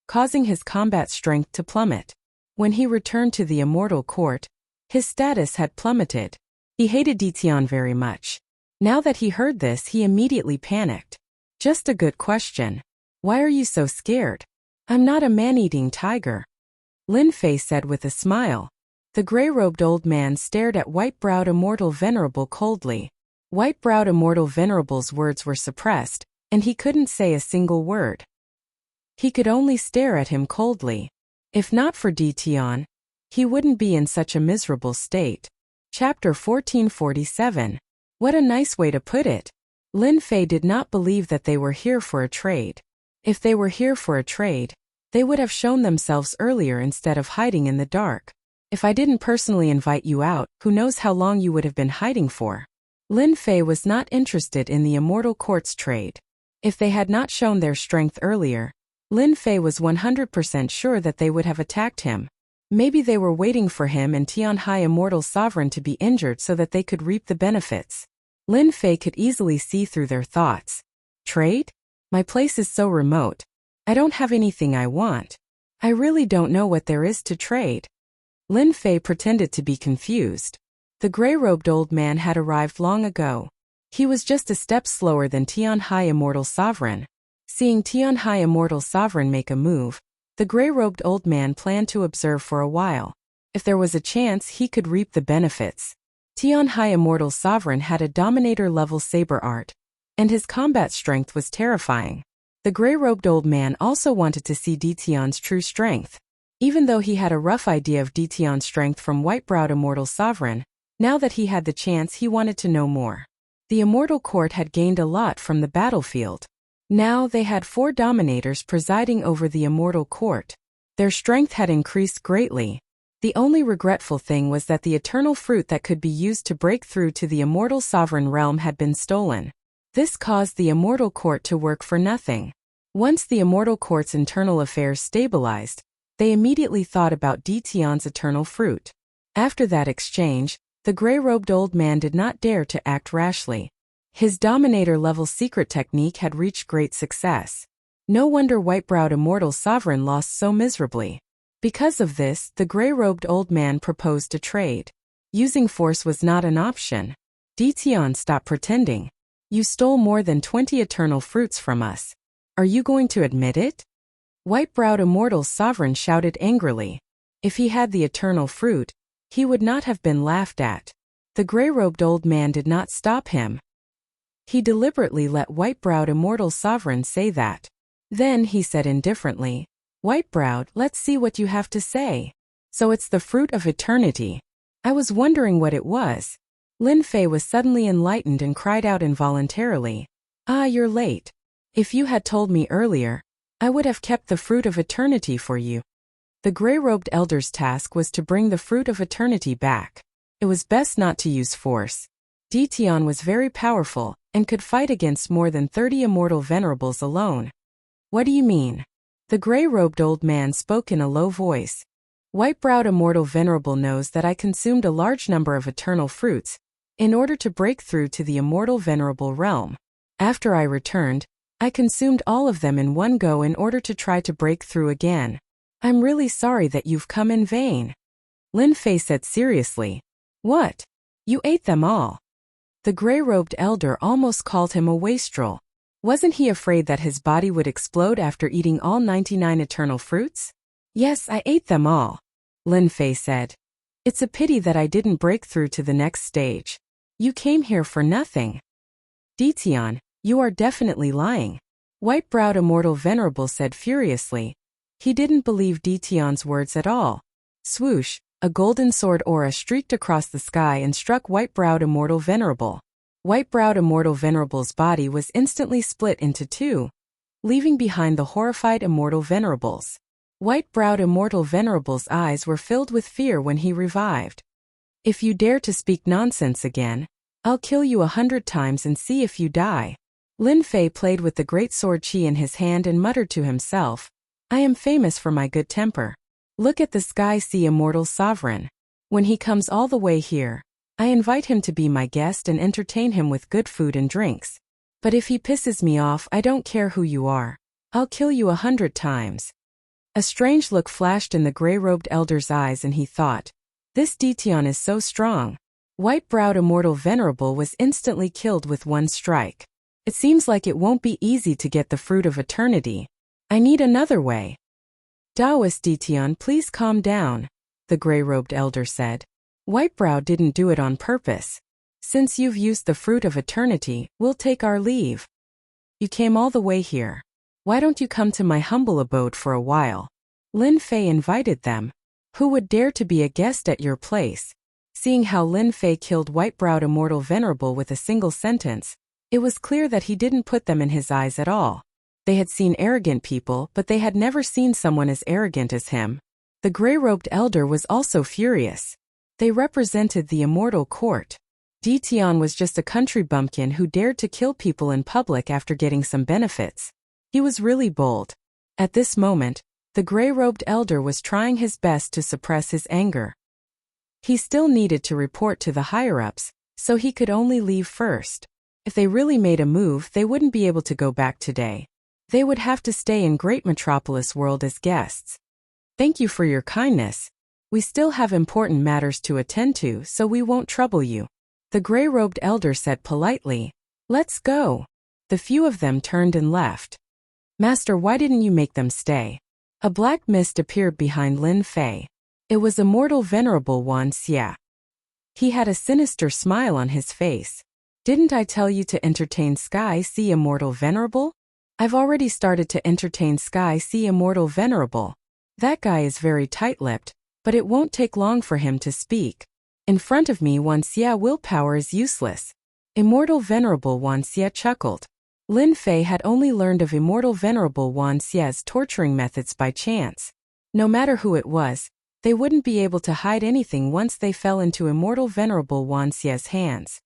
causing his combat strength to plummet. When he returned to the Immortal Court, his status had plummeted. He hated Tian very much. Now that he heard this, he immediately panicked. Just a good question. Why are you so scared? I'm not a man-eating tiger. Lin Fei said with a smile. The gray-robed old man stared at white-browed immortal venerable coldly. White-browed immortal venerable's words were suppressed, and he couldn't say a single word. He could only stare at him coldly. If not for Tian, he wouldn't be in such a miserable state. Chapter 1447. What a nice way to put it. Lin Fei did not believe that they were here for a trade. If they were here for a trade, they would have shown themselves earlier instead of hiding in the dark. If I didn't personally invite you out, who knows how long you would have been hiding for? Lin Fei was not interested in the Immortal Court's trade. If they had not shown their strength earlier, Lin Fei was 100% sure that they would have attacked him. Maybe they were waiting for him and Tian High Immortal Sovereign to be injured so that they could reap the benefits. Lin Fei could easily see through their thoughts. Trade? My place is so remote. I don't have anything I want. I really don't know what there is to trade. Lin Fei pretended to be confused. The gray-robed old man had arrived long ago. He was just a step slower than Tian High Immortal Sovereign. Seeing Tian High Immortal Sovereign make a move, the gray-robed old man planned to observe for a while. If there was a chance, he could reap the benefits. Tian High Immortal Sovereign had a Dominator-level saber art, and his combat strength was terrifying. The gray-robed old man also wanted to see Tian's true strength. Even though he had a rough idea of Tian's strength from white-browed Immortal Sovereign, now that he had the chance, he wanted to know more. The Immortal Court had gained a lot from the battlefield. Now they had 4 dominators presiding over the Immortal Court. Their strength had increased greatly. The only regretful thing was that the eternal fruit that could be used to break through to the Immortal Sovereign realm had been stolen. This caused the Immortal Court to work for nothing. Once the Immortal Court's internal affairs stabilized, they immediately thought about Tian's eternal fruit. After that exchange, the gray-robed old man did not dare to act rashly. His Dominator-level secret technique had reached great success. No wonder white-browed Immortal Sovereign lost so miserably. Because of this, the gray-robed old man proposed a trade. Using force was not an option. Tian, stop pretending. You stole more than 20 eternal fruits from us. Are you going to admit it? White-browed immortal sovereign shouted angrily. If he had the eternal fruit, he would not have been laughed at. The gray-robed old man did not stop him. He deliberately let white-browed immortal sovereign say that. Then he said indifferently, "White-browed, let's see what you have to say. So it's the fruit of eternity. I was wondering what it was." Lin Fei was suddenly enlightened and cried out involuntarily, "Ah, you're late. If you had told me earlier, I would have kept the fruit of eternity for you." The gray-robed elder's task was to bring the fruit of eternity back. It was best not to use force. Ditian was very powerful, and could fight against more than 30 immortal venerables alone. "What do you mean?" The gray-robed old man spoke in a low voice. "White-browed immortal venerable knows that I consumed a large number of eternal fruits in order to break through to the immortal venerable realm. After I returned, I consumed all of them in one go in order to try to break through again. I'm really sorry that you've come in vain." Lin Fei said seriously. "What? You ate them all?" The gray-robed elder almost called him a wastrel. Wasn't he afraid that his body would explode after eating all 99 eternal fruits? "Yes, I ate them all," Lin Fei said. "It's a pity that I didn't break through to the next stage. You came here for nothing." "Ditian, you are definitely lying," White-browed immortal venerable said furiously. He didn't believe Ditian's words at all. Swoosh, a golden sword aura streaked across the sky and struck white-browed immortal venerable. White-browed immortal venerable's body was instantly split into two, leaving behind the horrified immortal venerables. White-browed immortal venerable's eyes were filled with fear when he revived. "If you dare to speak nonsense again, I'll kill you 100 times and see if you die." Lin Fei played with the great sword chi in his hand and muttered to himself, "I am famous for my good temper. Look at the Sky Sea Immortal Sovereign. When he comes all the way here, I invite him to be my guest and entertain him with good food and drinks. But if he pisses me off, I don't care who you are. I'll kill you 100 times." A strange look flashed in the gray-robed elder's eyes and he thought, "This Ditian is so strong." White-browed immortal venerable was instantly killed with one strike. "It seems like it won't be easy to get the fruit of eternity. I need another way." "Taoist Ditian, please calm down," the gray-robed elder said. "Whitebrow didn't do it on purpose. Since you've used the fruit of eternity, we'll take our leave. You came all the way here. Why don't you come to my humble abode for a while?" Lin Fei invited them. "Who would dare to be a guest at your place?" Seeing how Lin Fei killed white-browed immortal venerable with a single sentence, it was clear that he didn't put them in his eyes at all. They had seen arrogant people, but they had never seen someone as arrogant as him. The gray-robed elder was also furious. They represented the immortal court. Ditian was just a country bumpkin who dared to kill people in public after getting some benefits. He was really bold. At this moment, the gray-robed elder was trying his best to suppress his anger. He still needed to report to the higher-ups, so he could only leave first. If they really made a move, they wouldn't be able to go back today. They would have to stay in Great Metropolis World as guests. "Thank you for your kindness. We still have important matters to attend to, so we won't trouble you," the gray-robed elder said politely. "Let's go." The few of them turned and left. "Master, why didn't you make them stay?" A black mist appeared behind Lin Fei. It was immortal venerable Wan Xia. He had a sinister smile on his face. "Didn't I tell you to entertain Sky Sea Immortal Venerable? I've already started to entertain Sky Sea Immortal Venerable. That guy is very tight-lipped, but it won't take long for him to speak. In front of me, Wan Xia willpower is useless." Immortal Venerable Wan Xia chuckled. Lin Fei had only learned of Immortal Venerable Wan Xia's torturing methods by chance. No matter who it was, they wouldn't be able to hide anything once they fell into Immortal Venerable Wan Xia's hands.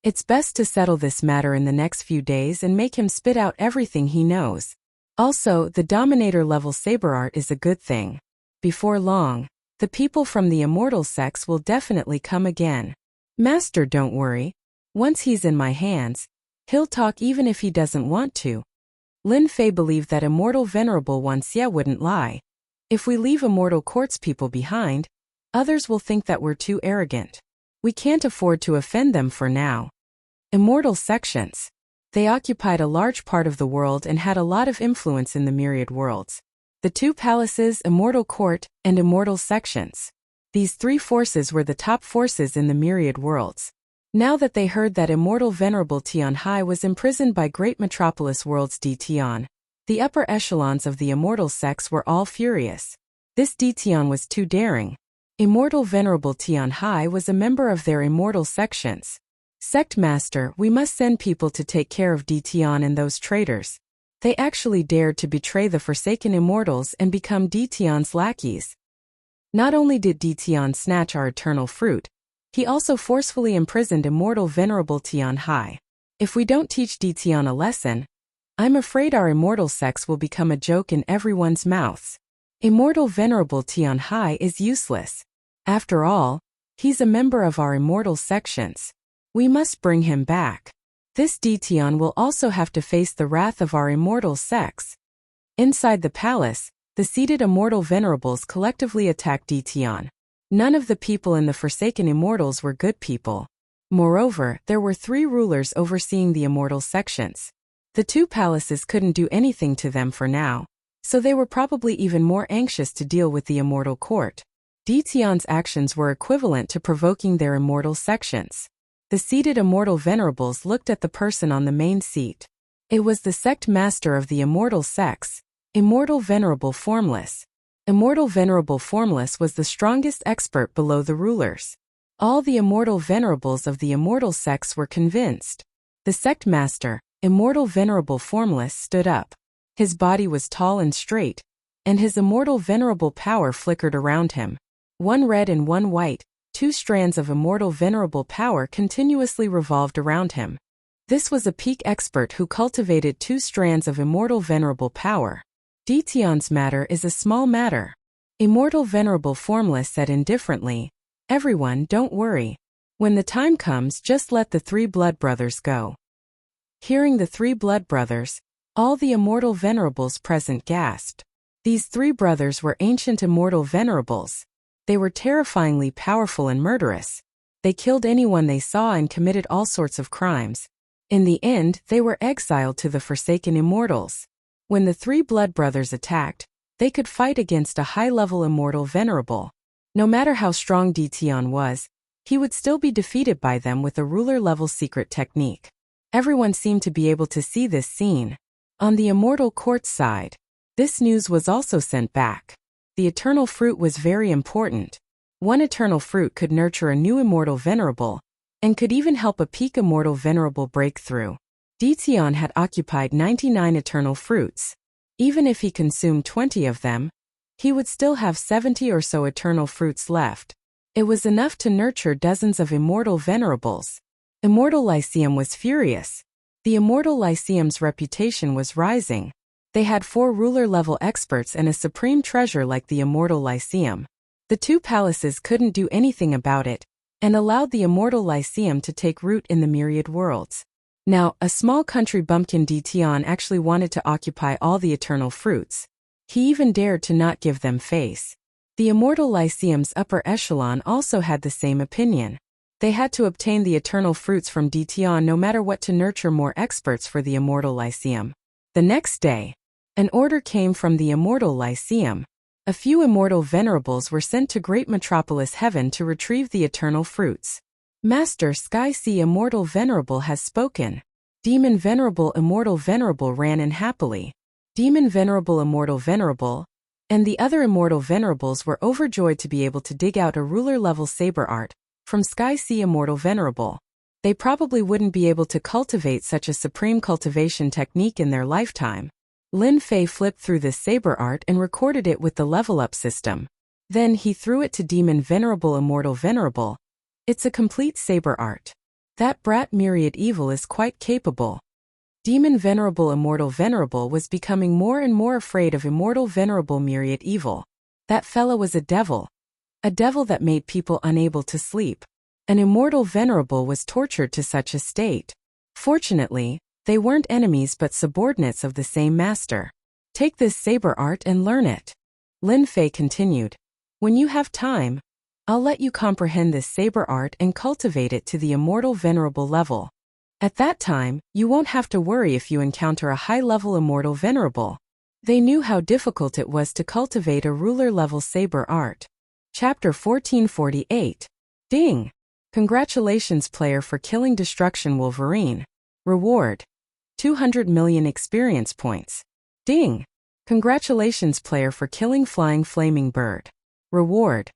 It's best to settle this matter in the next few days and make him spit out everything he knows. Also, the Dominator-level saber art is a good thing. Before long, the people from the Immortal Sex will definitely come again. "Master, don't worry. Once he's in my hands, he'll talk even if he doesn't want to." Lin Fei believed that Immortal Venerable Wan Xia wouldn't lie. If we leave Immortal Court's people behind, others will think that we're too arrogant. We can't afford to offend them for now. Immortal sections. They occupied a large part of the world and had a lot of influence in the myriad worlds. The two palaces, immortal court, and immortal sections. These three forces were the top forces in the myriad worlds. Now that they heard that immortal venerable Tian Hai was imprisoned by great metropolis worlds D Tian, the upper echelons of the immortal sects were all furious. This D Tian was too daring. Immortal venerable Tian Hai was a member of their immortal sections. Sect master, we must send people to take care of D Tian and those traitors. They actually dared to betray the forsaken immortals and become D Tian's lackeys. Not only did D Tian snatch our eternal fruit, he also forcefully imprisoned immortal venerable Tian Hai. If we don't teach D Tian a lesson, I'm afraid our immortal sects will become a joke in everyone's mouths. Immortal venerable Tian Hai is useless. After all, he's a member of our immortal sections. We must bring him back. This D Tian will also have to face the wrath of our immortal sects. Inside the palace, the seated immortal venerables collectively attacked D Tian. None of the people in the Forsaken Immortals were good people. Moreover, there were 3 rulers overseeing the immortal sections. The 2 palaces couldn't do anything to them for now, so they were probably even more anxious to deal with the immortal court. D Tian's actions were equivalent to provoking their immortal sections. The seated immortal venerables looked at the person on the main seat. It was the sect master of the immortal sects, Immortal Venerable Formless. Immortal Venerable Formless was the strongest expert below the rulers. All the immortal venerables of the immortal sects were convinced. The sect master, Immortal Venerable Formless, stood up. His body was tall and straight, and his immortal venerable power flickered around him. One red and one white, 2 strands of immortal venerable power continuously revolved around him. This was a peak expert who cultivated 2 strands of immortal venerable power. D Tian's matter is a small matter. Immortal Venerable Formless said indifferently, "Everyone, don't worry. When the time comes, just let the 3 blood brothers go." Hearing the 3 blood brothers, all the immortal venerables present gasped. These 3 brothers were ancient immortal venerables. They were terrifyingly powerful and murderous. They killed anyone they saw and committed all sorts of crimes. In the end, they were exiled to the Forsaken Immortals. When the 3 blood brothers attacked, they could fight against a high-level immortal venerable. No matter how strong D Tian was, he would still be defeated by them with a ruler-level secret technique. Everyone seemed to be able to see this scene. On the immortal court side, this news was also sent back. The eternal fruit was very important. One eternal fruit could nurture a new immortal venerable, and could even help a peak immortal venerable break through. D Tian had occupied 99 eternal fruits. Even if he consumed 20 of them, he would still have 70 or so eternal fruits left. It was enough to nurture dozens of immortal venerables. Immortal Lyceum was furious. The Immortal Lyceum's reputation was rising. They had 4 ruler-level experts and a supreme treasure like the Immortal Lyceum. The 2 palaces couldn't do anything about it, and allowed the Immortal Lyceum to take root in the myriad worlds. Now, a small country bumpkin D Tian actually wanted to occupy all the eternal fruits. He even dared to not give them face. The Immortal Lyceum's upper echelon also had the same opinion. They had to obtain the eternal fruits from D Tian no matter what to nurture more experts for the Immortal Lyceum. The next day, an order came from the Immortal Lyceum. A few immortal venerables were sent to Great Metropolis Heaven to retrieve the eternal fruits. Master Sky Sea Immortal Venerable has spoken. Demon Venerable Immortal Venerable ran in happily. Demon Venerable Immortal Venerable, and the other immortal venerables were overjoyed to be able to dig out a ruler-level saber art from Sky Sea Immortal Venerable. They probably wouldn't be able to cultivate such a supreme cultivation technique in their lifetime. Lin Fei flipped through this saber art and recorded it with the level-up system. Then he threw it to Demon Venerable Immortal Venerable. It's a complete saber art. That brat Myriad Evil is quite capable. Demon Venerable Immortal Venerable was becoming more and more afraid of Immortal Venerable Myriad Evil. That fella was a devil. A devil that made people unable to sleep. An Immortal Venerable was tortured to such a state. Fortunately, they weren't enemies but subordinates of the same master. Take this saber art and learn it. Lin Fei continued. When you have time, I'll let you comprehend this saber art and cultivate it to the Immortal Venerable level. At that time, you won't have to worry if you encounter a high-level Immortal Venerable. They knew how difficult it was to cultivate a ruler-level saber art. Chapter 1448. Ding! Congratulations player for killing Destruction Wolverine. Reward: 200 million experience points. Ding! Congratulations player for killing Flying Flaming Bird. Reward: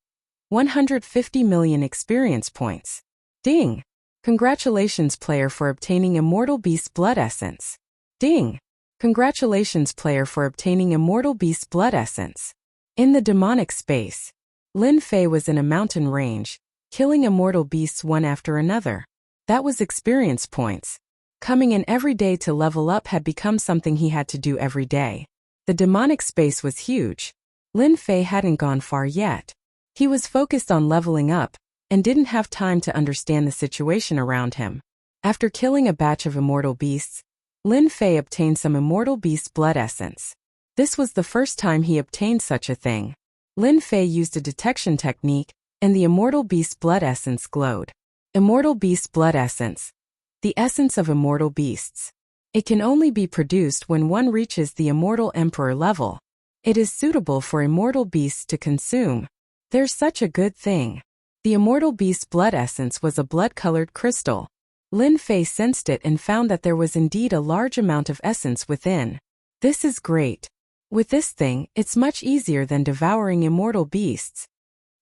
150 million experience points. Ding! Congratulations player for obtaining Immortal Beast Blood Essence. Ding! Congratulations player for obtaining Immortal Beast Blood Essence. In the demonic space, Lin Fei was in a mountain range, killing immortal beasts one after another. That was experience points. Coming in every day to level up had become something he had to do every day. The demonic space was huge. Lin Fei hadn't gone far yet. He was focused on leveling up, and didn't have time to understand the situation around him. After killing a batch of immortal beasts, Lin Fei obtained some Immortal Beast Blood Essence. This was the first time he obtained such a thing. Lin Fei used a detection technique, and the Immortal Beast Blood Essence glowed. Immortal Beast Blood Essence. The essence of immortal beasts. It can only be produced when one reaches the Immortal Emperor level. It is suitable for immortal beasts to consume. There's such a good thing. The Immortal Beast Blood Essence was a blood-colored crystal. Lin Fei sensed it and found that there was indeed a large amount of essence within. This is great. With this thing, it's much easier than devouring immortal beasts.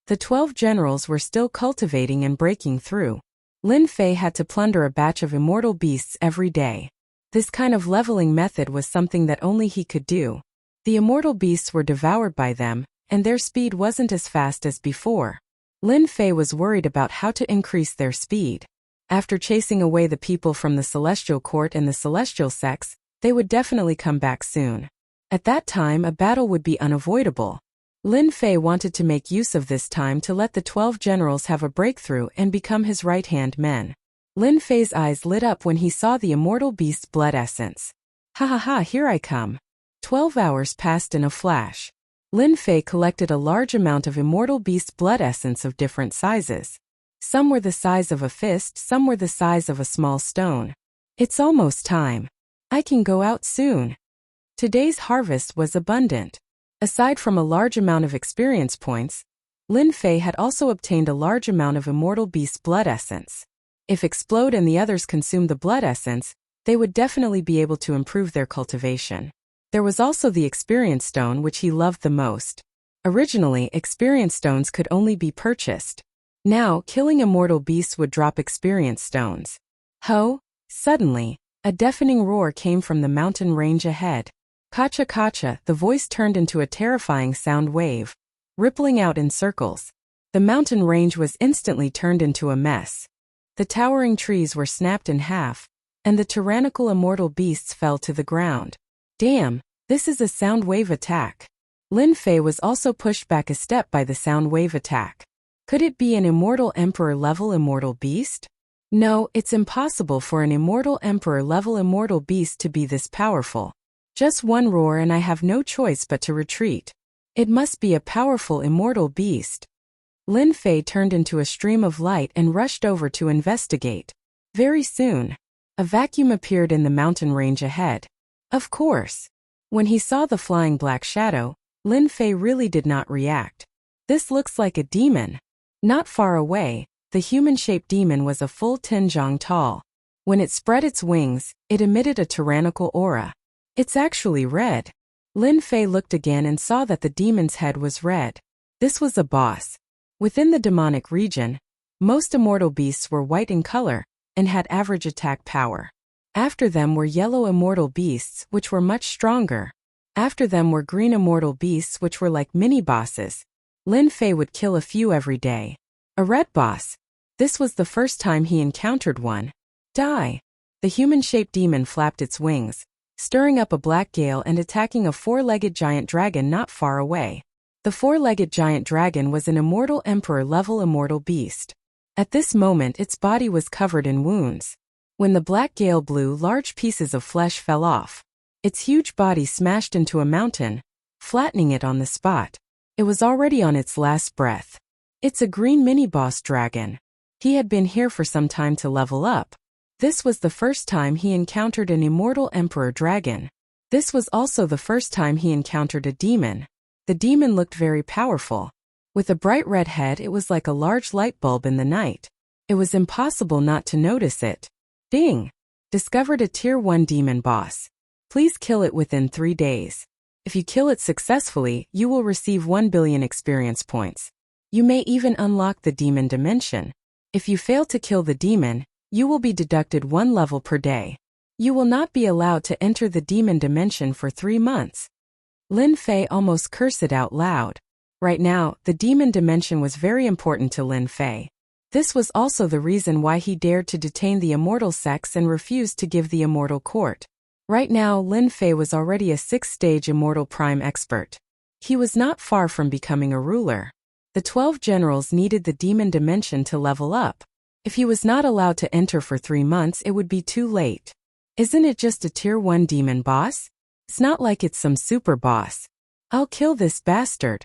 The 12 generals were still cultivating and breaking through. Lin Fei had to plunder a batch of immortal beasts every day. This kind of leveling method was something that only he could do. The immortal beasts were devoured by them, and their speed wasn't as fast as before. Lin Fei was worried about how to increase their speed. After chasing away the people from the Celestial Court and the Celestial Sects, they would definitely come back soon. At that time, a battle would be unavoidable. Lin Fei wanted to make use of this time to let the 12 generals have a breakthrough and become his right-hand men. Lin Fei's eyes lit up when he saw the Immortal Beast Blood Essence. Ha ha ha, here I come. 12 hours passed in a flash. Lin Fei collected a large amount of Immortal Beast Blood Essence of different sizes. Some were the size of a fist, some were the size of a small stone. It's almost time. I can go out soon. Today's harvest was abundant. Aside from a large amount of experience points, Lin Fei had also obtained a large amount of Immortal Beast Blood Essence. If Explode and the others consumed the blood essence, they would definitely be able to improve their cultivation. There was also the Experience Stone, which he loved the most. Originally, Experience Stones could only be purchased. Now, killing immortal beasts would drop Experience Stones. Ho! Suddenly, a deafening roar came from the mountain range ahead. Kacha kacha, the voice turned into a terrifying sound wave, rippling out in circles. The mountain range was instantly turned into a mess. The towering trees were snapped in half, and the tyrannical immortal beasts fell to the ground. Damn, this is a sound wave attack. Lin Fei was also pushed back a step by the sound wave attack. Could it be an Immortal Emperor level immortal beast? No, it's impossible for an Immortal Emperor level immortal beast to be this powerful. Just one roar and I have no choice but to retreat. It must be a powerful immortal beast. Lin Fei turned into a stream of light and rushed over to investigate. Very soon, a vacuum appeared in the mountain range ahead. Of course. When he saw the flying black shadow, Lin Fei really did not react. This looks like a demon. Not far away, the human-shaped demon was a full 10 zhang tall. When it spread its wings, it emitted a tyrannical aura. It's actually red. Lin Fei looked again and saw that the demon's head was red. This was a boss. Within the demonic region, most immortal beasts were white in color and had average attack power. After them were yellow immortal beasts, which were much stronger. After them were green immortal beasts, which were like mini-bosses. Lin Fei would kill a few every day. A red boss. This was the first time he encountered one. Die! The human-shaped demon flapped its wings, stirring up a black gale and attacking a four-legged giant dragon not far away. The four-legged giant dragon was an Immortal Emperor level immortal beast. At this moment its body was covered in wounds. When the black gale blew, large pieces of flesh fell off. Its huge body smashed into a mountain, flattening it on the spot. It was already on its last breath. It's a green mini-boss dragon. He had been here for some time to level up. This was the first time he encountered an Immortal Emperor dragon. This was also the first time he encountered a demon. The demon looked very powerful. With a bright red head, it was like a large light bulb in the night. It was impossible not to notice it. Ding! Discovered a Tier 1 demon boss. Please kill it within 3 days. If you kill it successfully, you will receive 1 billion experience points. You may even unlock the demon dimension. If you fail to kill the demon, you will be deducted 1 level per day. You will not be allowed to enter the demon dimension for 3 months. Lin Fei almost cursed it out loud. Right now, the demon dimension was very important to Lin Fei. This was also the reason why he dared to detain the immortal sex and refused to give the immortal court. Right now, Lin Fei was already a 6th-stage immortal prime expert. He was not far from becoming a ruler. The 12 generals needed the demon dimension to level up. If he was not allowed to enter for 3 months, it would be too late. Isn't it just a Tier 1 demon boss? It's not like it's some super boss. I'll kill this bastard.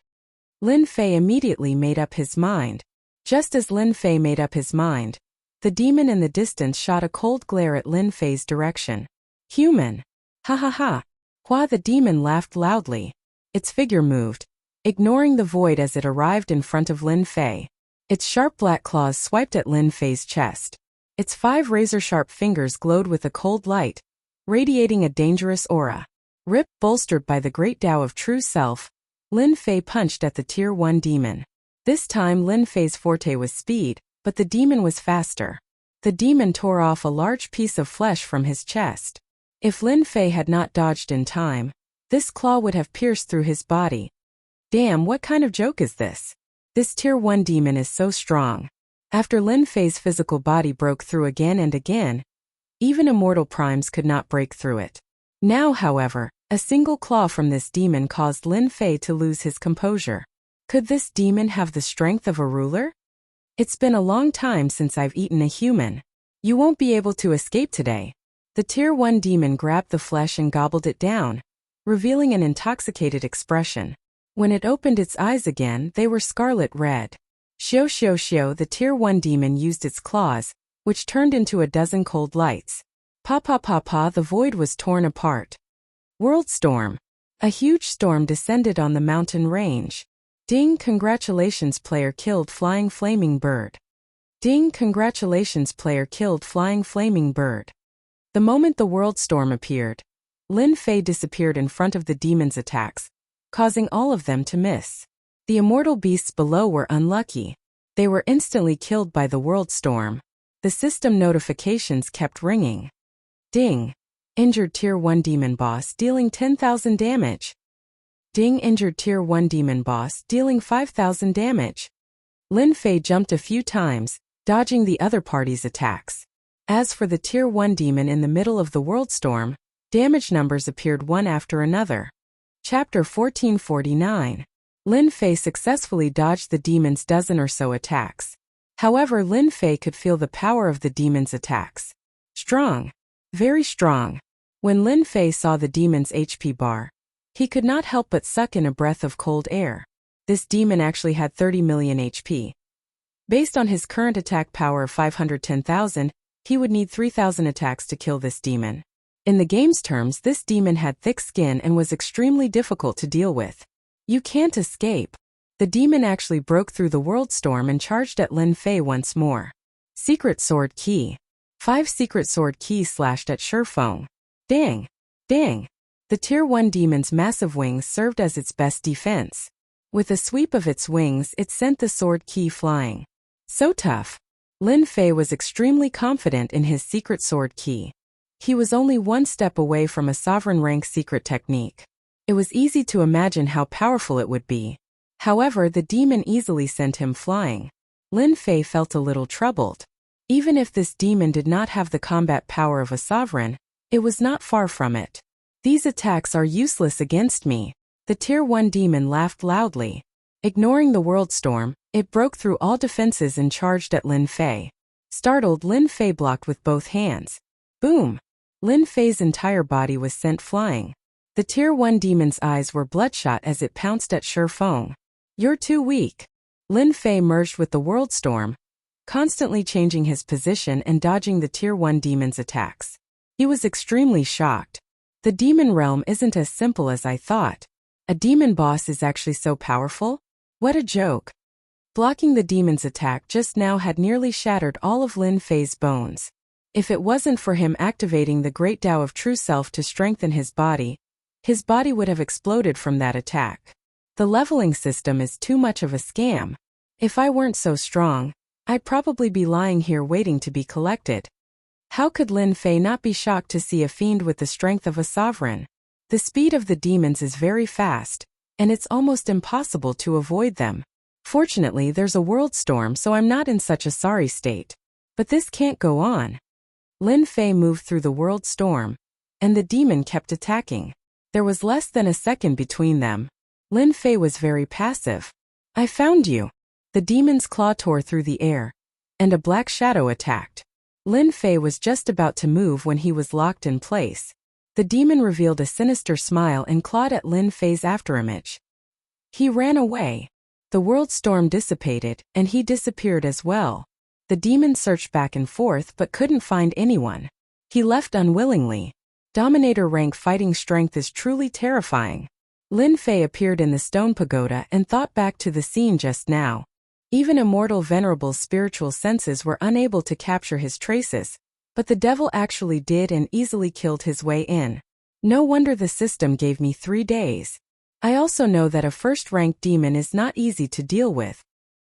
Lin Fei immediately made up his mind. Just as Lin Fei made up his mind, the demon in the distance shot a cold glare at Lin Fei's direction. Human! Ha ha ha! Hua the demon laughed loudly. Its figure moved, ignoring the void as it arrived in front of Lin Fei. Its sharp black claws swiped at Lin Fei's chest. Its 5 razor-sharp fingers glowed with a cold light, radiating a dangerous aura. Rip, bolstered by the great Tao of true self, Lin Fei punched at the Tier 1 demon. This time Lin Fei's forte was speed, but the demon was faster. The demon tore off a large piece of flesh from his chest. If Lin Fei had not dodged in time, this claw would have pierced through his body. Damn, what kind of joke is this? This Tier 1 demon is so strong. After Lin Fei's physical body broke through again and again, even immortal primes could not break through it. Now, however, a single claw from this demon caused Lin Fei to lose his composure. Could this demon have the strength of a ruler? It's been a long time since I've eaten a human. You won't be able to escape today. The Tier 1 demon grabbed the flesh and gobbled it down, revealing an intoxicated expression. When it opened its eyes again, they were scarlet red. Shio, the Tier 1 demon used its claws, which turned into a dozen cold lights. Pa, the void was torn apart. World storm. A huge storm descended on the mountain range. Ding, congratulations, player killed flying flaming bird. Ding, congratulations, player killed flying flaming bird. The moment the world storm appeared, Lin Fei disappeared in front of the demon's attacks, causing all of them to miss. The immortal beasts below were unlucky. They were instantly killed by the world storm. The system notifications kept ringing. Ding. Injured Tier 1 demon boss dealing 10,000 damage. Ding, injured Tier 1 demon boss dealing 5,000 damage. Lin Fei jumped a few times, dodging the other party's attacks. As for the Tier 1 demon in the middle of the world storm, damage numbers appeared one after another. Chapter 1449. Lin Fei successfully dodged the demon's dozen or so attacks. However, Lin Fei could feel the power of the demon's attacks. Strong. Very strong. When Lin Fei saw the demon's HP bar, he could not help but suck in a breath of cold air. This demon actually had 30 million HP. Based on his current attack power of 510,000, he would need 3,000 attacks to kill this demon. In the game's terms, this demon had thick skin and was extremely difficult to deal with. You can't escape. The demon actually broke through the world storm and charged at Lin Fei once more. Secret Sword Key. 5 Secret Sword Keys slashed at Shifeng. Dang! Dang! The Tier 1 demon's massive wings served as its best defense. With a sweep of its wings, it sent the sword key flying. So tough. Lin Fei was extremely confident in his secret sword key. He was only one step away from a sovereign rank secret technique. It was easy to imagine how powerful it would be. However, the demon easily sent him flying. Lin Fei felt a little troubled. Even if this demon did not have the combat power of a sovereign, it was not far from it. These attacks are useless against me. The Tier 1 demon laughed loudly. Ignoring the world storm, it broke through all defenses and charged at Lin Fei. Startled, Lin Fei blocked with both hands. Boom! Lin Fei's entire body was sent flying. The Tier 1 demon's eyes were bloodshot as it pounced at Shifeng. You're too weak. Lin Fei merged with the world storm, constantly changing his position and dodging the Tier 1 demon's attacks. He was extremely shocked. The demon realm isn't as simple as I thought. A demon boss is actually so powerful? What a joke. Blocking the demon's attack just now had nearly shattered all of Lin Fei's bones. If it wasn't for him activating the great Tao of True Self to strengthen his body would have exploded from that attack. The leveling system is too much of a scam. If I weren't so strong, I'd probably be lying here waiting to be collected. How could Lin Fei not be shocked to see a fiend with the strength of a sovereign? The speed of the demons is very fast, and it's almost impossible to avoid them. Fortunately, there's a world storm, so I'm not in such a sorry state. But this can't go on. Lin Fei moved through the world storm, and the demon kept attacking. There was less than a second between them. Lin Fei was very passive. I found you. The demon's claw tore through the air, and a black shadow attacked. Lin Fei was just about to move when he was locked in place. The demon revealed a sinister smile and clawed at Lin Fei's afterimage. He ran away. The world storm dissipated, and he disappeared as well. The demon searched back and forth but couldn't find anyone. He left unwillingly. Dominator rank fighting strength is truly terrifying. Lin Fei appeared in the stone pagoda and thought back to the scene just now. Even immortal venerable's spiritual senses were unable to capture his traces, but the devil actually did and easily killed his way in. No wonder the system gave me 3 days. I also know that a first-rank demon is not easy to deal with.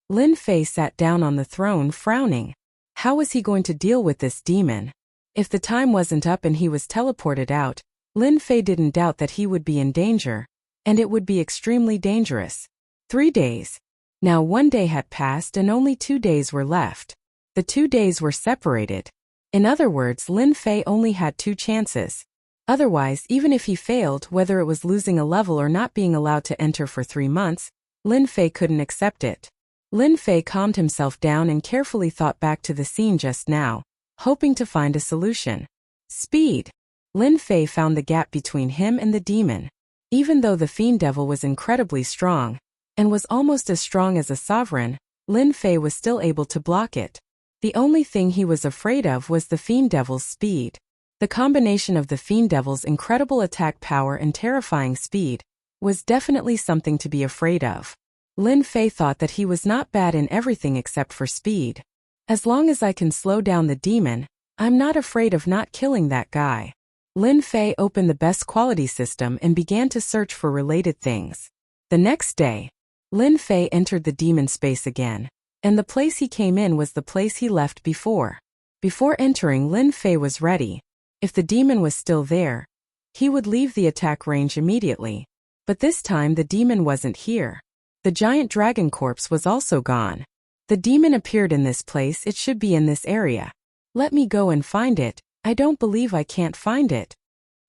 Lin Fei sat down on the throne frowning. How was he going to deal with this demon? If the time wasn't up and he was teleported out, Lin Fei didn't doubt that he would be in danger, and it would be extremely dangerous. 3 days. Now 1 day had passed and only 2 days were left. The 2 days were separated. In other words, Lin Fei only had 2 chances. Otherwise, even if he failed, whether it was losing a level or not being allowed to enter for 3 months, Lin Fei couldn't accept it. Lin Fei calmed himself down and carefully thought back to the scene just now, hoping to find a solution. Speed. Lin Fei found the gap between him and the demon. Even though the fiend devil was incredibly strong, and was almost as strong as a sovereign, Lin Fei was still able to block it. The only thing he was afraid of was the fiend devil's speed. The combination of the fiend devil's incredible attack power and terrifying speed was definitely something to be afraid of. Lin Fei thought that he was not bad in everything except for speed. As long as I can slow down the demon, I'm not afraid of not killing that guy. Lin Fei opened the best quality system and began to search for related things. The next day, Lin Fei entered the demon space again, and the place he came in was the place he left before. Before entering, Lin Fei was ready. If the demon was still there, he would leave the attack range immediately. But this time the demon wasn't here. The giant dragon corpse was also gone. The demon appeared in this place. It should be in this area. Let me go and find it. I don't believe I can't find it.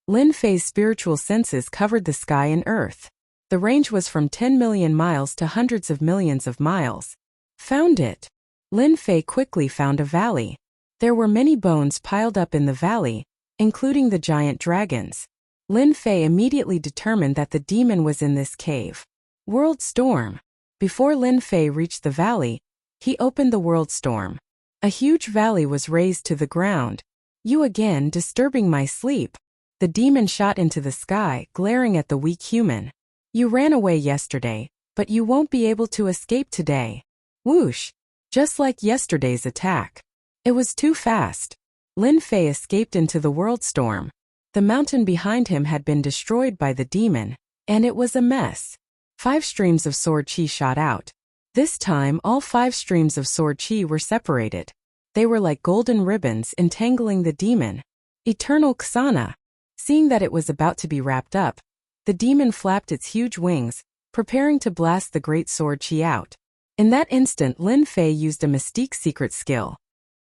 Lin Fei's spiritual senses covered the sky and earth. The range was from 10 million miles to hundreds of millions of miles. Found it. Lin Fei quickly found a valley. There were many bones piled up in the valley, including the giant dragons. Lin Fei immediately determined that the demon was in this cave. World storm. Before Lin Fei reached the valley, he opened the world storm. A huge valley was raised to the ground. You again, disturbing my sleep. The demon shot into the sky, glaring at the weak human. You ran away yesterday, but you won't be able to escape today. Whoosh! Just like yesterday's attack. It was too fast. Lin Fei escaped into the world storm. The mountain behind him had been destroyed by the demon, and it was a mess. 5 streams of sword chi shot out. This time all 5 streams of sword chi were separated. They were like golden ribbons entangling the demon. Eternal Ksana. Seeing that it was about to be wrapped up, the demon flapped its huge wings, preparing to blast the great sword chi out. In that instant, Lin Fei used a mystique secret skill.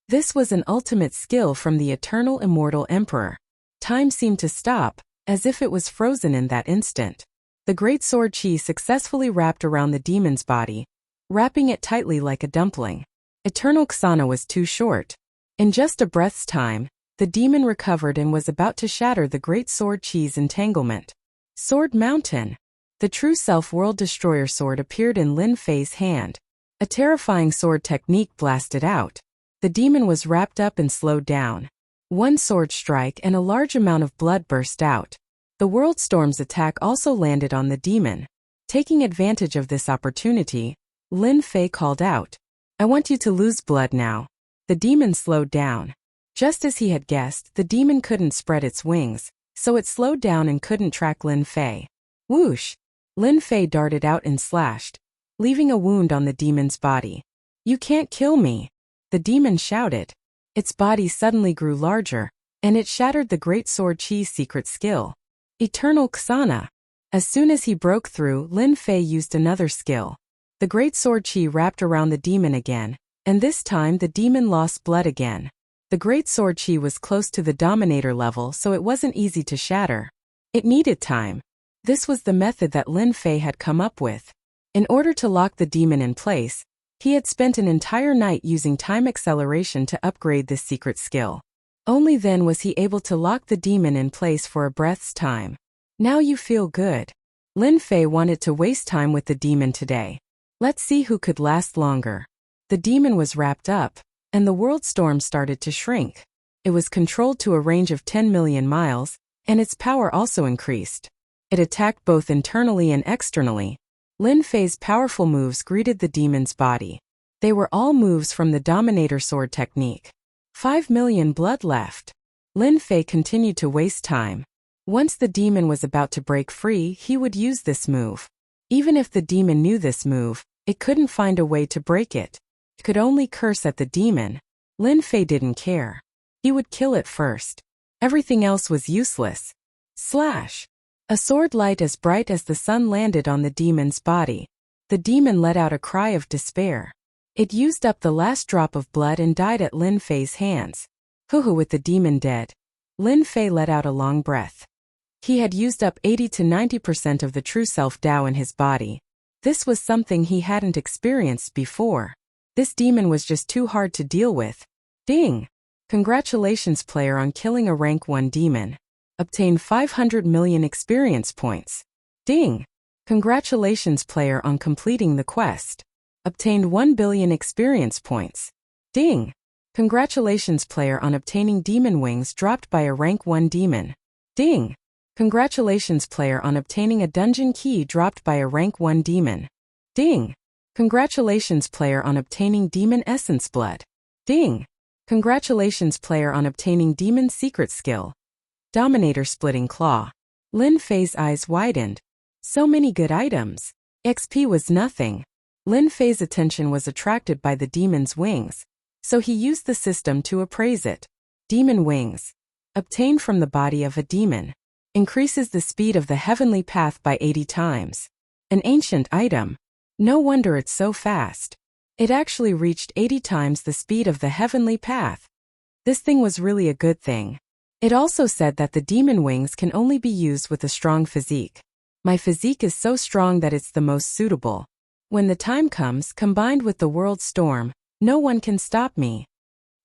This was an ultimate skill from the eternal immortal emperor. Time seemed to stop, as if it was frozen in that instant. The great sword chi successfully wrapped around the demon's body, wrapping it tightly like a dumpling. Eternal Ksana was too short. In just a breath's time, the demon recovered and was about to shatter the great sword chi's entanglement. Sword Mountain. The true self-world destroyer sword appeared in Lin Fei's hand. A terrifying sword technique blasted out. The demon was wrapped up and slowed down. One sword strike and a large amount of blood burst out. The World Storm's attack also landed on the demon. Taking advantage of this opportunity, Lin Fei called out, "I want you to lose blood now." The demon slowed down. Just as he had guessed, the demon couldn't spread its wings, so it slowed down and couldn't track Lin Fei. Whoosh! Lin Fei darted out and slashed, leaving a wound on the demon's body. "You can't kill me!" the demon shouted. Its body suddenly grew larger, and it shattered the Great Sword Chi's secret skill, Eternal Ksana. As soon as he broke through, Lin Fei used another skill. The Great Sword Chi wrapped around the demon again, and this time the demon lost blood again. The Great Sword Chi was close to the Dominator level, so it wasn't easy to shatter. It needed time. This was the method that Lin Fei had come up with. In order to lock the demon in place, he had spent an entire night using time acceleration to upgrade this secret skill. Only then was he able to lock the demon in place for a breath's time. Now you feel good. Lin Fei wanted to waste time with the demon today. Let's see who could last longer. The demon was wrapped up, and the world storm started to shrink. It was controlled to a range of 10 million miles, and its power also increased. It attacked both internally and externally. Lin Fei's powerful moves greeted the demon's body. They were all moves from the Dominator Sword technique. 5 million blood left. Lin Fei continued to waste time. Once the demon was about to break free, he would use this move. Even if the demon knew this move, it couldn't find a way to break it. It could only curse at the demon. Lin Fei didn't care. He would kill it first. Everything else was useless. Slash! A sword light as bright as the sun landed on the demon's body. The demon let out a cry of despair. It used up the last drop of blood and died at Lin Fei's hands. With the demon dead, Lin Fei let out a long breath. He had used up 80 to 90% of the true self Tao in his body. This was something he hadn't experienced before. This demon was just too hard to deal with. Ding! Congratulations, player, on killing a rank 1 demon. Obtain 500 million experience points. Ding! Congratulations, player, on completing the quest. Obtained 1 billion experience points. Ding! Congratulations, player, on obtaining demon wings dropped by a rank 1 demon. Ding! Congratulations, player, on obtaining a dungeon key dropped by a rank 1 demon. Ding! Congratulations, player, on obtaining demon essence blood. Ding! Congratulations, player, on obtaining demon secret skill. Dominator splitting claw. Lin Fei's eyes widened. So many good items. XP was nothing. Lin Fei's attention was attracted by the demon's wings, so he used the system to appraise it. Demon wings. Obtained from the body of a demon. Increases the speed of the heavenly path by 80 times. An ancient item. No wonder it's so fast. It actually reached 80 times the speed of the heavenly path. This thing was really a good thing. It also said that the demon wings can only be used with a strong physique. My physique is so strong that it's the most suitable. When the time comes, combined with the world storm, no one can stop me.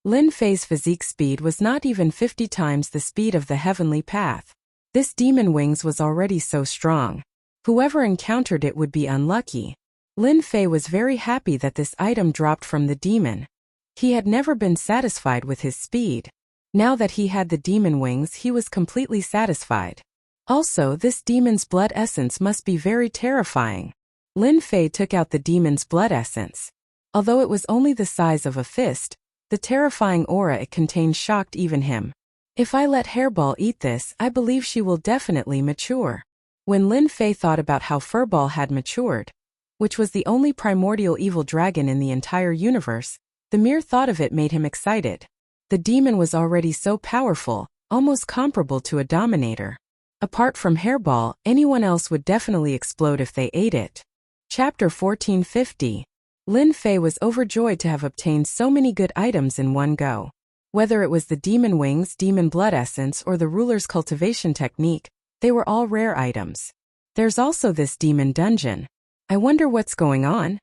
Lin Fei's physique speed was not even 50 times the speed of the heavenly path. This demon wings was already so strong. Whoever encountered it would be unlucky. Lin Fei was very happy that this item dropped from the demon. He had never been satisfied with his speed. Now that he had the demon wings, he was completely satisfied. Also, this demon's blood essence must be very terrifying. Lin Fei took out the demon's blood essence. Although it was only the size of a fist, the terrifying aura it contained shocked even him. If I let Hairball eat this, I believe she will definitely mature. When Lin Fei thought about how Furball had matured, which was the only primordial evil dragon in the entire universe, the mere thought of it made him excited. The demon was already so powerful, almost comparable to a dominator. Apart from Hairball, anyone else would definitely explode if they ate it. Chapter 1450. Lin Fei was overjoyed to have obtained so many good items in one go. Whether it was the demon wings, demon blood essence, or the ruler's cultivation technique, they were all rare items. There's also this demon dungeon. I wonder what's going on.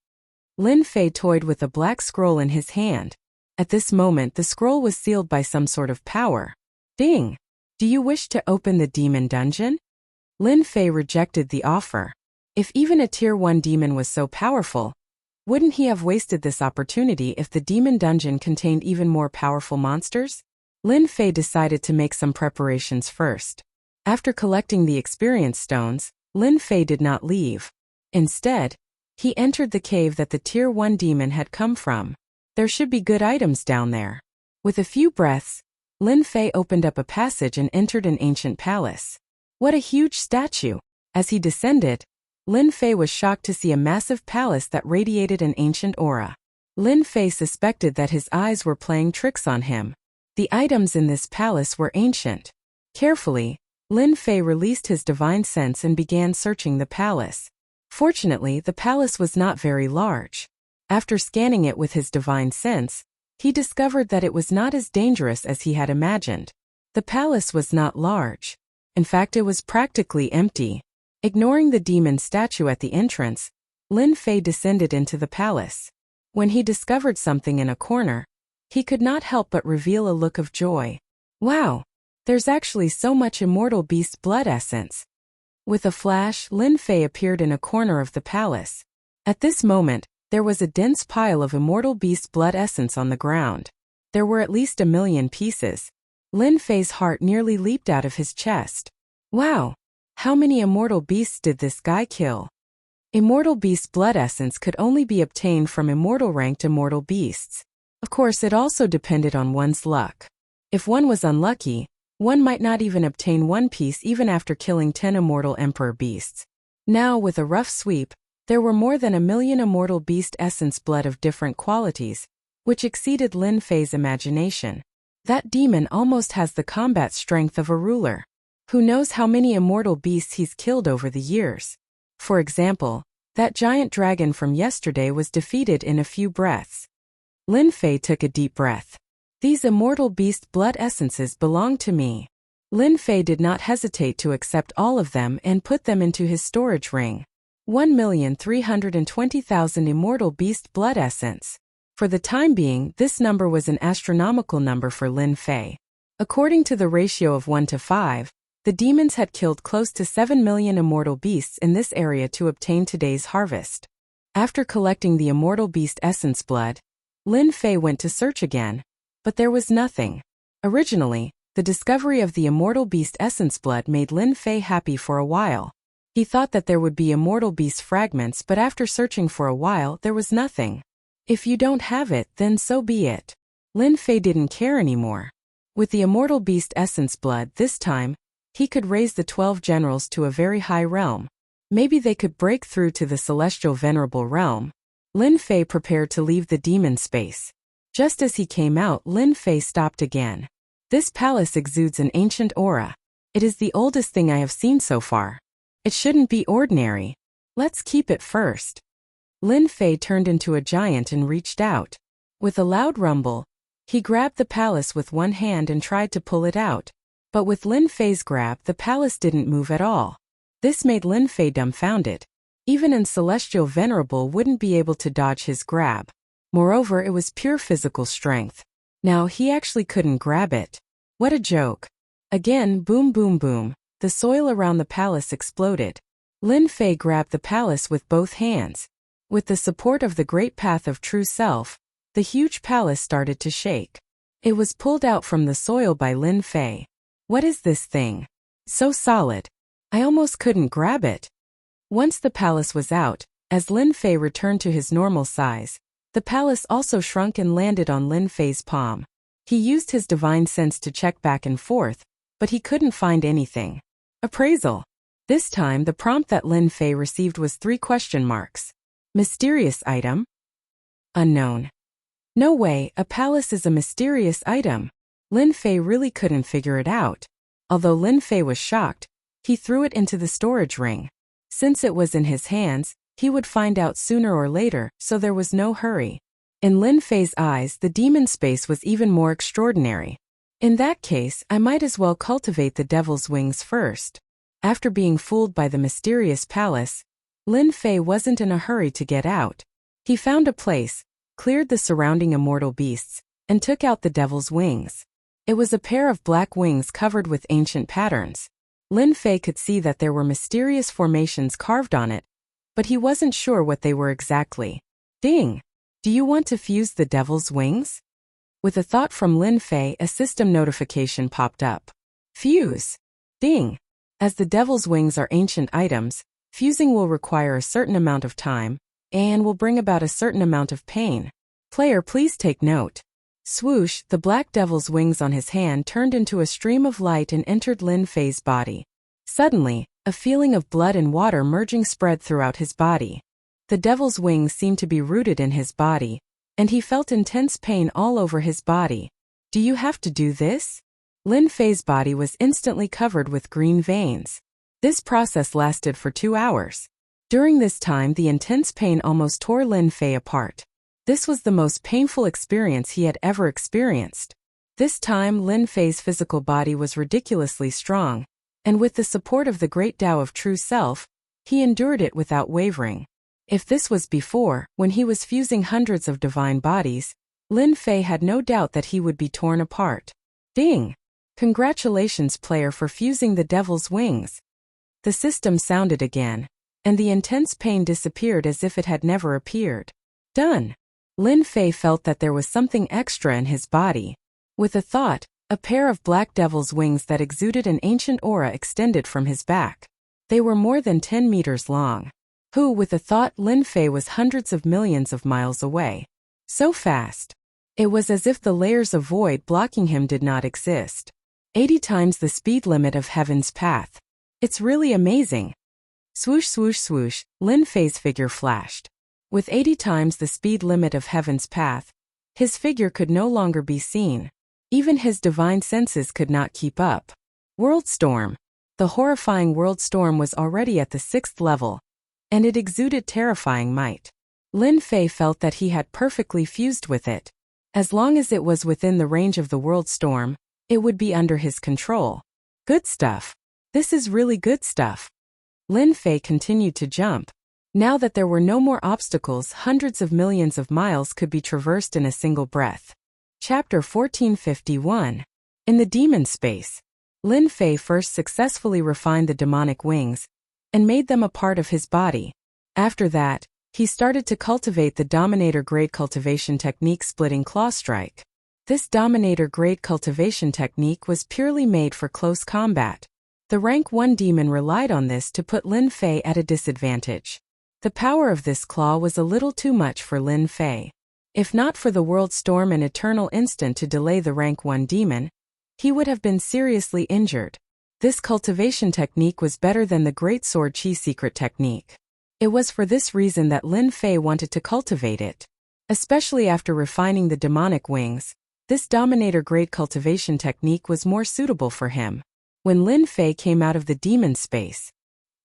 Lin Fei toyed with a black scroll in his hand. At this moment, the scroll was sealed by some sort of power. Ding! Do you wish to open the demon dungeon? Lin Fei rejected the offer. If even a tier 1 demon was so powerful, wouldn't he have wasted this opportunity if the demon dungeon contained even more powerful monsters? Lin Fei decided to make some preparations first. After collecting the experience stones, Lin Fei did not leave. Instead, he entered the cave that the Tier 1 demon had come from. There should be good items down there. With a few breaths, Lin Fei opened up a passage and entered an ancient palace. What a huge statue! As he descended, Lin Fei was shocked to see a massive palace that radiated an ancient aura. Lin Fei suspected that his eyes were playing tricks on him. The items in this palace were ancient. Carefully, Lin Fei released his divine sense and began searching the palace. Fortunately, the palace was not very large. After scanning it with his divine sense, he discovered that it was not as dangerous as he had imagined. The palace was not large. In fact, it was practically empty. Ignoring the demon statue at the entrance, Lin Fei descended into the palace. When he discovered something in a corner, he could not help but reveal a look of joy. Wow! There's actually so much immortal beast blood essence. With a flash, Lin Fei appeared in a corner of the palace. At this moment, there was a dense pile of immortal beast blood essence on the ground. There were at least 1,000,000 pieces. Lin Fei's heart nearly leaped out of his chest. Wow! How many immortal beasts did this guy kill? Immortal beast blood essence could only be obtained from immortal ranked immortal beasts. Of course, it also depended on one's luck. If one was unlucky, one might not even obtain one piece even after killing 10 immortal emperor beasts. Now, with a rough sweep, there were more than 1,000,000 immortal beast essence blood of different qualities, which exceeded Lin Fei's imagination. That demon almost has the combat strength of a ruler. Who knows how many immortal beasts he's killed over the years? For example, that giant dragon from yesterday was defeated in a few breaths. Lin Fei took a deep breath. These immortal beast blood essences belong to me. Lin Fei did not hesitate to accept all of them and put them into his storage ring. 1,320,000 immortal beast blood essence. For the time being, this number was an astronomical number for Lin Fei. According to the ratio of 1 to 5, the demons had killed close to 7 million immortal beasts in this area to obtain today's harvest. After collecting the immortal beast essence blood, Lin Fei went to search again, but there was nothing. Originally, the discovery of the immortal beast essence blood made Lin Fei happy for a while. He thought that there would be immortal beast fragments, but after searching for a while, there was nothing. If you don't have it, then so be it. Lin Fei didn't care anymore. With the immortal beast essence blood this time, he could raise the 12 generals to a very high realm. Maybe they could break through to the celestial venerable realm. Lin Fei prepared to leave the demon space. Just as he came out, Lin Fei stopped again. This palace exudes an ancient aura. It is the oldest thing I have seen so far. It shouldn't be ordinary. Let's keep it first. Lin Fei turned into a giant and reached out. With a loud rumble, he grabbed the palace with one hand and tried to pull it out. But with Lin Fei's grab, the palace didn't move at all. This made Lin Fei dumbfounded. Even an celestial venerable wouldn't be able to dodge his grab. Moreover, it was pure physical strength. Now he actually couldn't grab it. What a joke. Again, boom boom boom, the soil around the palace exploded. Lin Fei grabbed the palace with both hands. With the support of the great path of true self, the huge palace started to shake. It was pulled out from the soil by Lin Fei. What is this thing? So solid. I almost couldn't grab it. Once the palace was out, as Lin Fei returned to his normal size, the palace also shrunk and landed on Lin Fei's palm. He used his divine sense to check back and forth, but he couldn't find anything. Appraisal. This time the prompt that Lin Fei received was 3 question marks. Mysterious item? Unknown. No way, a palace is a mysterious item. Lin Fei really couldn't figure it out. Although Lin Fei was shocked, he threw it into the storage ring. Since it was in his hands, he would find out sooner or later, so there was no hurry. In Lin Fei's eyes, the demon space was even more extraordinary. In that case, I might as well cultivate the devil's wings first. After being fooled by the mysterious palace, Lin Fei wasn't in a hurry to get out. He found a place, cleared the surrounding immortal beasts, and took out the devil's wings. It was a pair of black wings covered with ancient patterns. Lin Fei could see that there were mysterious formations carved on it, but he wasn't sure what they were exactly. Ding! Do you want to fuse the devil's wings? With a thought from Lin Fei, a system notification popped up. Fuse! Ding! As the devil's wings are ancient items, fusing will require a certain amount of time, and will bring about a certain amount of pain. Player, please take note. Swoosh, the black devil's wings on his hand turned into a stream of light and entered Lin Fei's body. Suddenly, a feeling of blood and water merging spread throughout his body. The devil's wings seemed to be rooted in his body, and he felt intense pain all over his body. Do you have to do this? Lin Fei's body was instantly covered with green veins. This process lasted for 2 hours. During this time, the intense pain almost tore Lin Fei apart. This was the most painful experience he had ever experienced. This time, Lin Fei's physical body was ridiculously strong, and with the support of the great Tao of True Self, he endured it without wavering. If this was before, when he was fusing hundreds of divine bodies, Lin Fei had no doubt that he would be torn apart. Ding! Congratulations, player, for fusing the devil's wings. The system sounded again, and the intense pain disappeared as if it had never appeared. Done! Lin Fei felt that there was something extra in his body. With a thought, a pair of black devil's wings that exuded an ancient aura extended from his back. They were more than 10 meters long. With a thought, Lin Fei was hundreds of millions of miles away. So fast. It was as if the layers of void blocking him did not exist. 80 times the speed limit of heaven's path. It's really amazing. Swoosh, swoosh, swoosh, Lin Fei's figure flashed. With 80 times the speed limit of heaven's path, his figure could no longer be seen. Even his divine senses could not keep up. World storm. The horrifying world storm was already at the 6th level, and it exuded terrifying might. Lin Fei felt that he had perfectly fused with it. As long as it was within the range of the world storm, it would be under his control. Good stuff. This is really good stuff. Lin Fei continued to jump. Now that there were no more obstacles, hundreds of millions of miles could be traversed in a single breath. Chapter 1451. In the demon space. Lin Fei first successfully refined the demonic wings and made them a part of his body. After that, he started to cultivate the Dominator grade cultivation technique, splitting claw strike. This Dominator grade cultivation technique was purely made for close combat. The rank 1 demon relied on this to put Lin Fei at a disadvantage. The power of this claw was a little too much for Lin Fei. If not for the world storm and eternal instant to delay the rank 1 demon, he would have been seriously injured. This cultivation technique was better than the Great Sword Chi secret technique. It was for this reason that Lin Fei wanted to cultivate it. Especially after refining the demonic wings, this Dominator grade cultivation technique was more suitable for him. When Lin Fei came out of the demon space,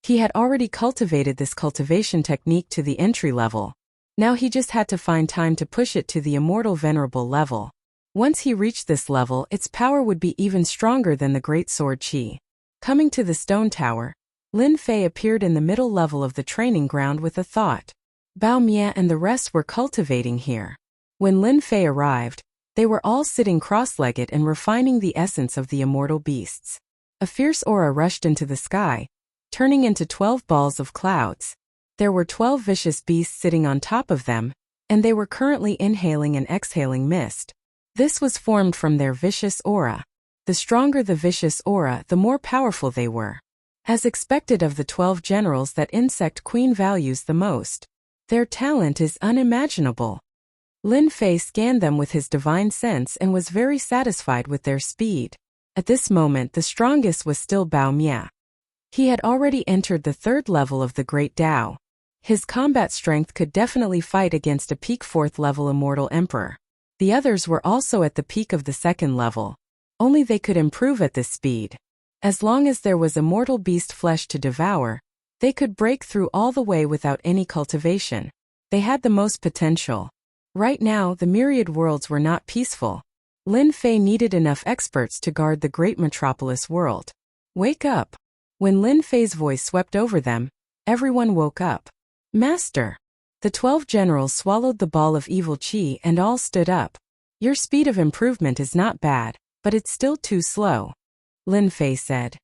he had already cultivated this cultivation technique to the entry level. Now he just had to find time to push it to the immortal venerable level. Once he reached this level, its power would be even stronger than the Great Sword Chi. Coming to the stone tower, Lin Fei appeared in the middle level of the training ground with a thought. Bao Mia and the rest were cultivating here. When Lin Fei arrived, they were all sitting cross-legged and refining the essence of the immortal beasts. A fierce aura rushed into the sky, turning into 12 balls of clouds. There were 12 vicious beasts sitting on top of them, and they were currently inhaling and exhaling mist. This was formed from their vicious aura. The stronger the vicious aura, the more powerful they were. As expected of the 12 generals that Insect Queen values the most, their talent is unimaginable. Lin Fei scanned them with his divine sense and was very satisfied with their speed. At this moment, the strongest was still Bao Mia. He had already entered the 3rd level of the Great Tao. His combat strength could definitely fight against a peak 4th level immortal emperor. The others were also at the peak of the 2nd level. Only they could improve at this speed. As long as there was immortal beast flesh to devour, they could break through all the way without any cultivation. They had the most potential. Right now, the myriad worlds were not peaceful. Lin Fei needed enough experts to guard the great metropolis world. Wake up! When Lin Fei's voice swept over them, everyone woke up. Master! The 12 generals swallowed the ball of evil chi and all stood up. Your speed of improvement is not bad, but it's still too slow. Lin Fei said.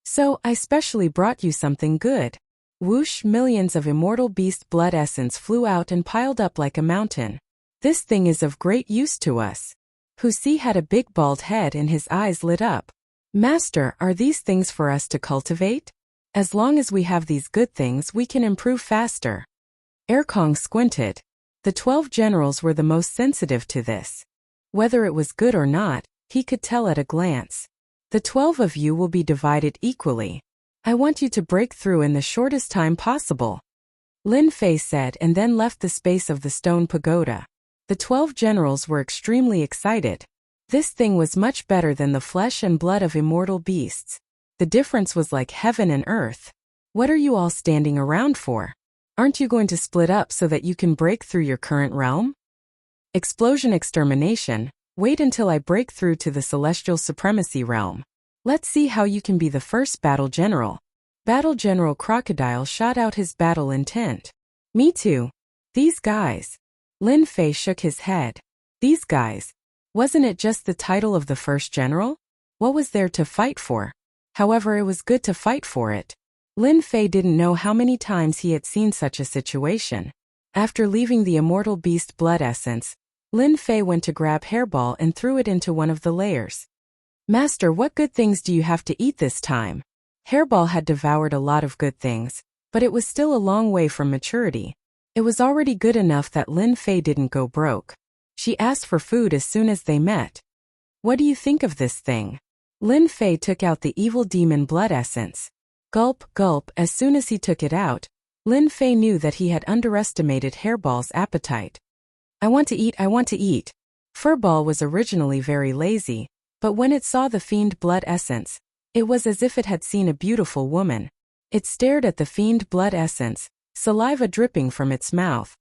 So, I specially brought you something good. Whoosh! Millions of immortal beast blood essence flew out and piled up like a mountain. This thing is of great use to us. Husi had a big bald head and his eyes lit up. Master, are these things for us to cultivate? As long as we have these good things, we can improve faster. Erkong squinted. The 12 generals were the most sensitive to this. Whether it was good or not, he could tell at a glance. The 12 of you will be divided equally. I want you to break through in the shortest time possible. Lin Fei said, and then left the space of the stone pagoda. The 12 generals were extremely excited. This thing was much better than the flesh and blood of immortal beasts. The difference was like heaven and earth. What are you all standing around for? Aren't you going to split up so that you can break through your current realm? Explosion extermination. Wait until I break through to the celestial supremacy realm. Let's see how you can be the first battle general. Battle General Crocodile shot out his battle intent. Me too. These guys. Lin Fei shook his head. These guys. Wasn't it just the title of the first general? What was there to fight for? However, it was good to fight for it. Lin Fei didn't know how many times he had seen such a situation. After leaving the immortal beast blood essence, Lin Fei went to grab Hairball and threw it into one of the layers. Master, what good things do you have to eat this time? Hairball had devoured a lot of good things, but it was still a long way from maturity. It was already good enough that Lin Fei didn't go broke. She asked for food as soon as they met. What do you think of this thing? Lin Fei took out the evil demon blood essence. Gulp, gulp. As soon as he took it out, Lin Fei knew that he had underestimated Hairball's appetite. I want to eat, I want to eat. Furball was originally very lazy, but when it saw the fiend blood essence, it was as if it had seen a beautiful woman. It stared at the fiend blood essence, saliva dripping from its mouth.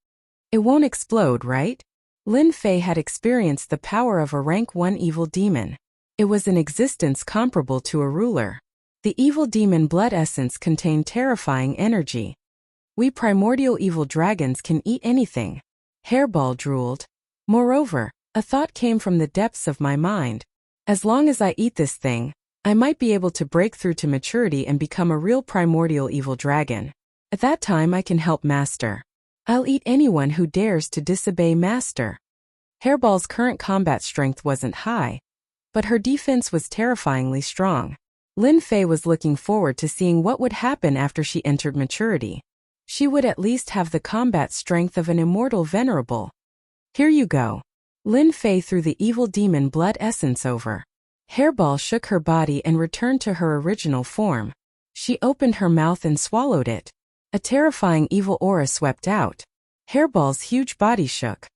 It won't explode, right? Lin Fei had experienced the power of a rank 1 evil demon. It was an existence comparable to a ruler. The evil demon blood essence contained terrifying energy. We primordial evil dragons can eat anything. Hairball drooled. Moreover, a thought came from the depths of my mind. As long as I eat this thing, I might be able to break through to maturity and become a real primordial evil dragon. At that time I can help Master. I'll eat anyone who dares to disobey Master. Hairball's current combat strength wasn't high, but her defense was terrifyingly strong. Lin Fei was looking forward to seeing what would happen after she entered maturity. She would at least have the combat strength of an immortal venerable. Here you go. Lin Fei threw the evil demon blood essence over. Hairball shook her body and returned to her original form. She opened her mouth and swallowed it. A terrifying evil aura swept out. Hairball's huge body shook.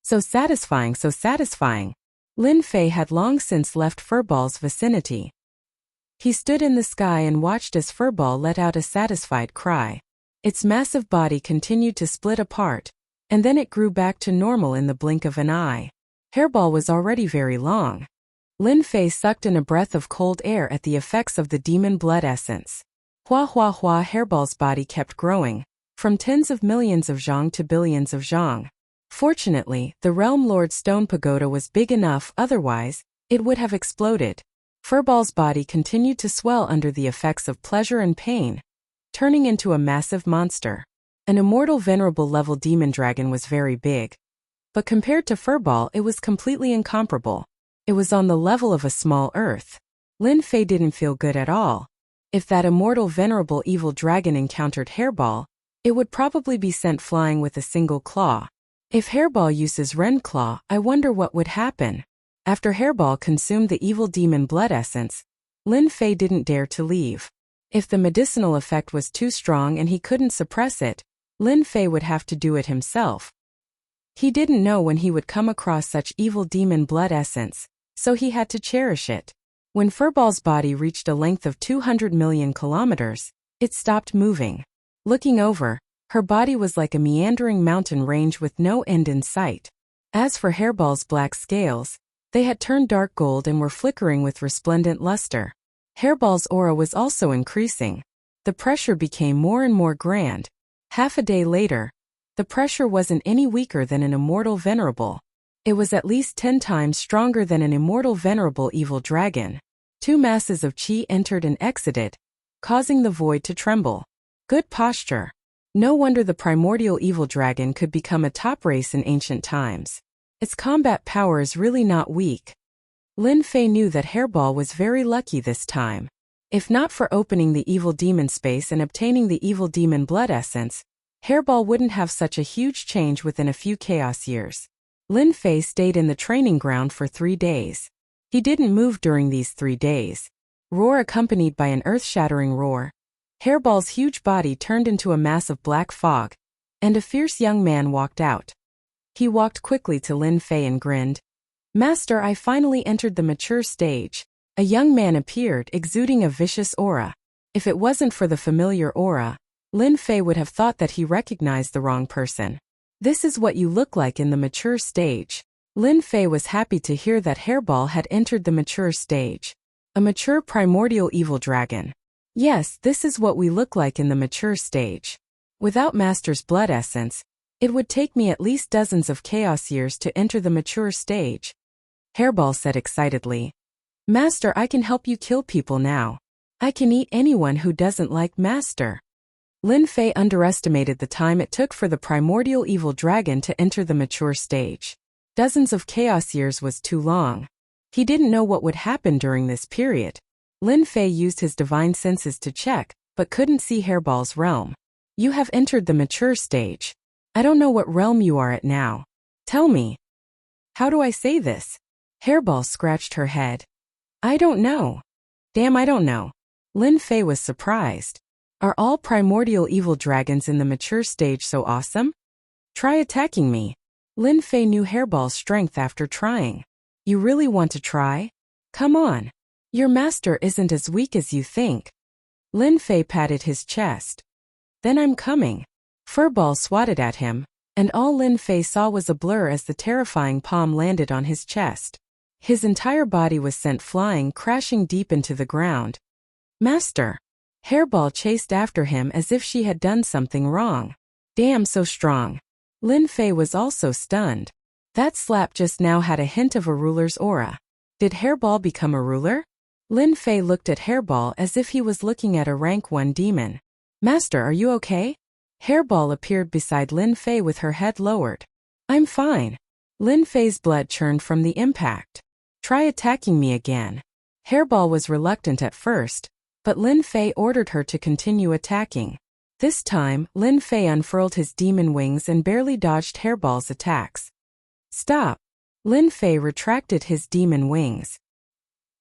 So satisfying, so satisfying. Lin Fei had long since left Furball's vicinity. He stood in the sky and watched as Furball let out a satisfied cry. Its massive body continued to split apart, and then it grew back to normal in the blink of an eye. Hairball was already very long. Lin Fei sucked in a breath of cold air at the effects of the demon blood essence. Hua hua hua. Hairball's body kept growing, from tens of millions of zhang to billions of zhang. Fortunately, the Realm Lord Stone Pagoda was big enough, otherwise, it would have exploded. Furball's body continued to swell under the effects of pleasure and pain, turning into a massive monster. An immortal venerable level demon dragon was very big. But compared to Furball, it was completely incomparable. It was on the level of a small earth. Lin Fei didn't feel good at all. If that immortal venerable evil dragon encountered Hairball, it would probably be sent flying with a single claw. If Hairball uses Ren Claw, I wonder what would happen. After Hairball consumed the evil demon blood essence, Lin Fei didn't dare to leave. If the medicinal effect was too strong and he couldn't suppress it, Lin Fei would have to do it himself. He didn't know when he would come across such evil demon blood essence, so he had to cherish it. When Furball's body reached a length of 200 million kilometers, it stopped moving. Looking over, her body was like a meandering mountain range with no end in sight. As for Hairball's black scales, they had turned dark gold and were flickering with resplendent luster. Hairball's aura was also increasing. The pressure became more and more grand. Half a day later, the pressure wasn't any weaker than an immortal venerable. It was at least 10 times stronger than an immortal venerable evil dragon. Two masses of chi entered and exited, causing the void to tremble. Good posture. No wonder the primordial evil dragon could become a top race in ancient times. Its combat power is really not weak. Lin Fei knew that Hairball was very lucky this time. If not for opening the evil demon space and obtaining the evil demon blood essence, Hairball wouldn't have such a huge change within a few chaos years. Lin Fei stayed in the training ground for 3 days. He didn't move during these 3 days. Roar accompanied by an earth-shattering roar. Hairball's huge body turned into a mass of black fog, and a fierce young man walked out. He walked quickly to Lin Fei and grinned. "Master, I finally entered the mature stage." A young man appeared, exuding a vicious aura. If it wasn't for the familiar aura, Lin Fei would have thought that he recognized the wrong person. "This is what you look like in the mature stage." Lin Fei was happy to hear that Hairball had entered the mature stage. A mature primordial evil dragon. "Yes, this is what we look like in the mature stage. Without Master's blood essence, it would take me at least dozens of chaos years to enter the mature stage," Hairball said excitedly. "Master, I can help you kill people now. I can eat anyone who doesn't like Master." Lin Fei underestimated the time it took for the primordial evil dragon to enter the mature stage. Dozens of chaos years was too long. He didn't know what would happen during this period. Lin Fei used his divine senses to check, but couldn't see Hairball's realm. "You have entered the mature stage. I don't know what realm you are at now. Tell me." "How do I say this?" Hairball scratched her head. "I don't know." "Damn, I don't know." Lin Fei was surprised. "Are all primordial evil dragons in the mature stage so awesome? Try attacking me." Lin Fei knew Hairball's strength after trying. "You really want to try? Come on. Your master isn't as weak as you think." Lin Fei patted his chest. "Then I'm coming." Furball swatted at him, and all Lin Fei saw was a blur as the terrifying palm landed on his chest. His entire body was sent flying, crashing deep into the ground. "Master!" Hairball chased after him as if she had done something wrong. "Damn, so strong." Lin Fei was also stunned. That slap just now had a hint of a ruler's aura. Did Hairball become a ruler? Lin Fei looked at Hairball as if he was looking at a rank 1 demon. "Master, are you okay?" Hairball appeared beside Lin Fei with her head lowered. "I'm fine." Lin Fei's blood churned from the impact. "Try attacking me again." Hairball was reluctant at first, but Lin Fei ordered her to continue attacking. This time, Lin Fei unfurled his demon wings and barely dodged Hairball's attacks. "Stop." Lin Fei retracted his demon wings.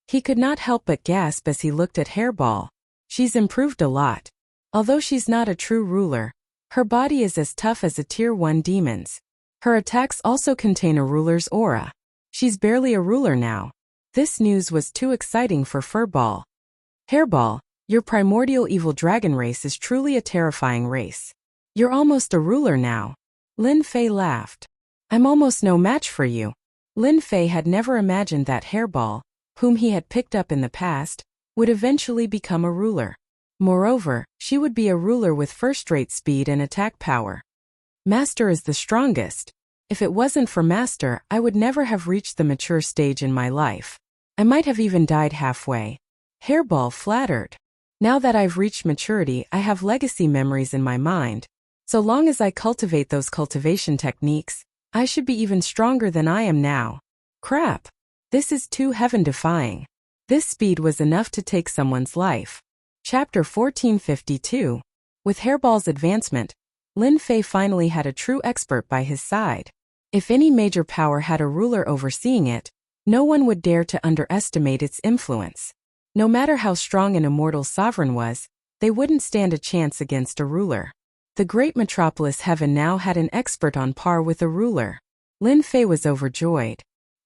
He could not help but gasp as he looked at Hairball. She's improved a lot. Although she's not a true ruler, her body is as tough as a tier 1 demon's. Her attacks also contain a ruler's aura. She's barely a ruler now. This news was too exciting for Furball. "Hairball, your primordial evil dragon race is truly a terrifying race. You're almost a ruler now." Lin Fei laughed. "I'm almost no match for you." Lin Fei had never imagined that Hairball, whom he had picked up in the past, would eventually become a ruler. Moreover, she would be a ruler with first-rate speed and attack power. "Master is the strongest. If it wasn't for Master, I would never have reached the mature stage in my life. I might have even died halfway." Hairball flattered. "Now that I've reached maturity, I have legacy memories in my mind. So long as I cultivate those cultivation techniques, I should be even stronger than I am now." Crap. This is too heaven-defying. This speed was enough to take someone's life. Chapter 1452. With Hairball's advancement, Lin Fei finally had a true expert by his side. If any major power had a ruler overseeing it, no one would dare to underestimate its influence. No matter how strong an immortal sovereign was, they wouldn't stand a chance against a ruler. The great metropolis heaven now had an expert on par with a ruler. Lin Fei was overjoyed.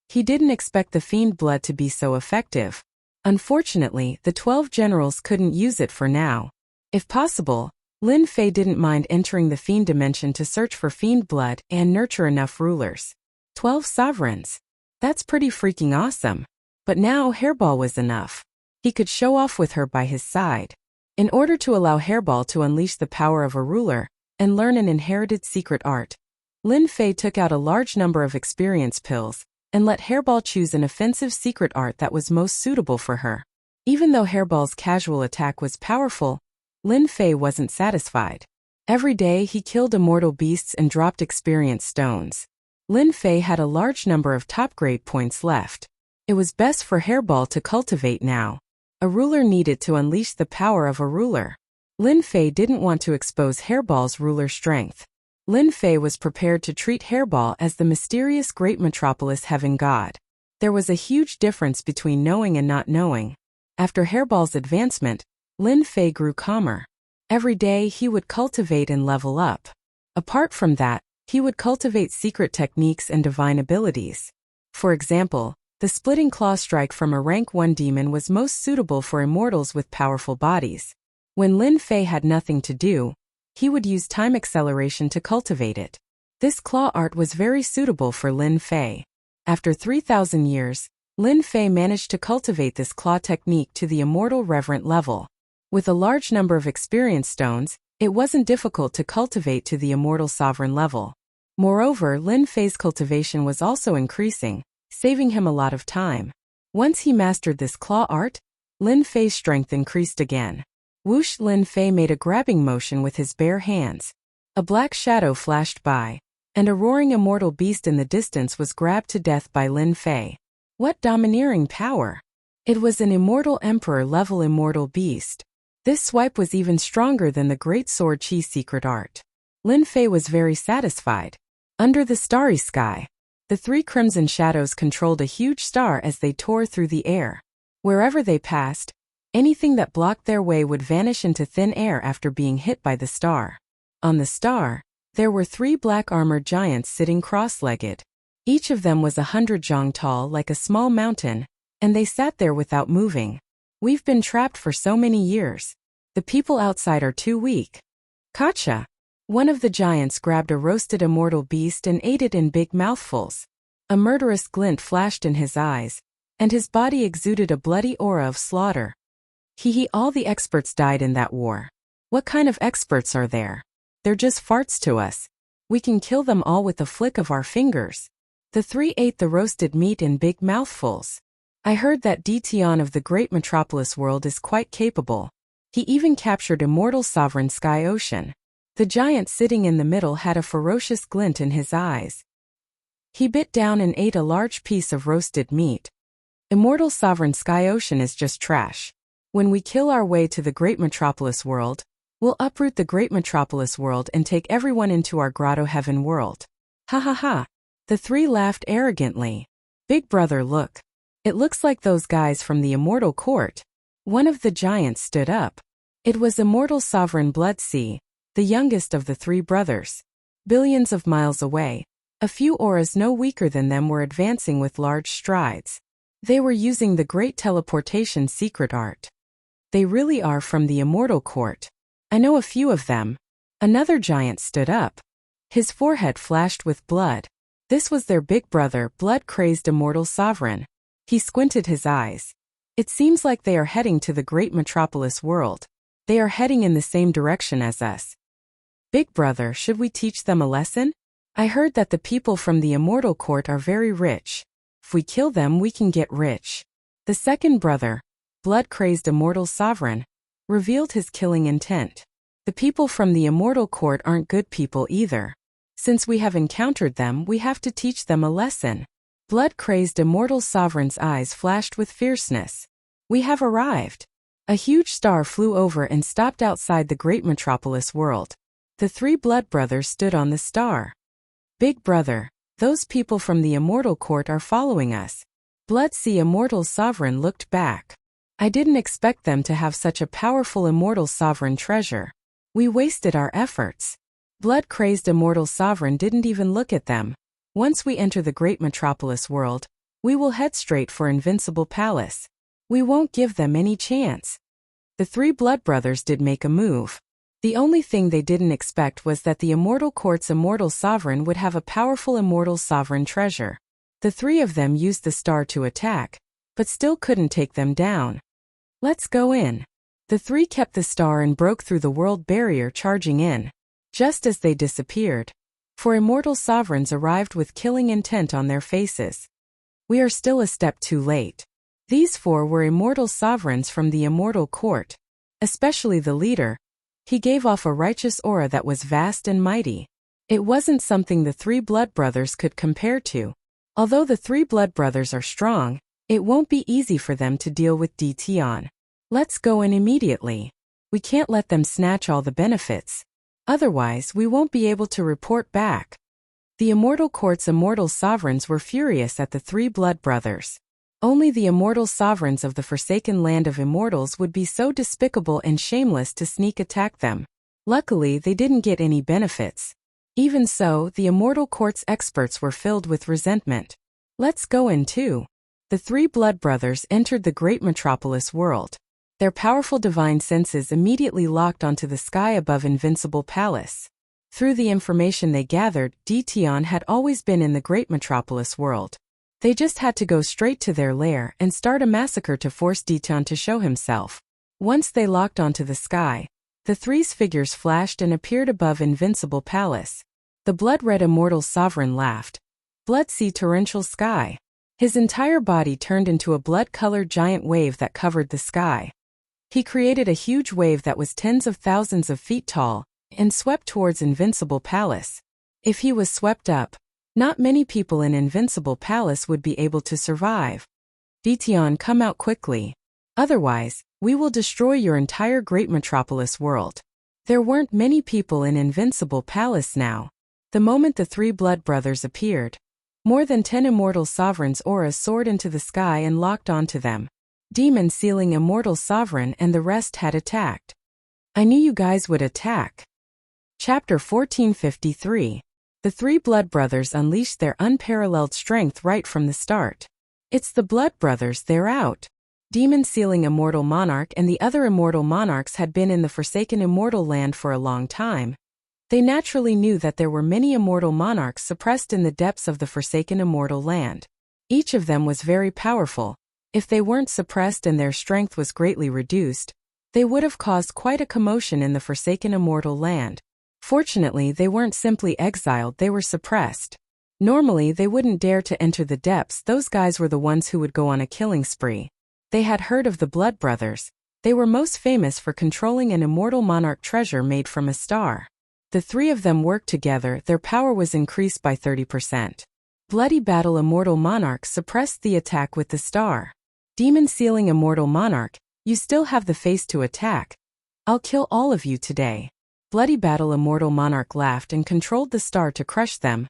He didn't expect the fiend blood to be so effective. Unfortunately, the 12 generals couldn't use it for now. If possible, Lin Fei didn't mind entering the fiend dimension to search for fiend blood and nurture enough rulers. 12 sovereigns. That's pretty freaking awesome. But now Hairball was enough. He could show off with her by his side. In order to allow Hairball to unleash the power of a ruler and learn an inherited secret art, Lin Fei took out a large number of experience pills and let Hairball choose an offensive secret art that was most suitable for her. Even though Hairball's casual attack was powerful, Lin Fei wasn't satisfied. Every day he killed immortal beasts and dropped experience stones. Lin Fei had a large number of top grade points left. It was best for Hairball to cultivate now. A ruler needed to unleash the power of a ruler. Lin Fei didn't want to expose Hairball's ruler strength. Lin Fei was prepared to treat Hairball as the mysterious great metropolis heaven god. There was a huge difference between knowing and not knowing. After Hairball's advancement, Lin Fei grew calmer. Every day he would cultivate and level up. Apart from that, he would cultivate secret techniques and divine abilities. For example, the splitting claw strike from a rank 1 demon was most suitable for immortals with powerful bodies. When Lin Fei had nothing to do, he would use time acceleration to cultivate it. This claw art was very suitable for Lin Fei. After 3,000 years, Lin Fei managed to cultivate this claw technique to the immortal reverent level. With a large number of experience stones, it wasn't difficult to cultivate to the immortal sovereign level. Moreover, Lin Fei's cultivation was also increasing, saving him a lot of time. Once he mastered this claw art, Lin Fei's strength increased again. Whoosh! Lin Fei made a grabbing motion with his bare hands. A black shadow flashed by, and a roaring immortal beast in the distance was grabbed to death by Lin Fei. What domineering power! It was an immortal emperor-level immortal beast. This swipe was even stronger than the great sword Qi's secret art. Lin Fei was very satisfied. Under the starry sky, the 3 crimson shadows controlled a huge star as they tore through the air. Wherever they passed, anything that blocked their way would vanish into thin air after being hit by the star. On the star, there were 3 black armored giants sitting cross-legged. Each of them was 100 zhang tall like a small mountain, and they sat there without moving. We've been trapped for so many years. The people outside are too weak. Gotcha! One of the giants grabbed a roasted immortal beast and ate it in big mouthfuls. A murderous glint flashed in his eyes, and his body exuded a bloody aura of slaughter. All the experts died in that war. What kind of experts are there? They're just farts to us. We can kill them all with a flick of our fingers. The 3 ate the roasted meat in big mouthfuls. I heard that Tian of the great metropolis world is quite capable. He even captured immortal sovereign Sky Ocean. The giant sitting in the middle had a ferocious glint in his eyes. He bit down and ate a large piece of roasted meat. Immortal sovereign Sky Ocean is just trash. When we kill our way to the great metropolis world, we'll uproot the great metropolis world and take everyone into our grotto heaven world. Ha ha ha. The 3 laughed arrogantly. Big brother, look. It looks like those guys from the immortal court. One of the giants stood up. It was immortal sovereign Bloodsea, the youngest of the 3 brothers. Billions of miles away, a few auras no weaker than them were advancing with large strides. They were using the great teleportation secret art. They really are from the immortal court. I know a few of them. Another giant stood up. His forehead flashed with blood. This was their big brother, blood-crazed immortal sovereign. He squinted his eyes. It seems like they are heading to the great metropolis world. They are heading in the same direction as us. Big brother, should we teach them a lesson? I heard that the people from the immortal court are very rich. If we kill them, we can get rich. The second brother, blood-crazed immortal sovereign, revealed his killing intent. The people from the immortal court aren't good people either. Since we have encountered them, we have to teach them a lesson. Blood-crazed immortal sovereign's eyes flashed with fierceness. We have arrived. A huge star flew over and stopped outside the great metropolis world. The 3 blood brothers stood on the star. Big brother, those people from the immortal court are following us. Bloodsea immortal sovereign looked back. I didn't expect them to have such a powerful immortal sovereign treasure. We wasted our efforts. Blood-crazed immortal sovereign didn't even look at them. Once we enter the great metropolis world, we will head straight for Invincible Palace. We won't give them any chance. The 3 blood brothers did make a move. The only thing they didn't expect was that the immortal court's immortal sovereign would have a powerful immortal sovereign treasure. The 3 of them used the star to attack, but still couldn't take them down. Let's go in. The 3 kept the star and broke through the world barrier, charging in. Just as they disappeared, 4 immortal sovereigns arrived with killing intent on their faces. We are still a step too late. These 4 were immortal sovereigns from the immortal court, especially the leader. He gave off a righteous aura that was vast and mighty. It wasn't something the 3 blood brothers could compare to. Although the 3 blood brothers are strong, It won't be easy for them to deal with Tion. Let's go in immediately. We can't let them snatch all the benefits. Otherwise, we won't be able to report back. The Immortal Court's immortal sovereigns were furious at the three blood brothers. Only the immortal sovereigns of the forsaken land of immortals would be so despicable and shameless to sneak attack them. Luckily, they didn't get any benefits. Even so, the Immortal Court's experts were filled with resentment. Let's go in too. The three blood brothers entered the great metropolis world. Their powerful divine senses immediately locked onto the sky above Invincible Palace. Through the information they gathered, Tion had always been in the great metropolis world. They just had to go straight to their lair and start a massacre to force Tion to show himself. Once they locked onto the sky, the three's figures flashed and appeared above Invincible Palace. The blood-red immortal sovereign laughed. Blood-sea torrential sky. His entire body turned into a blood-colored giant wave that covered the sky. He created a huge wave that was tens of thousands of feet tall and swept towards Invincible Palace. If he was swept up, not many people in Invincible Palace would be able to survive. Tion, come out quickly. Otherwise, we will destroy your entire great metropolis world. There weren't many people in Invincible Palace now. The moment the three blood brothers appeared, more than 10 immortal sovereigns' auras soared into the sky and locked onto them. Demon sealing immortal sovereign and the rest had attacked. I knew you guys would attack. Chapter 1453. The three blood brothers unleashed their unparalleled strength right from the start. It's the blood brothers, they're out. Demon sealing immortal monarch and the other immortal monarchs had been in the forsaken immortal land for a long time. They naturally knew that there were many immortal monarchs suppressed in the depths of the forsaken immortal land. Each of them was very powerful. If they weren't suppressed and their strength was greatly reduced, they would have caused quite a commotion in the forsaken immortal land. Fortunately, they weren't simply exiled, they were suppressed. Normally, they wouldn't dare to enter the depths, those guys were the ones who would go on a killing spree. They had heard of the Blood Brothers. They were most famous for controlling an immortal monarch treasure made from a star. The three of them worked together, their power was increased by 30%. Bloody Battle Immortal Monarch suppressed the attack with the star. Demon Sealing Immortal Monarch, you still have the face to attack. I'll kill all of you today. Bloody Battle Immortal Monarch laughed and controlled the star to crush them.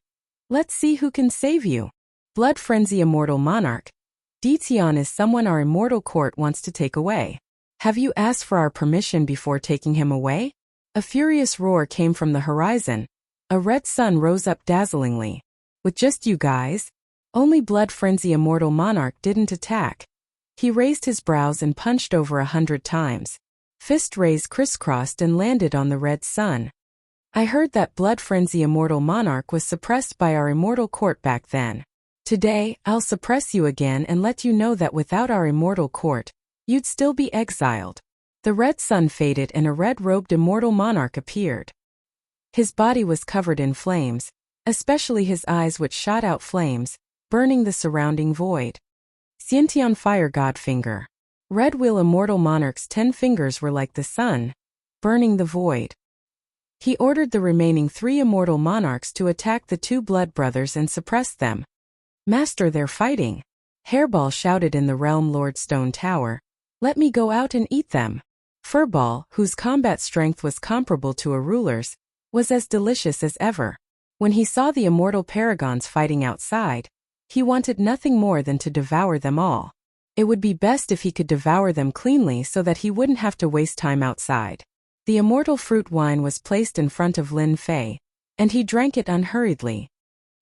Let's see who can save you. Blood Frenzy Immortal Monarch. Tion is someone our immortal court wants to take away. Have you asked for our permission before taking him away? A furious roar came from the horizon. A red sun rose up dazzlingly. With just you guys? Only Blood Frenzy Immortal Monarch didn't attack. He raised his brows and punched over 100 times. Fist rays crisscrossed and landed on the red sun. I heard that Blood Frenzy Immortal Monarch was suppressed by our immortal court back then. Today, I'll suppress you again and let you know that without our immortal court, you'd still be exiled. The red sun faded and a red-robed immortal monarch appeared. His body was covered in flames, especially his eyes which shot out flames, burning the surrounding void. Xiantian Fire God Finger. Red Wheel Immortal Monarch's 10 fingers were like the sun, burning the void. He ordered the remaining 3 immortal monarchs to attack the 2 blood brothers and suppress them. Master, they're fighting. Hairball shouted in the Realm Lord Stone Tower. Let me go out and eat them. Furball, whose combat strength was comparable to a ruler's, was as delicious as ever. When he saw the immortal paragons fighting outside, he wanted nothing more than to devour them all. It would be best if he could devour them cleanly so that he wouldn't have to waste time outside. The immortal fruit wine was placed in front of Lin Fei, and he drank it unhurriedly.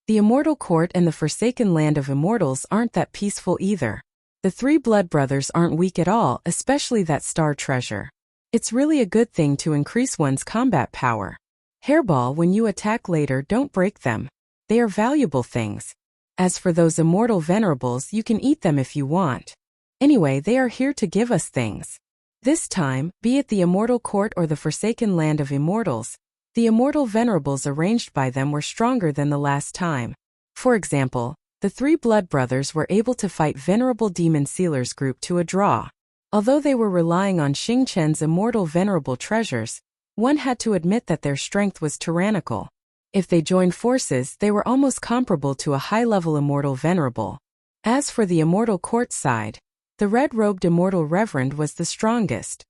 The immortal court and the forsaken land of immortals aren't that peaceful either. The 3 blood brothers aren't weak at all, especially that star treasure. It's really a good thing to increase one's combat power. Hairball, when you attack later, don't break them. They are valuable things. As for those immortal venerables, you can eat them if you want. Anyway, they are here to give us things. This time, be it the immortal court or the forsaken land of immortals, the immortal venerables arranged by them were stronger than the last time. For example, the 3 blood brothers were able to fight Venerable Demon Sealers group to a draw. Although they were relying on Xing Chen's immortal venerable treasures, one had to admit that their strength was tyrannical. If they joined forces, they were almost comparable to a high-level immortal venerable. As for the immortal court side, the red-robed immortal reverend was the strongest.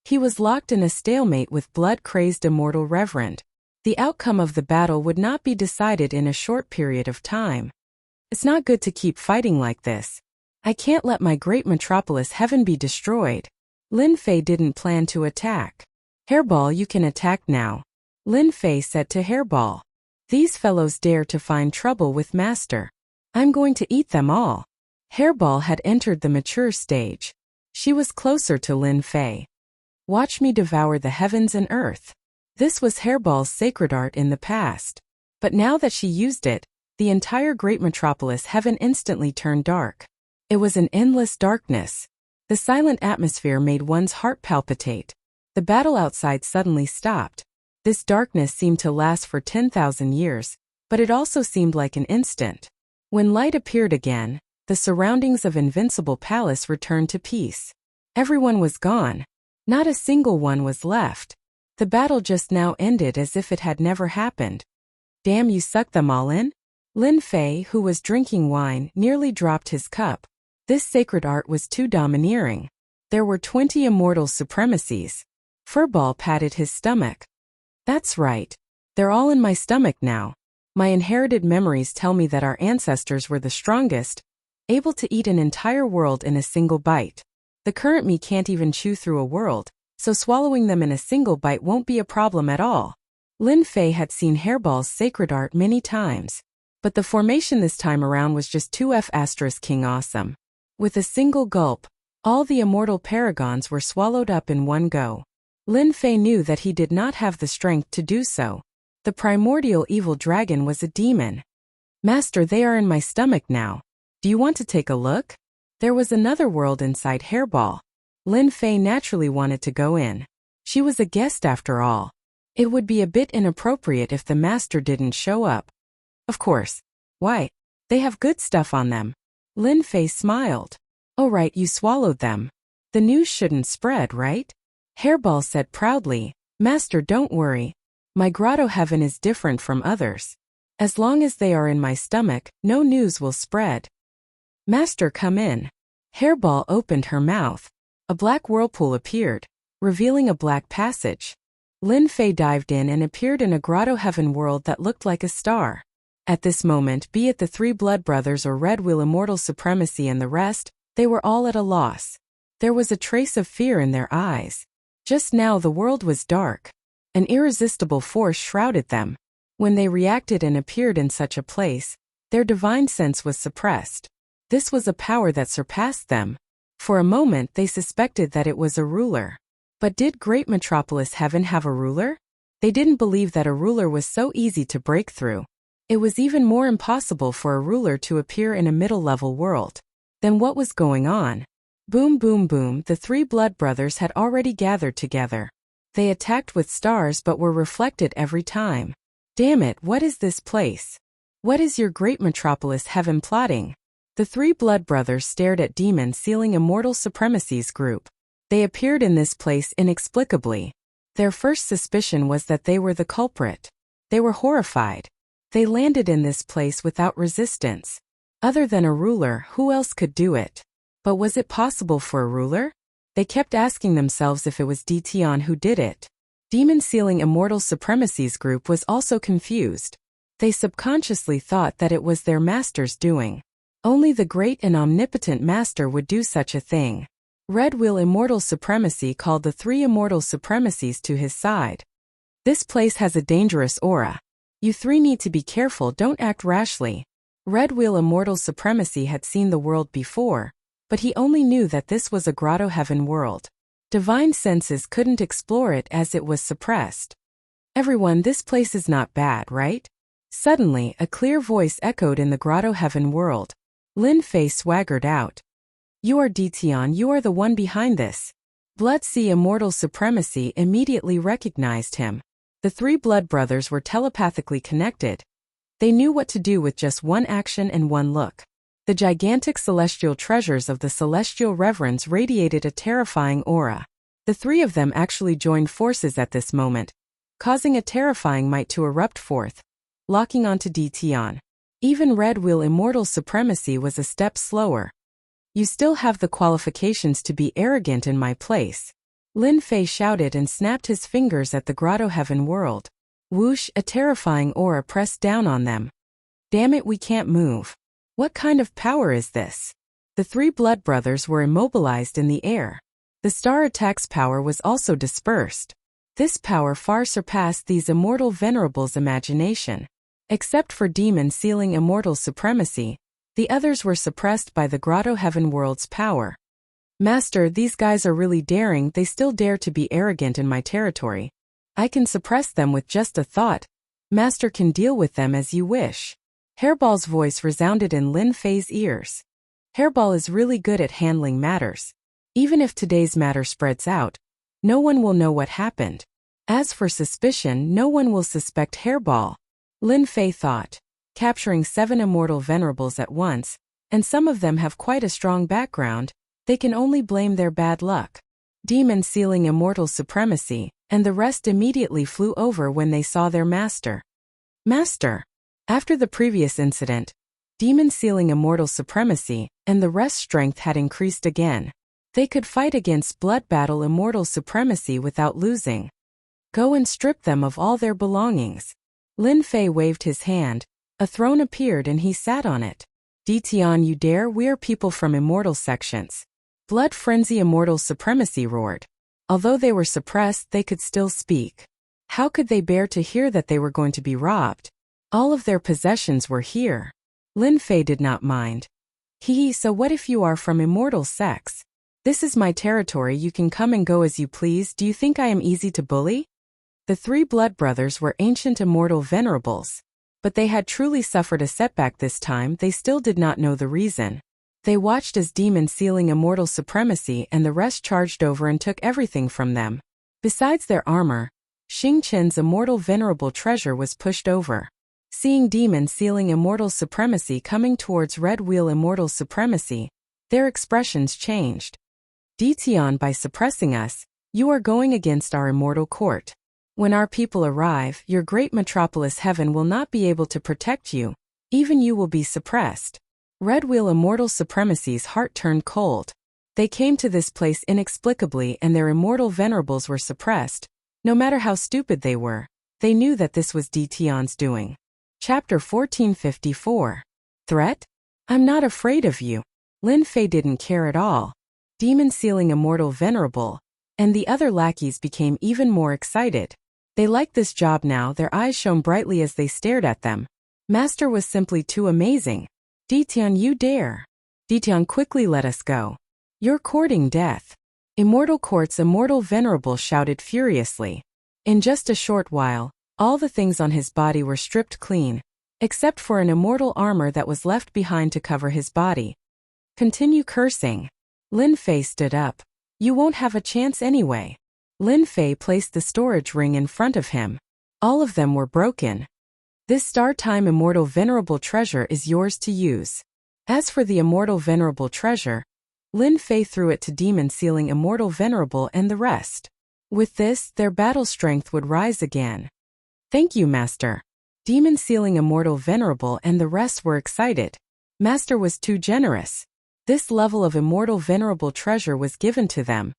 He was locked in a stalemate with blood-crazed immortal reverend. The outcome of the battle would not be decided in a short period of time. It's not good to keep fighting like this. I can't let my great metropolis heaven be destroyed. Lin Fei didn't plan to attack. Hairball, you can attack now, Lin Fei said to Hairball. These fellows dare to find trouble with Master. I'm going to eat them all. Hairball had entered the mature stage. She was closer to Lin Fei. Watch me devour the heavens and earth. This was Hairball's sacred art in the past. But now that she used it, the entire great metropolis heaven instantly turned dark. It was an endless darkness. The silent atmosphere made one's heart palpitate. The battle outside suddenly stopped. This darkness seemed to last for 10,000 years, but it also seemed like an instant. When light appeared again, the surroundings of Invincible Palace returned to peace. Everyone was gone. Not a single one was left. The battle just now ended as if it had never happened. Damn, you sucked them all in? Lin Fei, who was drinking wine, nearly dropped his cup. This sacred art was too domineering. There were 20 immortal supremacies. Furball patted his stomach. That's right. They're all in my stomach now. My inherited memories tell me that our ancestors were the strongest, able to eat an entire world in a single bite. The current me can't even chew through a world, so swallowing them in a single bite won't be a problem at all. Lin Fei had seen Hairball's sacred art many times, but the formation this time around was just 2F king awesome. With a single gulp, all the immortal paragons were swallowed up in one go. Lin Fei knew that he did not have the strength to do so. The primordial evil dragon was a demon. Master, they are in my stomach now. Do you want to take a look? There was another world inside Hairball. Lin Fei naturally wanted to go in. She was a guest after all. It would be a bit inappropriate if the master didn't show up. Of course. Why? They have good stuff on them. Lin Fei smiled. Oh right, you swallowed them. The news shouldn't spread, right? Hairball said proudly. Master, don't worry. My grotto heaven is different from others. As long as they are in my stomach, no news will spread. Master, come in. Hairball opened her mouth. A black whirlpool appeared, revealing a black passage. Lin Fei dived in and appeared in a grotto heaven world that looked like a star. At this moment, be it the three blood brothers or Red Wheel Immortal Supremacy and the rest, they were all at a loss. There was a trace of fear in their eyes. Just now the world was dark. An irresistible force shrouded them. When they reacted and appeared in such a place, their divine sense was suppressed. This was a power that surpassed them. For a moment they suspected that it was a ruler. But did Great Metropolis Heaven have a ruler? They didn't believe that a ruler was so easy to break through. It was even more impossible for a ruler to appear in a middle-level world. Then what was going on? Boom, boom, boom, the three blood brothers had already gathered together. They attacked with stars but were reflected every time. Damn it, what is this place? What is your Great Metropolis Heaven plotting? The three blood brothers stared at Demon Sealing Immortal Supremacy's group. They appeared in this place inexplicably. Their first suspicion was that they were the culprit. They were horrified. They landed in this place without resistance. Other than a ruler, who else could do it? But was it possible for a ruler? They kept asking themselves if it was Tion who did it. Demon Sealing Immortal Supremacy's group was also confused. They subconsciously thought that it was their master's doing. Only the great and omnipotent master would do such a thing. Red Wheel Immortal Supremacy called the three Immortal Supremacies to his side. This place has a dangerous aura. You three need to be careful, don't act rashly. Red Wheel Immortal Supremacy had seen the world before, but he only knew that this was a grotto heaven world. Divine senses couldn't explore it as it was suppressed. Everyone, this place is not bad, right? Suddenly, a clear voice echoed in the grotto heaven world. Lin Fei swaggered out. You are Tion, you are the one behind this. Blood Sea Immortal Supremacy immediately recognized him. The three blood brothers were telepathically connected. They knew what to do with just one action and one look. The gigantic celestial treasures of the celestial reverends radiated a terrifying aura. The three of them actually joined forces at this moment, causing a terrifying might to erupt forth, locking onto Tion. Even Red Wheel Immortal Supremacy was a step slower. You still have the qualifications to be arrogant in my place. Lin Fei shouted and snapped his fingers at the Grotto Heaven world. Whoosh, a terrifying aura pressed down on them. Damn it, we can't move. What kind of power is this? The three blood brothers were immobilized in the air. The star attack's power was also dispersed. This power far surpassed these immortal venerables' imagination. Except for Demon Sealing Immortal Supremacy, the others were suppressed by the Grotto Heaven world's power. Master, these guys are really daring, they still dare to be arrogant in my territory. I can suppress them with just a thought. Master can deal with them as you wish. Hairball's voice resounded in Lin Fei's ears. Hairball is really good at handling matters. Even if today's matter spreads out, no one will know what happened. As for suspicion, no one will suspect Hairball. Lin Fei thought. Capturing 7 immortal venerables at once, and some of them have quite a strong background, they can only blame their bad luck. Demon Sealing Immortal Supremacy, and the rest immediately flew over when they saw their master. Master! After the previous incident, Demon Sealing Immortal Supremacy and the rest's strength had increased again. They could fight against Blood Battle Immortal Supremacy without losing. Go and strip them of all their belongings. Lin Fei waved his hand. A throne appeared and he sat on it. Detian, you dare? We are people from immortal sections. Blood Frenzy Immortal Supremacy roared. Although they were suppressed, they could still speak. How could they bear to hear that they were going to be robbed? All of their possessions were here. Lin Fei did not mind. Hee, so what if you are from immortal sex? This is my territory, you can come and go as you please. Do you think I am easy to bully? The three blood brothers were ancient immortal venerables. But they had truly suffered a setback this time, they still did not know the reason. They watched as Demon Sealing Immortal Supremacy and the rest charged over and took everything from them. Besides their armor, Xing Qin's immortal venerable treasure was pushed over. Seeing Demon Sealing Immortal Supremacy coming towards Red Wheel Immortal Supremacy, their expressions changed. Detian, by suppressing us, you are going against our immortal court. When our people arrive, your great metropolis heaven will not be able to protect you. Even you will be suppressed. Red Wheel Immortal Supremacy's heart turned cold. They came to this place inexplicably and their immortal venerables were suppressed. No matter how stupid they were, they knew that this was Detian's doing. Chapter 1454. Threat? I'm not afraid of you. Lin Fei didn't care at all. Demon Sealing Immortal Venerable, and the other lackeys became even more excited. They liked this job now, their eyes shone brightly as they stared at them. Master was simply too amazing. Detian, you dare. Detian, quickly let us go. You're courting death. Immortal Court's immortal venerable shouted furiously. In just a short while, all the things on his body were stripped clean, except for an immortal armor that was left behind to cover his body. Continue cursing. Lin Fei stood up. You won't have a chance anyway. Lin Fei placed the storage ring in front of him. All of them were broken. This Star Time Immortal Venerable Treasure is yours to use. As for the Immortal Venerable Treasure, Lin Fei threw it to Demon Sealing Immortal Venerable and the rest. With this, their battle strength would rise again. Thank you, Master. Demon Sealing Immortal Venerable and the rest were excited. Master was too generous. This level of Immortal Venerable Treasure was given to them.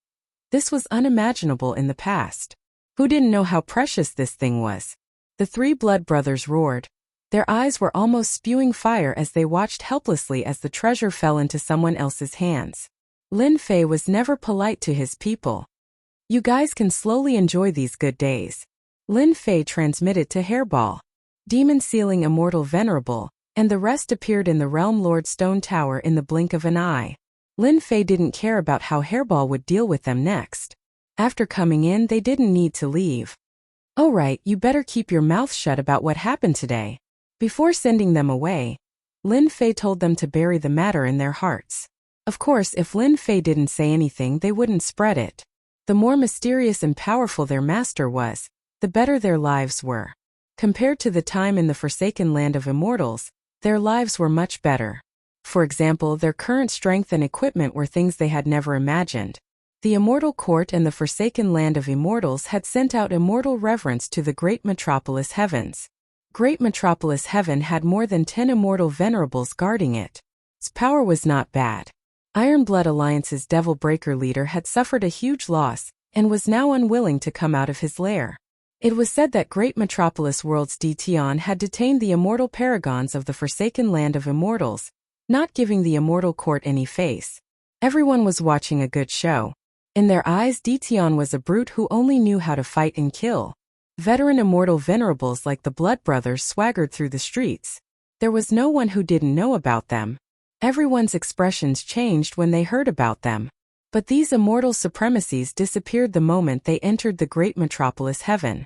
This was unimaginable in the past. Who didn't know how precious this thing was? The three blood brothers roared. Their eyes were almost spewing fire as they watched helplessly as the treasure fell into someone else's hands. Lin Fei was never polite to his people. You guys can slowly enjoy these good days. Lin Fei transmitted to Hairball. Demon Sealing Immortal Venerable, and the rest appeared in the Realm Lord Stone Tower in the blink of an eye. Lin Fei didn't care about how Hairball would deal with them next. After coming in, they didn't need to leave. All right, you better keep your mouth shut about what happened today. Before sending them away, Lin Fei told them to bury the matter in their hearts. Of course, if Lin Fei didn't say anything, they wouldn't spread it. The more mysterious and powerful their master was, the better their lives were. Compared to the time in the Forsaken Land of Immortals, their lives were much better. For example, their current strength and equipment were things they had never imagined. The Immortal Court and the Forsaken Land of Immortals had sent out immortal reverence to the great metropolis heavens. Great Metropolis Heaven had more than 10 immortal venerables guarding it. Its power was not bad. Ironblood Alliance's Devil Breaker leader had suffered a huge loss and was now unwilling to come out of his lair. It was said that Great Metropolis World's Dtion had detained the immortal paragons of the Forsaken Land of Immortals, not giving the immortal court any face. Everyone was watching a good show. In their eyes, Dtion was a brute who only knew how to fight and kill. Veteran immortal venerables like the Blood Brothers swaggered through the streets. There was no one who didn't know about them. Everyone's expressions changed when they heard about them. But these immortal supremacies disappeared the moment they entered the Great Metropolis Heaven.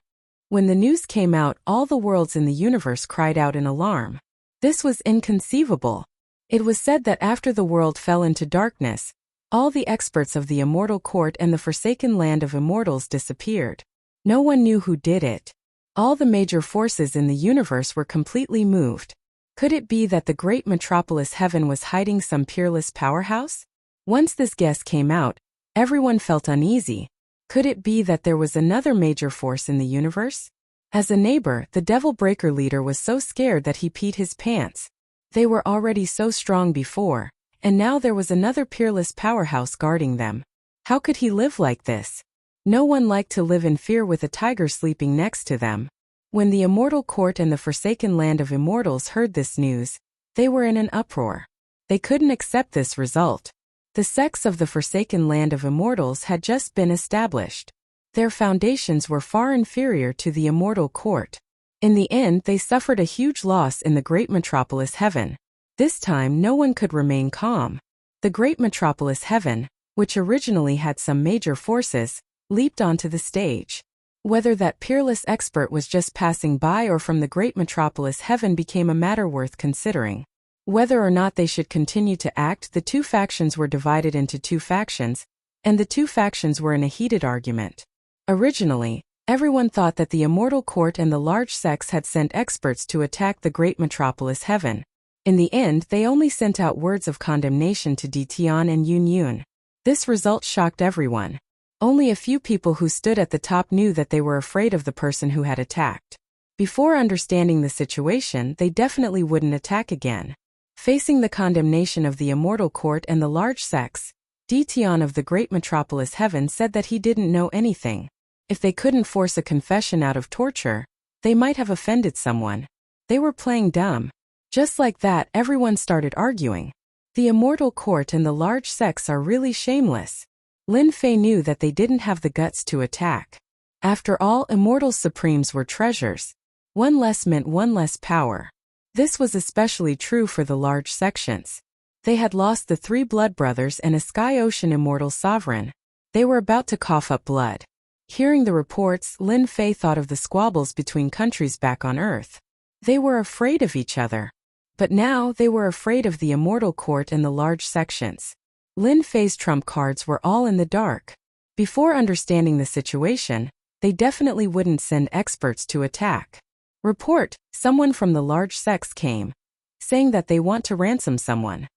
When the news came out, all the worlds in the universe cried out in alarm. This was inconceivable. It was said that after the world fell into darkness, all the experts of the Immortal Court and the Forsaken Land of Immortals disappeared. No one knew who did it. All the major forces in the universe were completely moved. Could it be that the Great Metropolis Heaven was hiding some peerless powerhouse? Once this guess came out, everyone felt uneasy. Could it be that there was another major force in the universe? As a neighbor, the Devil Breaker leader was so scared that he peed his pants. They were already so strong before, and now there was another peerless powerhouse guarding them. How could he live like this? No one liked to live in fear with a tiger sleeping next to them. When the Immortal Court and the Forsaken Land of Immortals heard this news, they were in an uproar. They couldn't accept this result. The sects of the Forsaken Land of Immortals had just been established. Their foundations were far inferior to the Immortal Court. In the end, they suffered a huge loss in the Great Metropolis Heaven. This time, no one could remain calm. The Great Metropolis Heaven, which originally had some major forces, leaped onto the stage. Whether that peerless expert was just passing by or from the Great Metropolis Heaven became a matter worth considering. Whether or not they should continue to act, the two factions were divided into two factions, and the two factions were in a heated argument. Originally, everyone thought that the Immortal Court and the large sects had sent experts to attack the Great Metropolis Heaven. In the end, they only sent out words of condemnation to Dtion and Yun. This result shocked everyone. Only a few people who stood at the top knew that they were afraid of the person who had attacked. Before understanding the situation, they definitely wouldn't attack again. Facing the condemnation of the Immortal Court and the large sects, Dtion of the Great Metropolis Heaven said that he didn't know anything. If they couldn't force a confession out of torture, they might have offended someone. They were playing dumb. Just like that, everyone started arguing. The Immortal Court and the large sects are really shameless. Lin Fei knew that they didn't have the guts to attack. After all, Immortal Supremes were treasures. One less meant one less power. This was especially true for the large sections. They had lost the 3 Blood Brothers and a Sky Ocean Immortal Sovereign. They were about to cough up blood. Hearing the reports, Lin Fei thought of the squabbles between countries back on Earth. They were afraid of each other. But now they were afraid of the Immortal Court and the large sections. Lin Fei's trump cards were all in the dark. Before understanding the situation, they definitely wouldn't send experts to attack. Report, someone from the large sects came, saying that they want to ransom someone.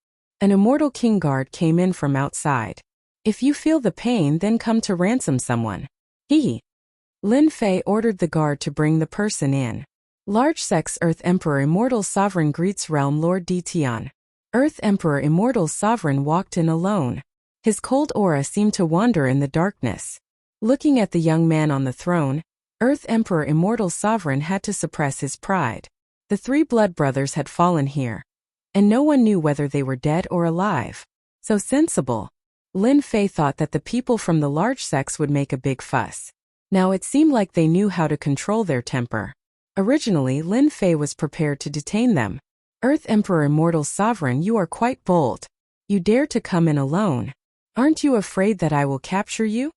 An Immortal King guard came in from outside. If you feel the pain, then come to ransom someone. Lin Fei ordered the guard to bring the person in. Large sects Earth Emperor Immortal Sovereign greets Realm Lord Dtion. Earth Emperor Immortal Sovereign walked in alone. His cold aura seemed to wander in the darkness. Looking at the young man on the throne, Earth Emperor Immortal Sovereign had to suppress his pride. The 3 Blood Brothers had fallen here, and no one knew whether they were dead or alive. So sensible. Lin Fei thought that the people from the large sects would make a big fuss. Now it seemed like they knew how to control their temper. Originally, Lin Fei was prepared to detain them. Earth Emperor Immortal Sovereign, you are quite bold. You dare to come in alone. Aren't you afraid that I will capture you?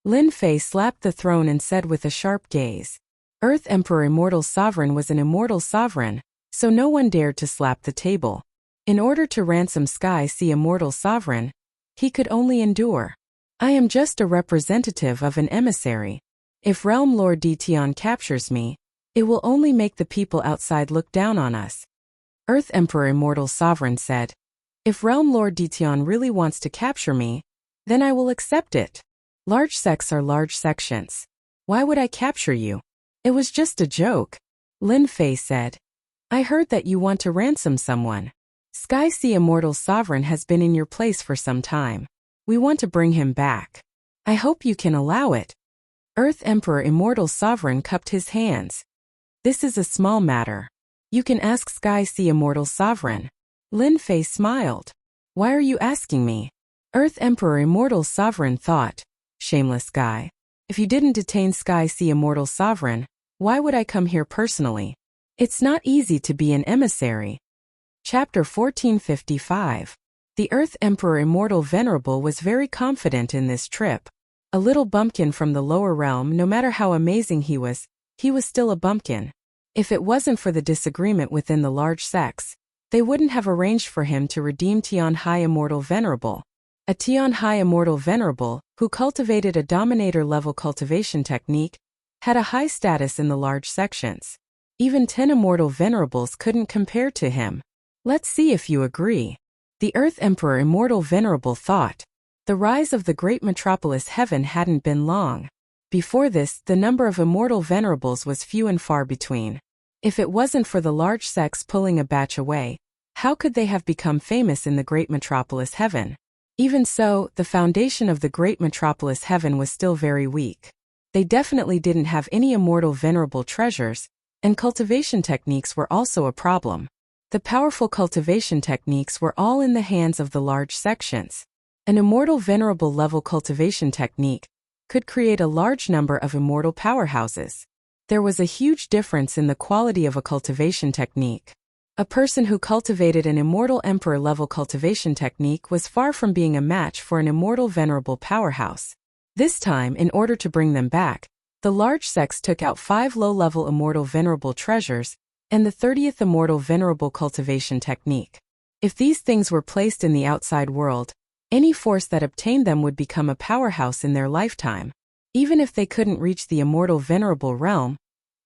Lin Fei slapped the throne and said with a sharp gaze. Earth Emperor Immortal Sovereign was an immortal sovereign, so no one dared to slap the table. In order to ransom Sky Sea Immortal Sovereign, he could only endure. I am just a representative of an emissary. If Realm Lord Dtion captures me, it will only make the people outside look down on us. Earth Emperor Immortal Sovereign said, if Realm Lord Dtion really wants to capture me, then I will accept it. Large sects are large sections. Why would I capture you? It was just a joke. Lin Fei said. I heard that you want to ransom someone. Sky Sea Immortal Sovereign has been in your place for some time. We want to bring him back. I hope you can allow it. Earth Emperor Immortal Sovereign cupped his hands. This is a small matter. You can ask Sky Sea Immortal Sovereign. Lin Fei smiled. Why are you asking me? Earth Emperor Immortal Sovereign thought. Shameless guy. If you didn't detain Sky Sea Immortal Sovereign, why would I come here personally? It's not easy to be an emissary. Chapter 1455. The Earth Emperor Immortal Venerable was very confident in this trip. A little bumpkin from the lower realm, no matter how amazing he was still a bumpkin. If it wasn't for the disagreement within the large sects, they wouldn't have arranged for him to redeem Tian Hai Immortal Venerable. A Tian Hai Immortal Venerable, who cultivated a Dominator-level cultivation technique, had a high status in the large sections. Even 10 Immortal Venerables couldn't compare to him. Let's see if you agree. The Earth Emperor Immortal Venerable thought. The rise of the great metropolis heaven hadn't been long. Before this, the number of Immortal Venerables was few and far between. If it wasn't for the large sects pulling a batch away, how could they have become famous in the great metropolis heaven? Even so, the foundation of the great metropolis heaven was still very weak. They definitely didn't have any Immortal Venerable treasures, and cultivation techniques were also a problem. The powerful cultivation techniques were all in the hands of the large sections. An Immortal Venerable level cultivation technique could create a large number of immortal powerhouses. There was a huge difference in the quality of a cultivation technique. A person who cultivated an Immortal Emperor level cultivation technique was far from being a match for an Immortal Venerable powerhouse. This time, in order to bring them back, the large sects took out 5 low-level Immortal Venerable treasures and the 30th Immortal Venerable cultivation technique. If these things were placed in the outside world, any force that obtained them would become a powerhouse in their lifetime. Even if they couldn't reach the Immortal Venerable realm,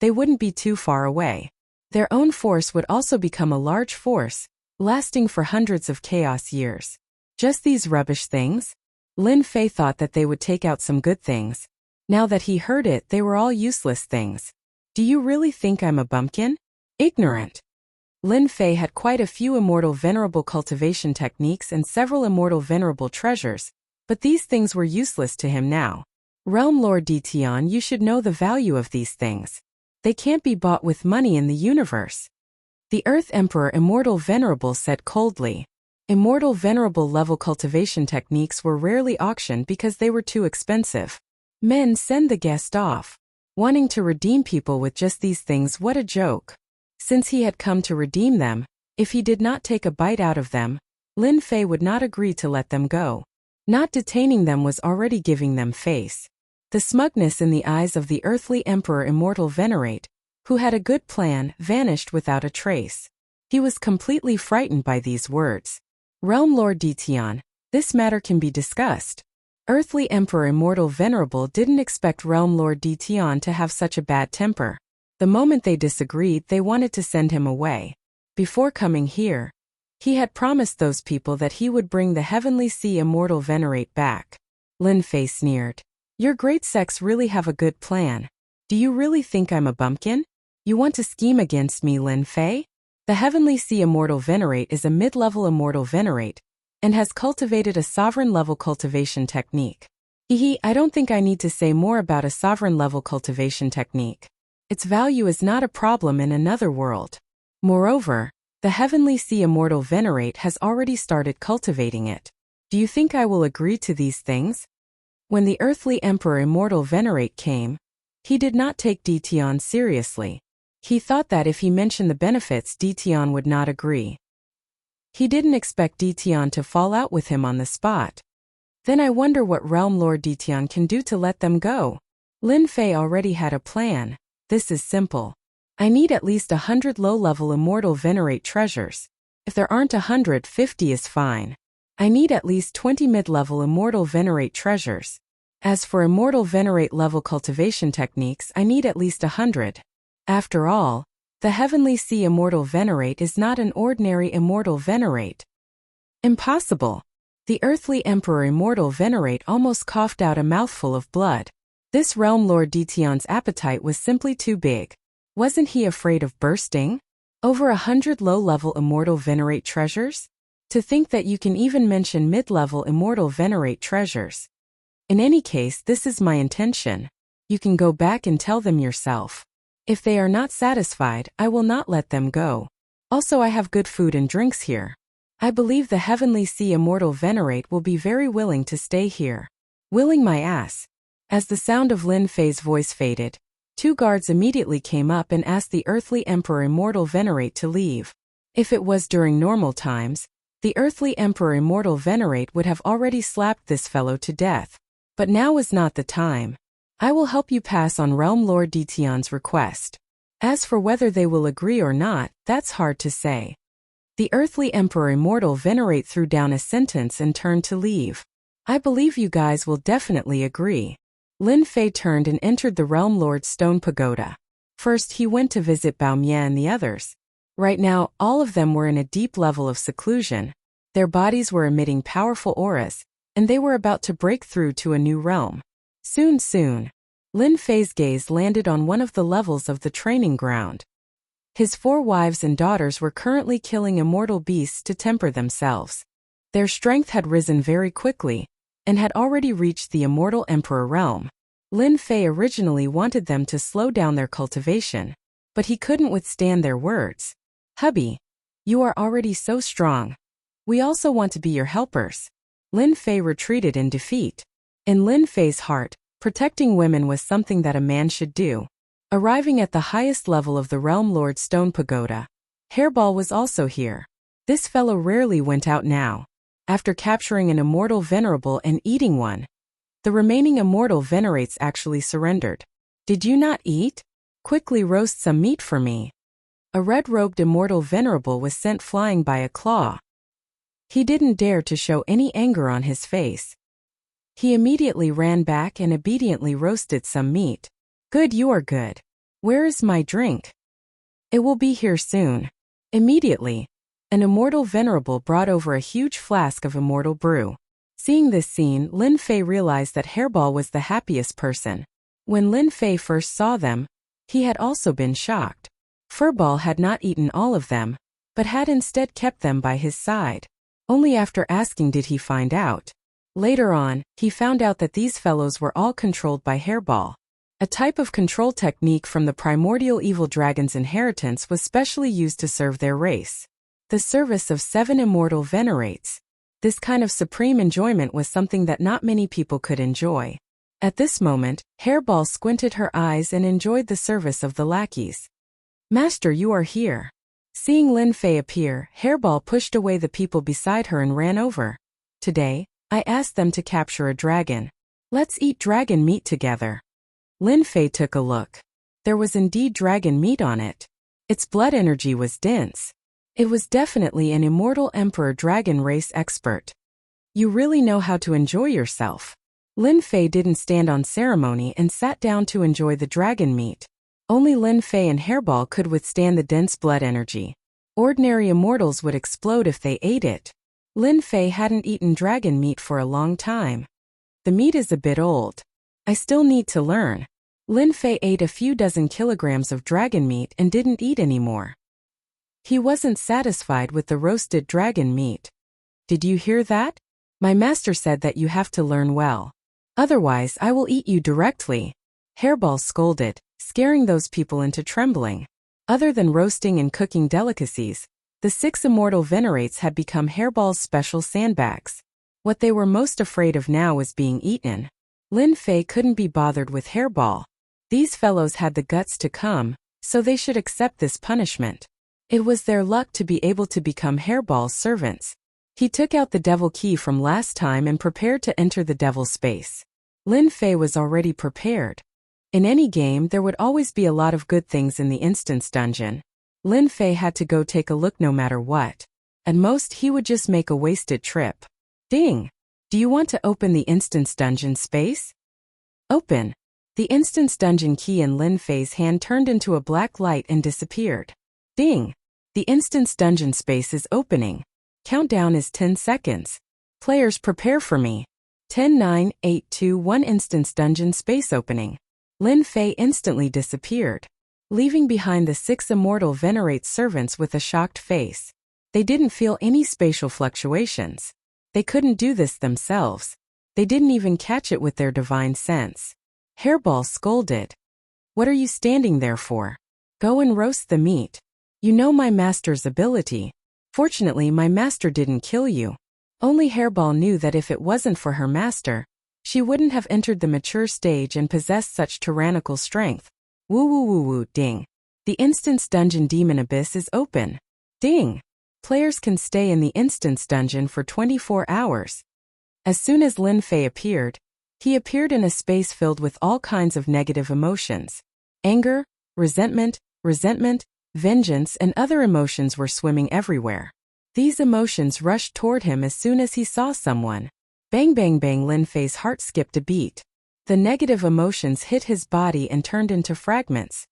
they wouldn't be too far away. Their own force would also become a large force, lasting for hundreds of chaos years. Just these rubbish things? Lin Fei thought that they would take out some good things. Now that he heard it, they were all useless things. Do you really think I'm a bumpkin? Ignorant. Lin Fei had quite a few Immortal Venerable cultivation techniques and several Immortal Venerable treasures, but these things were useless to him now. Realm Lord Ditian, you should know the value of these things. They can't be bought with money in the universe. The Earth Emperor Immortal Venerable said coldly. Immortal Venerable level cultivation techniques were rarely auctioned because they were too expensive. Men, send the guest off. Wanting to redeem people with just these things, what a joke. Since he had come to redeem them, if he did not take a bite out of them, Lin Fei would not agree to let them go. Not detaining them was already giving them face. The smugness in the eyes of the earthly Emperor Immortal Venerate, who had a good plan, vanished without a trace. He was completely frightened by these words. Realm Lord Ditian, this matter can be discussed. Earthly Emperor Immortal Venerable didn't expect Realm Lord Ditian to have such a bad temper. The moment they disagreed, they wanted to send him away. Before coming here, he had promised those people that he would bring the Heavenly Sea Immortal Venerate back. Lin Fei sneered. Your great sects really have a good plan. Do you really think I'm a bumpkin? You want to scheme against me, Lin Fei? The Heavenly Sea Immortal Venerate is a mid-level Immortal Venerate, and has cultivated a sovereign-level cultivation technique. I don't think I need to say more about a sovereign-level cultivation technique. Its value is not a problem in another world. Moreover, the Heavenly Sea Immortal Venerate has already started cultivating it. Do you think I will agree to these things? When the Earthly Emperor Immortal Venerate came, he did not take Ditian seriously. He thought that if he mentioned the benefits, Ditian would not agree. He didn't expect Ditian to fall out with him on the spot. Then I wonder what Realm Lord Ditian can do to let them go. Lin Fei already had a plan. This is simple. I need at least 100 low-level Immortal Venerate treasures. If there aren't 100, 50 is fine. I need at least 20 mid-level Immortal Venerate treasures. As for Immortal Venerate level cultivation techniques, I need at least 100. After all, the Heavenly Sea Immortal Venerate is not an ordinary Immortal Venerate. Impossible. The Earthly Emperor Immortal Venerate almost coughed out a mouthful of blood. This Realm Lord Ditian's appetite was simply too big. Wasn't he afraid of bursting? Over 100 low-level immortal venerate treasures? To think that you can even mention mid-level immortal venerate treasures. In any case, this is my intention. You can go back and tell them yourself. If they are not satisfied, I will not let them go. Also, I have good food and drinks here. I believe the Heavenly Sea Immortal Venerate will be very willing to stay here. Willing my ass. As the sound of Lin Fei's voice faded, 2 guards immediately came up and asked the Earthly Emperor Immortal Venerate to leave. If it was during normal times, the Earthly Emperor Immortal Venerate would have already slapped this fellow to death. But now is not the time. I will help you pass on Realm Lord Ditian's request. As for whether they will agree or not, that's hard to say. The Earthly Emperor Immortal Venerate threw down a sentence and turned to leave. I believe you guys will definitely agree. Lin Fei turned and entered the Realm Lord's stone pagoda. First, he went to visit Bao Mie and the others. Right now, all of them were in a deep level of seclusion. Their bodies were emitting powerful auras, and they were about to break through to a new realm. Soon. Lin Fei's gaze landed on one of the levels of the training ground. His 4 wives and daughters were currently killing immortal beasts to temper themselves. Their strength had risen very quickly, and had already reached the Immortal Emperor realm. Lin Fei originally wanted them to slow down their cultivation, but he couldn't withstand their words. Hubby, you are already so strong. We also want to be your helpers. Lin Fei retreated in defeat. In Lin Fei's heart, protecting women was something that a man should do. Arriving at the highest level of the Realm Lord's stone pagoda, Hairball was also here. This fellow rarely went out now. After capturing an immortal venerable and eating one, the remaining immortal venerates actually surrendered. Did you not eat? Quickly roast some meat for me. A red-robed immortal venerable was sent flying by a claw. He didn't dare to show any anger on his face. He immediately ran back and obediently roasted some meat. Good, you are good. Where is my drink? It will be here soon. Immediately, an immortal venerable brought over a huge flask of immortal brew. Seeing this scene, Lin Fei realized that Hairball was the happiest person. When Lin Fei first saw them, he had also been shocked. Furball had not eaten all of them, but had instead kept them by his side. Only after asking did he find out. Later on, he found out that these fellows were all controlled by Hairball. A type of control technique from the primordial evil dragon's inheritance was specially used to serve their race. The service of 7 immortal venerates. This kind of supreme enjoyment was something that not many people could enjoy. At this moment, Hairball squinted her eyes and enjoyed the service of the lackeys. Master, you are here. Seeing Lin Fei appear, Hairball pushed away the people beside her and ran over. Today, I asked them to capture a dragon. Let's eat dragon meat together. Lin Fei took a look. There was indeed dragon meat on it. Its blood energy was dense. It was definitely an immortal emperor dragon race expert. You really know how to enjoy yourself. Lin Fei didn't stand on ceremony and sat down to enjoy the dragon meat. Only Lin Fei and Hairball could withstand the dense blood energy. Ordinary immortals would explode if they ate it. Lin Fei hadn't eaten dragon meat for a long time. The meat is a bit old. I still need to learn. Lin Fei ate a few dozen kilograms of dragon meat and didn't eat anymore. He wasn't satisfied with the roasted dragon meat. Did you hear that? My master said that you have to learn well. Otherwise, I will eat you directly. Hairball scolded, scaring those people into trembling. Other than roasting and cooking delicacies, the 6 immortal venerates had become Hairball's special sandbags. What they were most afraid of now was being eaten. Lin Fei couldn't be bothered with Hairball. These fellows had the guts to come, so they should accept this punishment. It was their luck to be able to become Hairball's servants. He took out the devil key from last time and prepared to enter the devil space. Lin Fei was already prepared. In any game, there would always be a lot of good things in the instance dungeon. Lin Fei had to go take a look no matter what. At most, he would just make a wasted trip. Ding! Do you want to open the instance dungeon space? Open. The instance dungeon key in Lin Fei's hand turned into a black light and disappeared. Ding! The instance dungeon space is opening. Countdown is 10 seconds. Players prepare for me. 10, 9, 8, 2, 1 instance dungeon space opening. Lin Fei instantly disappeared. Leaving behind, the 6 immortal venerate servants with a shocked face. They didn't feel any spatial fluctuations. They couldn't do this themselves. They didn't even catch it with their divine sense. Hairball scolded. What are you standing there for? Go and roast the meat. You know my master's ability. Fortunately, my master didn't kill you. Only Hairball knew that if it wasn't for her master, she wouldn't have entered the mature stage and possessed such tyrannical strength. Woo woo woo woo, ding. The Instance Dungeon Demon Abyss is open. Ding. Players can stay in the Instance Dungeon for 24 hours. As soon as Lin Fei appeared, he appeared in a space filled with all kinds of negative emotions. Anger, resentment, vengeance, and other emotions were swimming everywhere. These emotions rushed toward him as soon as he saw someone. Bang bang bang, Lin Fei's heart skipped a beat. The negative emotions hit his body and turned into fragments.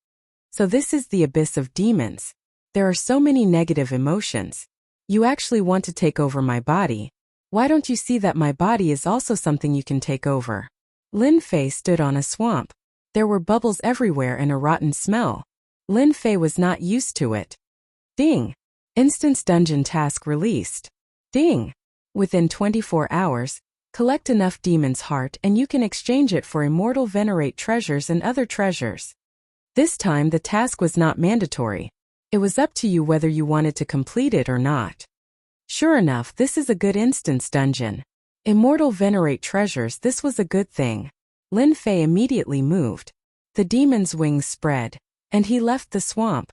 So this is the abyss of demons. There are so many negative emotions. You actually want to take over my body. Why don't you see that my body is also something you can take over? Lin Fei stood on a swamp. There were bubbles everywhere and a rotten smell. Lin Fei was not used to it. Ding. Instance Dungeon task released. Ding. Within 24 hours, collect enough demon's heart and you can exchange it for immortal venerate treasures and other treasures. This time the task was not mandatory. It was up to you whether you wanted to complete it or not. Sure enough, this is a good instance dungeon. Immortal venerate treasures, this was a good thing. Lin Fei immediately moved. The demon's wings spread, and he left the swamp.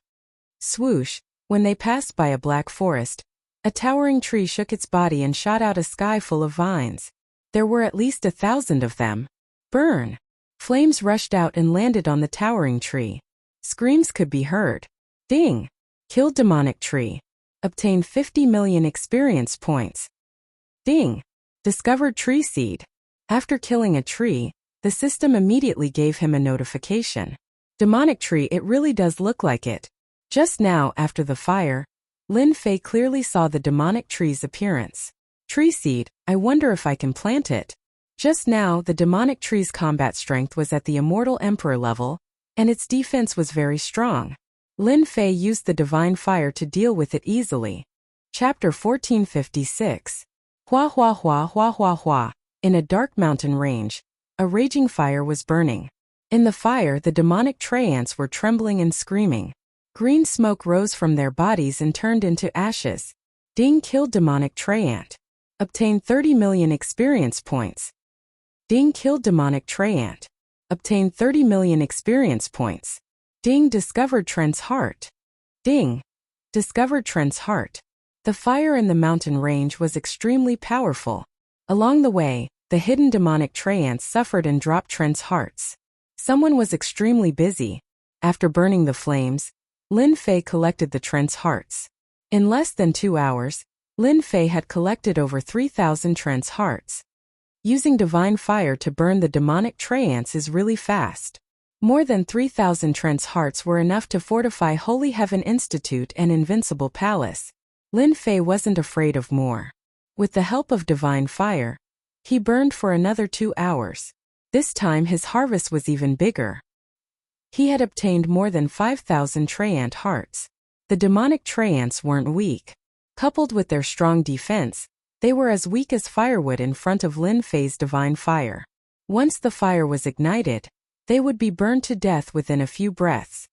Swoosh, when they passed by a black forest, a towering tree shook its body and shot out a sky full of vines. There were at least 1,000 of them. Burn! Flames rushed out and landed on the towering tree. Screams could be heard. Ding! Killed demonic tree. Obtained 50 million experience points. Ding! Discovered tree seed. After killing a tree, the system immediately gave him a notification. Demonic tree, it really does look like it. Just now, after the fire, Lin Fei clearly saw the demonic tree's appearance. Tree seed, I wonder if I can plant it. Just now, the demonic tree's combat strength was at the Immortal Emperor level, and its defense was very strong. Lin Fei used the divine fire to deal with it easily. Chapter 1456. Hua hua hua hua hua hua. In a dark mountain range, a raging fire was burning. In the fire, the demonic tree ants were trembling and screaming. Green smoke rose from their bodies and turned into ashes. Ding! Killed demonic tree ant. Obtained 30 million experience points. Ding! Killed demonic tree ant. Obtained 30 million experience points. Ding! Discovered Trent's heart. Ding! Discovered Trent's heart. The fire in the mountain range was extremely powerful. Along the way, the hidden demonic tree ants suffered and dropped Trent's hearts. Someone was extremely busy. After burning the flames, Lin Fei collected the Trent's hearts. In less than 2 hours, Lin Fei had collected over 3,000 Trent's hearts. Using divine fire to burn the demonic tree ants is really fast. More than 3,000 Trent's hearts were enough to fortify Holy Heaven Institute and Invincible Palace. Lin Fei wasn't afraid of more. With the help of divine fire, he burned for another 2 hours. This time his harvest was even bigger. He had obtained more than 5,000 tree ant hearts. The demonic tree ants weren't weak. Coupled with their strong defense, they were as weak as firewood in front of Lin Fei's divine fire. Once the fire was ignited, they would be burned to death within a few breaths.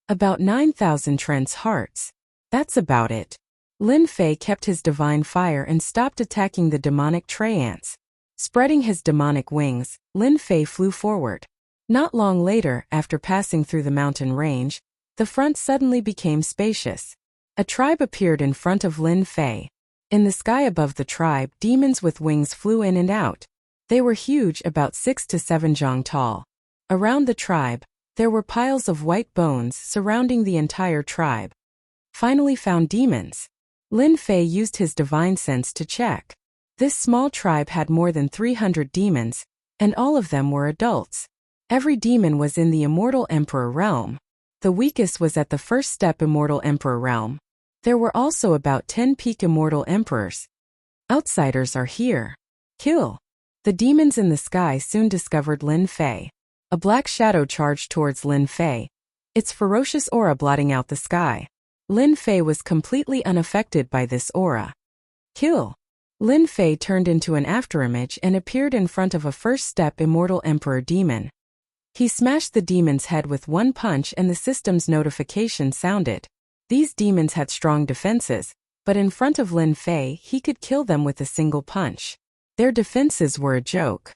About 9,000 Trent's hearts. That's about it. Lin Fei kept his divine fire and stopped attacking the demonic tree ants. Spreading his demonic wings, Lin Fei flew forward. Not long later, after passing through the mountain range, the front suddenly became spacious. A tribe appeared in front of Lin Fei. In the sky above the tribe, demons with wings flew in and out. They were huge, about 6 to 7 zhang tall. Around the tribe, there were piles of white bones surrounding the entire tribe. Finally found demons. Lin Fei used his divine sense to check. This small tribe had more than 300 demons, and all of them were adults. Every demon was in the Immortal Emperor realm. The weakest was at the first step Immortal Emperor realm. There were also about 10 peak Immortal Emperors. Outsiders are here. Kill. The demons in the sky soon discovered Lin Fei. A black shadow charged towards Lin Fei. its ferocious aura blotting out the sky. Lin Fei was completely unaffected by this aura. Kill! Lin Fei turned into an afterimage and appeared in front of a first-step immortal emperor demon. He smashed the demon's head with one punch and the system's notification sounded. These demons had strong defenses, but in front of Lin Fei he could kill them with a single punch. Their defenses were a joke.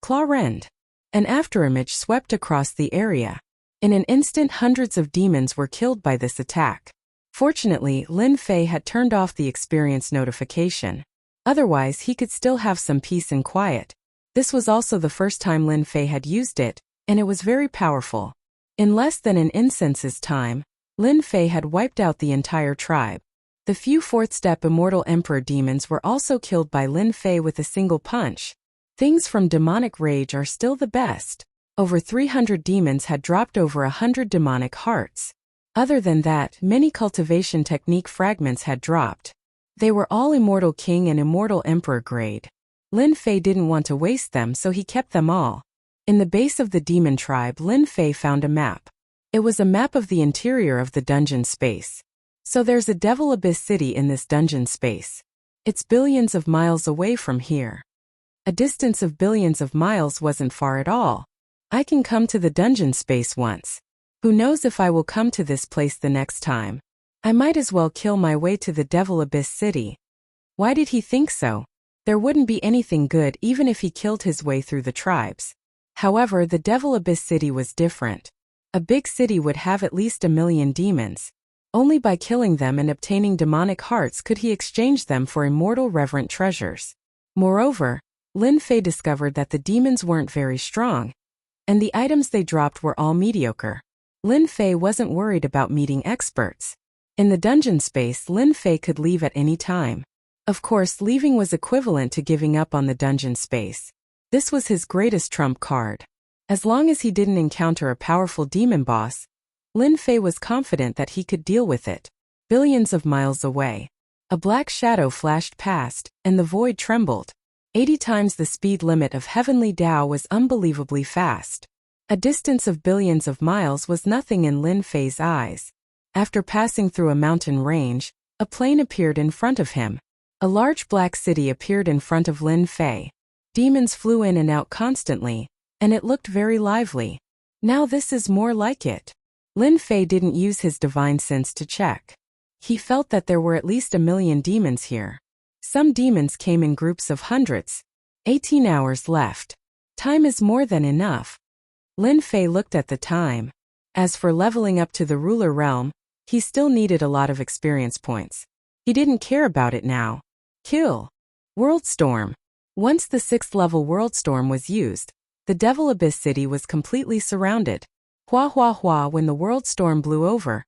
Claw rend. An afterimage swept across the area. In an instant hundreds of demons were killed by this attack. Fortunately, Lin Fei had turned off the experience notification. Otherwise he could still have some peace and quiet. This was also the first time Lin Fei had used it, and it was very powerful. In less than an instance's time, Lin Fei had wiped out the entire tribe. The few fourth-step immortal emperor demons were also killed by Lin Fei with a single punch. Things from demonic rage are still the best. Over 300 demons had dropped over 100 demonic hearts. Other than that, many cultivation technique fragments had dropped. They were all Immortal King and Immortal Emperor grade. Lin Fei didn't want to waste them, so he kept them all. In the base of the demon tribe, Lin Fei found a map. It was a map of the interior of the dungeon space. So there's a Devil Abyss city in this dungeon space. It's billions of miles away from here. A distance of billions of miles wasn't far at all. I can come to the dungeon space once. Who knows if I will come to this place the next time? I might as well kill my way to the Devil Abyss city. Why did he think so? There wouldn't be anything good even if he killed his way through the tribes. However, the Devil Abyss city was different. A big city would have at least 1 million demons. Only by killing them and obtaining demonic hearts could he exchange them for immortal reverent treasures. Moreover, Lin Fei discovered that the demons weren't very strong, and the items they dropped were all mediocre. Lin Fei wasn't worried about meeting experts. In the dungeon space, Lin Fei could leave at any time. Of course, leaving was equivalent to giving up on the dungeon space. This was his greatest trump card. As long as he didn't encounter a powerful demon boss, Lin Fei was confident that he could deal with it. Billions of miles away, a black shadow flashed past, and the void trembled. 80 times the speed limit of heavenly Tao was unbelievably fast. A distance of billions of miles was nothing in Lin Fei's eyes. After passing through a mountain range, a plain appeared in front of him. A large black city appeared in front of Lin Fei. Demons flew in and out constantly, and it looked very lively. Now this is more like it. Lin Fei didn't use his divine sense to check. He felt that there were at least 1 million demons here. Some demons came in groups of hundreds. 18 hours left. Time is more than enough. Lin Fei looked at the time. As for leveling up to the ruler realm, he still needed a lot of experience points. He didn't care about it now. Kill. World Storm. Once the 6th level World Storm was used, the Devil Abyss city was completely surrounded. Hua hua hua when the World Storm blew over.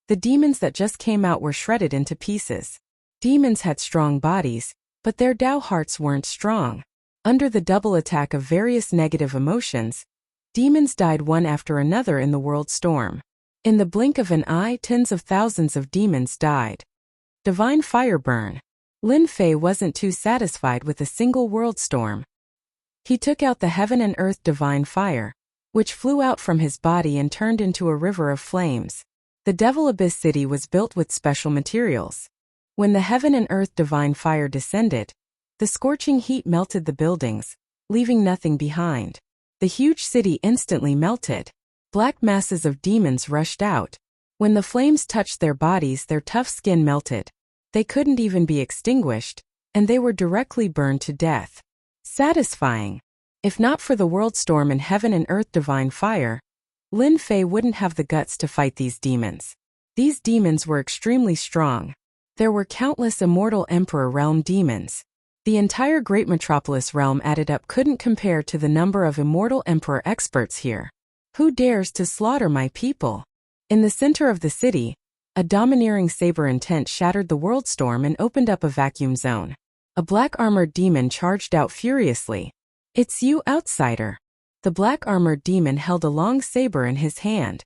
The demons that just came out were shredded into pieces. Demons had strong bodies, but their Tao hearts weren't strong. Under the double attack of various negative emotions, demons died one after another in the World Storm. In the blink of an eye, tens of thousands of demons died. Divine Fire Burn. Lin Fei wasn't too satisfied with a single World Storm. He took out the Heaven and Earth Divine Fire, which flew out from his body and turned into a river of flames. The Devil Abyss city was built with special materials. When the Heaven and Earth Divine Fire descended, the scorching heat melted the buildings, leaving nothing behind. The huge city instantly melted. Black masses of demons rushed out. When the flames touched their bodies, their tough skin melted. They couldn't even be extinguished, and they were directly burned to death. Satisfying. If not for the World Storm and Heaven and Earth Divine Fire, Lin Fei wouldn't have the guts to fight these demons. These demons were extremely strong. There were countless Immortal Emperor Realm demons. The entire Great Metropolis realm added up couldn't compare to the number of Immortal Emperor experts here. Who dares to slaughter my people? In the center of the city, a domineering saber intent shattered the World Storm and opened up a vacuum zone. A black-armored demon charged out furiously. It's you, outsider. The black-armored demon held a long saber in his hand.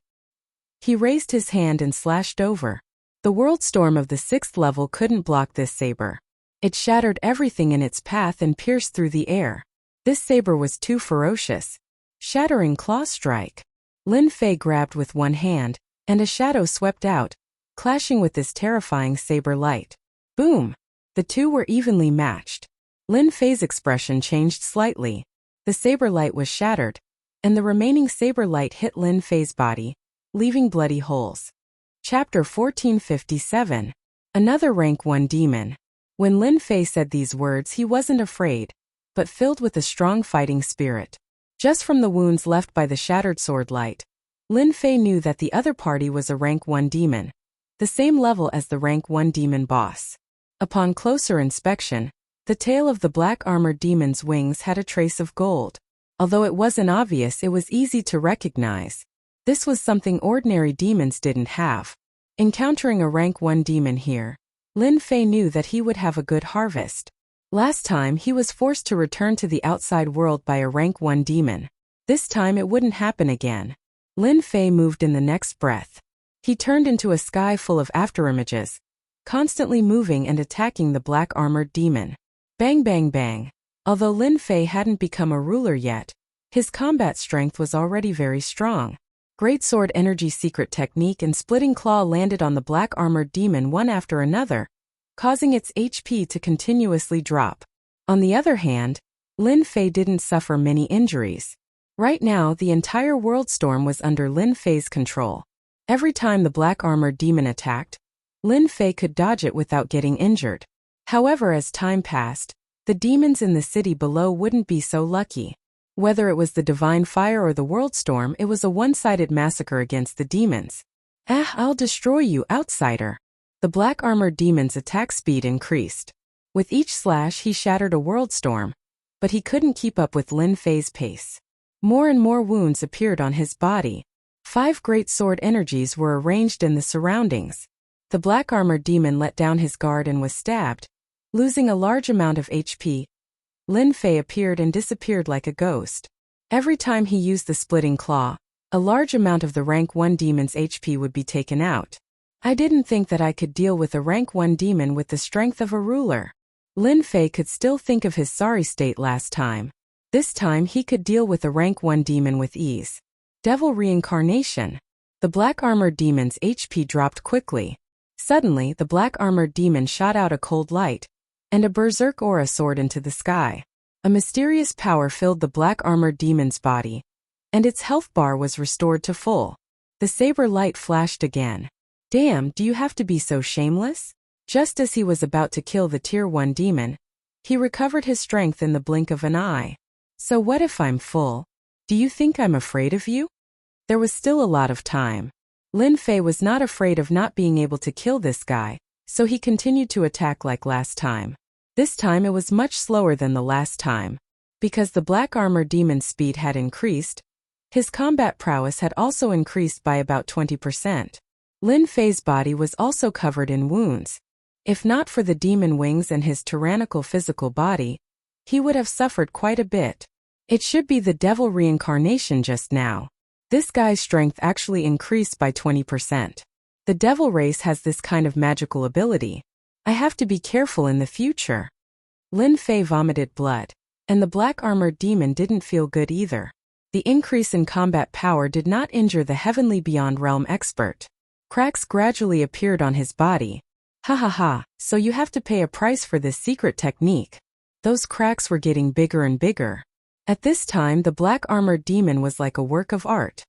He raised his hand and slashed over. The World Storm of the 6th level couldn't block this saber. It shattered everything in its path and pierced through the air. This saber was too ferocious. Shattering claw strike. Lin Fei grabbed with one hand, and a shadow swept out, clashing with this terrifying saber light. Boom! The two were evenly matched. Lin Fei's expression changed slightly. The saber light was shattered, and the remaining saber light hit Lin Fei's body, leaving bloody holes. Chapter 1457. Another Rank 1 Demon. When Lin Fei said these words, he wasn't afraid, but filled with a strong fighting spirit. Just from the wounds left by the shattered sword light, Lin Fei knew that the other party was a Rank 1 demon, the same level as the Rank 1 demon boss. Upon closer inspection, the tail of the black-armored demon's wings had a trace of gold. Although it wasn't obvious, it was easy to recognize. This was something ordinary demons didn't have. Encountering a Rank 1 demon here, Lin Fei knew that he would have a good harvest. Last time he was forced to return to the outside world by a Rank 1 demon. This time it wouldn't happen again. Lin Fei moved in the next breath. He turned into a sky full of afterimages, constantly moving and attacking the black-armored demon. Bang bang bang. Although Lin Fei hadn't become a ruler yet, his combat strength was already very strong. Great Sword Energy Secret Technique and Splitting Claw landed on the black-armored demon one after another, causing its HP to continuously drop. On the other hand, Lin Fei didn't suffer many injuries. Right now, the entire world storm was under Lin Fei's control. Every time the black-armored demon attacked, Lin Fei could dodge it without getting injured. However, as time passed, the demons in the city below wouldn't be so lucky. Whether it was the divine fire or the world storm, it was a one-sided massacre against the demons. I'll destroy you, outsider. The black-armored demon's attack speed increased. With each slash he shattered a world storm, but he couldn't keep up with Lin Fei's pace. More and more wounds appeared on his body. 5 great sword energies were arranged in the surroundings. The black-armored demon let down his guard and was stabbed, losing a large amount of HP. Lin Fei appeared and disappeared like a ghost. Every time he used the splitting claw, a large amount of the Rank 1 demon's HP would be taken out. I didn't think that I could deal with a Rank 1 demon with the strength of a ruler. Lin Fei could still think of his sorry state last time. This time he could deal with a Rank 1 demon with ease. Devil Reincarnation. The black-armored demon's HP dropped quickly. Suddenly, the black-armored demon shot out a cold light, and a berserk aura soared into the sky. A mysterious power filled the black-armored demon's body, and its health bar was restored to full. The saber light flashed again. Damn, do you have to be so shameless? Just as he was about to kill the Tier 1 demon, he recovered his strength in the blink of an eye. So what if I'm full? Do you think I'm afraid of you? There was still a lot of time. Lin Fei was not afraid of not being able to kill this guy, so he continued to attack like last time. This time it was much slower than the last time. Because the black-armored demon's speed had increased, his combat prowess had also increased by about 20%. Lin Fei's body was also covered in wounds. If not for the demon wings and his tyrannical physical body, he would have suffered quite a bit. It should be the devil reincarnation just now. This guy's strength actually increased by 20%. The devil race has this kind of magical ability. I have to be careful in the future. Lin Fei vomited blood, and the black-armored demon didn't feel good either. The increase in combat power did not injure the heavenly beyond realm expert. Cracks gradually appeared on his body. Ha ha ha, so you have to pay a price for this secret technique. Those cracks were getting bigger and bigger. At this time, the black-armored demon was like a work of art.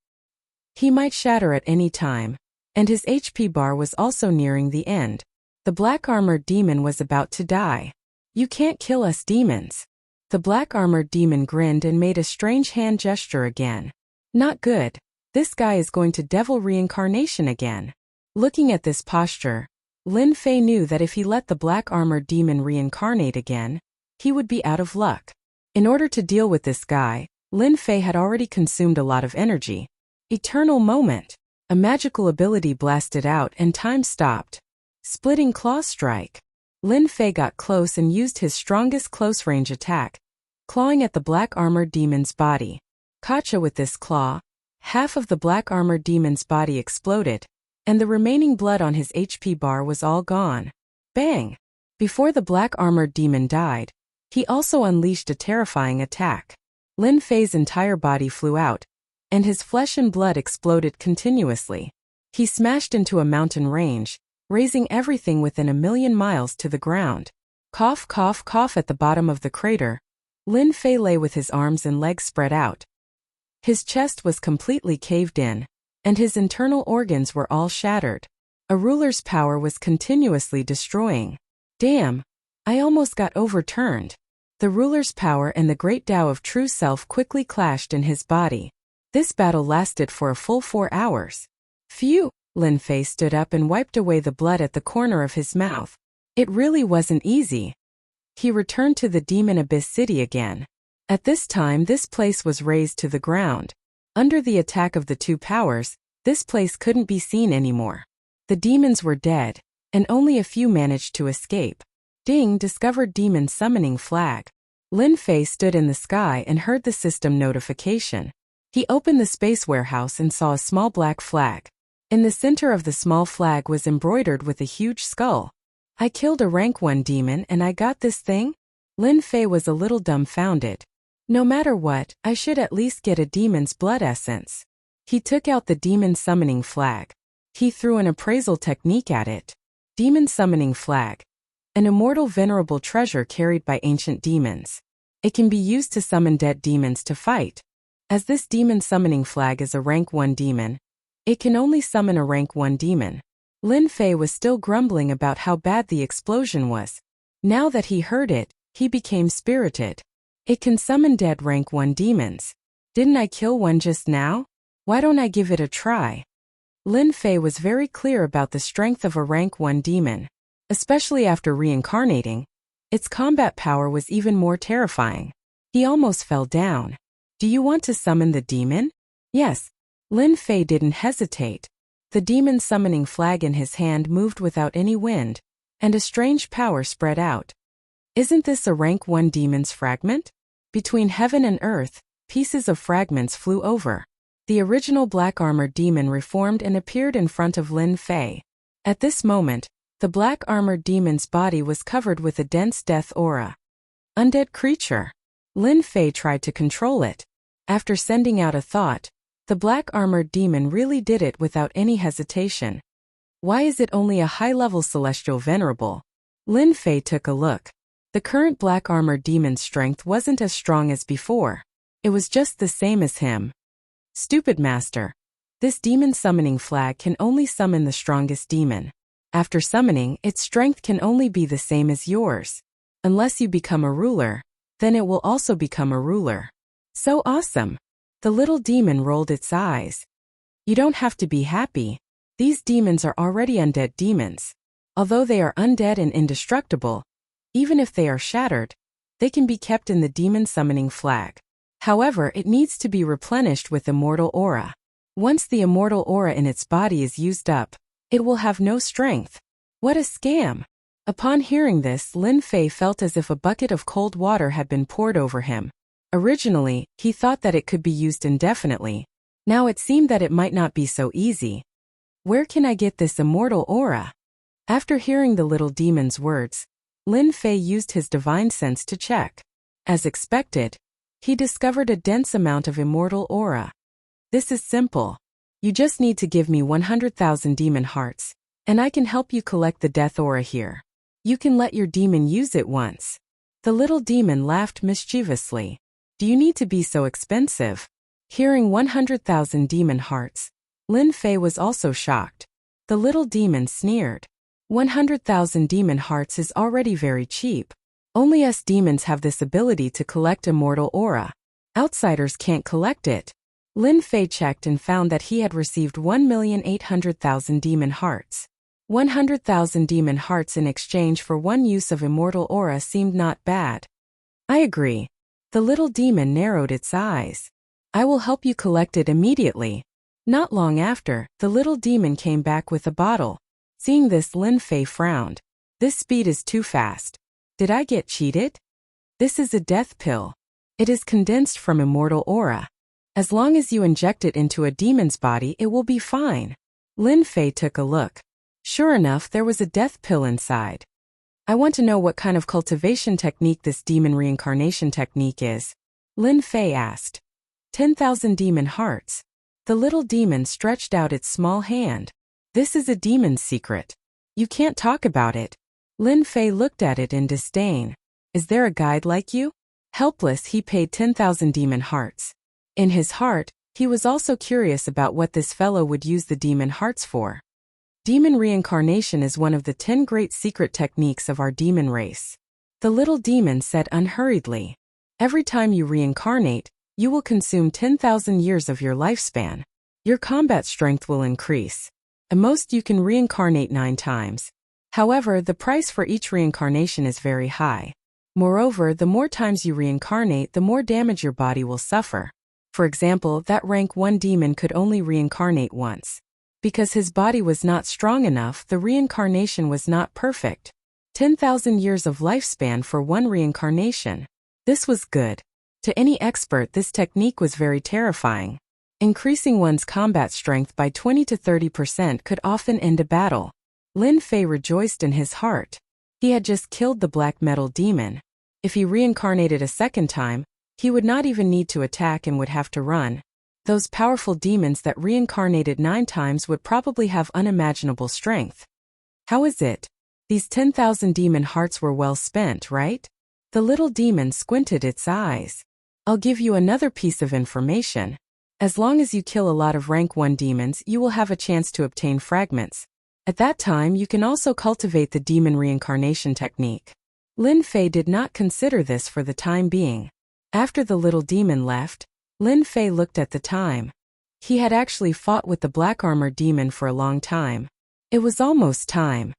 He might shatter at any time, and his HP bar was also nearing the end. The black-armored demon was about to die. You can't kill us demons. The black-armored demon grinned and made a strange hand gesture again. Not good. This guy is going to devil reincarnation again. Looking at this posture, Lin Fei knew that if he let the black-armored demon reincarnate again, he would be out of luck. In order to deal with this guy, Lin Fei had already consumed a lot of energy. Eternal Moment. A magical ability blasted out and time stopped. Splitting Claw Strike. Lin Fei got close and used his strongest close-range attack, clawing at the black-armored demon's body. Gotcha with this claw. Half of the black-armored demon's body exploded, and the remaining blood on his HP bar was all gone. Bang! Before the black-armored demon died, he also unleashed a terrifying attack. Lin Fei's entire body flew out, and his flesh and blood exploded continuously. He smashed into a mountain range, raising everything within 1,000,000 miles to the ground. Cough, cough, cough. At the bottom of the crater, Lin Fei lay with his arms and legs spread out. His chest was completely caved in, and his internal organs were all shattered. A ruler's power was continuously destroying. Damn! I almost got overturned. The ruler's power and the great Tao of true self quickly clashed in his body. This battle lasted for a full 4 hours. Phew! Lin Fei stood up and wiped away the blood at the corner of his mouth. It really wasn't easy. He returned to the Demon Abyss City again. At this time, this place was razed to the ground. Under the attack of the two powers, this place couldn't be seen anymore. The demons were dead, and only a few managed to escape. Ding! Discovered demon summoning flag. Lin Fei stood in the sky and heard the system notification. He opened the space warehouse and saw a small black flag. In the center of the small flag was embroidered with a huge skull. I killed a rank 1 demon and I got this thing? Lin Fei was a little dumbfounded. No matter what, I should at least get a demon's blood essence. He took out the demon summoning flag. He threw an appraisal technique at it. Demon summoning flag. An immortal venerable treasure carried by ancient demons. It can be used to summon dead demons to fight. As this demon summoning flag is a rank 1 demon, it can only summon a rank 1 demon. Lin Fei was still grumbling about how bad the explosion was. Now that he heard it, he became spirited. It can summon dead rank 1 demons. Didn't I kill one just now? Why don't I give it a try? Lin Fei was very clear about the strength of a rank 1 demon. Especially after reincarnating, its combat power was even more terrifying. He almost fell down. Do you want to summon the demon? Yes. Lin Fei didn't hesitate. The demon summoning flag in his hand moved without any wind, and a strange power spread out. Isn't this a rank 1 demon's fragment? Between heaven and earth, pieces of fragments flew over. The original black-armored demon reformed and appeared in front of Lin Fei. At this moment, the black-armored demon's body was covered with a dense death aura. Undead creature. Lin Fei tried to control it. After sending out a thought, the black-armored demon really did it without any hesitation. Why is it only a high-level celestial venerable? Lin Fei took a look. The current black-armored demon's strength wasn't as strong as before. It was just the same as him. Stupid master. This demon summoning flag can only summon the strongest demon. After summoning, its strength can only be the same as yours. Unless you become a ruler, then it will also become a ruler. So awesome! The little demon rolled its eyes. You don't have to be happy. These demons are already undead demons. Although they are undead and indestructible, even if they are shattered, they can be kept in the demon summoning flag. However, it needs to be replenished with immortal aura. Once the immortal aura in its body is used up, it will have no strength. What a scam! Upon hearing this, Lin Fei felt as if a bucket of cold water had been poured over him. Originally, he thought that it could be used indefinitely. Now it seemed that it might not be so easy. Where can I get this immortal aura? After hearing the little demon's words, Lin Fei used his divine sense to check. As expected, he discovered a dense amount of immortal aura. This is simple. You just need to give me 100,000 demon hearts, and I can help you collect the death aura here. You can let your demon use it once. The little demon laughed mischievously. Do you need to be so expensive? Hearing 100,000 demon hearts, Lin Fei was also shocked. The little demon sneered. 100,000 demon hearts is already very cheap. Only us demons have this ability to collect immortal aura. Outsiders can't collect it. Lin Fei checked and found that he had received 1,800,000 demon hearts. 100,000 demon hearts in exchange for one use of immortal aura seemed not bad. I agree. The little demon narrowed its eyes. I will help you collect it immediately. Not long after, the little demon came back with a bottle. Seeing this, Lin Fei frowned. This speed is too fast. Did I get cheated? This is a death pill. It is condensed from immortal aura. As long as you inject it into a demon's body, it will be fine. Lin Fei took a look. Sure enough, there was a death pill inside. I want to know what kind of cultivation technique this demon reincarnation technique is. Lin Fei asked. 10,000 demon hearts. The little demon stretched out its small hand. This is a demon's secret. You can't talk about it. Lin Fei looked at it in disdain. Is there a guide like you? Helpless, he paid 10,000 demon hearts. In his heart, he was also curious about what this fellow would use the demon hearts for. Demon reincarnation is one of the 10 great secret techniques of our demon race. The little demon said unhurriedly. Every time you reincarnate, you will consume 10,000 years of your lifespan. Your combat strength will increase. At most you can reincarnate 9 times. However, the price for each reincarnation is very high. Moreover, the more times you reincarnate, the more damage your body will suffer. For example, that rank 1 demon could only reincarnate once. Because his body was not strong enough, the reincarnation was not perfect. 10,000 years of lifespan for 1 reincarnation. This was good. To any expert, this technique was very terrifying. Increasing one's combat strength by 20 to 30% could often end a battle. Lin Fei rejoiced in his heart. He had just killed the black metal demon. If he reincarnated a second time, he would not even need to attack and would have to run. Those powerful demons that reincarnated 9 times would probably have unimaginable strength. How is it? These 10,000 demon hearts were well spent, right? The little demon squinted its eyes. I'll give you another piece of information. As long as you kill a lot of rank 1 demons, you will have a chance to obtain fragments. At that time, you can also cultivate the demon reincarnation technique. Lin Fei did not consider this for the time being. After the little demon left, Lin Fei looked at the time. He had actually fought with the black armor demon for a long time. It was almost time.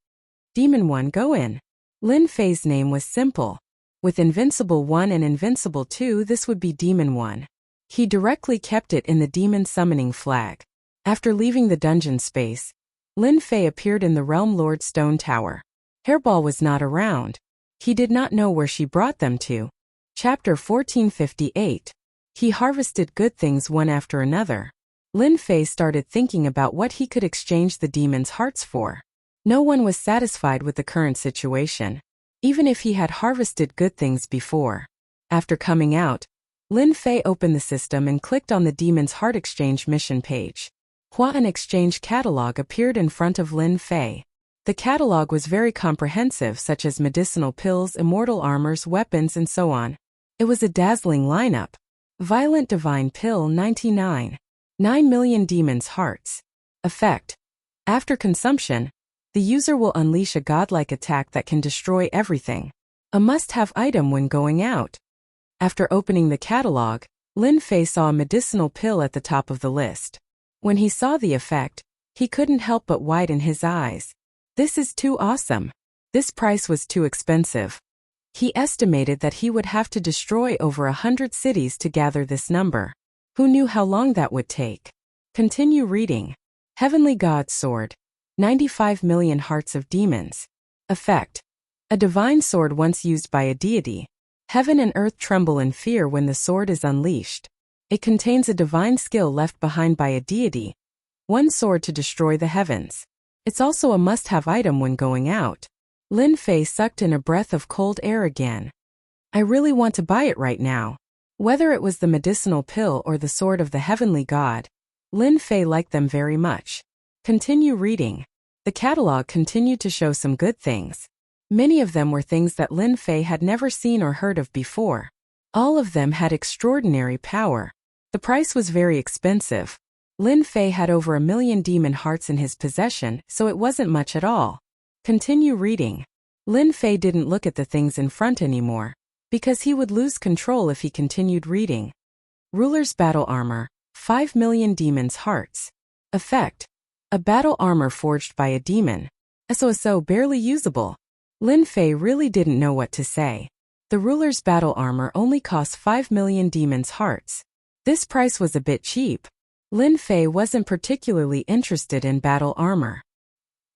Demon 1, go in. Lin Fei's name was simple. With Invincible 1 and Invincible 2, this would be Demon 1. He directly kept it in the demon summoning flag. After leaving the dungeon space, Lin Fei appeared in the Realm Lord Stone Tower. Hairball was not around. He did not know where she brought them to. Chapter 1458. He harvested good things one after another. Lin Fei started thinking about what he could exchange the demons' hearts for. No one was satisfied with the current situation, even if he had harvested good things before. After coming out, Lin Fei opened the system and clicked on the Demon's Heart Exchange mission page. An exchange catalog appeared in front of Lin Fei. The catalog was very comprehensive, such as medicinal pills, immortal armors, weapons, and so on. It was a dazzling lineup. Violent Divine Pill 99. 9 million Demons' Hearts. Effect. After consumption, the user will unleash a godlike attack that can destroy everything. A must-have item when going out. After opening the catalog, Lin Fei saw a medicinal pill at the top of the list. When he saw the effect, he couldn't help but widen his eyes. This is too awesome. This price was too expensive. He estimated that he would have to destroy over 100 cities to gather this number. Who knew how long that would take? Continue reading. Heavenly God's Sword. 95 million Hearts of Demons. Effect. A divine sword once used by a deity. Heaven and earth tremble in fear when the sword is unleashed. It contains a divine skill left behind by a deity. One sword to destroy the heavens. It's also a must-have item when going out. Lin Fei sucked in a breath of cold air again. I really want to buy it right now. Whether it was the medicinal pill or the sword of the heavenly god, Lin Fei liked them very much. Continue reading. The catalog continued to show some good things. Many of them were things that Lin Fei had never seen or heard of before. All of them had extraordinary power. The price was very expensive. Lin Fei had over 1 million demon hearts in his possession, so it wasn't much at all. Continue reading. Lin Fei didn't look at the things in front anymore, because he would lose control if he continued reading. Ruler's Battle Armor. 5 million demons' hearts. Effect. A battle armor forged by a demon. So barely usable. Lin Fei really didn't know what to say. The ruler's battle armor only cost 5 million demons' hearts. This price was a bit cheap. Lin Fei wasn't particularly interested in battle armor.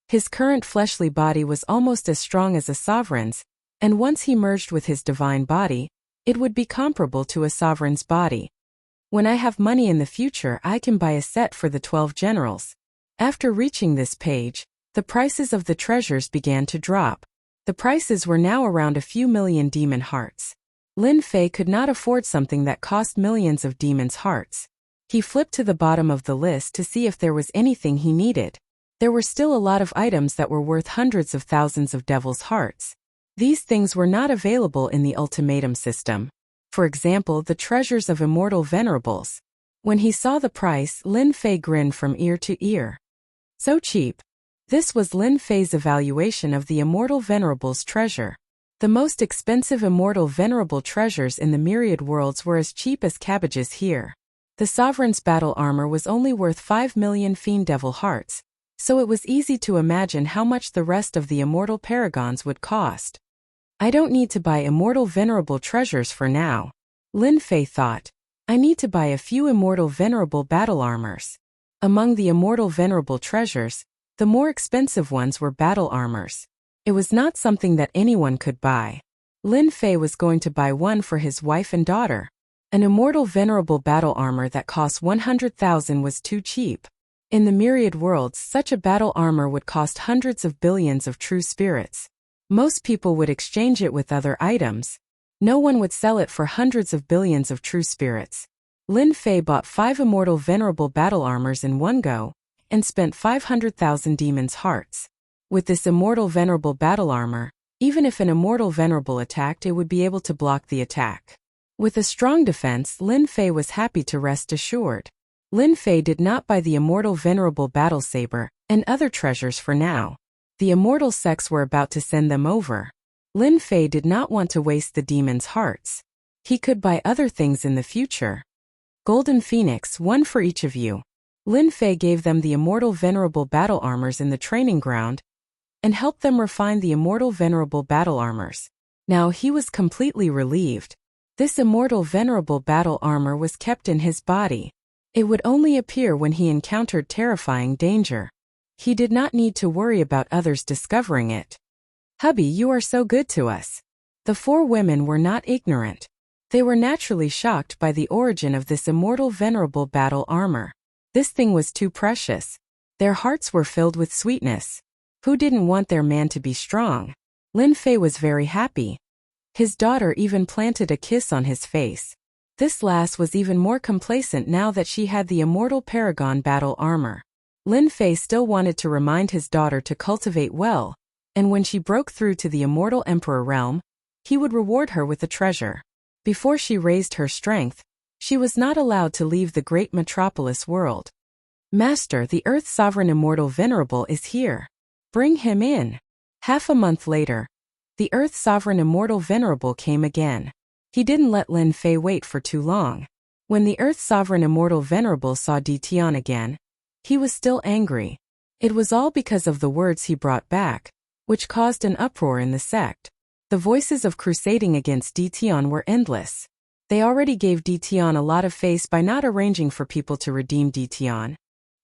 His current fleshly body was almost as strong as a sovereign's, and once he merged with his divine body, it would be comparable to a sovereign's body. When I have money in the future, I can buy a set for the 12 generals. After reaching this page, the prices of the treasures began to drop. The prices were now around a few million demon hearts. Lin Fei could not afford something that cost millions of demons' hearts. He flipped to the bottom of the list to see if there was anything he needed. There were still a lot of items that were worth hundreds of thousands of devil's hearts. These things were not available in the ultimatum system. For example, the treasures of immortal venerables. When he saw the price, Lin Fei grinned from ear to ear. So cheap. This was Lin Fei's evaluation of the immortal venerables treasure. The most expensive immortal venerable treasures in the myriad worlds were as cheap as cabbages here. The sovereign's battle armor was only worth 5 million fiend devil hearts, so it was easy to imagine how much the rest of the immortal paragons would cost. I don't need to buy immortal venerable treasures for now, Lin Fei thought. I need to buy a few immortal venerable battle armors. Among the immortal venerable treasures, the more expensive ones were battle armors. It was not something that anyone could buy. Lin Fei was going to buy one for his wife and daughter. An immortal venerable battle armor that cost 100,000 was too cheap. In the myriad worlds, such a battle armor would cost hundreds of billions of true spirits. Most people would exchange it with other items. No one would sell it for hundreds of billions of true spirits. Lin Fei bought 5 immortal venerable battle armors in one go, and spent 500,000 demons' hearts. With this immortal venerable battle armor, even if an immortal venerable attacked, it would be able to block the attack. With a strong defense, Lin Fei was happy to rest assured. Lin Fei did not buy the immortal venerable battle saber and other treasures for now. The immortal sects were about to send them over. Lin Fei did not want to waste the demons' hearts. He could buy other things in the future. Golden Phoenix, one for each of you. Lin Fei gave them the immortal venerable battle armors in the training ground and helped them refine the immortal venerable battle armors. Now he was completely relieved. This immortal venerable battle armor was kept in his body. It would only appear when he encountered terrifying danger. He did not need to worry about others discovering it. Hubby, you are so good to us. The 4 women were not ignorant. They were naturally shocked by the origin of this immortal venerable battle armor. This thing was too precious. Their hearts were filled with sweetness. Who didn't want their man to be strong? Lin Fei was very happy. His daughter even planted a kiss on his face. This lass was even more complacent now that she had the immortal paragon battle armor. Lin Fei still wanted to remind his daughter to cultivate well, and when she broke through to the immortal emperor realm, he would reward her with a treasure. Before she raised her strength, she was not allowed to leave the great metropolis world. Master, the Earth Sovereign Immortal Venerable is here. Bring him in. Half a month later, the Earth Sovereign Immortal Venerable came again. He didn't let Lin Fei wait for too long. When the Earth Sovereign Immortal Venerable saw Ditian again, he was still angry. It was all because of the words he brought back, which caused an uproar in the sect. The voices of crusading against Ditian were endless. They already gave Ditian a lot of face by not arranging for people to redeem Ditian.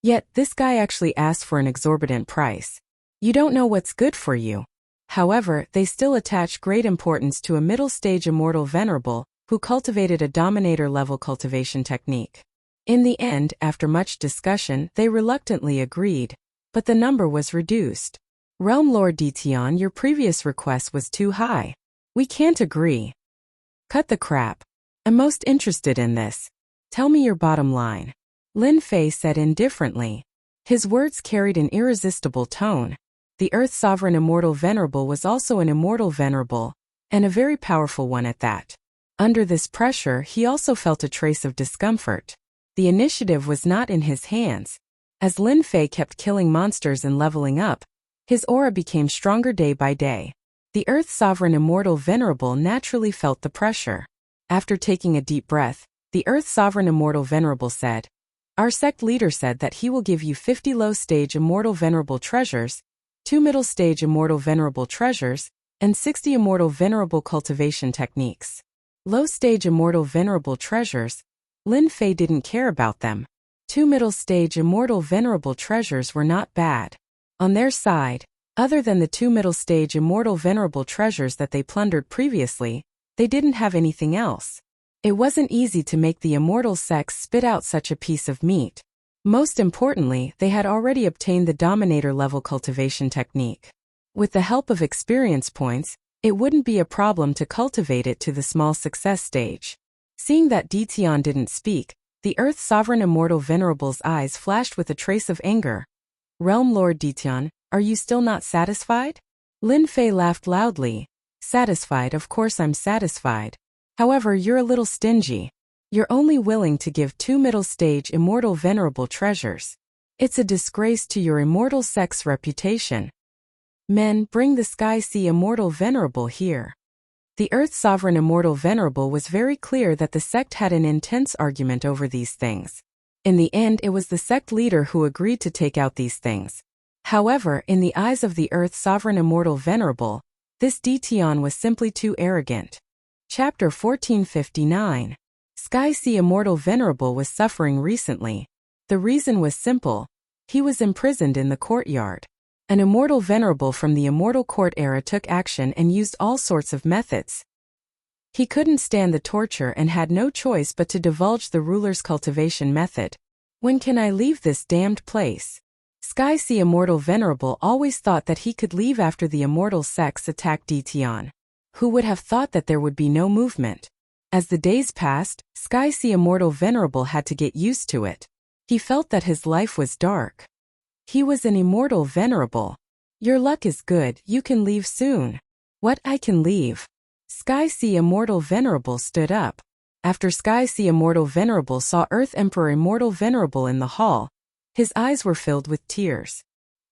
Yet, this guy actually asked for an exorbitant price. You don't know what's good for you. However, they still attach great importance to a middle-stage immortal venerable who cultivated a dominator-level cultivation technique. In the end, after much discussion, they reluctantly agreed, but the number was reduced. Realm Lord Ditian, your previous request was too high. We can't agree. Cut the crap. I'm most interested in this. Tell me your bottom line. Lin Fei said indifferently. His words carried an irresistible tone. The Earth Sovereign Immortal Venerable was also an immortal venerable, and a very powerful one at that. Under this pressure, he also felt a trace of discomfort. The initiative was not in his hands. As Lin Fei kept killing monsters and leveling up, his aura became stronger day by day. The Earth Sovereign Immortal Venerable naturally felt the pressure. After taking a deep breath, the Earth Sovereign Immortal Venerable said, Our sect leader said that he will give you 50 low-stage Immortal Venerable treasures, 2 middle-stage Immortal Venerable treasures, and 60 Immortal Venerable cultivation techniques. Low-stage Immortal Venerable treasures, Lin Fei didn't care about them. 2 middle-stage Immortal Venerable treasures were not bad. On their side, other than the 2 middle-stage Immortal Venerable treasures that they plundered previously, they didn't have anything else. It wasn't easy to make the immortal sects spit out such a piece of meat. Most importantly, they had already obtained the Dominator-level cultivation technique. With the help of experience points, It wouldn't be a problem to cultivate it to the small success stage. Seeing that Ditian didn't speak, the Earth Sovereign Immortal Venerable's eyes flashed with a trace of anger. Realm Lord Ditian, are you still not satisfied? Lin Fei laughed loudly. Satisfied, of course I'm satisfied. However, you're a little stingy. You're only willing to give 2 middle stage immortal venerable treasures. It's a disgrace to your immortal sex reputation. Men, bring the Sky Sea Immortal Venerable here. The Earth Sovereign Immortal Venerable was very clear that the sect had an intense argument over these things. In the end, it was the sect leader who agreed to take out these things. However, in the eyes of the Earth Sovereign Immortal Venerable, this Ditian was simply too arrogant. Chapter 1459. Sky Sea Immortal Venerable was suffering recently. The reason was simple. He was imprisoned in the courtyard. An immortal venerable from the immortal court era took action and used all sorts of methods. He couldn't stand the torture and had no choice but to divulge the ruler's cultivation method. When can I leave this damned place? Sky Sea Immortal Venerable always thought that he could leave after the immortal sex attacked Ditian. Who would have thought that there would be no movement? As the days passed, Sky Sea Immortal Venerable had to get used to it. He felt that his life was dark. He was an immortal venerable. Your luck is good, you can leave soon. What, I can leave? Sky Sea Immortal Venerable stood up. After Sky Sea Immortal Venerable saw Earth Emperor Immortal Venerable in the hall, his eyes were filled with tears.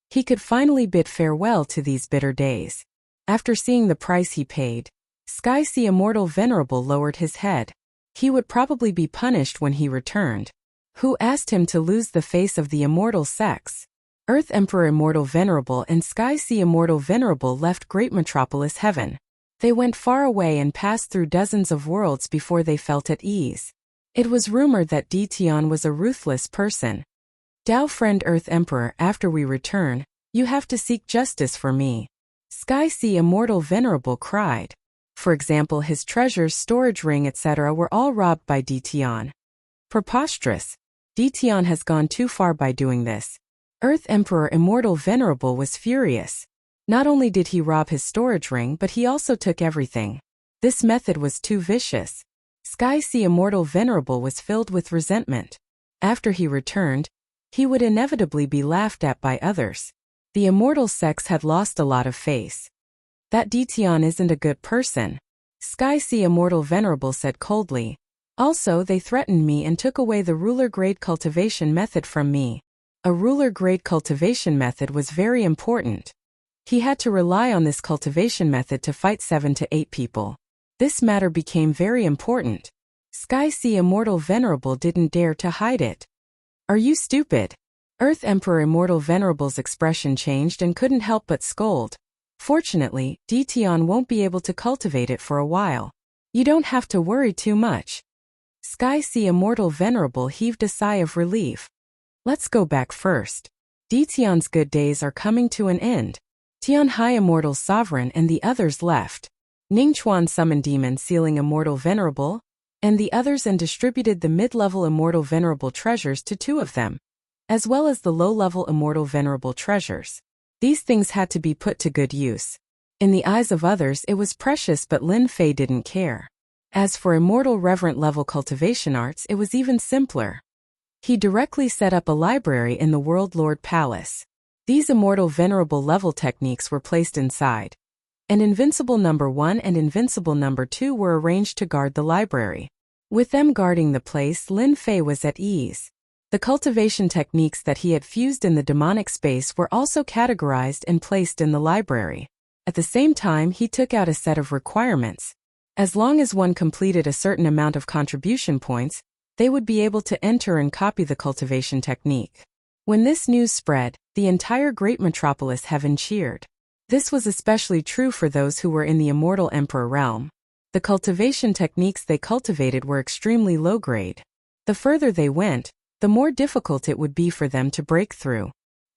He could finally bid farewell to these bitter days. After seeing the price he paid, Sky Sea Immortal Venerable lowered his head. He would probably be punished when he returned. Who asked him to lose the face of the immortal sex? Earth Emperor Immortal Venerable and Sky Sea Immortal Venerable left Great Metropolis Heaven. They went far away and passed through dozens of worlds before they felt at ease. It was rumored that Ditian was a ruthless person. Dao friend Earth Emperor, after we return, you have to seek justice for me. Sky Sea Immortal Venerable cried. For example, his treasures, storage ring, etc. were all robbed by Ditian. Preposterous. Ditian has gone too far by doing this. Earth Emperor Immortal Venerable was furious. Not only did he rob his storage ring, but he also took everything. This method was too vicious. Sky Sea Immortal Venerable was filled with resentment. After he returned, he would inevitably be laughed at by others. The immortal sex had lost a lot of face. That Ditian isn't a good person. Sky Sea Immortal Venerable said coldly. Also, they threatened me and took away the ruler grade cultivation method from me. A ruler grade cultivation method was very important. He had to rely on this cultivation method to fight 7 to 8 people. This matter became very important. Sky Sea Immortal Venerable didn't dare to hide it. Are you stupid? Earth Emperor Immortal Venerable's expression changed and couldn't help but scold. Fortunately, Ditian won't be able to cultivate it for a while. You don't have to worry too much. Sky Sea Immortal Venerable heaved a sigh of relief. Let's go back first. Ditian's good days are coming to an end. Tian Hai Immortal Sovereign and the others left. Ningchuan summoned Demon Sealing Immortal Venerable, and the others, and distributed the mid-level Immortal Venerable treasures to 2 of them, as well as the low-level Immortal Venerable treasures. These things had to be put to good use. In the eyes of others it was precious, but Lin Fei didn't care. As for Immortal Reverent level cultivation arts, it was even simpler. He directly set up a library in the World Lord Palace. These Immortal Venerable level techniques were placed inside. And Invincible Number 1 and Invincible Number 2 were arranged to guard the library. With them guarding the place, Lin Fei was at ease. The cultivation techniques that he had fused in the demonic space were also categorized and placed in the library. At the same time, he took out a set of requirements. As long as one completed a certain amount of contribution points, they would be able to enter and copy the cultivation technique. When this news spread, the entire Great Metropolis Heaven cheered. This was especially true for those who were in the Immortal Emperor realm. The cultivation techniques they cultivated were extremely low grade. The further they went, the more difficult it would be for them to break through.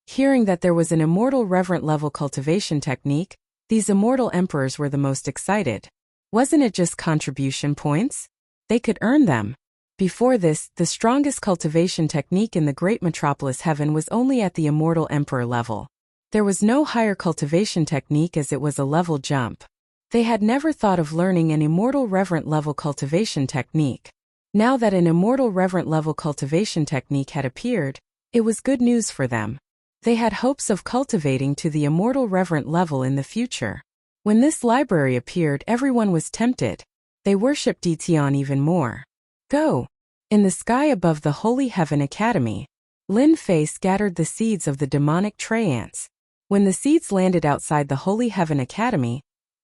Hearing that there was an Immortal Reverent level cultivation technique, these Immortal Emperors were the most excited. Wasn't it just contribution points? They could earn them. Before this, the strongest cultivation technique in the Great Metropolis Heaven was only at the Immortal Emperor level. There was no higher cultivation technique as it was a level jump. They had never thought of learning an immortal reverent level cultivation technique. Now that an immortal reverent level cultivation technique had appeared, it was good news for them. They had hopes of cultivating to the immortal reverent level in the future. When this library appeared, everyone was tempted. They worshipped Etion even more. Go! In the sky above the Holy Heaven Academy, Lin Fei scattered the seeds of the demonic trance. When the seeds landed outside the Holy Heaven Academy,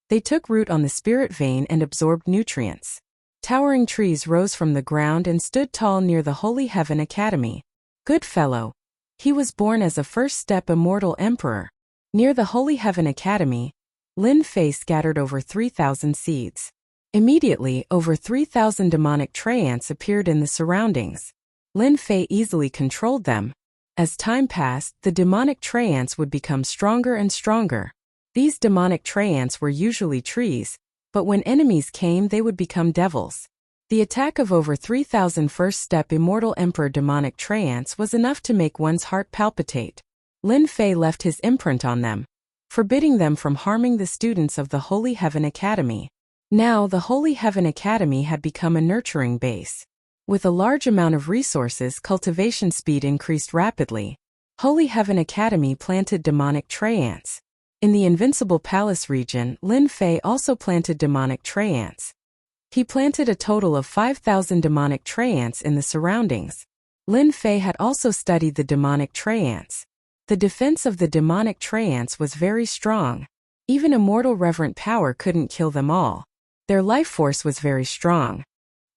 they took root on the spirit vein and absorbed nutrients. Towering trees rose from the ground and stood tall near the Holy Heaven Academy. Good fellow. He was born as a first-step immortal emperor. Near the Holy Heaven Academy, Lin Fei scattered over 3,000 seeds. Immediately, over 3,000 demonic trance appeared in the surroundings. Lin Fei easily controlled them. As time passed, the demonic trance would become stronger and stronger. These demonic trance were usually trees, but when enemies came they would become devils. The attack of over 3,000 first-step immortal emperor demonic trance was enough to make one's heart palpitate. Lin Fei left his imprint on them, forbidding them from harming the students of the Holy Heaven Academy. Now the Holy Heaven Academy had become a nurturing base. With a large amount of resources, cultivation speed increased rapidly. Holy Heaven Academy planted demonic trance. In the Invincible Palace region, Lin Fei also planted demonic trance. He planted a total of 5,000 demonic trance in the surroundings. Lin Fei had also studied the demonic trance. The defense of the demonic trance was very strong. Even immortal reverent power couldn't kill them all. Their life force was very strong.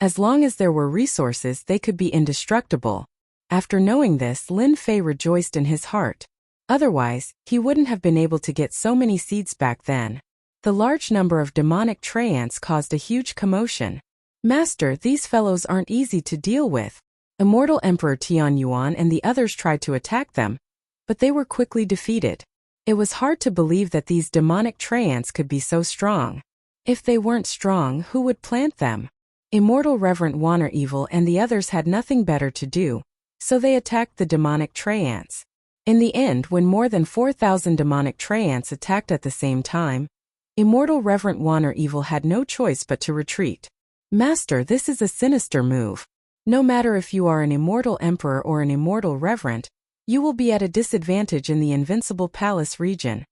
As long as there were resources, they could be indestructible. After knowing this, Lin Fei rejoiced in his heart. Otherwise, he wouldn't have been able to get so many seeds back then. The large number of demonic trance caused a huge commotion. Master, these fellows aren't easy to deal with. Immortal Emperor Tianyuan and the others tried to attack them, but they were quickly defeated. It was hard to believe that these demonic trance could be so strong. If they weren't strong, who would plant them? Immortal Reverend Waner Evil and the others had nothing better to do, so they attacked the demonic trance. In the end, when more than 4,000 demonic trance attacked at the same time, Immortal Reverend Waner Evil had no choice but to retreat. Master, this is a sinister move. No matter if you are an immortal emperor or an immortal reverend, you will be at a disadvantage in the Invincible Palace region.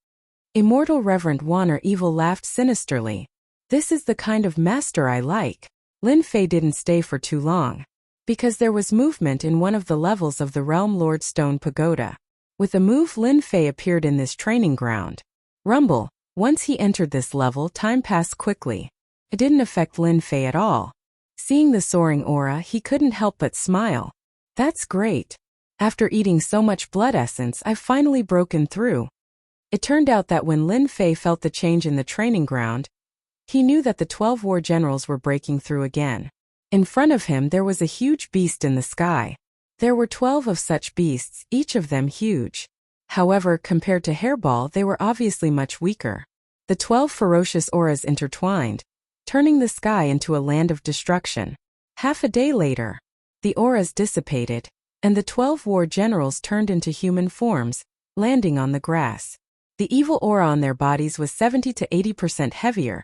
Immortal Reverend Waner Evil laughed sinisterly. This is the kind of master I like. Lin Fei didn't stay for too long, because there was movement in one of the levels of the Realm Lord Stone Pagoda. With a move, Lin Fei appeared in this training ground. Rumble. Once he entered this level, time passed quickly. It didn't affect Lin Fei at all. Seeing the soaring aura, he couldn't help but smile. That's great. After eating so much blood essence, I've finally broken through. It turned out that when Lin Fei felt the change in the training ground, he knew that the 12 war generals were breaking through again. In front of him there was a huge beast in the sky. There were 12 of such beasts, each of them huge. However, compared to Hairball, they were obviously much weaker. The 12 ferocious auras intertwined, turning the sky into a land of destruction. Half a day later, the auras dissipated, and the 12 war generals turned into human forms, landing on the grass. The evil aura on their bodies was 70 to 80% heavier,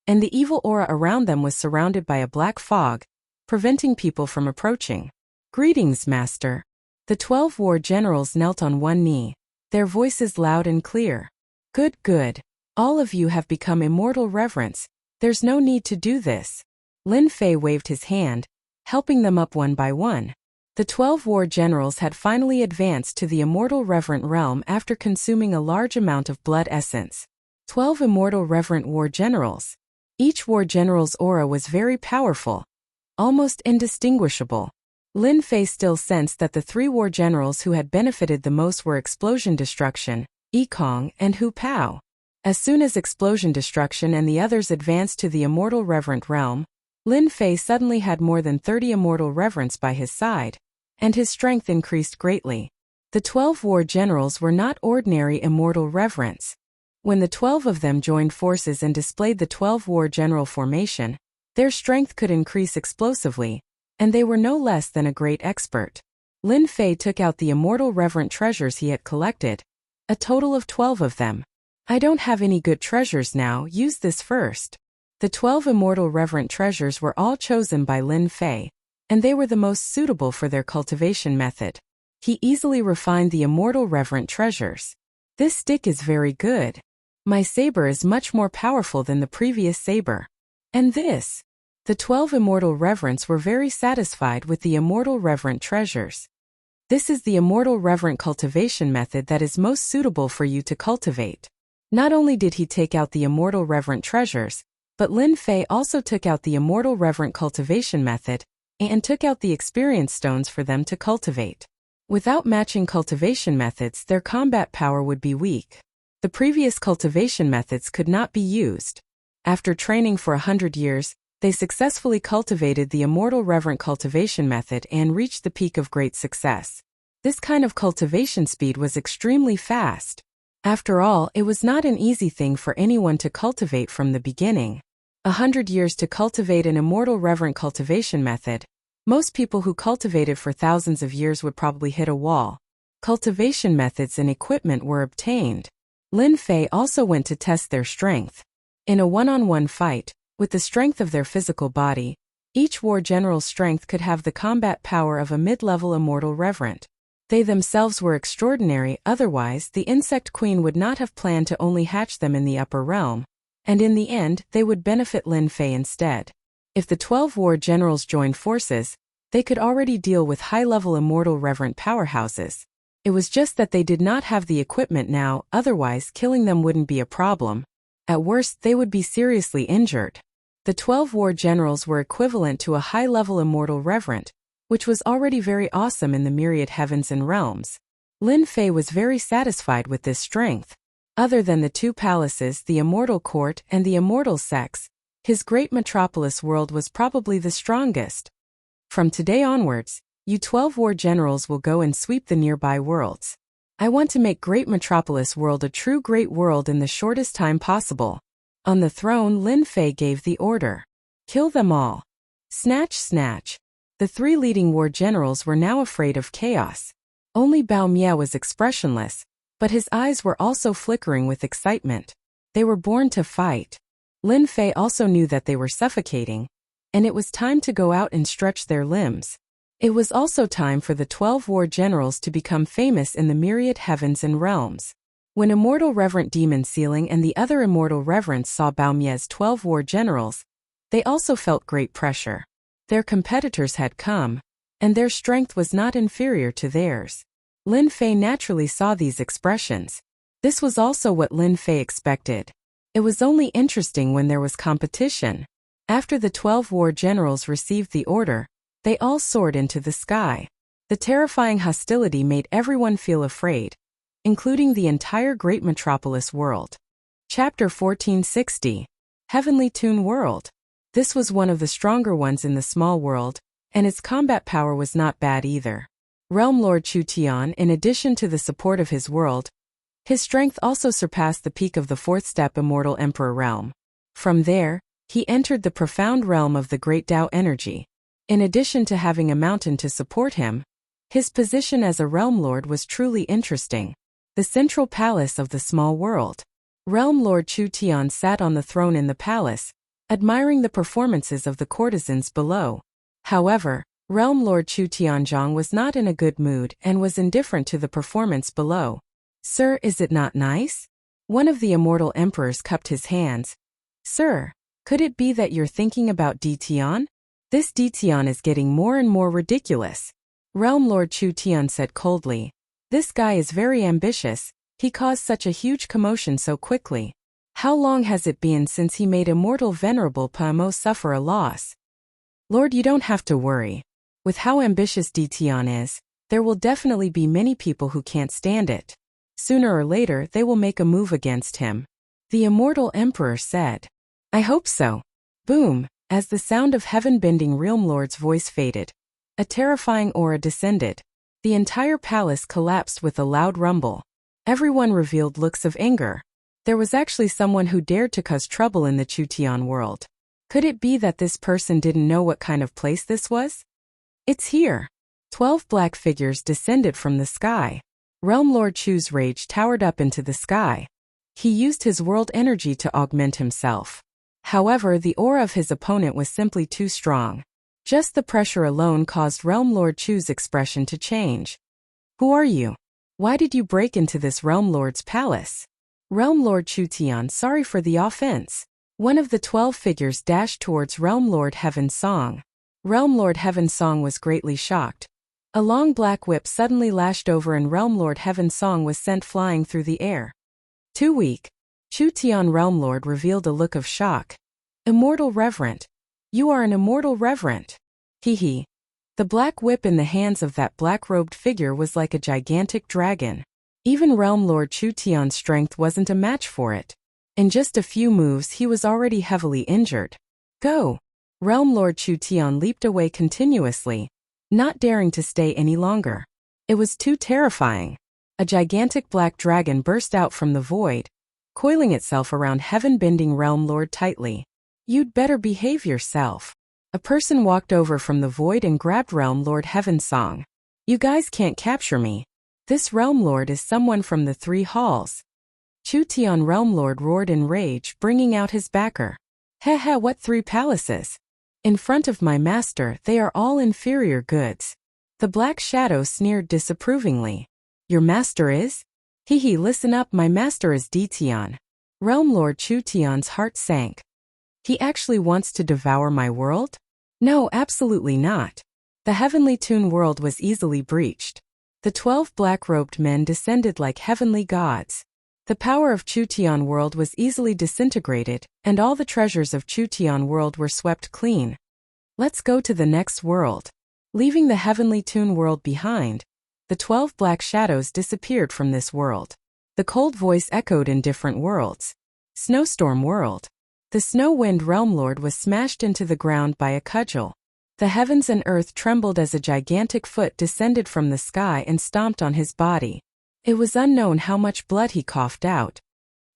and the evil aura around them was surrounded by a black fog, preventing people from approaching. Greetings, Master. The 12 war generals knelt on one knee, their voices loud and clear. Good, good. All of you have become immortal reverence. There's no need to do this. Lin Fei waved his hand, helping them up one by one. The 12 war generals had finally advanced to the immortal reverent realm after consuming a large amount of blood essence. 12 immortal reverent war generals. Each war general's aura was very powerful, almost indistinguishable. Lin Fei still sensed that the 3 war generals who had benefited the most were Explosion Destruction, Yikong, and Hu Pao. As soon as Explosion Destruction and the others advanced to the immortal reverent realm, Lin Fei suddenly had more than 30 immortal reverence by his side, and his strength increased greatly. The 12 war generals were not ordinary immortal reverence. When the 12 of them joined forces and displayed the 12 war general formation, their strength could increase explosively, and they were no less than a great expert. Lin Fei took out the immortal reverent treasures he had collected, a total of 12 of them. I don't have any good treasures now, use this first. The 12 immortal reverent treasures were all chosen by Lin Fei, and they were the most suitable for their cultivation method. He easily refined the immortal reverent treasures. This stick is very good. My saber is much more powerful than the previous saber. And this. The 12 immortal reverents were very satisfied with the immortal reverent treasures. This is the immortal reverent cultivation method that is most suitable for you to cultivate. Not only did he take out the immortal reverent treasures, but Lin Fei also took out the immortal reverent cultivation method and took out the experience stones for them to cultivate. Without matching cultivation methods, their combat power would be weak. The previous cultivation methods could not be used. After training for 100 years, they successfully cultivated the immortal reverent cultivation method and reached the peak of great success. This kind of cultivation speed was extremely fast. After all, it was not an easy thing for anyone to cultivate from the beginning. 100 years to cultivate an immortal reverent cultivation method. Most people who cultivated for thousands of years would probably hit a wall. Cultivation methods and equipment were obtained. Lin Fei also went to test their strength. In a one-on-one fight, with the strength of their physical body, each war general's strength could have the combat power of a mid-level immortal reverent. They themselves were extraordinary, otherwise the insect queen would not have planned to only hatch them in the upper realm, and in the end they would benefit Lin Fei instead. If the 12 war generals joined forces, they could already deal with high-level immortal reverent powerhouses. It was just that they did not have the equipment now, otherwise killing them wouldn't be a problem. At worst, they would be seriously injured. The 12 war generals were equivalent to a high-level immortal reverent, which was already very awesome in the myriad heavens and realms. Lin Fei was very satisfied with this strength. Other than the 2 palaces, the immortal court and the immortal sex, his great metropolis world was probably the strongest. From today onwards, you 12 war generals will go and sweep the nearby worlds. I want to make Great Metropolis World a true great world in the shortest time possible. On the throne, Lin Fei gave the order. Kill them all. Snatch, snatch. The 3 leading war generals were now afraid of chaos. Only Bao Mie was expressionless, but his eyes were also flickering with excitement. They were born to fight. Lin Fei also knew that they were suffocating, and it was time to go out and stretch their limbs. It was also time for the 12 war generals to become famous in the myriad heavens and realms. When Immortal Reverend Demon Ceiling and the other Immortal Reverends saw Bao Mie's 12 war generals, they also felt great pressure. Their competitors had come, and their strength was not inferior to theirs. Lin Fei naturally saw these expressions. This was also what Lin Fei expected. It was only interesting when there was competition. After the 12 war generals received the order, they all soared into the sky. The terrifying hostility made everyone feel afraid, including the entire Great Metropolis world. Chapter 1460. Heavenly Toon World. This was one of the stronger ones in the small world, and its combat power was not bad either. Realm Lord Chu Tian, in addition to the support of his world, his strength also surpassed the peak of the 4th step Immortal Emperor realm. From there, he entered the profound realm of the Great Tao Energy. In addition to having a mountain to support him, his position as a Realm Lord was truly interesting. The central palace of the small world. Realm Lord Chu Tian sat on the throne in the palace, admiring the performances of the courtesans below. However, Realm Lord Chu Tianzhong was not in a good mood and was indifferent to the performance below. Sir, is it not nice? One of the immortal emperors cupped his hands. Sir, could it be that you're thinking about Di Tian? This Di Tian is getting more and more ridiculous. Realm Lord Chu Tian said coldly. This guy is very ambitious, he caused such a huge commotion so quickly. How long has it been since he made Immortal Venerable Pamo suffer a loss? Lord, you don't have to worry. With how ambitious Di Tian is, there will definitely be many people who can't stand it. Sooner or later they will make a move against him. The Immortal Emperor said. I hope so. Boom, as the sound of heaven-bending Realm Lord's voice faded, a terrifying aura descended. The entire palace collapsed with a loud rumble. Everyone revealed looks of anger. There was actually someone who dared to cause trouble in the Chu Tian world. Could it be that this person didn't know what kind of place this was? It's here. 12 black figures descended from the sky. Realm Lord Chu's rage towered up into the sky. He used his world energy to augment himself. However, the aura of his opponent was simply too strong. Just the pressure alone caused Realm Lord Chu's expression to change. Who are you? Why did you break into this Realm Lord's palace? Realm Lord Chu Tian, sorry for the offense. One of the 12 figures dashed towards Realm Lord Heaven Song. Realm Lord Heaven Song was greatly shocked. A long black whip suddenly lashed over and Realm Lord Heaven Song was sent flying through the air. Too weak. Chu Tian Realm Lord revealed a look of shock. Immortal Reverend. You are an immortal reverend. Hee. The black whip in the hands of that black-robed figure was like a gigantic dragon. Even Realm Lord Chu Tian's strength wasn't a match for it. In just a few moves he was already heavily injured. Go! Realm Lord Chu Tian leaped away continuously, not daring to stay any longer. It was too terrifying. A gigantic black dragon burst out from the void, coiling itself around heaven-bending Realm Lord tightly. You'd better behave yourself. A person walked over from the void and grabbed Realm Lord Heaven Song. You guys can't capture me. This Realm Lord is someone from the 3 halls. Chu Tian Realm Lord roared in rage, bringing out his backer. Heh, what 3 palaces? In front of my master, they are all inferior goods. The Black Shadow sneered disapprovingly. Your master is? Hee, listen up, my master is D Tian. Realm Lord Chu Tian's heart sank. He actually wants to devour my world? No, absolutely not. The Heavenly Tune world was easily breached. The 12 black-robed men descended like heavenly gods. The power of Chu Tian world was easily disintegrated, and all the treasures of Chu Tian world were swept clean. Let's go to the next world. Leaving the Heavenly Tune world behind, the 12 black shadows disappeared from this world. The cold voice echoed in different worlds. Snowstorm world. The Snow Wind Realm Lord was smashed into the ground by a cudgel. The heavens and earth trembled as a gigantic foot descended from the sky and stomped on his body. It was unknown how much blood he coughed out.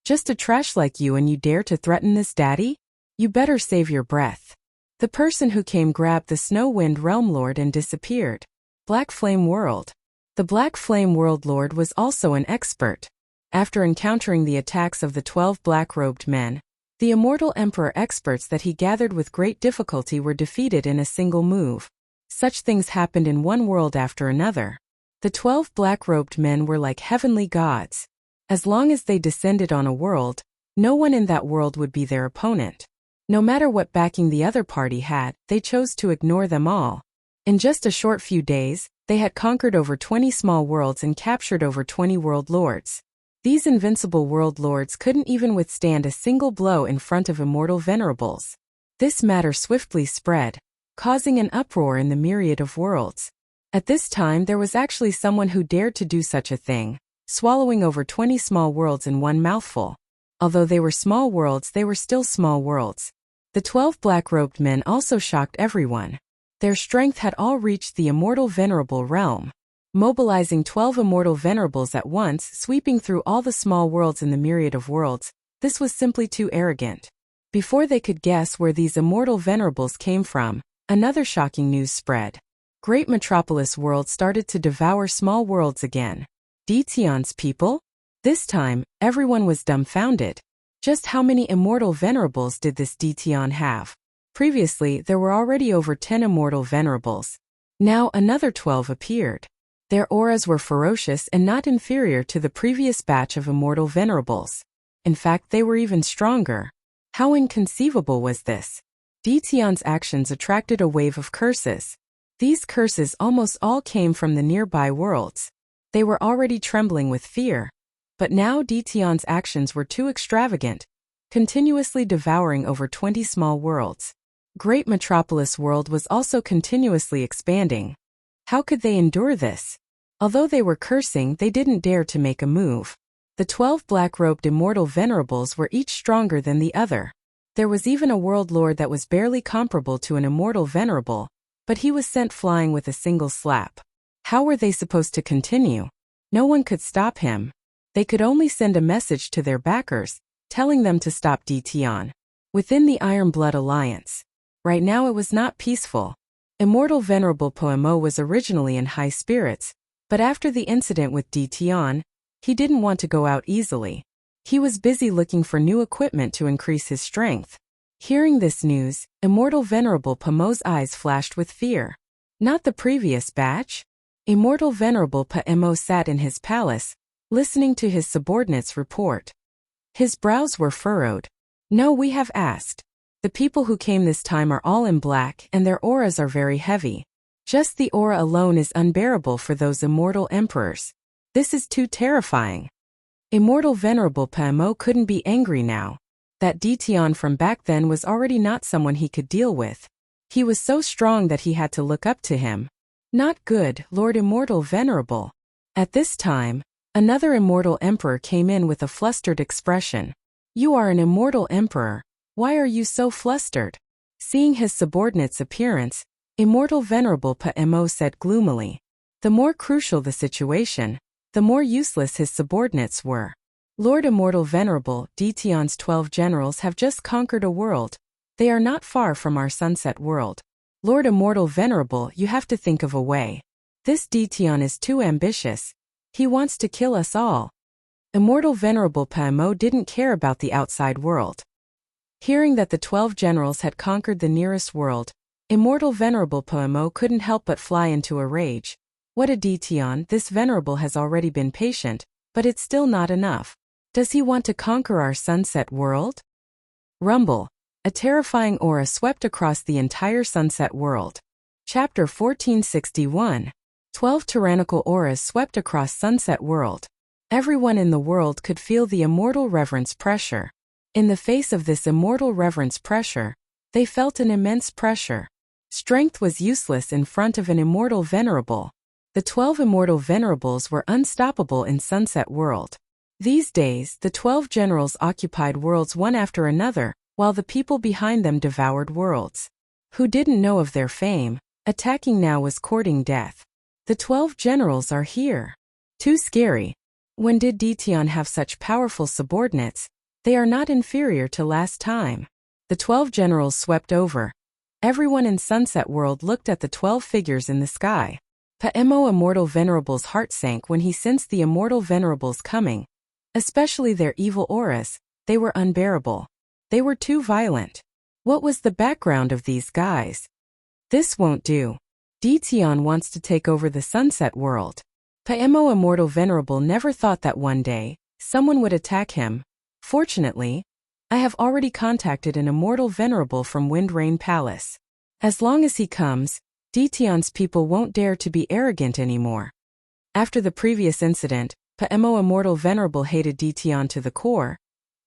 Just a trash like you and you dare to threaten this daddy? You better save your breath. The person who came grabbed the Snow Wind Realm Lord and disappeared. Black Flame World. The Black Flame World Lord was also an expert. After encountering the attacks of the 12 black-robed men, the Immortal Emperor experts that he gathered with great difficulty were defeated in a single move. Such things happened in one world after another. The 12 black-robed men were like heavenly gods. As long as they descended on a world, no one in that world would be their opponent. No matter what backing the other party had, they chose to ignore them all. In just a short few days, they had conquered over 20 small worlds and captured over 20 world lords. These invincible world lords couldn't even withstand a single blow in front of immortal venerables. This matter swiftly spread, causing an uproar in the myriad of worlds. At this time there was actually someone who dared to do such a thing, swallowing over 20 small worlds in one mouthful. Although they were small worlds, they were still small worlds. The 12 black-robed men also shocked everyone. Their strength had all reached the immortal venerable realm. Mobilizing 12 immortal venerables at once, sweeping through all the small worlds in the myriad of worlds, this was simply too arrogant. Before they could guess where these immortal venerables came from, another shocking news spread. Great metropolis worlds started to devour small worlds again. D Tian's people? This time, everyone was dumbfounded. Just how many immortal venerables did this D Tian have? Previously, there were already over 10 immortal venerables. Now another 12 appeared. Their auras were ferocious and not inferior to the previous batch of immortal venerables. In fact, they were even stronger. How inconceivable was this? D Tian's actions attracted a wave of curses. These curses almost all came from the nearby worlds. They were already trembling with fear. But now D Tian's actions were too extravagant, continuously devouring over 20 small worlds. Great Metropolis World was also continuously expanding. How could they endure this? Although they were cursing, they didn't dare to make a move. The 12 black-robed immortal venerables were each stronger than the other. There was even a world lord that was barely comparable to an immortal venerable, but he was sent flying with a single slap. How were they supposed to continue? No one could stop him. They could only send a message to their backers, telling them to stop D Tian. Within the Iron Blood Alliance, right now it was not peaceful. Immortal Venerable Poemo was originally in high spirits, but after the incident with D Tian, he didn't want to go out easily. He was busy looking for new equipment to increase his strength. Hearing this news, Immortal Venerable Pamo's eyes flashed with fear. Not the previous batch? Immortal Venerable Pamo sat in his palace, listening to his subordinates report. His brows were furrowed. No, we have asked. The people who came this time are all in black and their auras are very heavy. Just the aura alone is unbearable for those immortal emperors. This is too terrifying. Immortal Venerable Pamo couldn't be angry now. That Ditian from back then was already not someone he could deal with. He was so strong that he had to look up to him. Not good, Lord Immortal Venerable. At this time, another immortal emperor came in with a flustered expression. You are an immortal emperor. Why are you so flustered? Seeing his subordinate's appearance, Immortal Venerable Pamo said gloomily. The more crucial the situation, the more useless his subordinates were. Lord Immortal Venerable, Ditian's 12 generals have just conquered a world. They are not far from our sunset world. Lord Immortal Venerable, you have to think of a way. This Ditian is too ambitious. He wants to kill us all. Immortal Venerable Pamo didn't care about the outside world. Hearing that the 12 generals had conquered the nearest world, Immortal Venerable Pamo couldn't help but fly into a rage. What a Ditian, this Venerable has already been patient, but it's still not enough. Does he want to conquer our sunset world? Rumble. A terrifying aura swept across the entire sunset world. Chapter 1461. 12 tyrannical auras swept across sunset world. Everyone in the world could feel the immortal reverence pressure. In the face of this immortal reverence pressure, they felt an immense pressure. Strength was useless in front of an immortal venerable. The 12 immortal venerables were unstoppable in sunset world. These days, the 12 generals occupied worlds one after another, while the people behind them devoured worlds. Who didn't know of their fame, attacking now was courting death. The 12 generals are here. Too scary. When did Ditian have such powerful subordinates? They are not inferior to last time. The 12 generals swept over. Everyone in Sunset World looked at the 12 figures in the sky. Pamo Immortal Venerable's heart sank when he sensed the Immortal Venerables coming. Especially their evil auras, they were unbearable. They were too violent. What was the background of these guys? This won't do. Ditian wants to take over the Sunset World. Pamo Immortal Venerable never thought that one day, someone would attack him. Fortunately, I have already contacted an Immortal Venerable from Wind Rain Palace. As long as he comes, Ditian's people won't dare to be arrogant anymore. After the previous incident, Pamo Immortal Venerable hated Ditian to the core.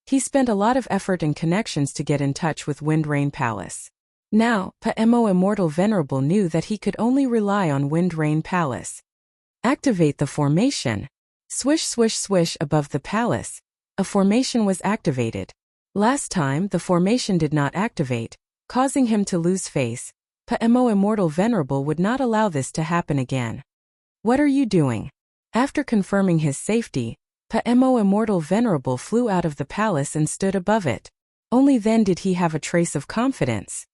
He spent a lot of effort and connections to get in touch with Wind Rain Palace. Now, Pamo Immortal Venerable knew that he could only rely on Wind Rain Palace. Activate the formation. Swish swish swish above the palace. A formation was activated. Last time, the formation did not activate, causing him to lose face. Pamo Immortal Venerable would not allow this to happen again. What are you doing? After confirming his safety, Pamo Immortal Venerable flew out of the palace and stood above it. Only then did he have a trace of confidence.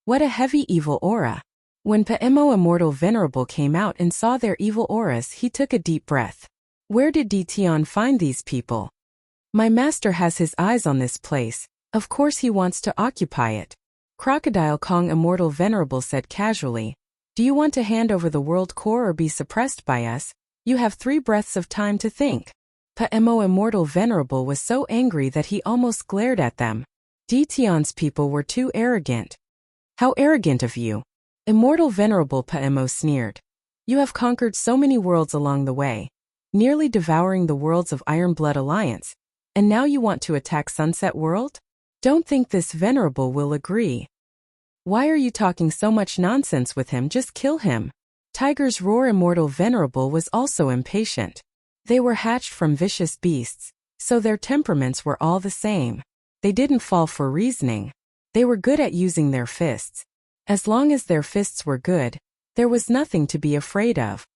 What a heavy evil aura. When Pamo Immortal Venerable came out and saw their evil auras, he took a deep breath. Where did Ditian find these people? My master has his eyes on this place. Of course he wants to occupy it. Crocodile Kong Immortal Venerable said casually. Do you want to hand over the world core or be suppressed by us? You have 3 breaths of time to think. Pamo Immortal Venerable was so angry that he almost glared at them. Ditian's people were too arrogant. How arrogant of you! Immortal Venerable Pamo sneered. You have conquered so many worlds along the way, nearly devouring the worlds of Iron Blood Alliance, and now you want to attack Sunset World? Don't think this Venerable will agree. Why are you talking so much nonsense with him? Just kill him. Tiger's Roar Immortal Venerable was also impatient. They were hatched from vicious beasts, so their temperaments were all the same. They didn't fall for reasoning. They were good at using their fists. As long as their fists were good, there was nothing to be afraid of.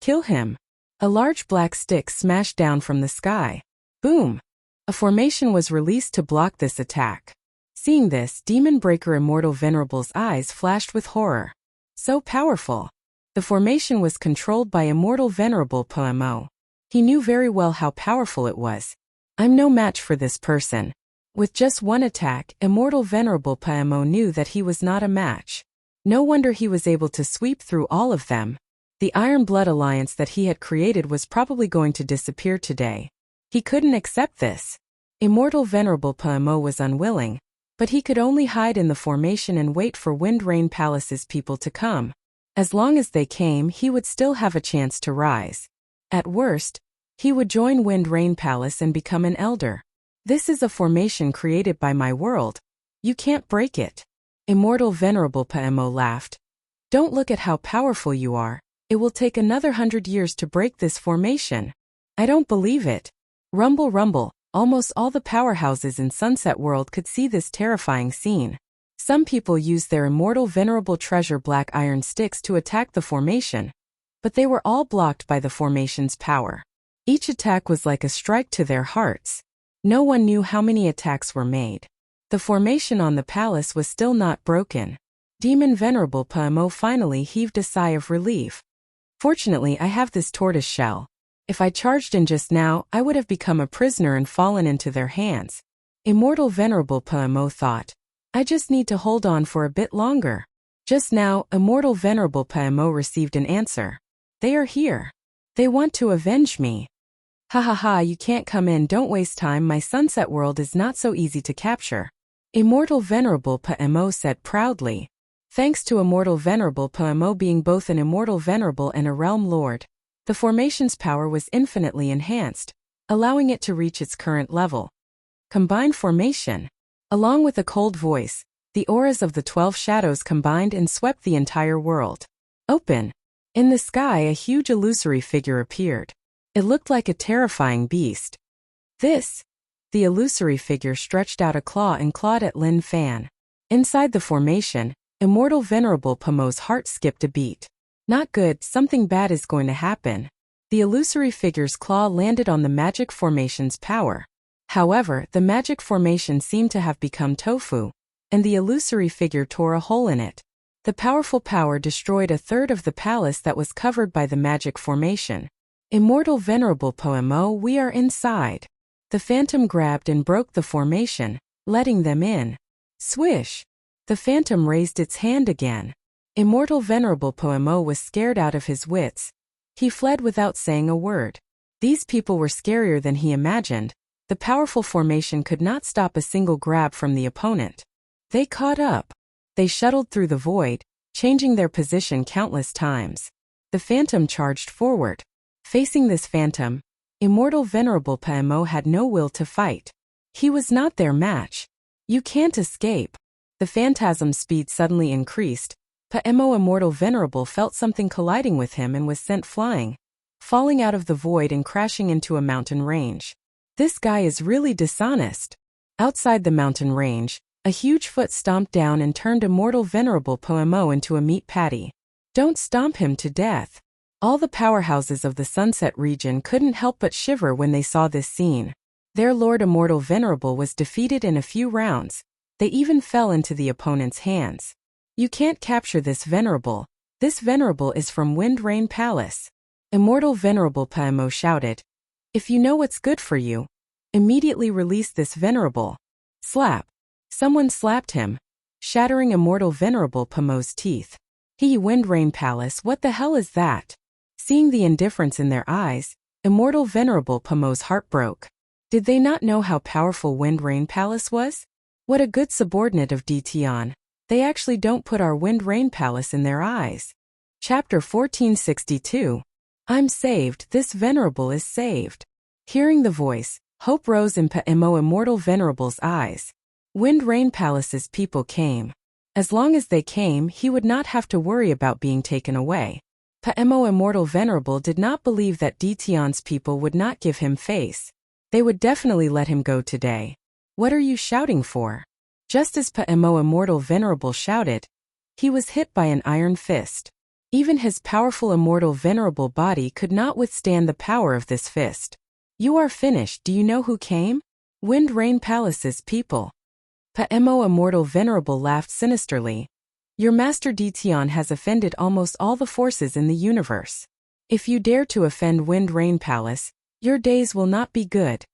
Kill him. A large black stick smashed down from the sky. Boom! A formation was released to block this attack. Seeing this, Demon Breaker Immortal Venerable's eyes flashed with horror. So powerful. The formation was controlled by Immortal Venerable Pamo. He knew very well how powerful it was. I'm no match for this person. With just one attack, Immortal Venerable Pamo knew that he was not a match. No wonder he was able to sweep through all of them. The Iron Blood Alliance that he had created was probably going to disappear today. He couldn't accept this. Immortal Venerable Pamo was unwilling, but he could only hide in the formation and wait for Wind Rain Palace's people to come. As long as they came, he would still have a chance to rise. At worst, he would join Wind Rain Palace and become an elder. This is a formation created by my world. You can't break it. Immortal Venerable Pamo laughed. Don't look at how powerful you are. It will take another 100 years to break this formation. I don't believe it. Rumble rumble, almost all the powerhouses in Sunset World could see this terrifying scene. Some people used their Immortal Venerable Treasure Black Iron Sticks to attack the formation, but they were all blocked by the formation's power. Each attack was like a strike to their hearts. No one knew how many attacks were made. The formation on the palace was still not broken. Demon Venerable Pamo finally heaved a sigh of relief. Fortunately, I have this tortoise shell. If I charged in just now, I would have become a prisoner and fallen into their hands. Immortal Venerable Pamo thought. I just need to hold on for a bit longer. Just now, Immortal Venerable Pamo received an answer. They are here. They want to avenge me. Ha ha ha, you can't come in, don't waste time, my Sunset World is not so easy to capture. Immortal Venerable Pamo said proudly. Thanks to Immortal Venerable Pamo being both an Immortal Venerable and a Realm Lord, the formation's power was infinitely enhanced, allowing it to reach its current level. Combined formation. Along with a cold voice, the auras of the 12 shadows combined and swept the entire world. Open. In the sky, a huge illusory figure appeared. It looked like a terrifying beast. This. The illusory figure stretched out a claw and clawed at Lin Fan. Inside the formation, Immortal Venerable Pamo's heart skipped a beat. Not good, something bad is going to happen. The illusory figure's claw landed on the magic formation's power. However, the magic formation seemed to have become tofu, and the illusory figure tore a hole in it. The powerful power destroyed a third of the palace that was covered by the magic formation. Immortal Venerable Pamo, we are inside. The phantom grabbed and broke the formation, letting them in. Swish! The phantom raised its hand again. Immortal Venerable Pamo was scared out of his wits. He fled without saying a word. These people were scarier than he imagined. The powerful formation could not stop a single grab from the opponent. They caught up. They shuttled through the void, changing their position countless times. The phantom charged forward. Facing this phantom, Immortal Venerable Pamo had no will to fight. He was not their match. You can't escape. The phantasm's speed suddenly increased. Pamo Immortal Venerable felt something colliding with him and was sent flying, falling out of the void and crashing into a mountain range. This guy is really dishonest. Outside the mountain range, a huge foot stomped down and turned Immortal Venerable Pamo into a meat patty. Don't stomp him to death. All the powerhouses of the Sunset region couldn't help but shiver when they saw this scene. Their Lord Immortal Venerable was defeated in a few rounds. They even fell into the opponent's hands. You can't capture this Venerable. This Venerable is from Wind Rain Palace. Immortal Venerable Pamo shouted. If you know what's good for you, immediately release this Venerable. Slap. Someone slapped him, shattering Immortal Venerable Pamo's teeth. Wind Rain Palace, what the hell is that? Seeing the indifference in their eyes, Immortal Venerable Pamo's heart broke. Did they not know how powerful Wind Rain Palace was? What a good subordinate of Dtion. They actually don't put our Wind Rain Palace in their eyes. Chapter 1462. I'm saved, this Venerable is saved. Hearing the voice, hope rose in Pamo Immortal Venerable's eyes. Wind Rain Palace's people came. As long as they came, he would not have to worry about being taken away. Pamo Immortal Venerable did not believe that Dtion's people would not give him face. They would definitely let him go today. What are you shouting for? Just as Pamo Immortal Venerable shouted, he was hit by an iron fist. Even his powerful Immortal Venerable body could not withstand the power of this fist. You are finished. Do you know who came? Wind Rain Palace's people. Pamo Immortal Venerable laughed sinisterly. Your master Dtion has offended almost all the forces in the universe. If you dare to offend Wind Rain Palace, your days will not be good.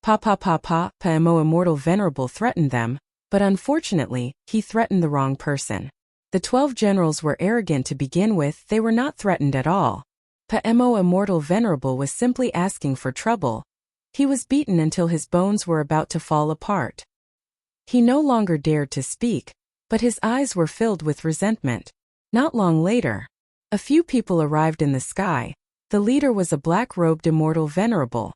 Pamo Immortal Venerable threatened them, but unfortunately, he threatened the wrong person. The 12 generals were arrogant to begin with, they were not threatened at all. Pamo Immortal Venerable was simply asking for trouble. He was beaten until his bones were about to fall apart. He no longer dared to speak, but his eyes were filled with resentment. Not long later, a few people arrived in the sky. The leader was a black-robed Immortal Venerable.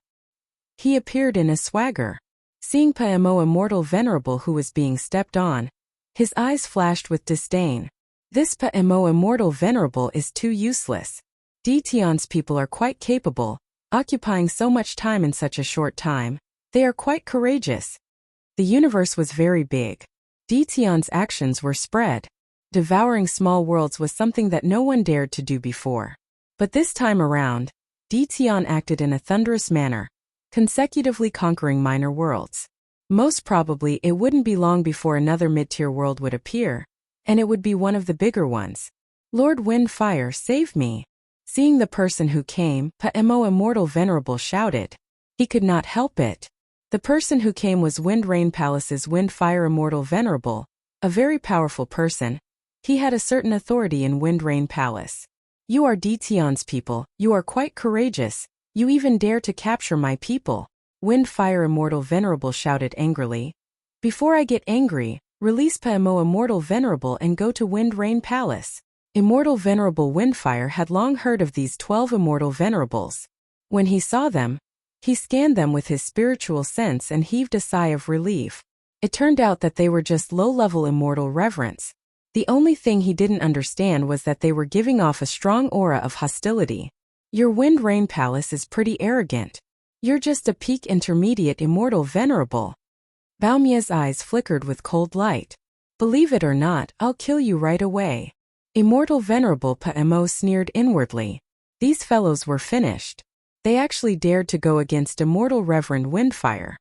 He appeared in a swagger. Seeing Pamo Immortal Venerable who was being stepped on, his eyes flashed with disdain. This Pamo Immortal Venerable is too useless. Detion's people are quite capable, occupying so much time in such a short time. They are quite courageous. The universe was very big. Detion's actions were spread. Devouring small worlds was something that no one dared to do before. But this time around, Detion acted in a thunderous manner, consecutively conquering minor worlds. Most probably it wouldn't be long before another mid-tier world would appear, and it would be one of the bigger ones. Lord Windfire, save me. Seeing the person who came, Pamo Immortal Venerable shouted. He could not help it. The person who came was Wind Rain Palace's Windfire Immortal Venerable, a very powerful person. He had a certain authority in Wind Rain Palace. You are Detion's people, you are quite courageous, you even dare to capture my people. Windfire Immortal Venerable shouted angrily. Before I get angry, release Pamo Immortal Venerable and go to Wind Rain Palace. Immortal Venerable Windfire had long heard of these 12 Immortal Venerables. When he saw them, he scanned them with his spiritual sense and heaved a sigh of relief. It turned out that they were just low-level Immortal Reverence. The only thing he didn't understand was that they were giving off a strong aura of hostility. Your Wind Rain Palace is pretty arrogant. You're just a peak intermediate Immortal Venerable. Baomia's eyes flickered with cold light. Believe it or not, I'll kill you right away. Immortal Venerable Pamo sneered inwardly. These fellows were finished. They actually dared to go against Immortal Reverend Windfire.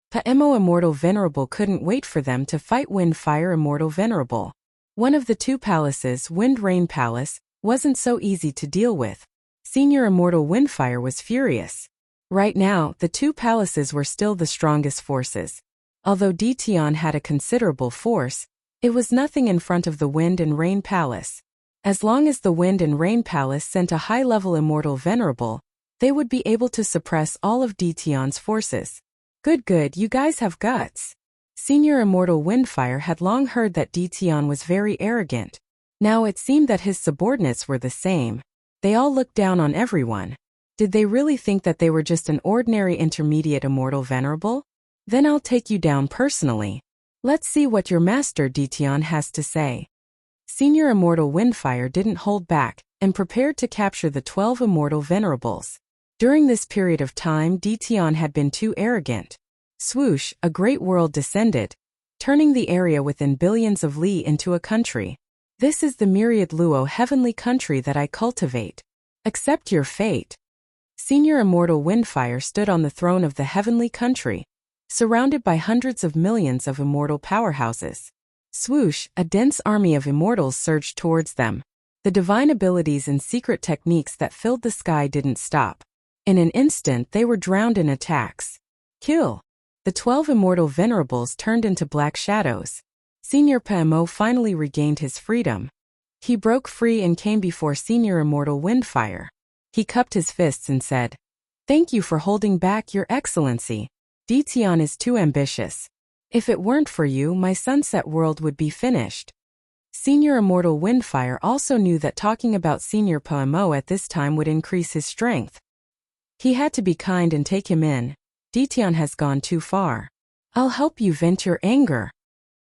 Pamo Immortal Venerable couldn't wait for them to fight Windfire Immortal Venerable. One of the two palaces, Wind Rain Palace, wasn't so easy to deal with. Senior Immortal Windfire was furious. Right now, the two palaces were still the strongest forces. Although Detion had a considerable force, it was nothing in front of the Wind and Rain Palace. As long as the Wind and Rain Palace sent a high-level Immortal Venerable, they would be able to suppress all of Detion's forces. Good, you guys have guts. Senior Immortal Windfire had long heard that Detion was very arrogant. Now it seemed that his subordinates were the same. They all looked down on everyone. Did they really think that they were just an ordinary intermediate Immortal Venerable? Then I'll take you down personally. Let's see what your master Detion has to say. Senior Immortal Windfire didn't hold back, and prepared to capture the 12 Immortal Venerables. During this period of time, Detion had been too arrogant. Swoosh, a great world descended, turning the area within billions of li into a country. This is the myriad Luo heavenly country that I cultivate. Accept your fate. Senior Immortal Windfire stood on the throne of the heavenly country, surrounded by hundreds of millions of immortal powerhouses. Swoosh, a dense army of immortals surged towards them. The divine abilities and secret techniques that filled the sky didn't stop. In an instant they were drowned in attacks. Kill. The 12 Immortal Venerables turned into black shadows. Senior Pamo finally regained his freedom. He broke free and came before Senior Immortal Windfire. He cupped his fists and said, "Thank you for holding back, Your Excellency. Detion is too ambitious. If it weren't for you, my sunset world would be finished." Senior Immortal Windfire also knew that talking about Senior Pamo at this time would increase his strength. He had to be kind and take him in. Detion has gone too far. I'll help you vent your anger.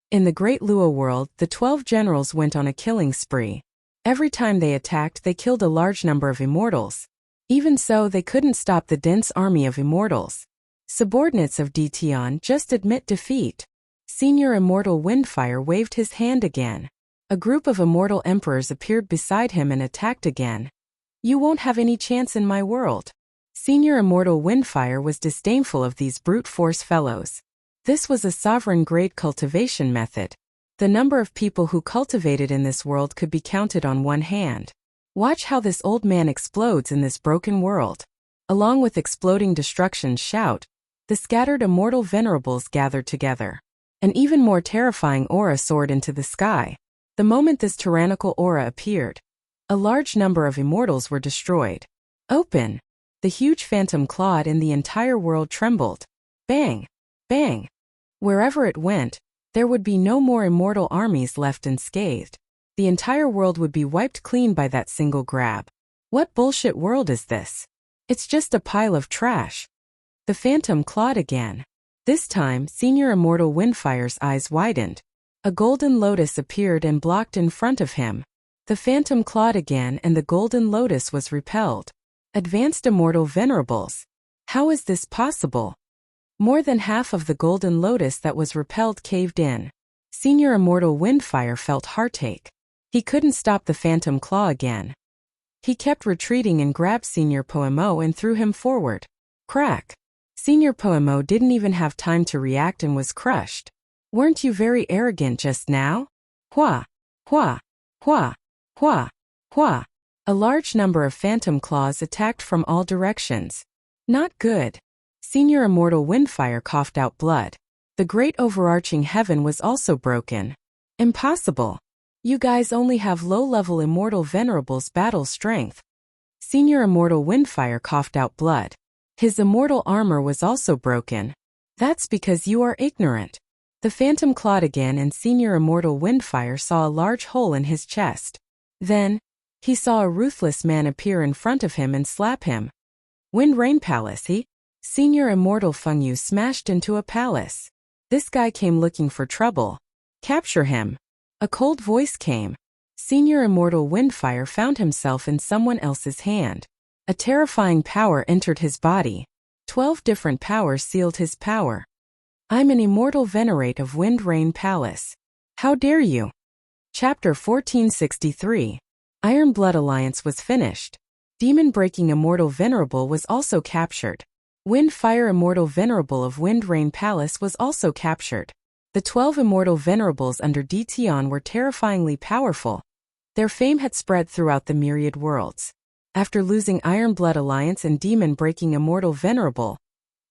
In the Great Luo world, the 12 generals went on a killing spree. Every time they attacked, they killed a large number of immortals. Even so, they couldn't stop the dense army of immortals. Subordinates of Detion, just admit defeat. Senior Immortal Windfire waved his hand again. A group of immortal emperors appeared beside him and attacked again. You won't have any chance in my world. Senior Immortal Windfire was disdainful of these brute force fellows. This was a sovereign-grade cultivation method. The number of people who cultivated in this world could be counted on one hand. Watch how this old man explodes in this broken world. Along with exploding destruction shout, The scattered immortal venerables gathered together. An even more terrifying aura soared into the sky. The moment this tyrannical aura appeared, a large number of immortals were destroyed. Open! The huge phantom clawed and the entire world trembled. Bang! Bang! Wherever it went, there would be no more immortal armies left unscathed. The entire world would be wiped clean by that single grab. What bullshit world is this? It's just a pile of trash. The phantom clawed again. This time, Senior Immortal Windfire's eyes widened. A golden lotus appeared and blocked in front of him. The phantom clawed again and the golden lotus was repelled. Advanced Immortal Venerables. How is this possible? More than half of the golden lotus that was repelled caved in. Senior Immortal Windfire felt heartache. He couldn't stop the phantom claw again. He kept retreating and grabbed Senior Poemo and threw him forward. Crack! Senior Poemo didn't even have time to react and was crushed. Weren't you very arrogant just now? Hua! Hua! Hua! Hua! Hua! A large number of phantom claws attacked from all directions. Not good. Senior Immortal Windfire coughed out blood. The great overarching heaven was also broken. Impossible. You guys only have low-level Immortal Venerables battle strength. Senior Immortal Windfire coughed out blood. His immortal armor was also broken. That's because you are ignorant. The phantom clawed again and Senior Immortal Windfire saw a large hole in his chest. Then, he saw a ruthless man appear in front of him and slap him. Wind Rain Palace, he? Senior Immortal Fengyu smashed into a palace. This guy came looking for trouble. Capture him. A cold voice came. Senior Immortal Windfire found himself in someone else's hand. A terrifying power entered his body. 12 different powers sealed his power. I'm an immortal venerate of Wind Rain Palace. How dare you? Chapter 1463. Iron Blood Alliance was finished. Demon Breaking Immortal Venerable was also captured. Wind Fire Immortal Venerable of Wind Rain Palace was also captured. The 12 Immortal Venerables under Dtion were terrifyingly powerful. Their fame had spread throughout the myriad worlds. After losing Iron Blood Alliance and Demon Breaking Immortal Venerable,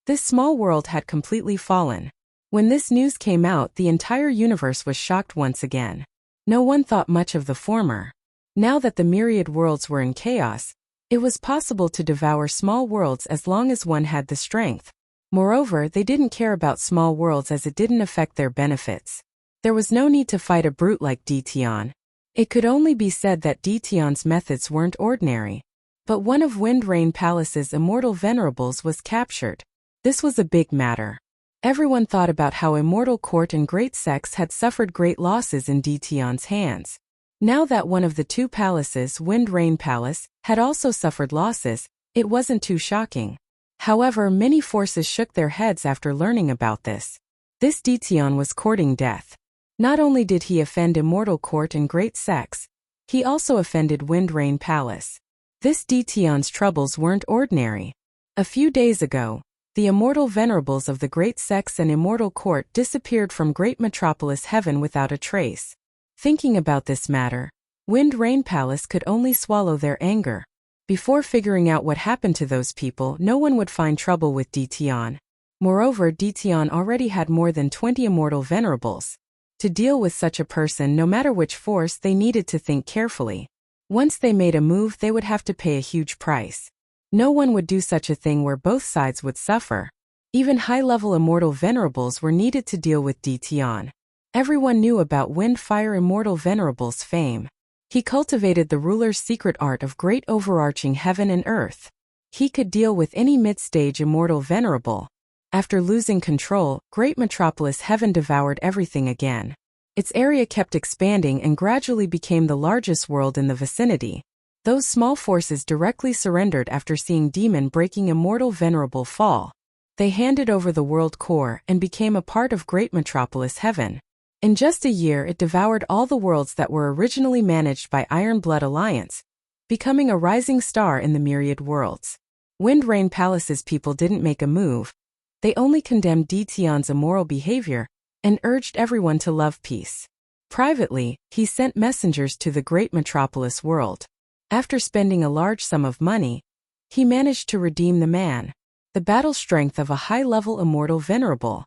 this small world had completely fallen. When this news came out, the entire universe was shocked once again. No one thought much of the former. Now that the myriad worlds were in chaos, it was possible to devour small worlds as long as one had the strength. Moreover, they didn't care about small worlds as it didn't affect their benefits. There was no need to fight a brute like Dtion. It could only be said that Dtion's methods weren't ordinary. But one of Wind Rain Palace's immortal venerables was captured. This was a big matter. Everyone thought about how Immortal Court and Great Sex had suffered great losses in Dtion's hands. Now that one of the two palaces, Wind Rain Palace, had also suffered losses, it wasn't too shocking. However, many forces shook their heads after learning about this. This Dtion was courting death. Not only did he offend Immortal Court and Great Sex, he also offended Wind Rain Palace. This Dtion's troubles weren't ordinary. A few days ago, the immortal venerables of the Great Sex and Immortal Court disappeared from Great Metropolis Heaven without a trace. Thinking about this matter, Wind Rain Palace could only swallow their anger. Before figuring out what happened to those people, no one would find trouble with Dtion. Moreover, Dtion already had more than 20 immortal venerables. To deal with such a person, no matter which force, they needed to think carefully. Once they made a move, they would have to pay a huge price. No one would do such a thing where both sides would suffer. Even high-level immortal venerables were needed to deal with Dtion. Everyone knew about Wind Fire Immortal Venerable's fame. He cultivated the ruler's secret art of great overarching heaven and earth. He could deal with any mid-stage immortal venerable. After losing control, Great Metropolis Heaven devoured everything again. Its area kept expanding and gradually became the largest world in the vicinity. Those small forces directly surrendered after seeing Demon Breaking Immortal Venerable fall. They handed over the world core and became a part of Great Metropolis Heaven. In just a year, it devoured all the worlds that were originally managed by Iron Blood Alliance, becoming a rising star in the myriad worlds. Wind Rain Palace's people didn't make a move. They only condemned Dtion's immoral behavior and urged everyone to love peace. Privately, he sent messengers to the Great Metropolis world. After spending a large sum of money, he managed to redeem the man. the battle strength of a high-level immortal venerable.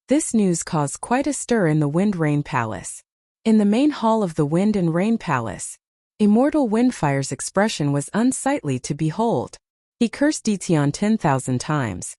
This news caused quite a stir in the Wind-Rain Palace. In the main hall of the Wind and Rain Palace, Immortal Windfire's expression was unsightly to behold. He cursed Ditian 10,000 times.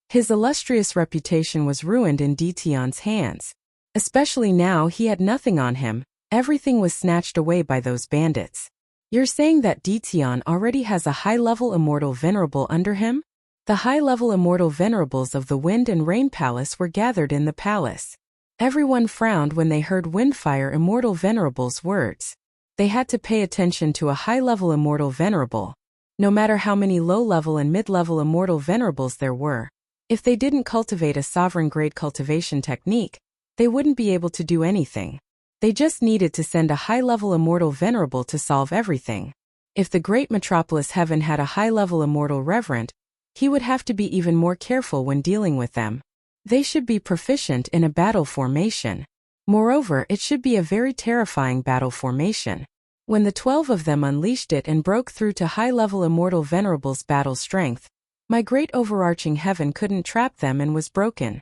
His illustrious reputation was ruined in Dition's hands. Especially now he had nothing on him, everything was snatched away by those bandits. You're saying that Dition already has a high-level immortal venerable under him? The high-level immortal venerables of the Wind and Rain Palace were gathered in the palace. Everyone frowned when they heard Windfire Immortal Venerable's words. They had to pay attention to a high-level immortal venerable. No matter how many low-level and mid-level immortal venerables there were, if they didn't cultivate a sovereign-grade cultivation technique, they wouldn't be able to do anything. They just needed to send a high-level immortal venerable to solve everything. If the great metropolis heaven had a high-level immortal reverend, he would have to be even more careful when dealing with them. They should be proficient in a battle formation. Moreover, it should be a very terrifying battle formation. When the 12 of them unleashed it and broke through to high-level immortal venerable's battle strength, my great overarching heaven couldn't trap them and was broken.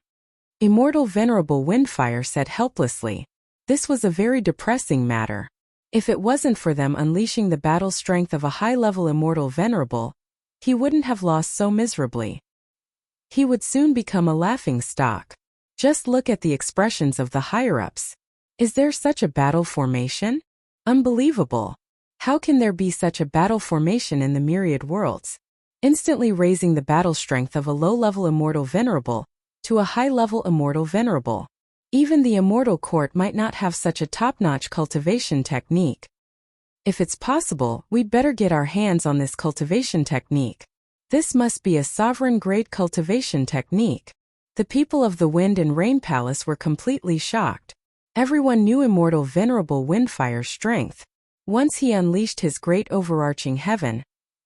Immortal Venerable Windfire said helplessly. This was a very depressing matter. If it wasn't for them unleashing the battle strength of a high-level immortal venerable, he wouldn't have lost so miserably. He would soon become a laughingstock. Just look at the expressions of the higher-ups. Is there such a battle formation? Unbelievable. How can there be such a battle formation in the myriad worlds? Instantly raising the battle strength of a low-level immortal venerable to a high-level immortal venerable. Even the immortal court might not have such a top-notch cultivation technique. If it's possible, we'd better get our hands on this cultivation technique. This must be a sovereign-grade cultivation technique. The people of the Wind and Rain Palace were completely shocked. Everyone knew Immortal Venerable Windfire's strength. Once he unleashed his great overarching heaven,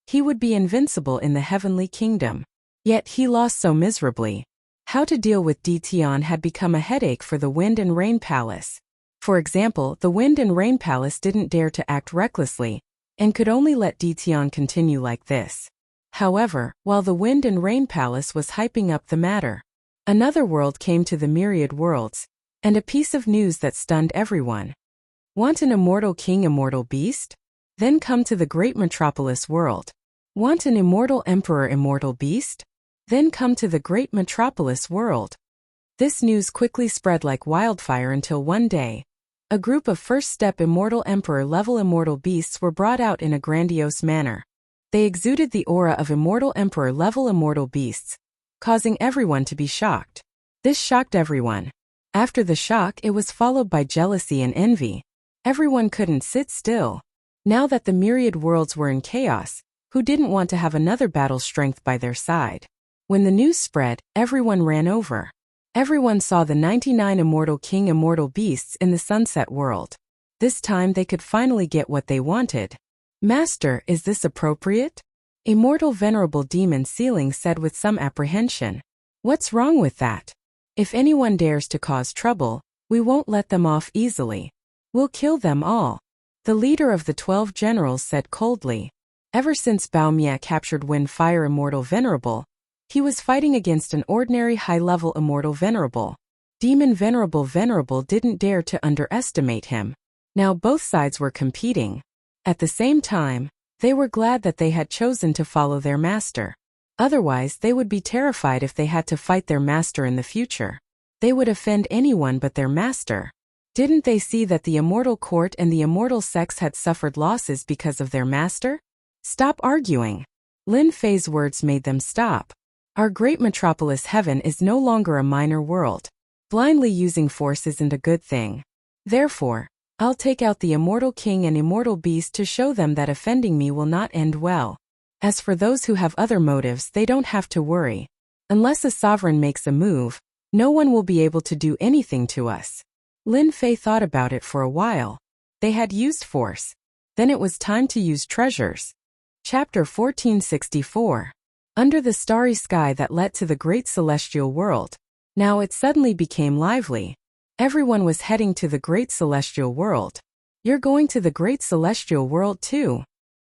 he would be invincible in the heavenly kingdom. Yet he lost so miserably. How to deal with Dition had become a headache for the Wind and Rain Palace. For example, the Wind and Rain Palace didn't dare to act recklessly, and could only let Dition continue like this. However, while the Wind and Rain Palace was hyping up the matter, another world came to the myriad worlds, and a piece of news that stunned everyone. Want an immortal king, immortal beast? Then come to the great metropolis world. Want an immortal emperor, immortal beast? Then come to the great metropolis world. This news quickly spread like wildfire until one day, a group of first-step immortal emperor-level immortal beasts were brought out in a grandiose manner. They exuded the aura of immortal emperor-level immortal beasts, causing everyone to be shocked. This shocked everyone. After the shock, it was followed by jealousy and envy. Everyone couldn't sit still. Now that the myriad worlds were in chaos, who didn't want to have another battle strength by their side? When the news spread, everyone ran over. Everyone saw the 99 immortal king immortal beasts in the sunset world. This time they could finally get what they wanted. Master, is this appropriate? Immortal Venerable Demon Ceiling said with some apprehension. What's wrong with that? If anyone dares to cause trouble, we won't let them off easily. We'll kill them all. The leader of the 12 generals said coldly. Ever since Bao Mia captured Windfire Immortal Venerable, he was fighting against an ordinary high-level immortal venerable. Demon Venerable didn't dare to underestimate him. Now both sides were competing. At the same time, they were glad that they had chosen to follow their master. Otherwise, they would be terrified if they had to fight their master in the future. They would offend anyone but their master. Didn't they see that the immortal court and the immortal sex had suffered losses because of their master? Stop arguing. Lin Fei's words made them stop. Our great metropolis heaven is no longer a minor world. Blindly using force isn't a good thing. Therefore, I'll take out the immortal king and immortal beast to show them that offending me will not end well. As for those who have other motives, they don't have to worry. Unless a sovereign makes a move, no one will be able to do anything to us. Lin Fei thought about it for a while. They had used force. Then it was time to use treasures. Chapter 1464. Under the starry sky that led to the great celestial world. Now it suddenly became lively. Everyone was heading to the great celestial world. You're going to the great celestial world too.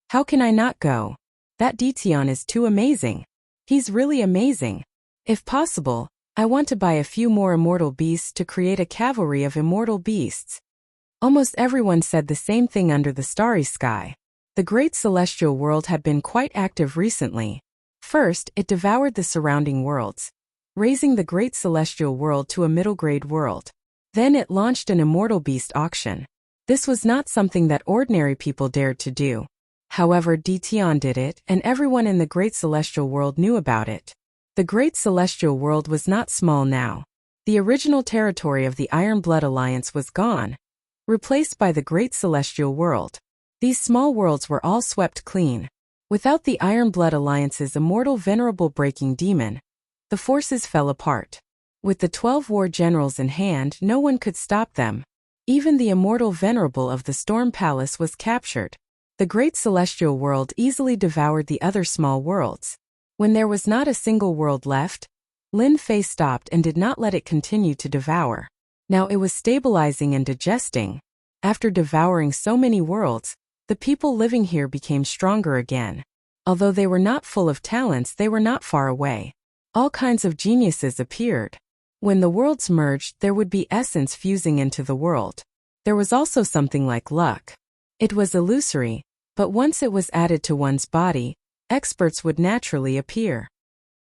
How can I not go? That Dition is too amazing. He's really amazing. If possible, I want to buy a few more immortal beasts to create a cavalry of immortal beasts. Almost everyone said the same thing under the starry sky. The great celestial world had been quite active recently. First, it devoured the surrounding worlds, raising the great celestial world to a middle-grade world. Then it launched an immortal beast auction. This was not something that ordinary people dared to do. However, Dtion did it, and everyone in the great celestial world knew about it. The great celestial world was not small now. The original territory of the Iron Blood Alliance was gone, replaced by the great celestial world. These small worlds were all swept clean. Without the Iron Blood Alliance's immortal venerable breaking demon, the forces fell apart. With the 12 war generals in hand, no one could stop them. Even the immortal venerable of the Storm Palace was captured. The great celestial world easily devoured the other small worlds. When there was not a single world left, Lin Fei stopped and did not let it continue to devour. Now it was stabilizing and digesting. After devouring so many worlds, the people living here became stronger again. Although they were not full of talents, they were not far away. All kinds of geniuses appeared. When the worlds merged, there would be essence fusing into the world. There was also something like luck. It was illusory, but once it was added to one's body, experts would naturally appear.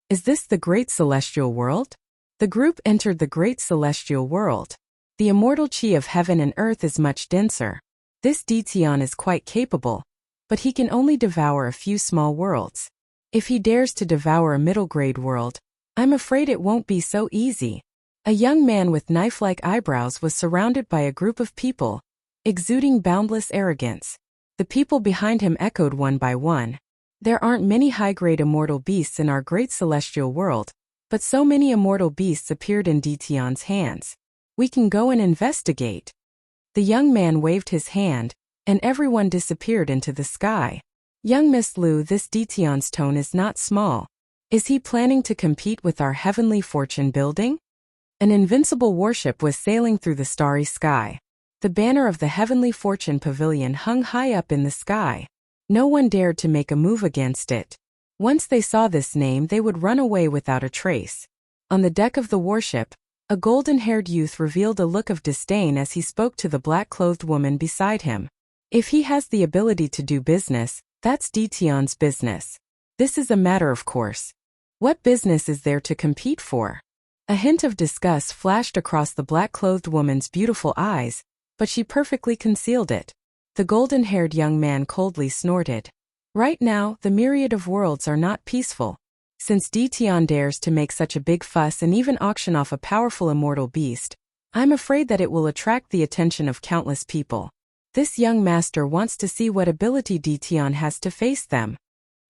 Is this the great celestial world? The group entered the great celestial world. The immortal chi of heaven and earth is much denser. This Dtion is quite capable, but he can only devour a few small worlds. If he dares to devour a middle-grade world, I'm afraid it won't be so easy. A young man with knife-like eyebrows was surrounded by a group of people, exuding boundless arrogance. The people behind him echoed one by one. There aren't many high-grade immortal beasts in our great celestial world, but so many immortal beasts appeared in Dtion's hands. We can go and investigate. The young man waved his hand, and everyone disappeared into the sky. Young Miss Liu, this Dtion's tone is not small. Is he planning to compete with our heavenly fortune building? An invincible warship was sailing through the starry sky. The banner of the heavenly fortune pavilion hung high up in the sky. No one dared to make a move against it. Once they saw this name, they would run away without a trace. On the deck of the warship, a golden-haired youth revealed a look of disdain as he spoke to the black-clothed woman beside him. If he has the ability to do business, that's Dtion's business. This is a matter of course. What business is there to compete for? A hint of disgust flashed across the black-clothed woman's beautiful eyes, but she perfectly concealed it. The golden-haired young man coldly snorted. Right now, the myriad of worlds are not peaceful. Since Dtion dares to make such a big fuss and even auction off a powerful immortal beast, I'm afraid that it will attract the attention of countless people. This young master wants to see what ability Dtion has to face them.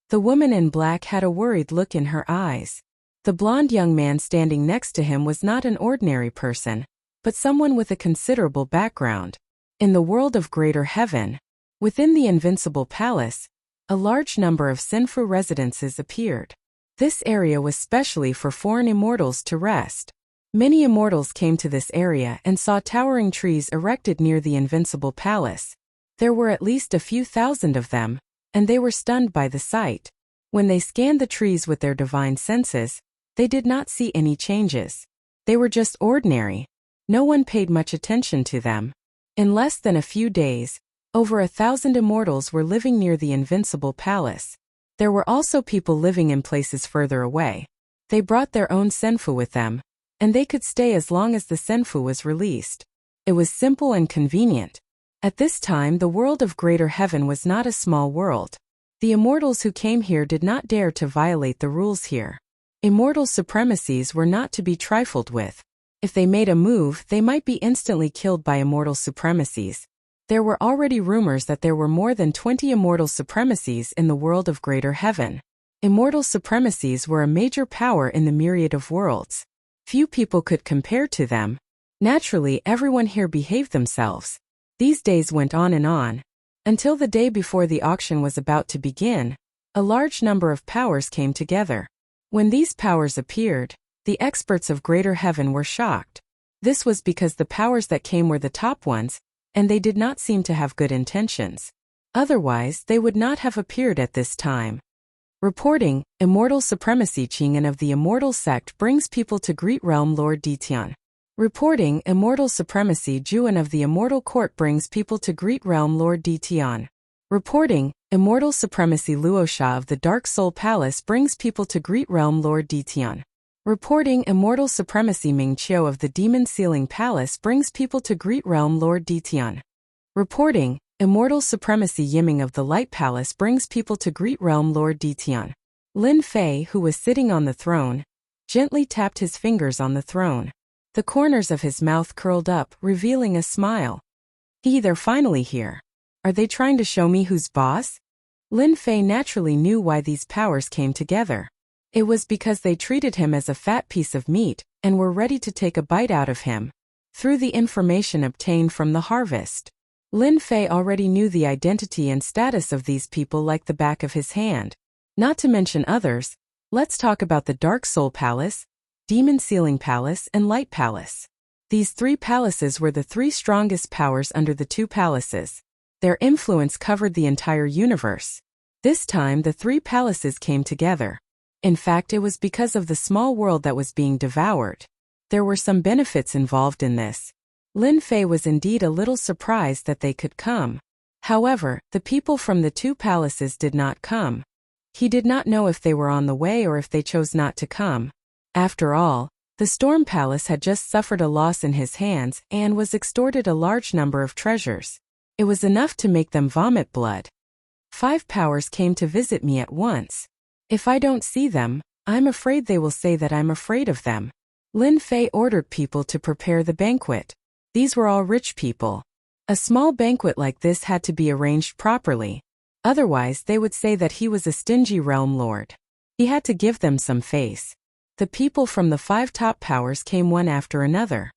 The woman in black had a worried look in her eyes. The blonde young man standing next to him was not an ordinary person, but someone with a considerable background. In the world of Greater Heaven, within the Invincible Palace, a large number of Sinfu residences appeared. This area was specially for foreign immortals to rest. Many immortals came to this area and saw towering trees erected near the Invincible Palace. There were at least a few thousand of them, and they were stunned by the sight. When they scanned the trees with their divine senses, they did not see any changes. They were just ordinary. No one paid much attention to them. In less than a few days, over 1,000 immortals were living near the Invincible Palace. There were also people living in places further away. They brought their own senfu with them, and they could stay as long as the senfu was released. It was simple and convenient. At this time, the world of Greater Heaven was not a small world. The immortals who came here did not dare to violate the rules here. Immortal supremacies were not to be trifled with. If they made a move, they might be instantly killed by immortal supremacies. There were already rumors that there were more than 20 immortal supremacies in the world of Greater Heaven. Immortal supremacies were a major power in the myriad of worlds. Few people could compare to them. Naturally, everyone here behaved themselves. These days went on, until the day before the auction was about to begin. A large number of powers came together. When these powers appeared, the experts of Greater Heaven were shocked. This was because the powers that came were the top ones, and they did not seem to have good intentions. Otherwise, they would not have appeared at this time. Reporting, Immortal Supremacy Qing'an of the Immortal Sect brings people to greet Realm Lord Ditian. Reporting, Immortal Supremacy Juan of the Immortal Court brings people to greet Realm Lord Ditian. Reporting, Immortal Supremacy Luosha of the Dark Soul Palace brings people to greet Realm Lord Ditian. Reporting, Immortal Supremacy Ming Qiu of the Demon Sealing Palace brings people to greet Realm Lord Ditian. Reporting, Immortal Supremacy Yiming of the Light Palace brings people to greet Realm Lord Ditian. Lin Fei, who was sitting on the throne, gently tapped his fingers on the throne. The corners of his mouth curled up, revealing a smile. They're finally here. Are they trying to show me who's boss? Lin Fei naturally knew why these powers came together. It was because they treated him as a fat piece of meat, and were ready to take a bite out of him. Through the information obtained from the harvest, Lin Fei already knew the identity and status of these people like the back of his hand. Not to mention others, let's talk about the Dark Soul Palace, Demon Sealing Palace, and Light Palace. These three palaces were the three strongest powers under the two palaces. Their influence covered the entire universe. This time the three palaces came together. In fact, it was because of the small world that was being devoured. There were some benefits involved in this. Lin Fei was indeed a little surprised that they could come. However, the people from the two palaces did not come. He did not know if they were on the way or if they chose not to come. After all, the Storm Palace had just suffered a loss in his hands and was extorted a large number of treasures. It was enough to make them vomit blood. 5 powers came to visit me at once. If I don't see them, I'm afraid they will say that I'm afraid of them. Lin Fei ordered people to prepare the banquet. These were all rich people. A small banquet like this had to be arranged properly. Otherwise, they would say that he was a stingy realm lord. He had to give them some face. The people from the 5 top powers came one after another.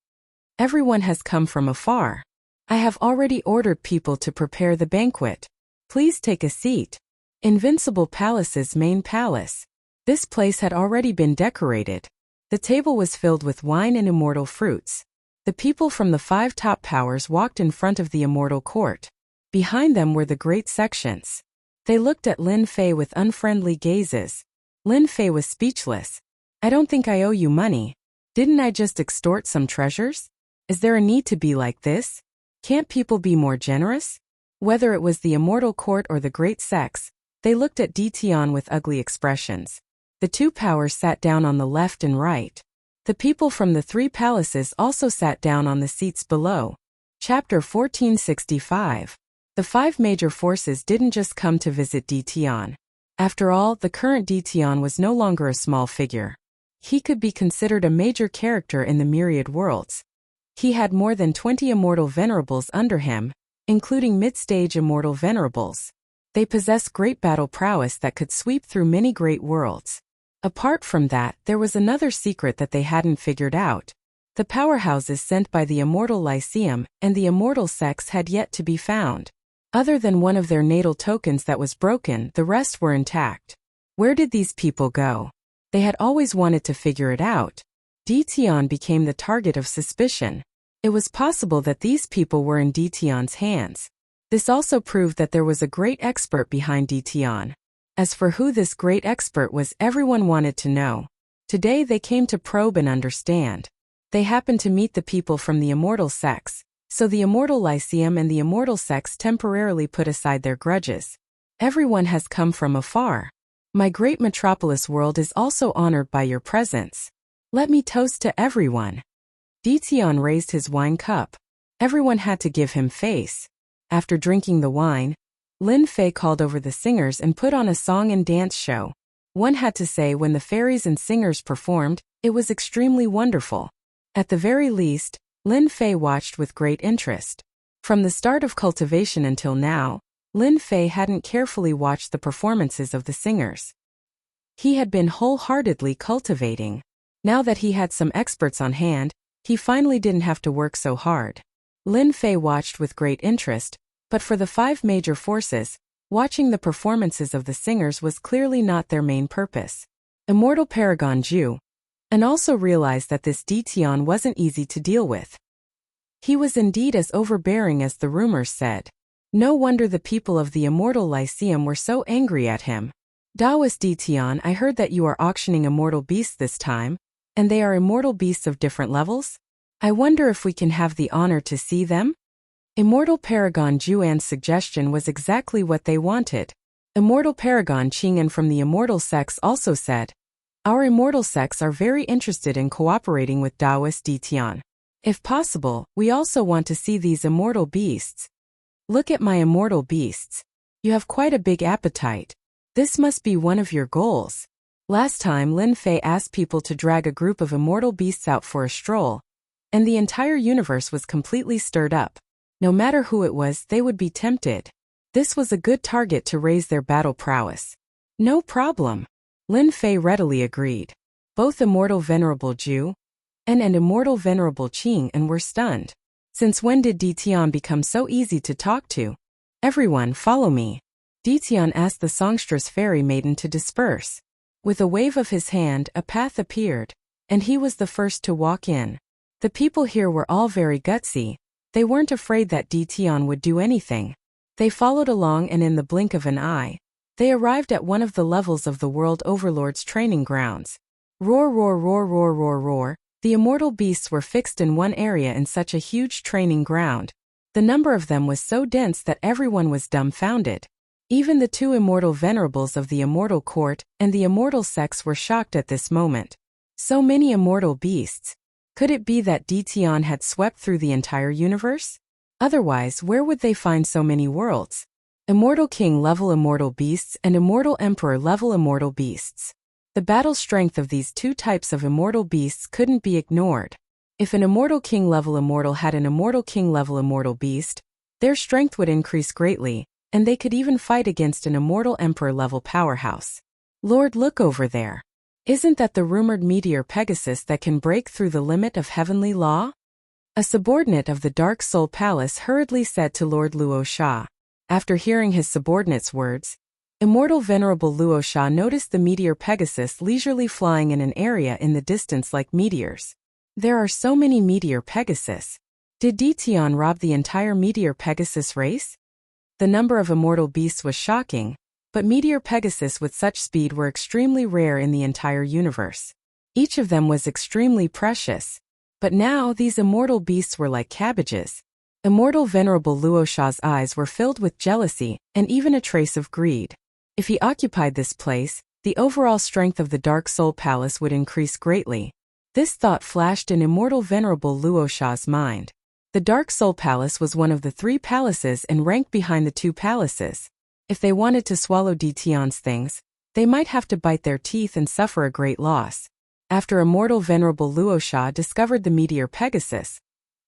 Everyone has come from afar. I have already ordered people to prepare the banquet. Please take a seat. Invincible Palace's main palace. This place had already been decorated. The table was filled with wine and immortal fruits. The people from the 5 top powers walked in front of the immortal court. Behind them were the great sections. They looked at Lin Fei with unfriendly gazes. Lin Fei was speechless. I don't think I owe you money. Didn't I just extort some treasures? Is there a need to be like this? Can't people be more generous? Whether it was the immortal court or the great sects, they looked at Ditian with ugly expressions. The 2 powers sat down on the left and right. The people from the 3 palaces also sat down on the seats below. Chapter 1465. The 5 major forces didn't just come to visit Ditian. After all, the current Ditian was no longer a small figure. He could be considered a major character in the myriad worlds. He had more than 20 immortal venerables under him, including mid-stage immortal venerables. They possess great battle prowess that could sweep through many great worlds. Apart from that, there was another secret that they hadn't figured out. The powerhouses sent by the Immortal Lyceum and the Immortal Sects had yet to be found. Other than one of their natal tokens that was broken, the rest were intact. Where did these people go? They had always wanted to figure it out. Ditian became the target of suspicion. It was possible that these people were in Ditian's hands. This also proved that there was a great expert behind Ditian. As for who this great expert was, everyone wanted to know. Today they came to probe and understand. They happened to meet the people from the Immortal Sects, so the Immortal Lyceum and the Immortal Sects temporarily put aside their grudges. Everyone has come from afar. My great metropolis world is also honored by your presence. Let me toast to everyone. Ditian raised his wine cup. Everyone had to give him face. After drinking the wine, Lin Fei called over the singers and put on a song and dance show. One had to say when the fairies and singers performed, it was extremely wonderful. At the very least, Lin Fei watched with great interest. From the start of cultivation until now, Lin Fei hadn't carefully watched the performances of the singers. He had been wholeheartedly cultivating. Now that he had some experts on hand, he finally didn't have to work so hard. Lin Fei watched with great interest, but for the 5 major forces, watching the performances of the singers was clearly not their main purpose. Immortal Paragon Ju, and also realized that this Ditian wasn't easy to deal with. He was indeed as overbearing as the rumors said. No wonder the people of the Immortal Lyceum were so angry at him. Daoist Tian, I heard that you are auctioning immortal beasts this time, and they are immortal beasts of different levels? I wonder if we can have the honor to see them? Immortal Paragon Juan's suggestion was exactly what they wanted. Immortal Paragon Qing'an from the Immortal Sects also said, our Immortal Sects are very interested in cooperating with Daoist Tian. If possible, we also want to see these immortal beasts. Look at my immortal beasts. You have quite a big appetite. This must be one of your goals. Last time Lin Fei asked people to drag a group of immortal beasts out for a stroll, and the entire universe was completely stirred up. No matter who it was, they would be tempted. This was a good target to raise their battle prowess. No problem. Lin Fei readily agreed. Both Immortal Venerable Ju and Immortal Venerable Qing'an were stunned. Since when did Tian become so easy to talk to? Everyone follow me. Tian asked the songstress fairy maiden to disperse. With a wave of his hand, a path appeared, and he was the first to walk in. The people here were all very gutsy. They weren't afraid that Tian would do anything. They followed along, and in the blink of an eye, they arrived at one of the levels of the World Overlord's training grounds. Roar, roar, roar, roar, roar, roar. The immortal beasts were fixed in one area in such a huge training ground. The number of them was so dense that everyone was dumbfounded. Even the two immortal venerables of the immortal court and the immortal sects were shocked at this moment. So many immortal beasts. Could it be that Tian had swept through the entire universe? Otherwise, where would they find so many worlds? Immortal King level immortal beasts and Immortal Emperor level immortal beasts. The battle strength of these two types of immortal beasts couldn't be ignored. If an Immortal King level immortal had an Immortal King level immortal beast, their strength would increase greatly, and they could even fight against an Immortal Emperor level powerhouse. Lord, look over there. Isn't that the rumored meteor Pegasus that can break through the limit of heavenly law? A subordinate of the Dark Soul Palace hurriedly said to Lord Luo Sha. After hearing his subordinate's words, Immortal Venerable Luo Sha noticed the meteor Pegasus leisurely flying in an area in the distance like meteors. There are so many meteor Pegasus. Did Tian rob the entire meteor Pegasus race? The number of immortal beasts was shocking, but meteor Pegasus with such speed were extremely rare in the entire universe. Each of them was extremely precious. But now these immortal beasts were like cabbages. Immortal Venerable Luo Sha's eyes were filled with jealousy and even a trace of greed. If he occupied this place, the overall strength of the Dark Soul Palace would increase greatly. This thought flashed in Immortal Venerable Luo Sha's mind. The Dark Soul Palace was one of the 3 palaces and ranked behind the 2 palaces. If they wanted to swallow Tian's things, they might have to bite their teeth and suffer a great loss. After Immortal Venerable Luo Sha discovered the meteor Pegasus,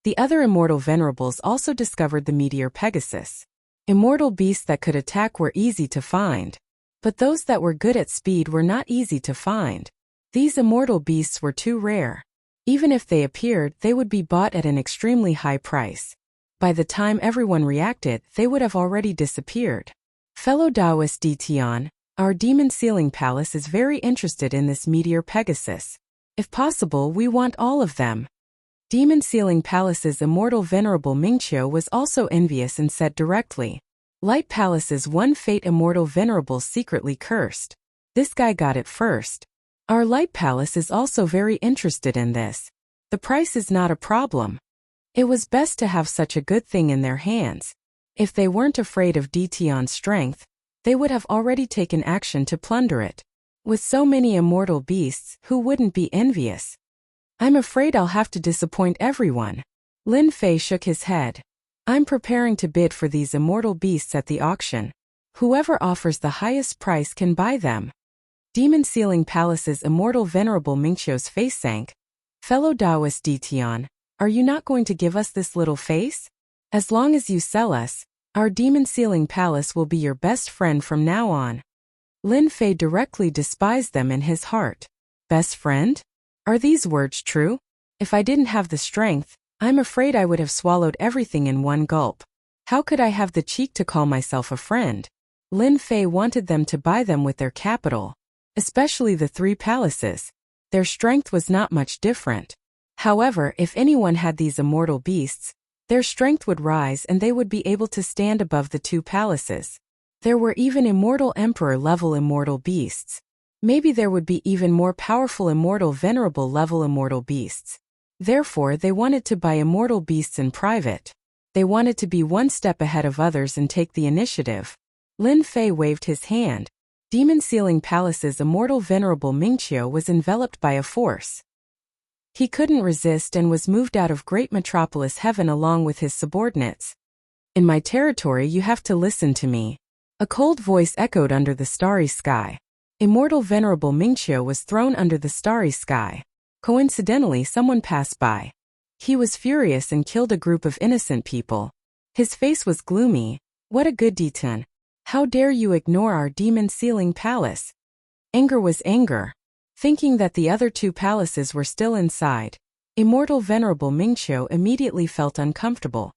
the other Immortal Venerables also discovered the meteor Pegasus. Immortal beasts that could attack were easy to find, but those that were good at speed were not easy to find. These immortal beasts were too rare. Even if they appeared, they would be bought at an extremely high price. By the time everyone reacted, they would have already disappeared. Fellow Taoist Tian, our Demon Sealing Palace is very interested in this meteor Pegasus. If possible, we want all of them. Demon Sealing Palace's Immortal Venerable Mingqiu was also envious and said directly, Light Palace's one fate Immortal Venerable secretly cursed. This guy got it first. Our Light Palace is also very interested in this. The price is not a problem. It was best to have such a good thing in their hands. If they weren't afraid of Tian's strength, they would have already taken action to plunder it. With so many immortal beasts, who wouldn't be envious? I'm afraid I'll have to disappoint everyone. Lin Fei shook his head. I'm preparing to bid for these immortal beasts at the auction. Whoever offers the highest price can buy them. Demon Sealing Palace's Immortal Venerable Mingqiu's face sank. Fellow Taoist Tian, are you not going to give us this little face? As long as you sell us, our Demon Sealing Palace will be your best friend from now on. Lin Fei directly despised them in his heart. Best friend? Are these words true? If I didn't have the strength, I'm afraid I would have swallowed everything in one gulp. How could I have the cheek to call myself a friend? Lin Fei wanted them to buy them with their capital, especially the 3 palaces. Their strength was not much different. However, if anyone had these immortal beasts, their strength would rise and they would be able to stand above the 2 palaces. There were even immortal emperor-level immortal beasts. Maybe there would be even more powerful immortal venerable-level immortal beasts. Therefore, they wanted to buy immortal beasts in private. They wanted to be one step ahead of others and take the initiative. Lin Fei waved his hand. Demon Sealing Palace's immortal venerable Mingqiu was enveloped by a force. He couldn't resist and was moved out of Great Metropolis Heaven along with his subordinates. In my territory you have to listen to me. A cold voice echoed under the starry sky. Immortal venerable Mingqiu was thrown under the starry sky. Coincidentally, someone passed by. He was furious and killed a group of innocent people. His face was gloomy. What a good Ditan. How dare you ignore our demon sealing palace? Anger was anger. Thinking that the other two palaces were still inside, immortal venerable Mingqiu immediately felt uncomfortable.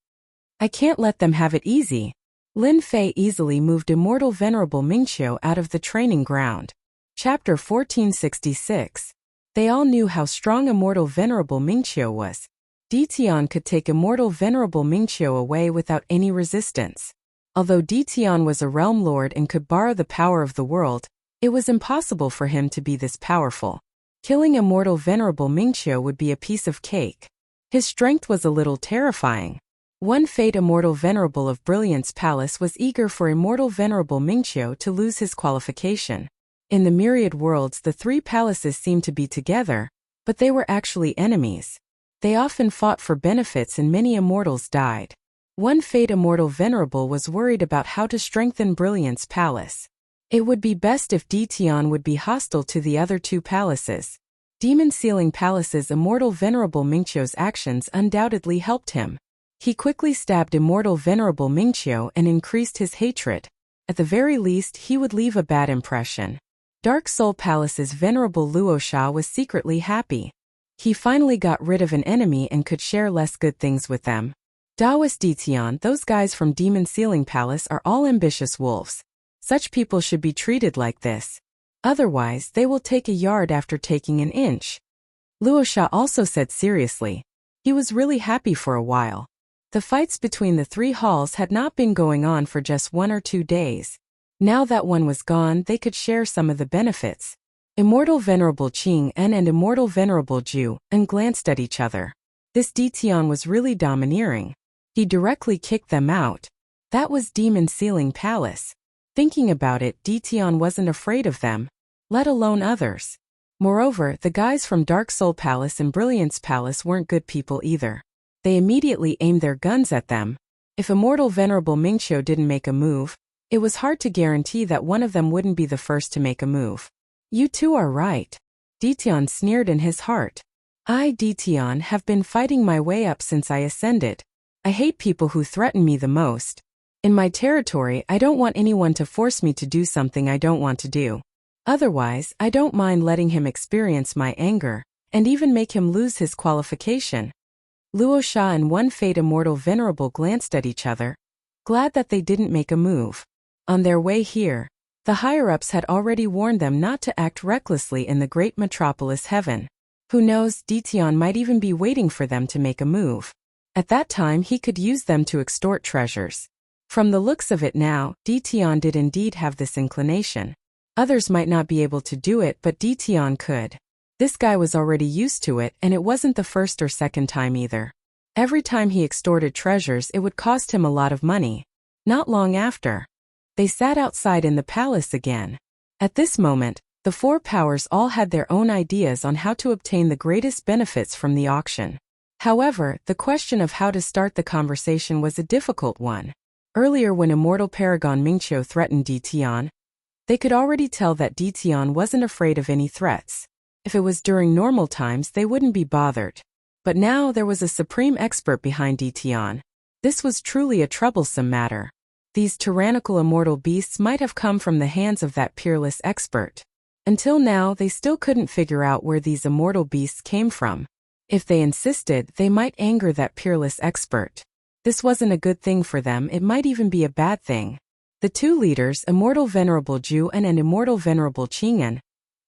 I can't let them have it easy. Lin Fei easily moved immortal venerable Mingqiu out of the training ground. Chapter 1466. They all knew how strong immortal venerable Mingqiu was. Ditian could take immortal venerable Mingqiu away without any resistance. Although Ditian was a realm lord and could borrow the power of the world, it was impossible for him to be this powerful. Killing immortal venerable Mingqiu would be a piece of cake. His strength was a little terrifying. One fate immortal venerable of Brilliance Palace was eager for immortal venerable Mingqiu to lose his qualification. In the myriad worlds the three palaces seemed to be together, but they were actually enemies. They often fought for benefits and many immortals died. One fate immortal venerable was worried about how to strengthen Brilliance Palace. It would be best if Ditian would be hostile to the other two palaces. Demon Sealing Palace's immortal venerable Mingqiu's actions undoubtedly helped him. He quickly stabbed immortal venerable Mingqiu and increased his hatred. At the very least he would leave a bad impression. Dark Soul Palace's venerable Luosha was secretly happy. He finally got rid of an enemy and could share less good things with them. Daoist Ditian, those guys from Demon Sealing Palace are all ambitious wolves. Such people should be treated like this. Otherwise, they will take a yard after taking an inch. Luosha also said seriously. He was really happy for a while. The fights between the three halls had not been going on for just 1 or 2 days. Now that one was gone, they could share some of the benefits. Immortal Venerable Qing and Immortal Venerable Ju and glanced at each other. This Ditian was really domineering. He directly kicked them out. That was Demon Sealing Palace. Thinking about it, Ditian wasn't afraid of them, let alone others. Moreover, the guys from Dark Soul Palace and Brilliance Palace weren't good people either. They immediately aimed their guns at them. If Immortal Venerable Mingqiu didn't make a move, it was hard to guarantee that one of them wouldn't be the first to make a move. You two are right. Ditian sneered in his heart. I, Ditian, have been fighting my way up since I ascended. I hate people who threaten me the most. In my territory, I don't want anyone to force me to do something I don't want to do. Otherwise, I don't mind letting him experience my anger, and even make him lose his qualification. Luosha and One Fate Immortal Venerable glanced at each other, glad that they didn't make a move. On their way here, the higher-ups had already warned them not to act recklessly in the Great Metropolis Heaven. Who knows, Ditian might even be waiting for them to make a move. At that time he could use them to extort treasures. From the looks of it now, Ditian did indeed have this inclination. Others might not be able to do it, but Ditian could. This guy was already used to it, and it wasn't the first or second time either. Every time he extorted treasures it would cost him a lot of money. Not long after, they sat outside in the palace again. At this moment, the four powers all had their own ideas on how to obtain the greatest benefits from the auction. However, the question of how to start the conversation was a difficult one. Earlier when Immortal Paragon Mingqiu threatened Ditian, they could already tell that Ditian wasn't afraid of any threats. If it was during normal times they wouldn't be bothered. But now there was a supreme expert behind Ditian. This was truly a troublesome matter. These tyrannical immortal beasts might have come from the hands of that peerless expert. Until now they still couldn't figure out where these immortal beasts came from. If they insisted, they might anger that peerless expert. This wasn't a good thing for them, it might even be a bad thing. The two leaders, Immortal Venerable Ju and Immortal Venerable Qing'an,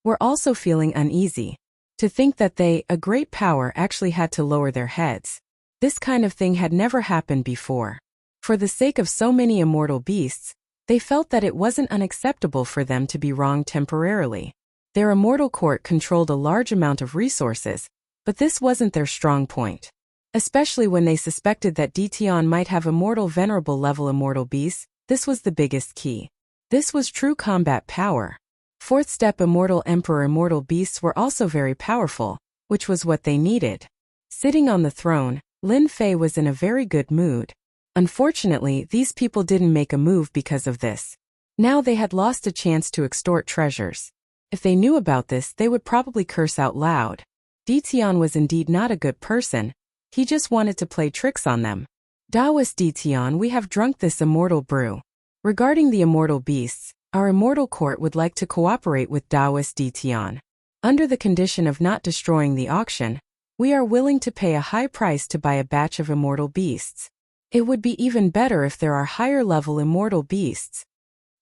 were also feeling uneasy. To think that they, a great power, actually had to lower their heads. This kind of thing had never happened before. For the sake of so many immortal beasts, They felt that it wasn't unacceptable for them to be wronged temporarily. Their immortal court controlled a large amount of resources, but this wasn't their strong point. Especially when they suspected that Dtion might have immortal venerable level immortal beasts, this was the biggest key. This was true combat power. Fourth step immortal emperor immortal beasts were also very powerful, which was what they needed. Sitting on the throne, Lin Fei was in a very good mood. Unfortunately, these people didn't make a move because of this. Now they had lost a chance to extort treasures. If they knew about this, they would probably curse out loud. Dtion was indeed not a good person. He just wanted to play tricks on them. Daoist Dtion, we have drunk this immortal brew. Regarding the immortal beasts, our immortal court would like to cooperate with Daoist Dtion. Under the condition of not destroying the auction, we are willing to pay a high price to buy a batch of immortal beasts. It would be even better if there are higher level immortal beasts.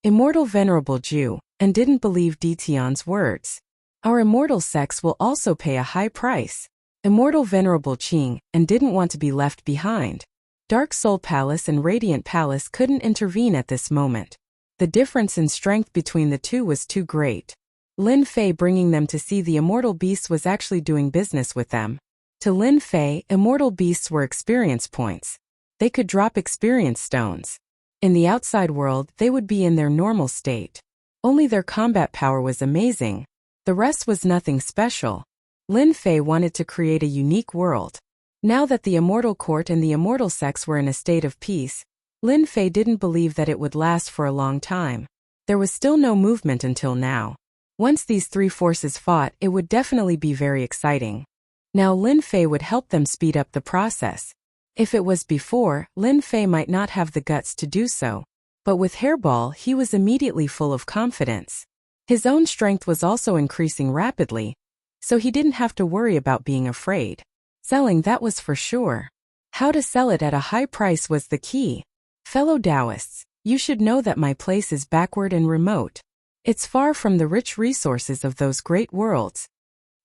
Immortal Venerable Jew, and didn't believe Dtion's words. Our immortal sex will also pay a high price. Immortal Venerable Qing, and didn't want to be left behind. Dark Soul Palace and Radiant Palace couldn't intervene at this moment. The difference in strength between the two was too great. Lin Fei bringing them to see the immortal beasts was actually doing business with them. To Lin Fei, immortal beasts were experience points. They could drop experience stones. In the outside world, they would be in their normal state. Only their combat power was amazing. The rest was nothing special. Lin Fei wanted to create a unique world. Now that the immortal court and the immortal sex were in a state of peace, Lin Fei didn't believe that it would last for a long time. There was still no movement until now. Once these three forces fought, it would definitely be very exciting. Now Lin Fei would help them speed up the process. If it was before, Lin Fei might not have the guts to do so. But with Hairball, he was immediately full of confidence. His own strength was also increasing rapidly, so he didn't have to worry about being afraid. Selling, that was for sure. How to sell it at a high price was the key. Fellow Taoists, you should know that my place is backward and remote. It's far from the rich resources of those great worlds.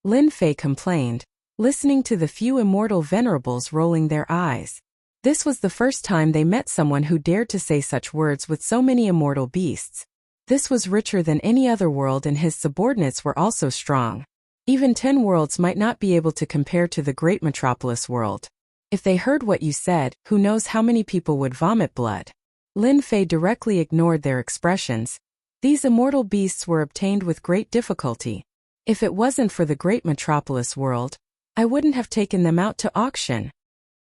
Lin Fei complained, listening to the few immortal venerables rolling their eyes. This was the first time they met someone who dared to say such words with so many immortal beasts. This was richer than any other world, and his subordinates were also strong. Even 10 worlds might not be able to compare to the great metropolis world. If they heard what you said, who knows how many people would vomit blood. Lin Fei directly ignored their expressions. These immortal beasts were obtained with great difficulty. If it wasn't for the great metropolis world, I wouldn't have taken them out to auction.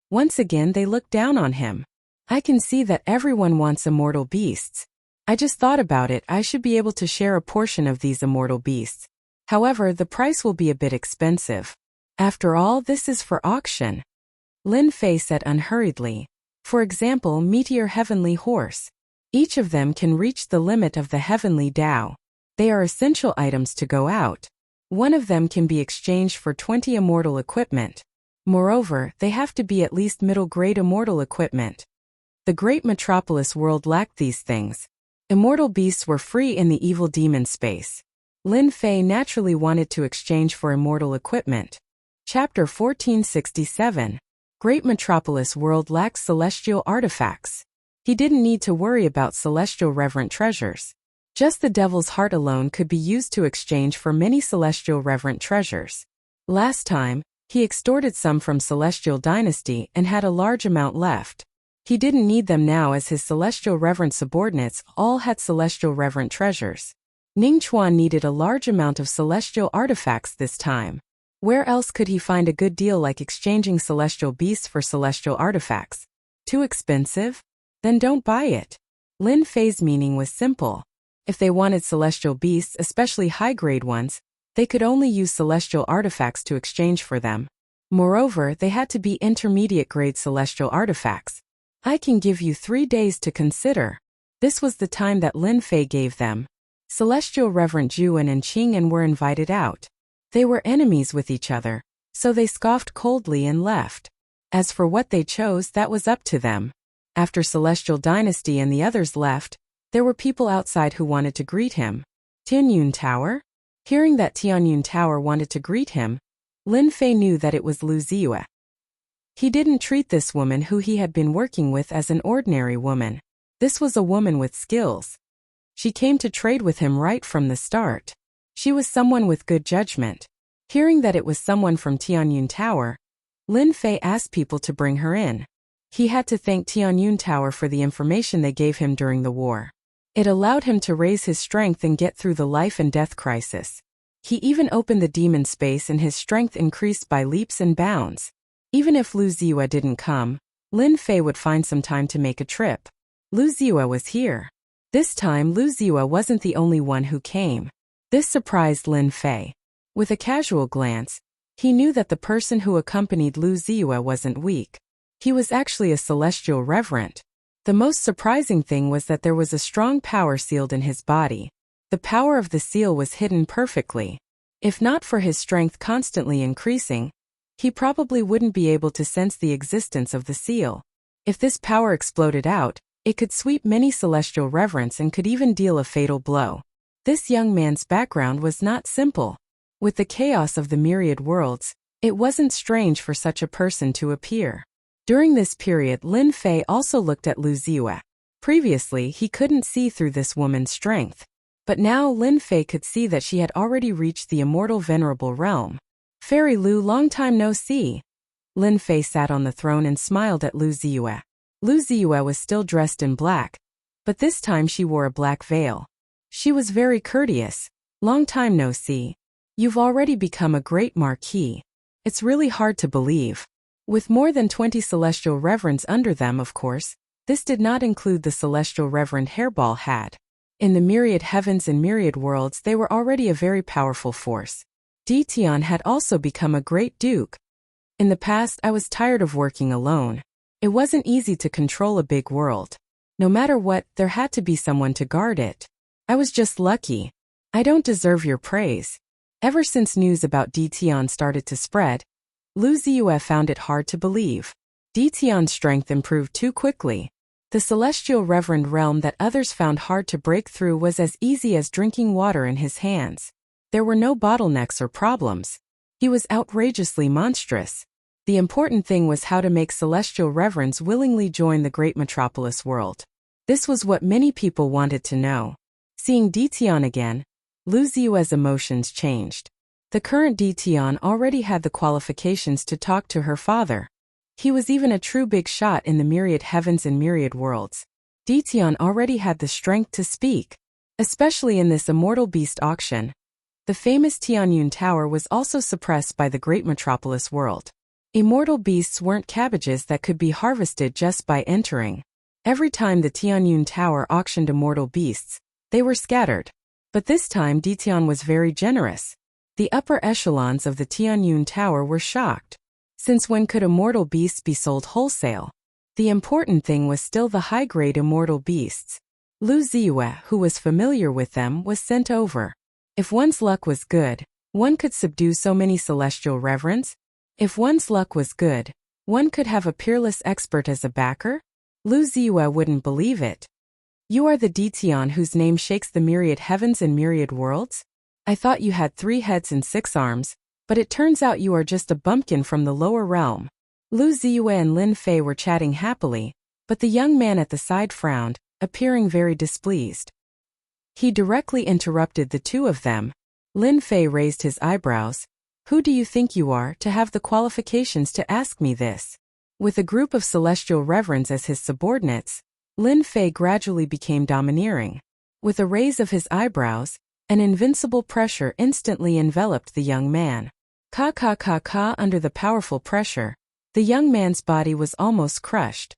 Once again they looked down on him. I can see that everyone wants immortal beasts. I just thought about it, I should be able to share a portion of these immortal beasts. However, the price will be a bit expensive. After all, this is for auction. Lin Fei said unhurriedly. For example, Meteor Heavenly Horse. Each of them can reach the limit of the Heavenly Tao. They are essential items to go out. One of them can be exchanged for 20 immortal equipment. Moreover, they have to be at least middle-grade immortal equipment. The great metropolis world lacked these things. Immortal beasts were free in the evil demon space. Lin Fei naturally wanted to exchange for immortal equipment. Chapter 1467. Great metropolis world lacks celestial artifacts. He didn't need to worry about celestial reverent treasures. Just the devil's heart alone could be used to exchange for many celestial reverent treasures. Last time, he extorted some from Celestial Dynasty and had a large amount left. He didn't need them now as his celestial reverent subordinates all had celestial reverent treasures. Ning Chuan needed a large amount of celestial artifacts this time. Where else could he find a good deal like exchanging celestial beasts for celestial artifacts? Too expensive? Then don't buy it. Lin Fei's meaning was simple. If they wanted celestial beasts, especially high-grade ones, they could only use celestial artifacts to exchange for them. Moreover, they had to be intermediate-grade celestial artifacts. I can give you 3 days to consider. This was the time that Lin Fei gave them. Celestial Reverend Juan and Qing were invited out. They were enemies with each other, so they scoffed coldly and left. As for what they chose, that was up to them. After Celestial Dynasty and the others left, there were people outside who wanted to greet him. Tianyun Tower? Hearing that Tianyun Tower wanted to greet him, Lin Fei knew that it was Lu Ziyue. He didn't treat this woman who he had been working with as an ordinary woman. This was a woman with skills. She came to trade with him right from the start. She was someone with good judgment. Hearing that it was someone from Tianyun Tower, Lin Fei asked people to bring her in. He had to thank Tianyun Tower for the information they gave him during the war. It allowed him to raise his strength and get through the life and death crisis. He even opened the demon space and his strength increased by leaps and bounds. Even if Lu Ziyue didn't come, Lin Fei would find some time to make a trip. Lu Ziyue was here. This time Lu Ziyue wasn't the only one who came. This surprised Lin Fei. With a casual glance, he knew that the person who accompanied Lu Ziyue wasn't weak. He was actually a celestial reverend. The most surprising thing was that there was a strong power sealed in his body. The power of the seal was hidden perfectly. If not for his strength constantly increasing, he probably wouldn't be able to sense the existence of the seal. If this power exploded out, it could sweep many celestial reverends and could even deal a fatal blow. This young man's background was not simple. With the chaos of the myriad worlds, it wasn't strange for such a person to appear. During this period, Lin Fei also looked at Lu Ziyue. Previously, he couldn't see through this woman's strength. But now Lin Fei could see that she had already reached the immortal venerable realm. Fairy Lu, long time no see. Lin Fei sat on the throne and smiled at Lu Ziyue. Lu Ziyue was still dressed in black, but this time she wore a black veil. She was very courteous. Long time no see. You've already become a great marquis. It's really hard to believe. With more than 20 celestial reverends under them, of course, this did not include the celestial reverend Hairball had. In the myriad heavens and myriad worlds they were already a very powerful force. Di Tian had also become a great duke. In the past I was tired of working alone. It wasn't easy to control a big world. No matter what, there had to be someone to guard it. I was just lucky. I don't deserve your praise. Ever since news about Di Tian started to spread, Lu Ziyue found it hard to believe. Di Tian's strength improved too quickly. The celestial reverend realm that others found hard to break through was as easy as drinking water in his hands. There were no bottlenecks or problems. He was outrageously monstrous. The important thing was how to make celestial reverends willingly join the great metropolis world. This was what many people wanted to know. Seeing Di Tian again, Lu Ziyue's emotions changed. The current Di Tian already had the qualifications to talk to her father. He was even a true big shot in the myriad heavens and myriad worlds. Di Tian already had the strength to speak. Especially in this immortal beast auction. The famous Tianyun Tower was also suppressed by the great metropolis world. Immortal beasts weren't cabbages that could be harvested just by entering. Every time the Tianyun Tower auctioned immortal beasts, they were scattered. But this time Di Tian was very generous. The upper echelons of the Tianyun Tower were shocked. Since when could immortal beasts be sold wholesale? The important thing was still the high-grade immortal beasts. Lu Ziyue, who was familiar with them, was sent over. If one's luck was good, one could subdue so many celestial reverends. If one's luck was good, one could have a peerless expert as a backer. Lu Ziyue wouldn't believe it. You are the Di Tian whose name shakes the myriad heavens and myriad worlds? I thought you had 3 heads and 6 arms, but it turns out you are just a bumpkin from the lower realm. Lu Ziyue and Lin Fei were chatting happily, but the young man at the side frowned, appearing very displeased. He directly interrupted the two of them. Lin Fei raised his eyebrows. Who do you think you are to have the qualifications to ask me this? With a group of celestial reverends as his subordinates, Lin Fei gradually became domineering. With a raise of his eyebrows, an invincible pressure instantly enveloped the young man. Under the powerful pressure, the young man's body was almost crushed.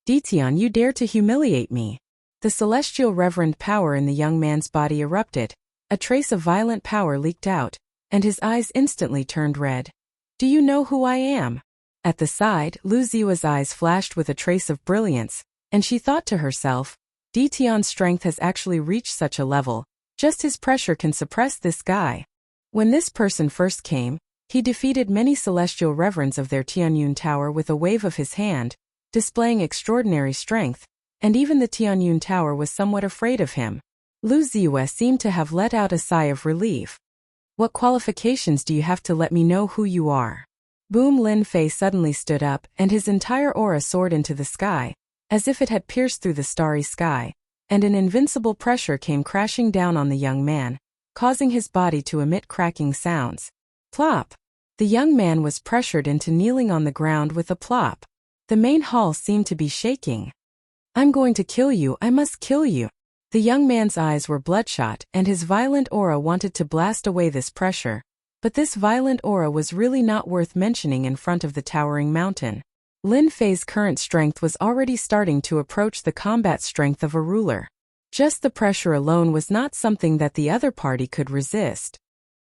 Di Tian, you dare to humiliate me. The celestial reverend power in the young man's body erupted. A trace of violent power leaked out, and his eyes instantly turned red. Do you know who I am? At the side, Lu Ziyue's eyes flashed with a trace of brilliance, and she thought to herself, Di Tian's strength has actually reached such a level, just his pressure can suppress this guy. When this person first came, he defeated many celestial reverends of their Tianyun Tower with a wave of his hand, displaying extraordinary strength, and even the Tianyun Tower was somewhat afraid of him. Lu Ziyue seemed to have let out a sigh of relief. What qualifications do you have to let me know who you are? Boom! Lin Fei suddenly stood up, and his entire aura soared into the sky, as if it had pierced through the starry sky, and an invincible pressure came crashing down on the young man, causing his body to emit cracking sounds. Plop! The young man was pressured into kneeling on the ground with a plop. The main hall seemed to be shaking. I'm going to kill you, I must kill you. The young man's eyes were bloodshot, and his violent aura wanted to blast away this pressure. But this violent aura was really not worth mentioning in front of the towering mountain. Lin Fei's current strength was already starting to approach the combat strength of a ruler. Just the pressure alone was not something that the other party could resist.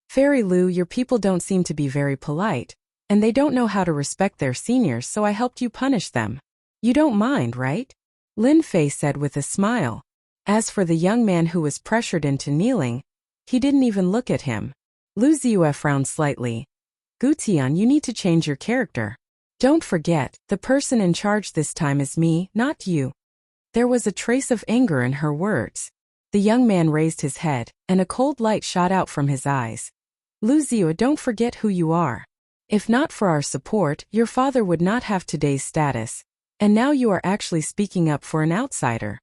Fairy Lu, your people don't seem to be very polite, and they don't know how to respect their seniors, so I helped you punish them. You don't mind, right? Lin Fei said with a smile. As for the young man who was pressured into kneeling, he didn't even look at him. Lu Ziyue frowned slightly. Gu Tian, you need to change your character. Don't forget, the person in charge this time is me, not you. There was a trace of anger in her words. The young man raised his head, and a cold light shot out from his eyes. Lu Ziyue, don't forget who you are. If not for our support, your father would not have today's status, and now you are actually speaking up for an outsider.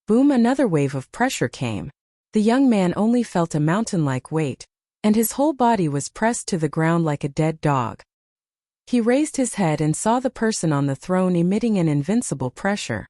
Boom! Another wave of pressure came. The young man only felt a mountain-like weight, and his whole body was pressed to the ground like a dead dog. He raised his head and saw the person on the throne emitting an invincible pressure.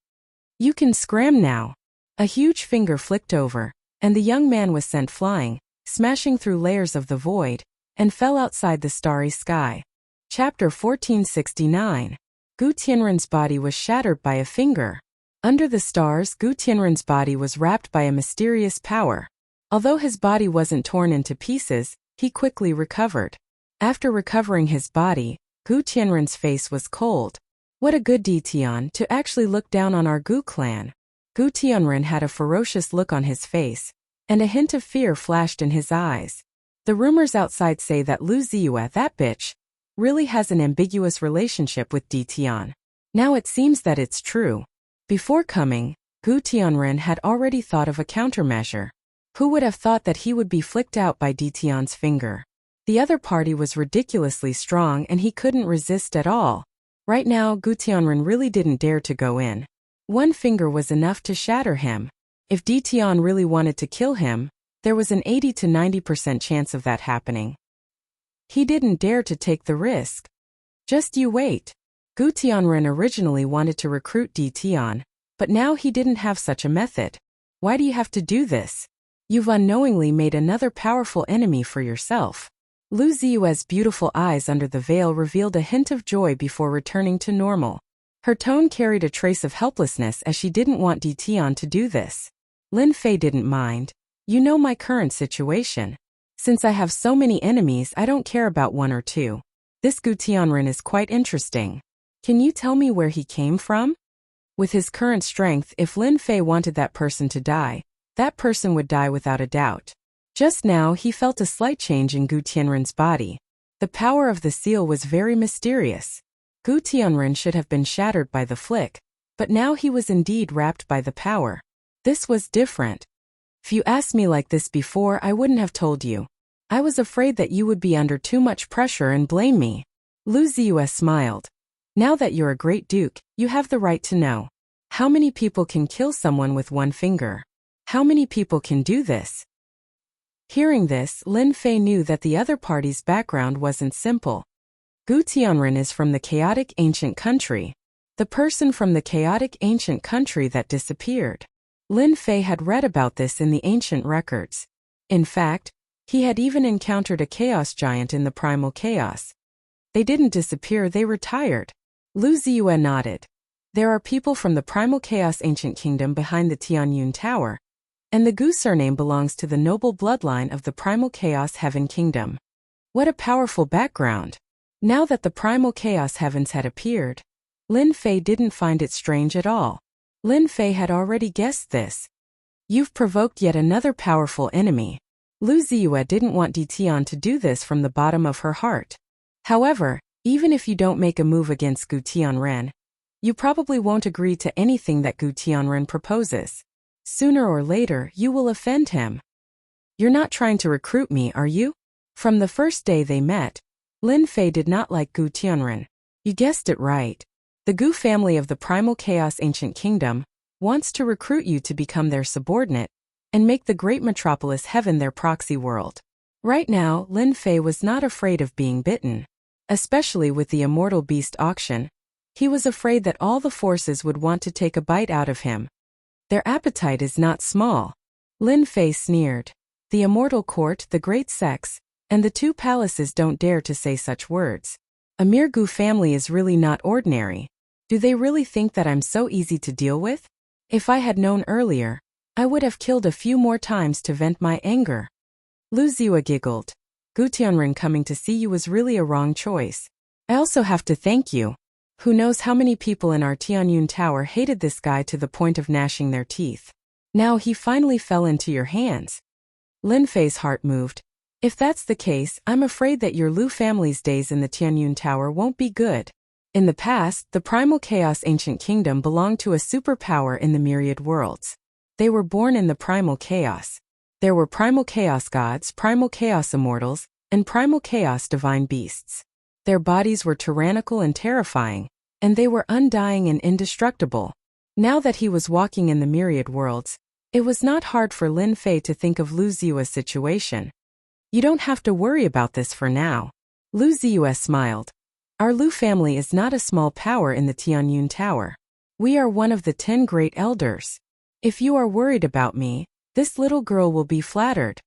You can scram now. A huge finger flicked over, and the young man was sent flying, smashing through layers of the void, and fell outside the starry sky. Chapter 1469. Gu Tianren's body was shattered by a finger. Under the stars, Gu Tianren's body was wrapped by a mysterious power. Although his body wasn't torn into pieces, he quickly recovered. After recovering his body, Gu Tianren's face was cold. What a good Tian to actually look down on our Gu clan. Gu Tianren had a ferocious look on his face, and a hint of fear flashed in his eyes. The rumors outside say that Lu Ziyue, that bitch, really has an ambiguous relationship with Tian. Now it seems that it's true. Before coming, Gu Tianren had already thought of a countermeasure. Who would have thought that he would be flicked out by Tian's finger? The other party was ridiculously strong and he couldn't resist at all. Right now, Gu Tianren really didn't dare to go in. One finger was enough to shatter him. If Tian really wanted to kill him, there was an 80 to 90% chance of that happening. He didn't dare to take the risk. Just you wait. Gu Tianren originally wanted to recruit Tian, but now he didn't have such a method. Why do you have to do this? You've unknowingly made another powerful enemy for yourself. Lu Ziyue's beautiful eyes under the veil revealed a hint of joy before returning to normal. Her tone carried a trace of helplessness as she didn't want Tian to do this. Lin Fei didn't mind. You know my current situation. Since I have so many enemies, I don't care about one or two. This Gu Tianren is quite interesting. Can you tell me where he came from? With his current strength, if Lin Fei wanted that person to die, that person would die without a doubt. Just now, he felt a slight change in Gu Tianren's body. The power of the seal was very mysterious. Gu Tianren should have been shattered by the flick, but now he was indeed wrapped by the power. This was different. If you asked me like this before, I wouldn't have told you. I was afraid that you would be under too much pressure and blame me. Lu Ziyue smiled. Now that you're a great duke, you have the right to know. How many people can kill someone with one finger? How many people can do this? Hearing this, Lin Fei knew that the other party's background wasn't simple. Gu Tianren is from the chaotic ancient country. The person from the chaotic ancient country that disappeared. Lin Fei had read about this in the ancient records. In fact, he had even encountered a chaos giant in the primal chaos. They didn't disappear, they retired. Lu Ziyue nodded. There are people from the primal chaos ancient kingdom behind the Tianyun Tower, and the Gu surname belongs to the noble bloodline of the primal chaos heaven kingdom. What a powerful background. Now that the primal chaos heavens had appeared, Lin Fei didn't find it strange at all. Lin Fei had already guessed this. You've provoked yet another powerful enemy. Lu Ziyue didn't want Tian to do this from the bottom of her heart. However, even if you don't make a move against Gu Tianren, you probably won't agree to anything that Gu Tianren proposes. Sooner or later, you will offend him. You're not trying to recruit me, are you? From the first day they met, Lin Fei did not like Gu Tianren. You guessed it right. The Gu family of the primal chaos ancient kingdom wants to recruit you to become their subordinate and make the great metropolis heaven their proxy world. Right now, Lin Fei was not afraid of being bitten. Especially with the immortal beast auction, he was afraid that all the forces would want to take a bite out of him. Their appetite is not small. Lin Fei sneered. The immortal court, the great sex, and the two palaces don't dare to say such words. A mere Gu family is really not ordinary. Do they really think that I'm so easy to deal with? If I had known earlier, I would have killed a few more times to vent my anger. Lu Ziwa giggled. Gu Tianren coming to see you was really a wrong choice. I also have to thank you. Who knows how many people in our Tianyun Tower hated this guy to the point of gnashing their teeth. Now he finally fell into your hands. Lin Fei's heart moved. If that's the case, I'm afraid that your Lu family's days in the Tianyun Tower won't be good. In the past, the Primal Chaos Ancient Kingdom belonged to a superpower in the myriad worlds. They were born in the Primal Chaos. There were Primal Chaos gods, Primal Chaos immortals, and Primal Chaos divine beasts. Their bodies were tyrannical and terrifying, and they were undying and indestructible. Now that he was walking in the myriad worlds, it was not hard for Lin Fei to think of Lu Ziwa's situation. You don't have to worry about this for now. Lu Ziwa smiled. Our Lu family is not a small power in the Tianyun Tower. We are one of the 10 great elders. If you are worried about me, this little girl will be flattered.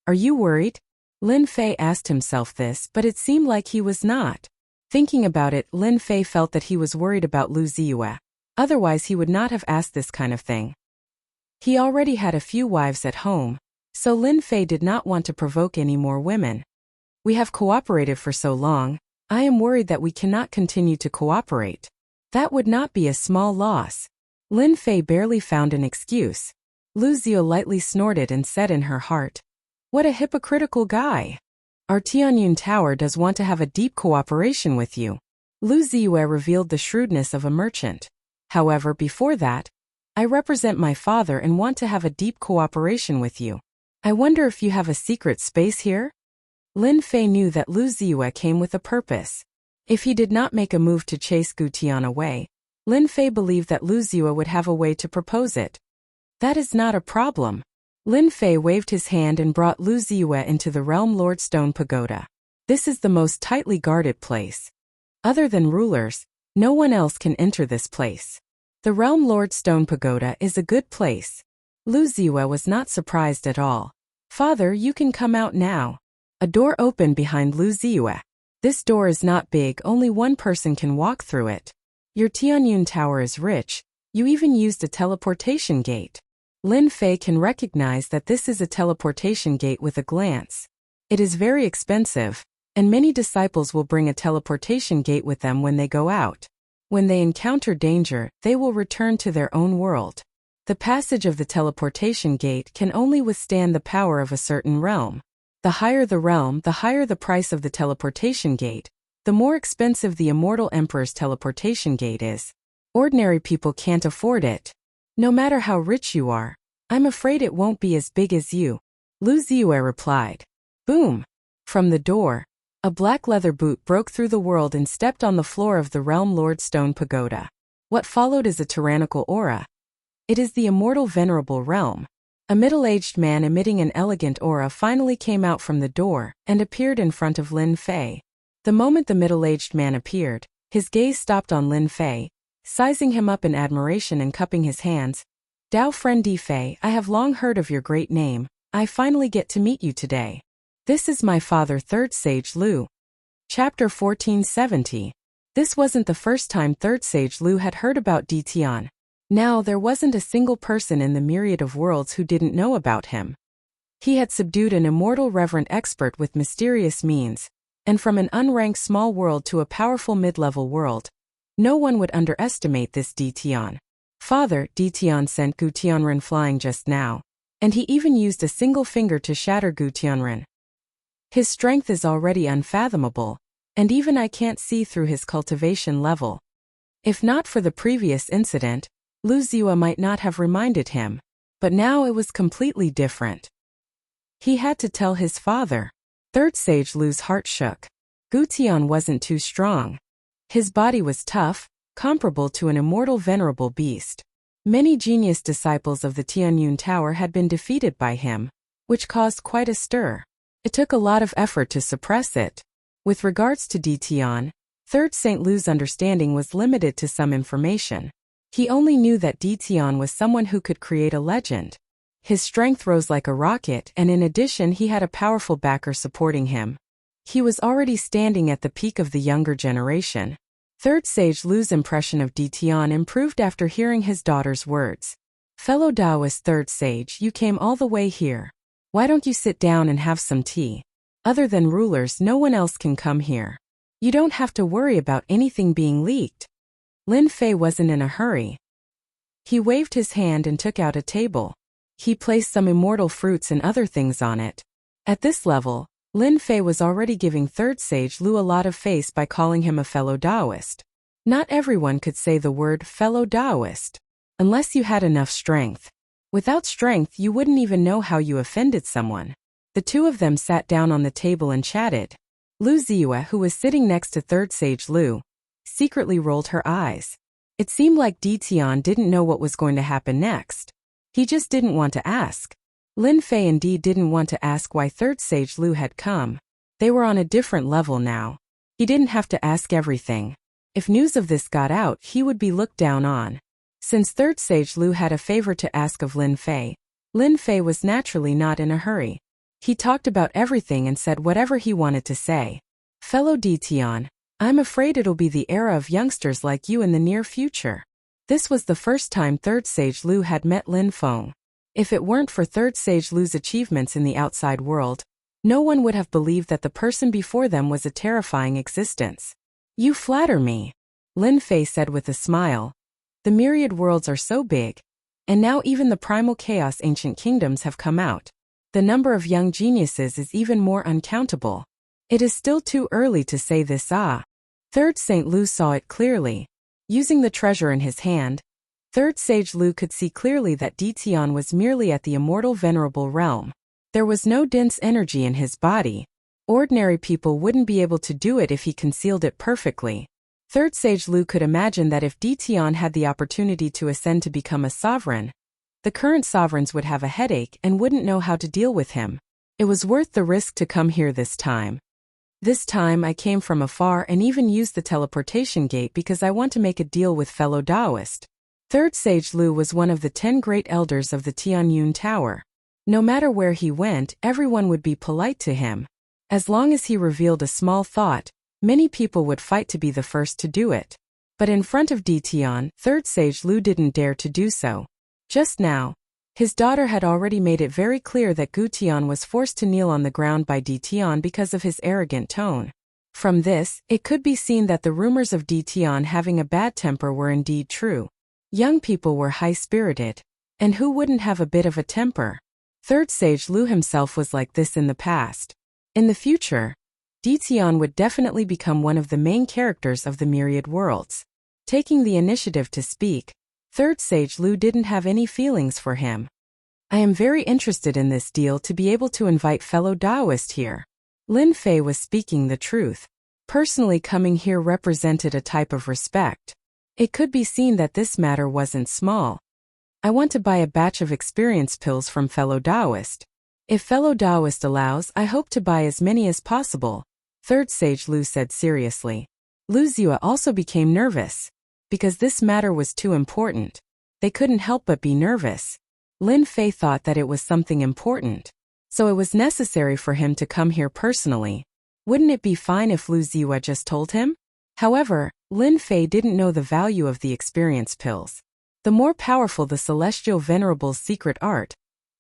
Are you worried? Lin Fei asked himself this, but it seemed like he was not. Thinking about it, Lin Fei felt that he was worried about Lu Ziwa. Otherwise he would not have asked this kind of thing. He already had a few wives at home, so Lin Fei did not want to provoke any more women. We have cooperated for so long, I am worried that we cannot continue to cooperate. That would not be a small loss. Lin Fei barely found an excuse. Lu Ziwa lightly snorted and said in her heart, what a hypocritical guy. Our Tianyun Tower does want to have a deep cooperation with you. Lu Ziwa revealed the shrewdness of a merchant. However, before that, I represent my father and want to have a deep cooperation with you. I wonder if you have a secret space here? Lin Fei knew that Lu Ziwa came with a purpose. If he did not make a move to chase Gu Tian away, Lin Fei believed that Lu Ziwa would have a way to propose it. That is not a problem. Lin Fei waved his hand and brought Lu Ziwa into the Realm Lord Stone Pagoda. This is the most tightly guarded place. Other than rulers, no one else can enter this place. The Realm Lord Stone Pagoda is a good place. Lu Ziwa was not surprised at all. Father, you can come out now. A door opened behind Lu Ziwa. This door is not big, only one person can walk through it. Your Tianyun Tower is rich, you even used a teleportation gate. Lin Fei can recognize that this is a teleportation gate with a glance. It is very expensive, and many disciples will bring a teleportation gate with them when they go out. When they encounter danger, they will return to their own world. The passage of the teleportation gate can only withstand the power of a certain realm. The higher the realm, the higher the price of the teleportation gate, the more expensive the Immortal Emperor's teleportation gate is. Ordinary people can't afford it. No matter how rich you are, I'm afraid it won't be as big as you. Lu Ziwa replied. Boom! From the door, a black leather boot broke through the world and stepped on the floor of the Realm Lord Stone Pagoda. What followed is a tyrannical aura. It is the immortal venerable realm. A middle-aged man emitting an elegant aura finally came out from the door and appeared in front of Lin Fei. The moment the middle-aged man appeared, his gaze stopped on Lin Fei, sizing him up in admiration and cupping his hands. Dao friend Di Fei, I have long heard of your great name. I finally get to meet you today. This is my father, Third Sage Lu. Chapter 1470. This wasn't the first time Third Sage Lu had heard about Di Tian. Now there wasn't a single person in the myriad of worlds who didn't know about him. He had subdued an immortal reverent expert with mysterious means, and from an unranked small world to a powerful mid-level world. No one would underestimate this Di Tian. Father, Di Tian sent Gu Tianren flying just now, and he even used a single finger to shatter Gu Tianren. His strength is already unfathomable, and even I can't see through his cultivation level. If not for the previous incident, Lu Ziwa might not have reminded him, but now it was completely different. He had to tell his father. Third Sage Lu's heart shook. Gu Tian wasn't too strong. His body was tough, comparable to an immortal venerable beast. Many genius disciples of the Tianyun Tower had been defeated by him, which caused quite a stir. It took a lot of effort to suppress it. With regards to Tian, Third St. Lu's understanding was limited to some information. He only knew that Tian was someone who could create a legend. His strength rose like a rocket, and in addition he had a powerful backer supporting him. He was already standing at the peak of the younger generation. Third Sage Lu's impression of Tian improved after hearing his daughter's words. Fellow Taoist Third Sage, you came all the way here. Why don't you sit down and have some tea? Other than rulers, no one else can come here. You don't have to worry about anything being leaked. Lin Fei wasn't in a hurry. He waved his hand and took out a table. He placed some immortal fruits and other things on it. At this level, Lin Fei was already giving Third Sage Lu a lot of face by calling him a fellow Taoist. Not everyone could say the word fellow Taoist, unless you had enough strength. Without strength, you wouldn't even know how you offended someone. The two of them sat down on the table and chatted. Lu Ziyue, who was sitting next to Third Sage Lu, secretly rolled her eyes. It seemed like Tian didn't know what was going to happen next. He just didn't want to ask. Lin Fei indeed didn't want to ask why Third Sage Lu had come. They were on a different level now. He didn't have to ask everything. If news of this got out, he would be looked down on. Since Third Sage Lu had a favor to ask of Lin Fei was naturally not in a hurry. He talked about everything and said whatever he wanted to say. Fellow Tian, I'm afraid it'll be the era of youngsters like you in the near future. This was the first time Third Sage Lu had met Lin Feng. If it weren't for Third Sage Lu's achievements in the outside world, no one would have believed that the person before them was a terrifying existence. You flatter me, Lin Fei said with a smile. The myriad worlds are so big, and now even the primal chaos ancient kingdoms have come out. The number of young geniuses is even more uncountable. It is still too early to say this. Third St. Lu saw it clearly. Using the treasure in his hand, Third Sage Lu could see clearly that Tian was merely at the immortal venerable realm. There was no dense energy in his body. Ordinary people wouldn't be able to do it if he concealed it perfectly. Third Sage Lu could imagine that if Tian had the opportunity to ascend to become a sovereign, the current sovereigns would have a headache and wouldn't know how to deal with him. It was worth the risk to come here this time. This time I came from afar and even used the teleportation gate because I want to make a deal with fellow Taoist. Third Sage Lu was one of the 10 great elders of the Tianyun Tower. No matter where he went, everyone would be polite to him. As long as he revealed a small thought, many people would fight to be the first to do it. But in front of Tian, Third Sage Lu didn't dare to do so. Just now, his daughter had already made it very clear that Tian was forced to kneel on the ground by Tian because of his arrogant tone. From this, it could be seen that the rumors of Tian having a bad temper were indeed true. Young people were high-spirited. And who wouldn't have a bit of a temper? Third Sage Lu himself was like this in the past. In the future, Tian would definitely become one of the main characters of the myriad worlds. Taking the initiative to speak, Third Sage Lu didn't have any feelings for him. I am very interested in this deal to be able to invite fellow Taoist here. Lin Fei was speaking the truth. Personally coming here represented a type of respect. It could be seen that this matter wasn't small. I want to buy a batch of experience pills from fellow Taoist. If fellow Taoist allows, I hope to buy as many as possible, Third Sage Lu said seriously. Lu Ziyue also became nervous. Because this matter was too important. They couldn't help but be nervous. Lin Fei thought that it was something important. So it was necessary for him to come here personally. Wouldn't it be fine if Lu Ziyue just told him? However, Lin Fei didn't know the value of the experience pills. The more powerful the Celestial Venerable's secret art,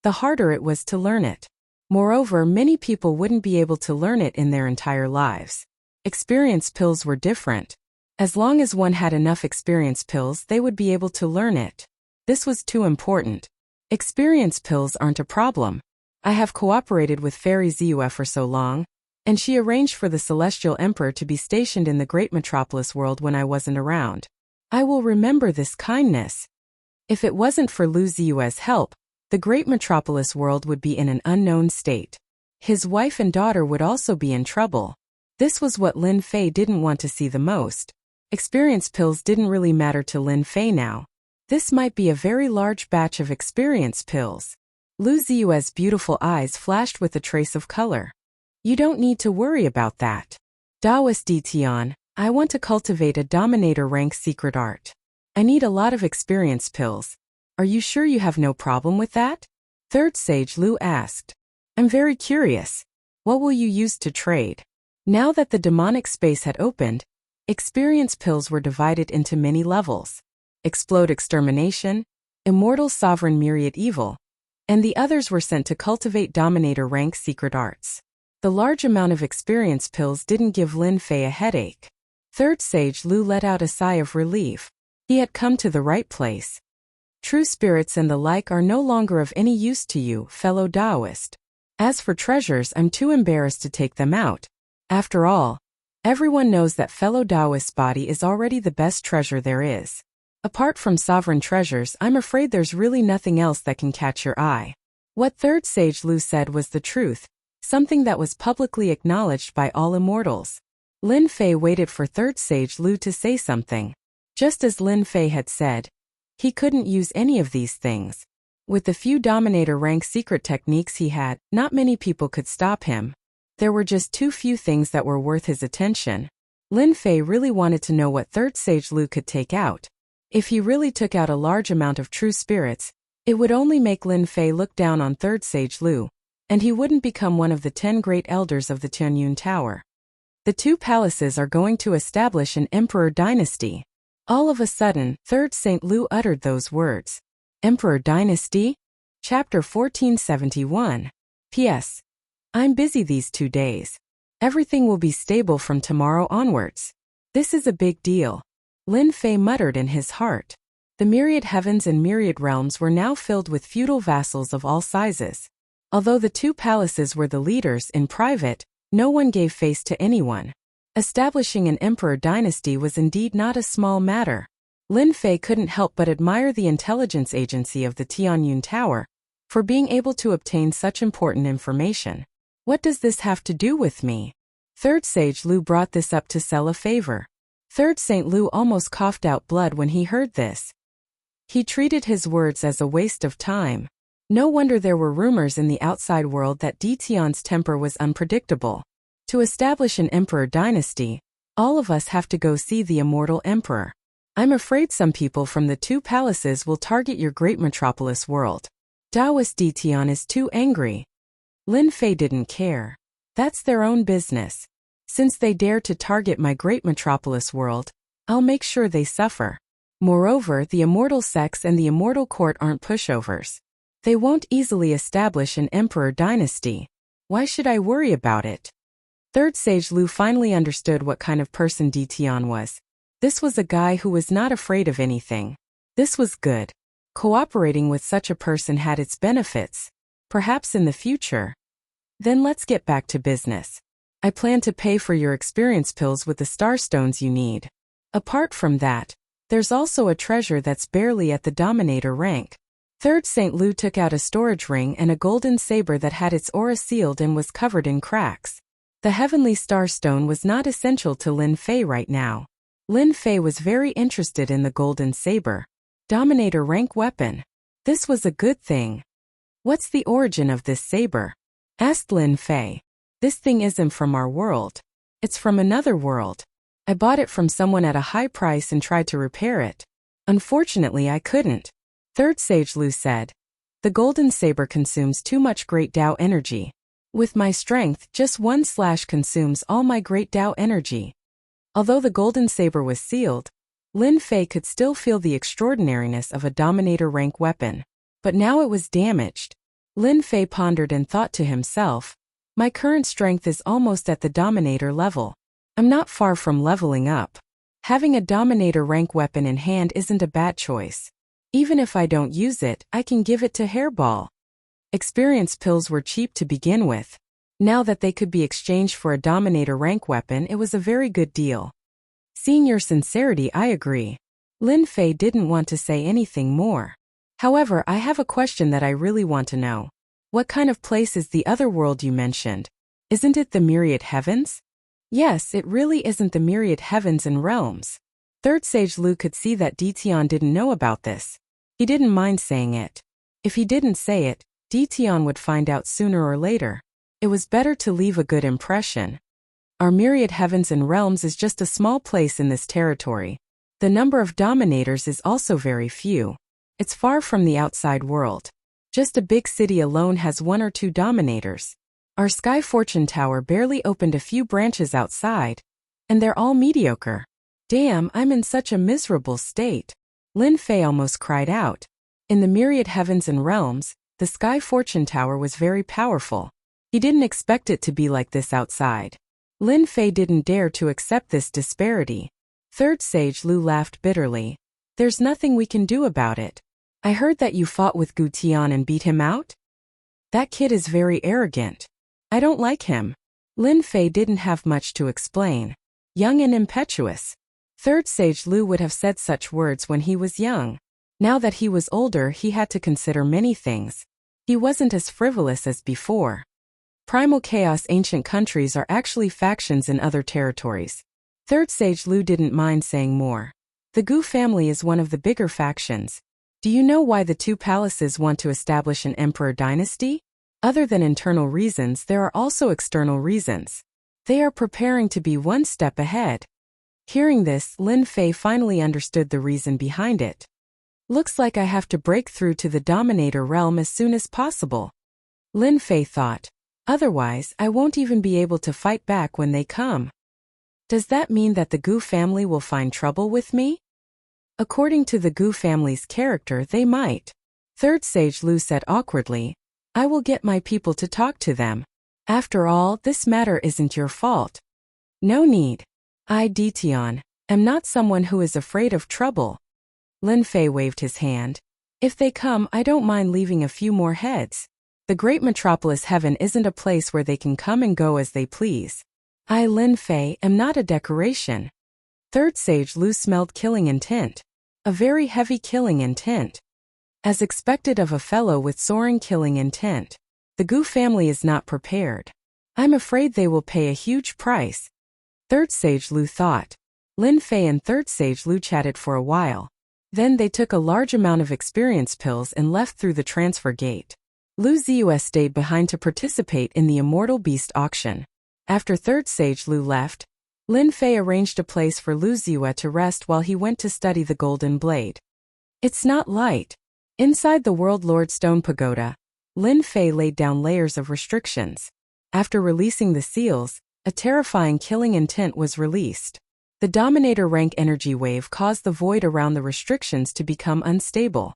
the harder it was to learn it. Moreover, many people wouldn't be able to learn it in their entire lives. Experience pills were different. As long as one had enough experience pills, they would be able to learn it. This was too important. Experience pills aren't a problem. I have cooperated with Fairy Ziyue for so long, and she arranged for the Celestial Emperor to be stationed in the great metropolis world when I wasn't around. I will remember this kindness. If it wasn't for Lu Ziyue's help, the great metropolis world would be in an unknown state. His wife and daughter would also be in trouble. This was what Lin Fei didn't want to see the most. Experience pills didn't really matter to Lin Fei now. This might be a very large batch of experience pills. Lu Ziyue's beautiful eyes flashed with a trace of color. You don't need to worry about that. Taoist Tian, I want to cultivate a dominator rank secret art. I need a lot of experience pills. Are you sure you have no problem with that? Third Sage Lu asked. I'm very curious. What will you use to trade? Now that the demonic space had opened, experience pills were divided into many levels. Explode Extermination, Immortal Sovereign Myriad Evil, and the others were sent to cultivate dominator rank secret arts. The large amount of experience pills didn't give Lin Fei a headache. Third Sage Lu let out a sigh of relief. He had come to the right place. True spirits and the like are no longer of any use to you, fellow Taoist. As for treasures, I'm too embarrassed to take them out. After all, everyone knows that fellow Taoist's body is already the best treasure there is. Apart from sovereign treasures, I'm afraid there's really nothing else that can catch your eye. What Third Sage Lu said was the truth, something that was publicly acknowledged by all immortals. Lin Fei waited for Third Sage Lu to say something. Just as Lin Fei had said, he couldn't use any of these things. With the few dominator rank secret techniques he had, not many people could stop him. There were just too few things that were worth his attention. Lin Fei really wanted to know what Third Sage Lu could take out. If he really took out a large amount of true spirits, it would only make Lin Fei look down on Third Sage Lu, and he wouldn't become one of the 10 great elders of the Tianyun Tower. The two palaces are going to establish an emperor dynasty. All of a sudden, Third Saint Lu uttered those words. Emperor dynasty? Chapter 1471. P.S. I'm busy these 2 days. Everything will be stable from tomorrow onwards. This is a big deal. Lin Fei muttered in his heart. The myriad heavens and myriad realms were now filled with feudal vassals of all sizes. Although the two palaces were the leaders in private, no one gave face to anyone. Establishing an emperor dynasty was indeed not a small matter. Lin Fei couldn't help but admire the intelligence agency of the Tianyun Tower for being able to obtain such important information. What does this have to do with me? Third Sage Lu brought this up to sell a favor. Third Saint Lu almost coughed out blood when he heard this. He treated his words as a waste of time. No wonder there were rumors in the outside world that Tian's temper was unpredictable. To establish an emperor dynasty, all of us have to go see the immortal emperor. I'm afraid some people from the two palaces will target your great metropolis world. Taoist Tian is too angry. Lin Fei didn't care. That's their own business. Since they dare to target my great metropolis world, I'll make sure they suffer. Moreover, the immortal sects and the immortal court aren't pushovers. They won't easily establish an emperor dynasty. Why should I worry about it? Third Sage Lu finally understood what kind of person Tian was. This was a guy who was not afraid of anything. This was good. Cooperating with such a person had its benefits. Perhaps in the future. Then let's get back to business. I plan to pay for your experience pills with the starstones you need. Apart from that, there's also a treasure that's barely at the dominator rank. Third Saint Lu took out a storage ring and a golden saber that had its aura sealed and was covered in cracks. The heavenly starstone was not essential to Lin Fei right now. Lin Fei was very interested in the golden saber. Dominator rank weapon. This was a good thing. What's the origin of this saber? Asked Lin Fei. This thing isn't from our world. It's from another world. I bought it from someone at a high price and tried to repair it. Unfortunately, I couldn't. Third Sage Lu said. The golden saber consumes too much great Tao energy. With my strength, just one slash consumes all my great Tao energy. Although the golden saber was sealed, Lin Fei could still feel the extraordinariness of a dominator rank weapon. But now it was damaged. Lin Fei pondered and thought to himself, my current strength is almost at the dominator level. I'm not far from leveling up. Having a dominator rank weapon in hand isn't a bad choice. Even if I don't use it, I can give it to Hairball. Experience pills were cheap to begin with. Now that they could be exchanged for a dominator rank weapon, it was a very good deal. Seeing your sincerity, I agree. Lin Fei didn't want to say anything more. However, I have a question that I really want to know. What kind of place is the other world you mentioned? Isn't it the myriad heavens? Yes, it really isn't the myriad heavens and realms. Third Sage Lu could see that Dition didn't know about this. He didn't mind saying it. If he didn't say it, Dition would find out sooner or later. It was better to leave a good impression. Our myriad heavens and realms is just a small place in this territory. The number of dominators is also very few. It's far from the outside world. Just a big city alone has 1 or 2 dominators. Our Sky Fortune Tower barely opened a few branches outside, and they're all mediocre. Damn, I'm in such a miserable state. Lin Fei almost cried out. In the myriad heavens and realms, the Sky Fortune Tower was very powerful. He didn't expect it to be like this outside. Lin Fei didn't dare to accept this disparity. Third Sage Lu laughed bitterly. There's nothing we can do about it. I heard that you fought with Gu Tian and beat him out? That kid is very arrogant. I don't like him. Lin Fei didn't have much to explain. Young and impetuous. Third Sage Lu would have said such words when he was young. Now that he was older, he had to consider many things. He wasn't as frivolous as before. Primal Chaos ancient countries are actually factions in other territories. Third Sage Lu didn't mind saying more. The Gu family is one of the bigger factions. Do you know why the 2 palaces want to establish an emperor dynasty? Other than internal reasons, there are also external reasons. They are preparing to be 1 step ahead. Hearing this, Lin Fei finally understood the reason behind it. Looks like I have to break through to the Dominator realm as soon as possible. Lin Fei thought. Otherwise, I won't even be able to fight back when they come. Does that mean that the Gu family will find trouble with me? According to the Gu family's character, they might. Third Sage Lu said awkwardly. I will get my people to talk to them. After all, this matter isn't your fault. No need. I, Dition, am not someone who is afraid of trouble. Lin Fei waved his hand. If they come, I don't mind leaving a few more heads. The great metropolis heaven isn't a place where they can come and go as they please. I, Lin Fei, am not a decoration. Third Sage Lu smelled killing intent. A very heavy killing intent. As expected of a fellow with soaring killing intent. The Gu family is not prepared. I'm afraid they will pay a huge price. Third Sage Lu thought. Lin Fei and Third Sage Lu chatted for a while. Then they took a large amount of experience pills and left through the transfer gate. Lu Ziyu stayed behind to participate in the Immortal Beast auction. After Third Sage Lu left, Lin Fei arranged a place for Lu Ziyu to rest while he went to study the Golden Blade. It's not light. Inside the World Lord Stone Pagoda, Lin Fei laid down layers of restrictions. After releasing the seals, a terrifying killing intent was released. The Dominator rank energy wave caused the void around the restrictions to become unstable.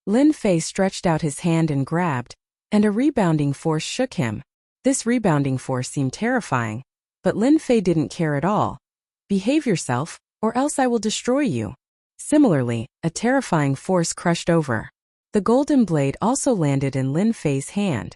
Lin Fei stretched out his hand and grabbed, and a rebounding force shook him. This rebounding force seemed terrifying, but Lin Fei didn't care at all. Behave yourself, or else I will destroy you. Similarly, a terrifying force crushed over. The golden blade also landed in Lin Fei's hand.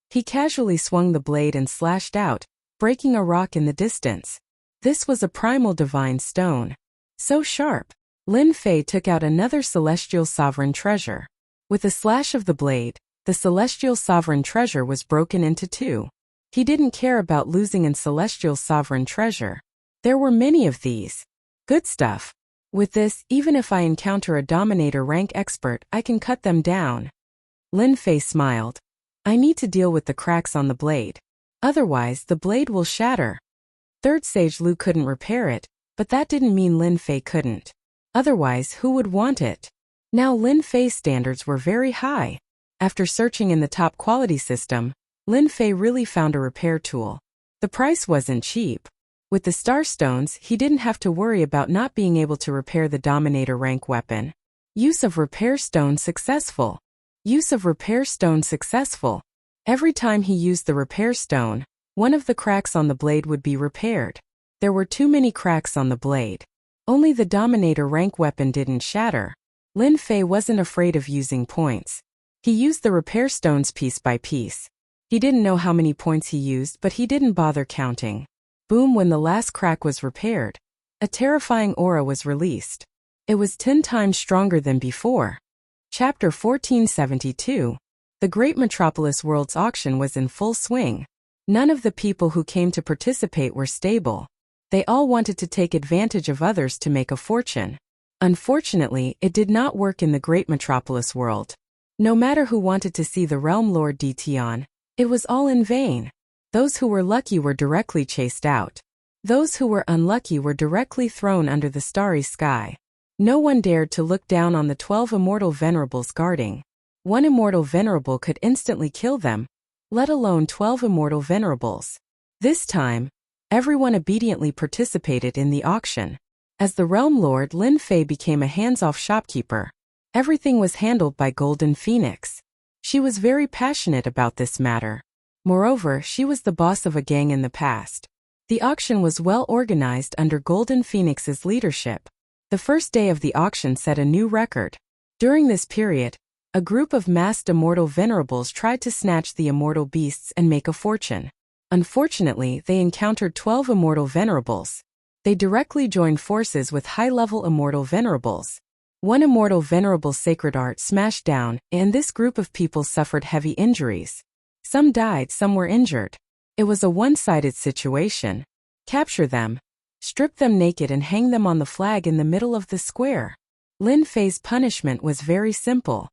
He casually swung the blade and slashed out, breaking a rock in the distance. This was a primal divine stone. So sharp. Lin Fei took out another celestial sovereign treasure. With a slash of the blade, the celestial sovereign treasure was broken into 2. He didn't care about losing in celestial sovereign treasure. There were many of these. Good stuff. With this, even if I encounter a Dominator rank expert, I can cut them down. Lin Fei smiled. I need to deal with the cracks on the blade. Otherwise, the blade will shatter. Third Sage Lu couldn't repair it, but that didn't mean Lin Fei couldn't. Otherwise, who would want it? Now Lin Fei's standards were very high. After searching in the top quality system, Lin Fei really found a repair tool. The price wasn't cheap. With the star stones, he didn't have to worry about not being able to repair the Dominator rank weapon. Use of repair stone successful. Use of repair stone successful. Every time he used the repair stone, one of the cracks on the blade would be repaired. There were too many cracks on the blade. Only the Dominator rank weapon didn't shatter. Lin Fei wasn't afraid of using points. He used the repair stones piece by piece. He didn't know how many points he used, but he didn't bother counting. Boom! When the last crack was repaired, a terrifying aura was released. It was 10 times stronger than before. Chapter 1472. The Great Metropolis World's auction was in full swing. None of the people who came to participate were stable. They all wanted to take advantage of others to make a fortune. Unfortunately, it did not work in the great metropolis world. No matter who wanted to see the realm lord Dition, it was all in vain. Those who were lucky were directly chased out. Those who were unlucky were directly thrown under the starry sky. No one dared to look down on the 12 immortal venerables guarding. One immortal venerable could instantly kill them, let alone 12 immortal venerables. This time, everyone obediently participated in the auction. As the realm lord, Lin Fei became a hands-off shopkeeper. Everything was handled by Golden Phoenix. She was very passionate about this matter. Moreover, she was the boss of a gang in the past. The auction was well organized under Golden Phoenix's leadership. The first day of the auction set a new record. During this period, a group of masked immortal venerables tried to snatch the immortal beasts and make a fortune. Unfortunately, they encountered 12 immortal venerables. They directly joined forces with high-level immortal venerables. One immortal venerable's sacred art smashed down, and this group of people suffered heavy injuries. Some died, some were injured. It was a one-sided situation. Capture them, strip them naked and hang them on the flag in the middle of the square. Lin Fei's punishment was very simple.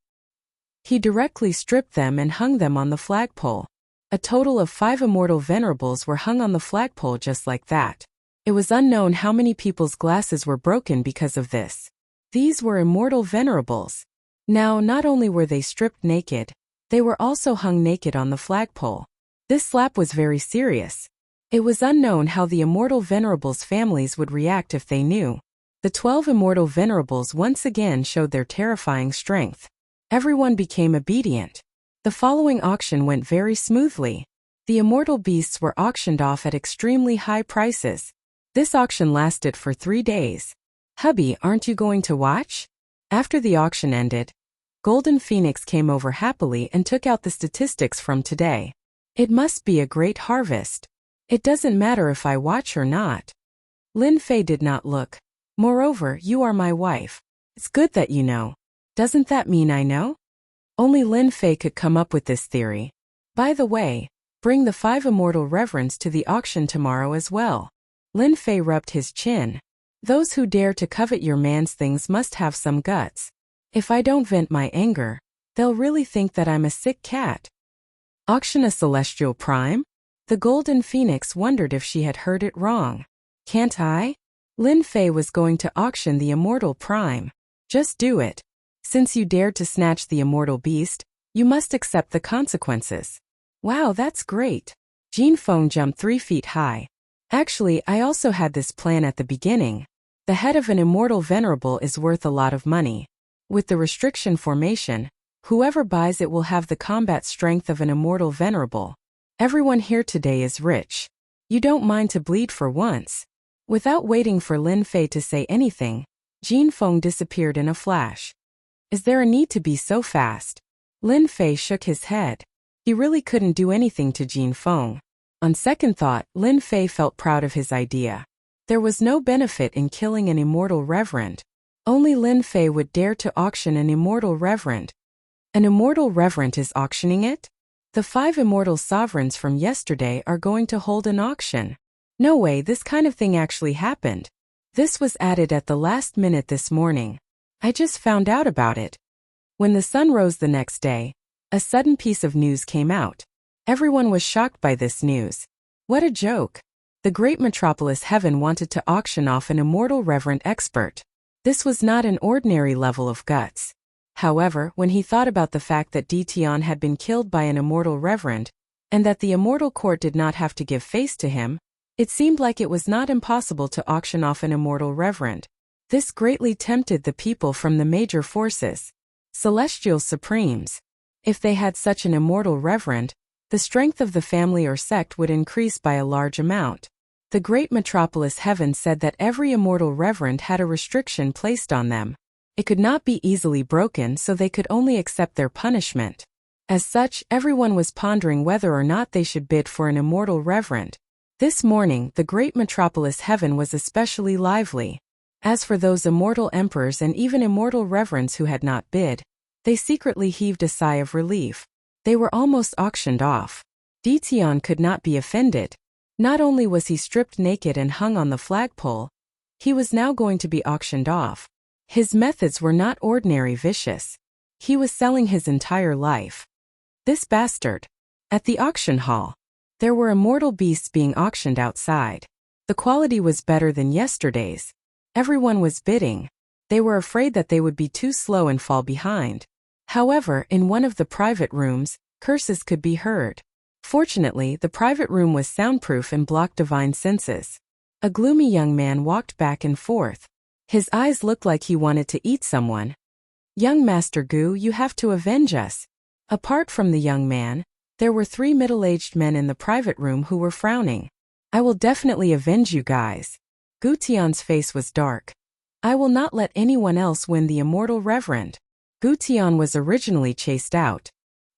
He directly stripped them and hung them on the flagpole. A total of 5 immortal venerables were hung on the flagpole just like that. It was unknown how many people's glasses were broken because of this. These were immortal venerables. Now, not only were they stripped naked, they were also hung naked on the flagpole. This slap was very serious. It was unknown how the immortal venerables' families would react if they knew. The 12 immortal venerables once again showed their terrifying strength. Everyone became obedient. The following auction went very smoothly. The immortal beasts were auctioned off at extremely high prices. This auction lasted for 3 days. Hubby, aren't you going to watch? After the auction ended, Golden Phoenix came over happily and took out the statistics from today. It must be a great harvest. It doesn't matter if I watch or not. Lin Fei did not look. Moreover, you are my wife. It's good that you know. Doesn't that mean I know? Only Lin Fei could come up with this theory. By the way, bring the 5 immortal reverends to the auction tomorrow as well. Lin Fei rubbed his chin. Those who dare to covet your man's things must have some guts. If I don't vent my anger, they'll really think that I'm a sick cat. Auction a celestial prime? The Golden Phoenix wondered if she had heard it wrong. Can't I? Lin Fei was going to auction the immortal prime. Just do it. Since you dared to snatch the immortal beast, you must accept the consequences. Wow, that's great. Jin Feng jumped 3 feet high. Actually, I also had this plan at the beginning. The head of an immortal venerable is worth a lot of money. With the restriction formation, whoever buys it will have the combat strength of an immortal venerable. Everyone here today is rich. You don't mind to bleed for once. Without waiting for Lin Fei to say anything, Jin Feng disappeared in a flash. Is there a need to be so fast? Lin Fei shook his head. He really couldn't do anything to Jin Feng. On second thought, Lin Fei felt proud of his idea. There was no benefit in killing an immortal reverend. Only Lin Fei would dare to auction an immortal reverend. An immortal reverend is auctioning it? The 5 immortal sovereigns from yesterday are going to hold an auction. No way, this kind of thing actually happened. This was added at the last minute this morning. I just found out about it. When the sun rose the next day, a sudden piece of news came out. Everyone was shocked by this news. What a joke. The great metropolis heaven wanted to auction off an immortal reverend expert. This was not an ordinary level of guts. However, when he thought about the fact that Dition had been killed by an immortal reverend, and that the immortal court did not have to give face to him, it seemed like it was not impossible to auction off an immortal reverend. This greatly tempted the people from the major forces, celestial supremes. If they had such an immortal reverend, the strength of the family or sect would increase by a large amount. The great metropolis heaven said that every immortal reverend had a restriction placed on them. It could not be easily broken, so they could only accept their punishment. As such, everyone was pondering whether or not they should bid for an immortal reverend. This morning, the great metropolis heaven was especially lively. As for those immortal emperors and even immortal reverends who had not bid, they secretly heaved a sigh of relief. They were almost auctioned off. Dition could not be offended. Not only was he stripped naked and hung on the flagpole, he was now going to be auctioned off. His methods were not ordinary vicious. He was selling his entire life. This bastard. At the auction hall, there were immortal beasts being auctioned outside. The quality was better than yesterday's. Everyone was bidding. They were afraid that they would be too slow and fall behind. However, in one of the private rooms, curses could be heard. Fortunately, the private room was soundproof and blocked divine senses. A gloomy young man walked back and forth. His eyes looked like he wanted to eat someone. "Young Master Gu, you have to avenge us." Apart from the young man, there were 3 middle-aged men in the private room who were frowning. "I will definitely avenge you guys." Gu Tian's face was dark. "I will not let anyone else win the immortal reverend." Gu Tian was originally chased out.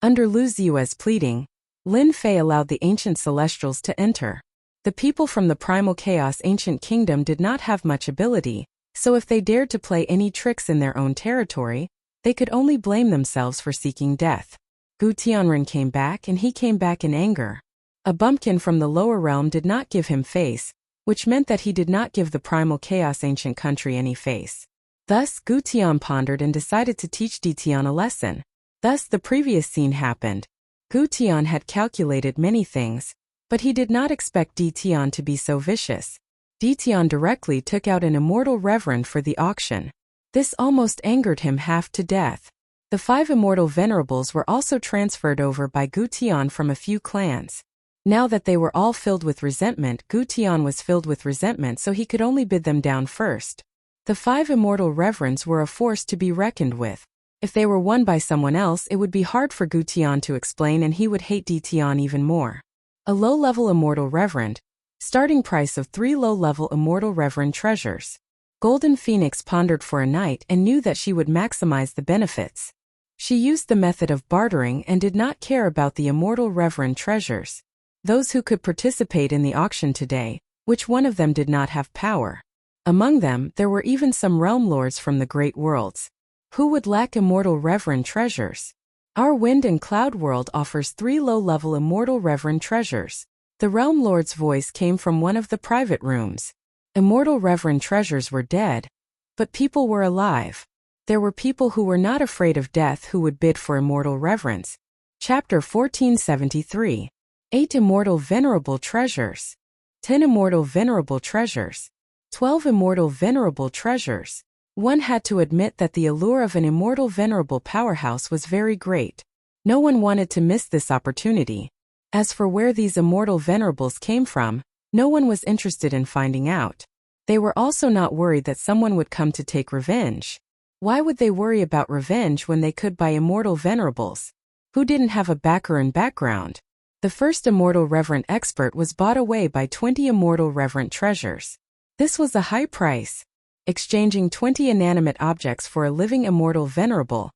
Under Lu Ziyue's pleading, Lin Fei allowed the ancient celestials to enter. The people from the primal chaos ancient kingdom did not have much ability, so if they dared to play any tricks in their own territory, they could only blame themselves for seeking death. Gu Tianren came back, and he came back in anger. A bumpkin from the lower realm did not give him face, which meant that he did not give the primal chaos ancient country any face. Thus, Gu Tian pondered and decided to teach Di Tian a lesson. Thus the previous scene happened. Gu Tian had calculated many things, but he did not expect Di Tian to be so vicious. Di Tian directly took out an immortal reverend for the auction. This almost angered him half to death. The 5 immortal venerables were also transferred over by Gu Tian from a few clans. Now that they were all filled with resentment, Gu Tian was filled with resentment, so he could only bid them down first. The 5 immortal reverends were a force to be reckoned with. If they were won by someone else, it would be hard for Gu Tian to explain, and he would hate Di Tian even more. A low-level immortal reverend. Starting price of 3 low-level immortal reverend treasures. Golden Phoenix pondered for a night and knew that she would maximize the benefits. She used the method of bartering and did not care about the immortal reverend treasures. Those who could participate in the auction today, which one of them did not have power? Among them, there were even some realm lords from the great worlds. Who would lack immortal reverend treasures? Our wind and cloud world offers 3 low-level immortal reverend treasures. The realm lord's voice came from one of the private rooms. Immortal reverend treasures were dead, but people were alive. There were people who were not afraid of death who would bid for immortal reverence. Chapter 1473. 8 immortal venerable treasures. 10 immortal venerable treasures. 12 immortal venerable treasures. One had to admit that the allure of an immortal venerable powerhouse was very great. No one wanted to miss this opportunity. As for where these immortal venerables came from, no one was interested in finding out. They were also not worried that someone would come to take revenge. Why would they worry about revenge when they could buy immortal venerables? Who didn't have a background? The first immortal reverent expert was bought away by 20 immortal reverent treasures. This was a high price. Exchanging 20 inanimate objects for a living immortal venerable,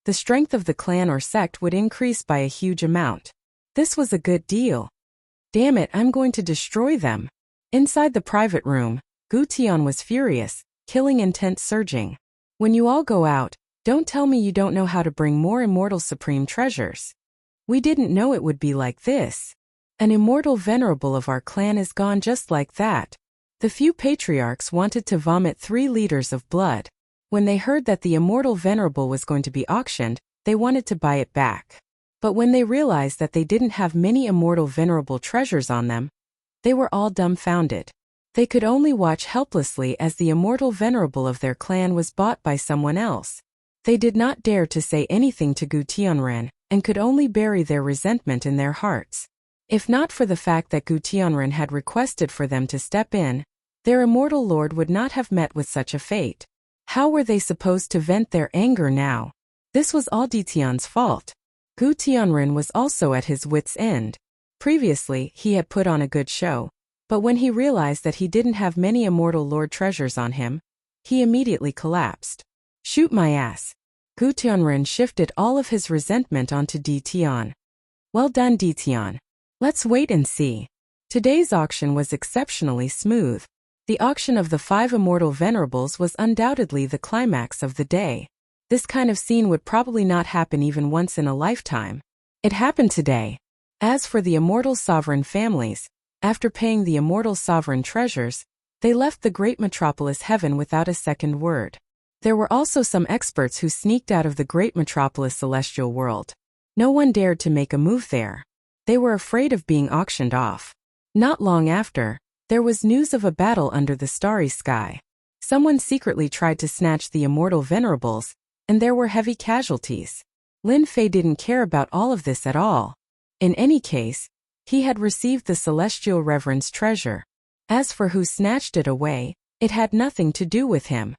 the strength of the clan or sect would increase by a huge amount. This was a good deal. Damn it, I'm going to destroy them. Inside the private room, Gu Tian was furious, killing intent surging. When you all go out, don't tell me you don't know how to bring more immortal supreme treasures. We didn't know it would be like this. An immortal venerable of our clan is gone just like that. The few patriarchs wanted to vomit 3 liters of blood. When they heard that the immortal venerable was going to be auctioned, they wanted to buy it back. But when they realized that they didn't have many immortal venerable treasures on them, they were all dumbfounded. They could only watch helplessly as the immortal venerable of their clan was bought by someone else. They did not dare to say anything to Gu Tianren, and could only bury their resentment in their hearts. If not for the fact that Gu Tianren had requested for them to step in, their immortal lord would not have met with such a fate. How were they supposed to vent their anger now? This was all Di Tian's fault. Gu Tianren was also at his wits' end. Previously, he had put on a good show, but when he realized that he didn't have many immortal lord treasures on him, he immediately collapsed. Shoot my ass. Gu Tianren shifted all of his resentment onto Di Tian. Well done, Di Tian. Let's wait and see. Today's auction was exceptionally smooth. The auction of the 5 immortal venerables was undoubtedly the climax of the day. This kind of scene would probably not happen even once in a lifetime. It happened today. As for the immortal sovereign families, After paying the immortal sovereign treasures, they left the great metropolis heaven without a second word. There were also some experts who sneaked out of the great metropolis celestial world. No one dared to make a move there. They were afraid of being auctioned off. Not long after, there was news of a battle under the starry sky. Someone secretly tried to snatch the immortal venerables, and there were heavy casualties. Lin Fei didn't care about all of this at all. In any case, he had received the celestial reverence treasure. As for who snatched it away, it had nothing to do with him.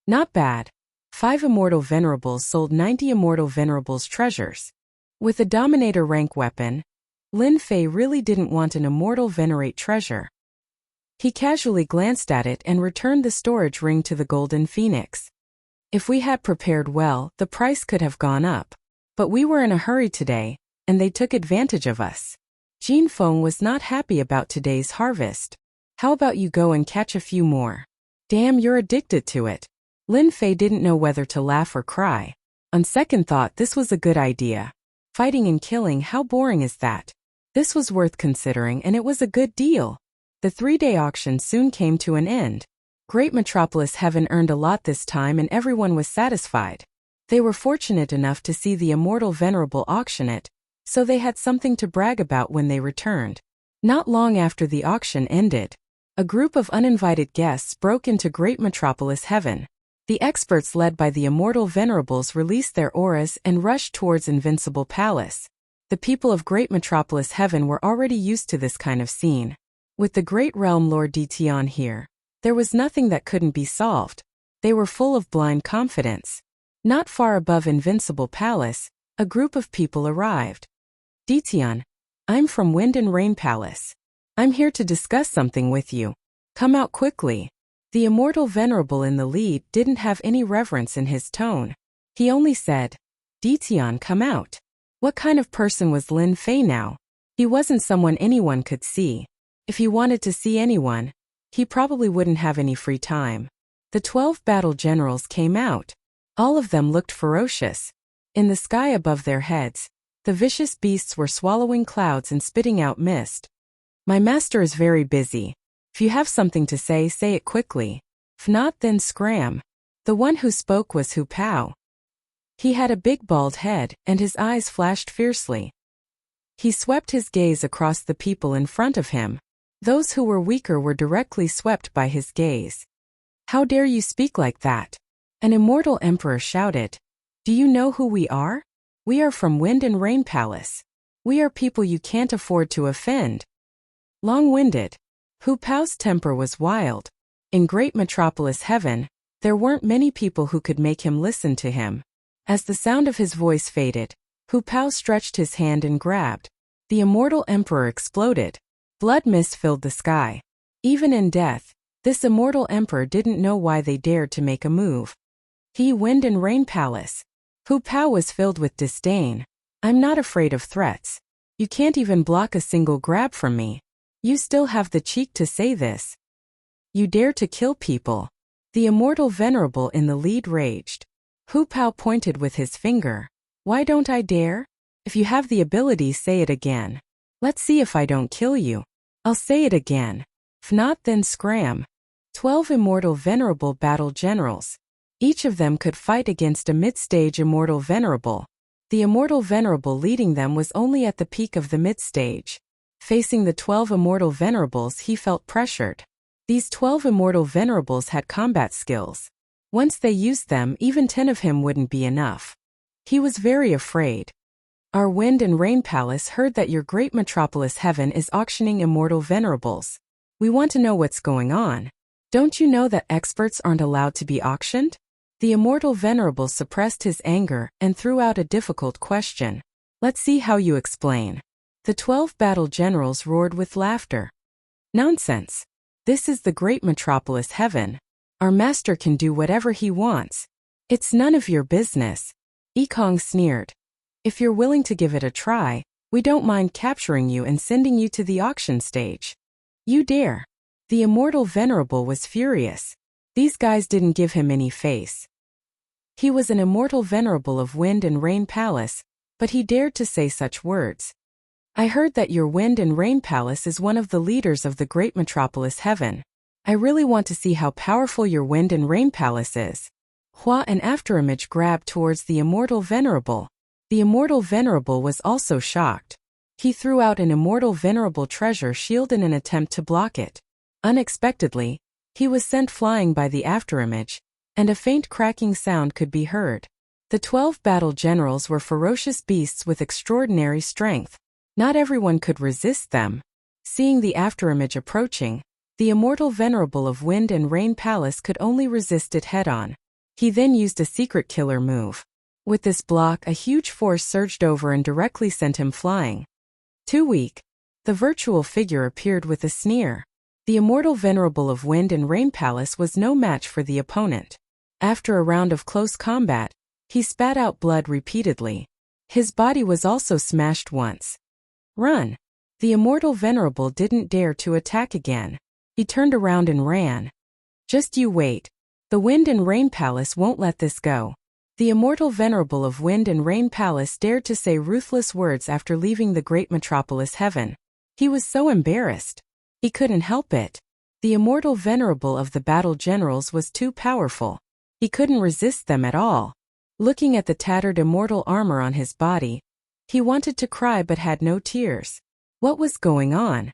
Not bad. 5 immortal venerables sold 90 immortal venerables treasures. With a dominator rank weapon, Lin Fei really didn't want an immortal venerate treasure. He casually glanced at it and returned the storage ring to the golden phoenix. If we had prepared well, the price could have gone up. But we were in a hurry today, and they took advantage of us. Jin Feng was not happy about today's harvest. How about you go and catch a few more? Damn, you're addicted to it. Lin Fei didn't know whether to laugh or cry. On second thought, this was a good idea. Fighting and killing, how boring is that? This was worth considering, and it was a good deal. The 3-day auction soon came to an end. Great Metropolis Heaven earned a lot this time and everyone was satisfied. They were fortunate enough to see the immortal venerable auction it, so they had something to brag about when they returned. Not long after the auction ended, a group of uninvited guests broke into Great Metropolis Heaven. The experts led by the immortal venerables released their auras and rushed towards Invincible Palace. The people of Great Metropolis Heaven were already used to this kind of scene. With the great realm Lord Ditian here, there was nothing that couldn't be solved. They were full of blind confidence. Not far above Invincible Palace, a group of people arrived. Ditian, I'm from Wind and Rain Palace. I'm here to discuss something with you. Come out quickly. The immortal venerable in the lead didn't have any reverence in his tone. He only said, Ditian, come out. What kind of person was Lin Fei now? He wasn't someone anyone could see. If he wanted to see anyone, he probably wouldn't have any free time. The 12 battle generals came out. All of them looked ferocious. In the sky above their heads, the vicious beasts were swallowing clouds and spitting out mist. My master is very busy. If you have something to say it quickly. If not, then scram. The one who spoke was Hu Pao. He had a big bald head, and his eyes flashed fiercely. He swept his gaze across the people in front of him. Those who were weaker were directly swept by his gaze. How dare you speak like that? An immortal emperor shouted. Do you know who we are? We are from Wind and Rain Palace. We are people you can't afford to offend. Long-winded. Hu Pao's temper was wild. In Great Metropolis Heaven, there weren't many people who could make him listen to him. As the sound of his voice faded, Hu Pao stretched his hand and grabbed. The immortal emperor exploded. Blood mist filled the sky. Even in death, this immortal emperor didn't know why they dared to make a move. Wind and Rain Palace. Hu Pao was filled with disdain. I'm not afraid of threats. You can't even block a single grab from me. You still have the cheek to say this. You dare to kill people. The immortal venerable in the lead raged. Hu Pao pointed with his finger. Why don't I dare? If you have the ability, say it again. Let's see if I don't kill you. I'll say it again. If not, then scram. 12 immortal venerable battle generals. Each of them could fight against a mid-stage immortal venerable. The immortal venerable leading them was only at the peak of the mid-stage. Facing the 12 immortal venerables, he felt pressured. These 12 immortal venerables had combat skills. Once they used them, even 10 of him wouldn't be enough. He was very afraid. Our Wind and Rain Palace heard that your Great Metropolis Heaven is auctioning immortal venerables. We want to know what's going on. Don't you know that experts aren't allowed to be auctioned? The immortal venerable suppressed his anger and threw out a difficult question. Let's see how you explain. The 12 battle generals roared with laughter. Nonsense. This is the Great Metropolis Heaven. Our master can do whatever he wants. It's none of your business. Ekong sneered. If you're willing to give it a try, we don't mind capturing you and sending you to the auction stage. You dare. The immortal venerable was furious. These guys didn't give him any face. He was an immortal venerable of Wind and Rain Palace, but he dared to say such words. I heard that your Wind and Rain Palace is one of the leaders of the great metropolis heaven. I really want to see how powerful your Wind and Rain Palace is. Hua and Afterimage grabbed towards the immortal Venerable. The immortal Venerable was also shocked. He threw out an immortal Venerable treasure shield in an attempt to block it. Unexpectedly, he was sent flying by the Afterimage, and a faint cracking sound could be heard. The 12 battle generals were ferocious beasts with extraordinary strength. Not everyone could resist them. Seeing the Afterimage approaching, the immortal Venerable of Wind and Rain Palace could only resist it head-on. He then used a secret killer move. With this block, a huge force surged over and directly sent him flying. Too weak. The virtual figure appeared with a sneer. The immortal Venerable of Wind and Rain Palace was no match for the opponent. After a round of close combat, he spat out blood repeatedly. His body was also smashed once. Run! The immortal Venerable didn't dare to attack again. He turned around and ran. Just you wait. The Wind and Rain Palace won't let this go. The immortal Venerable of Wind and Rain Palace dared to say ruthless words after leaving the great metropolis heaven. He was so embarrassed. He couldn't help it. The immortal Venerable of the battle generals was too powerful. He couldn't resist them at all. Looking at the tattered immortal armor on his body, he wanted to cry but had no tears. What was going on?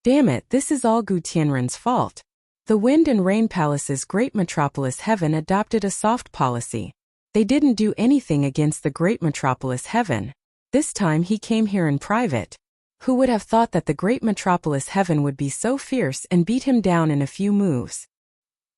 Damn it, this is all Gu Tianren's fault. The Wind and Rain Palace's great metropolis heaven adopted a soft policy. They didn't do anything against the great metropolis heaven. This time he came here in private. Who would have thought that the great metropolis heaven would be so fierce and beat him down in a few moves?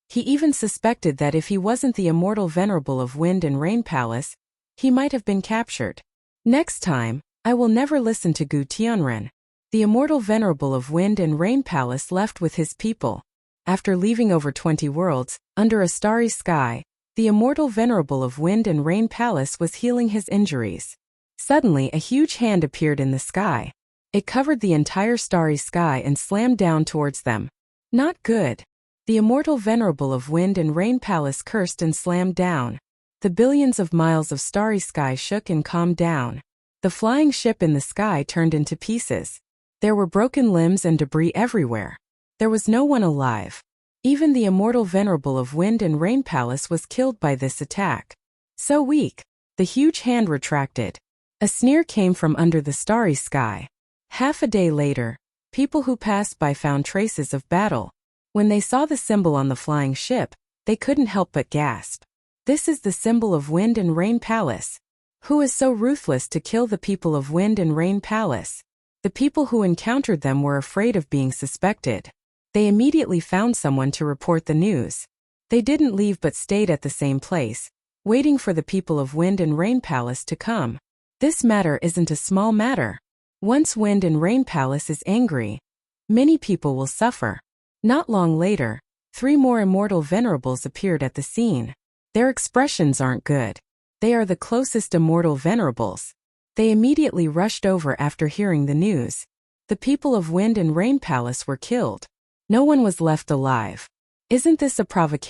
He even suspected that if he wasn't the immortal Venerable of Wind and Rain Palace, he might have been captured. Next time, I will never listen to Gu Tianren. The immortal Venerable of Wind and Rain Palace left with his people. After leaving over 20 worlds, under a starry sky, the immortal Venerable of Wind and Rain Palace was healing his injuries. Suddenly, a huge hand appeared in the sky. It covered the entire starry sky and slammed down towards them. Not good. The immortal Venerable of Wind and Rain Palace cursed and slammed down. The billions of miles of starry sky shook and calmed down. The flying ship in the sky turned into pieces. There were broken limbs and debris everywhere. There was no one alive. Even the immortal Venerable of Wind and Rain Palace was killed by this attack. So weak. The huge hand retracted. A sneer came from under the starry sky. Half a day later, people who passed by found traces of battle. When they saw the symbol on the flying ship, they couldn't help but gasp. This is the symbol of Wind and Rain Palace. Who is so ruthless to kill the people of Wind and Rain Palace? The people who encountered them were afraid of being suspected. They immediately found someone to report the news. They didn't leave but stayed at the same place, waiting for the people of Wind and Rain Palace to come. This matter isn't a small matter. Once Wind and Rain Palace is angry, many people will suffer. Not long later, 3 more immortal venerables appeared at the scene. Their expressions aren't good. They are the closest immortal venerables. They immediately rushed over after hearing the news. The people of Wind and Rain Palace were killed. No one was left alive. Isn't this a provocation?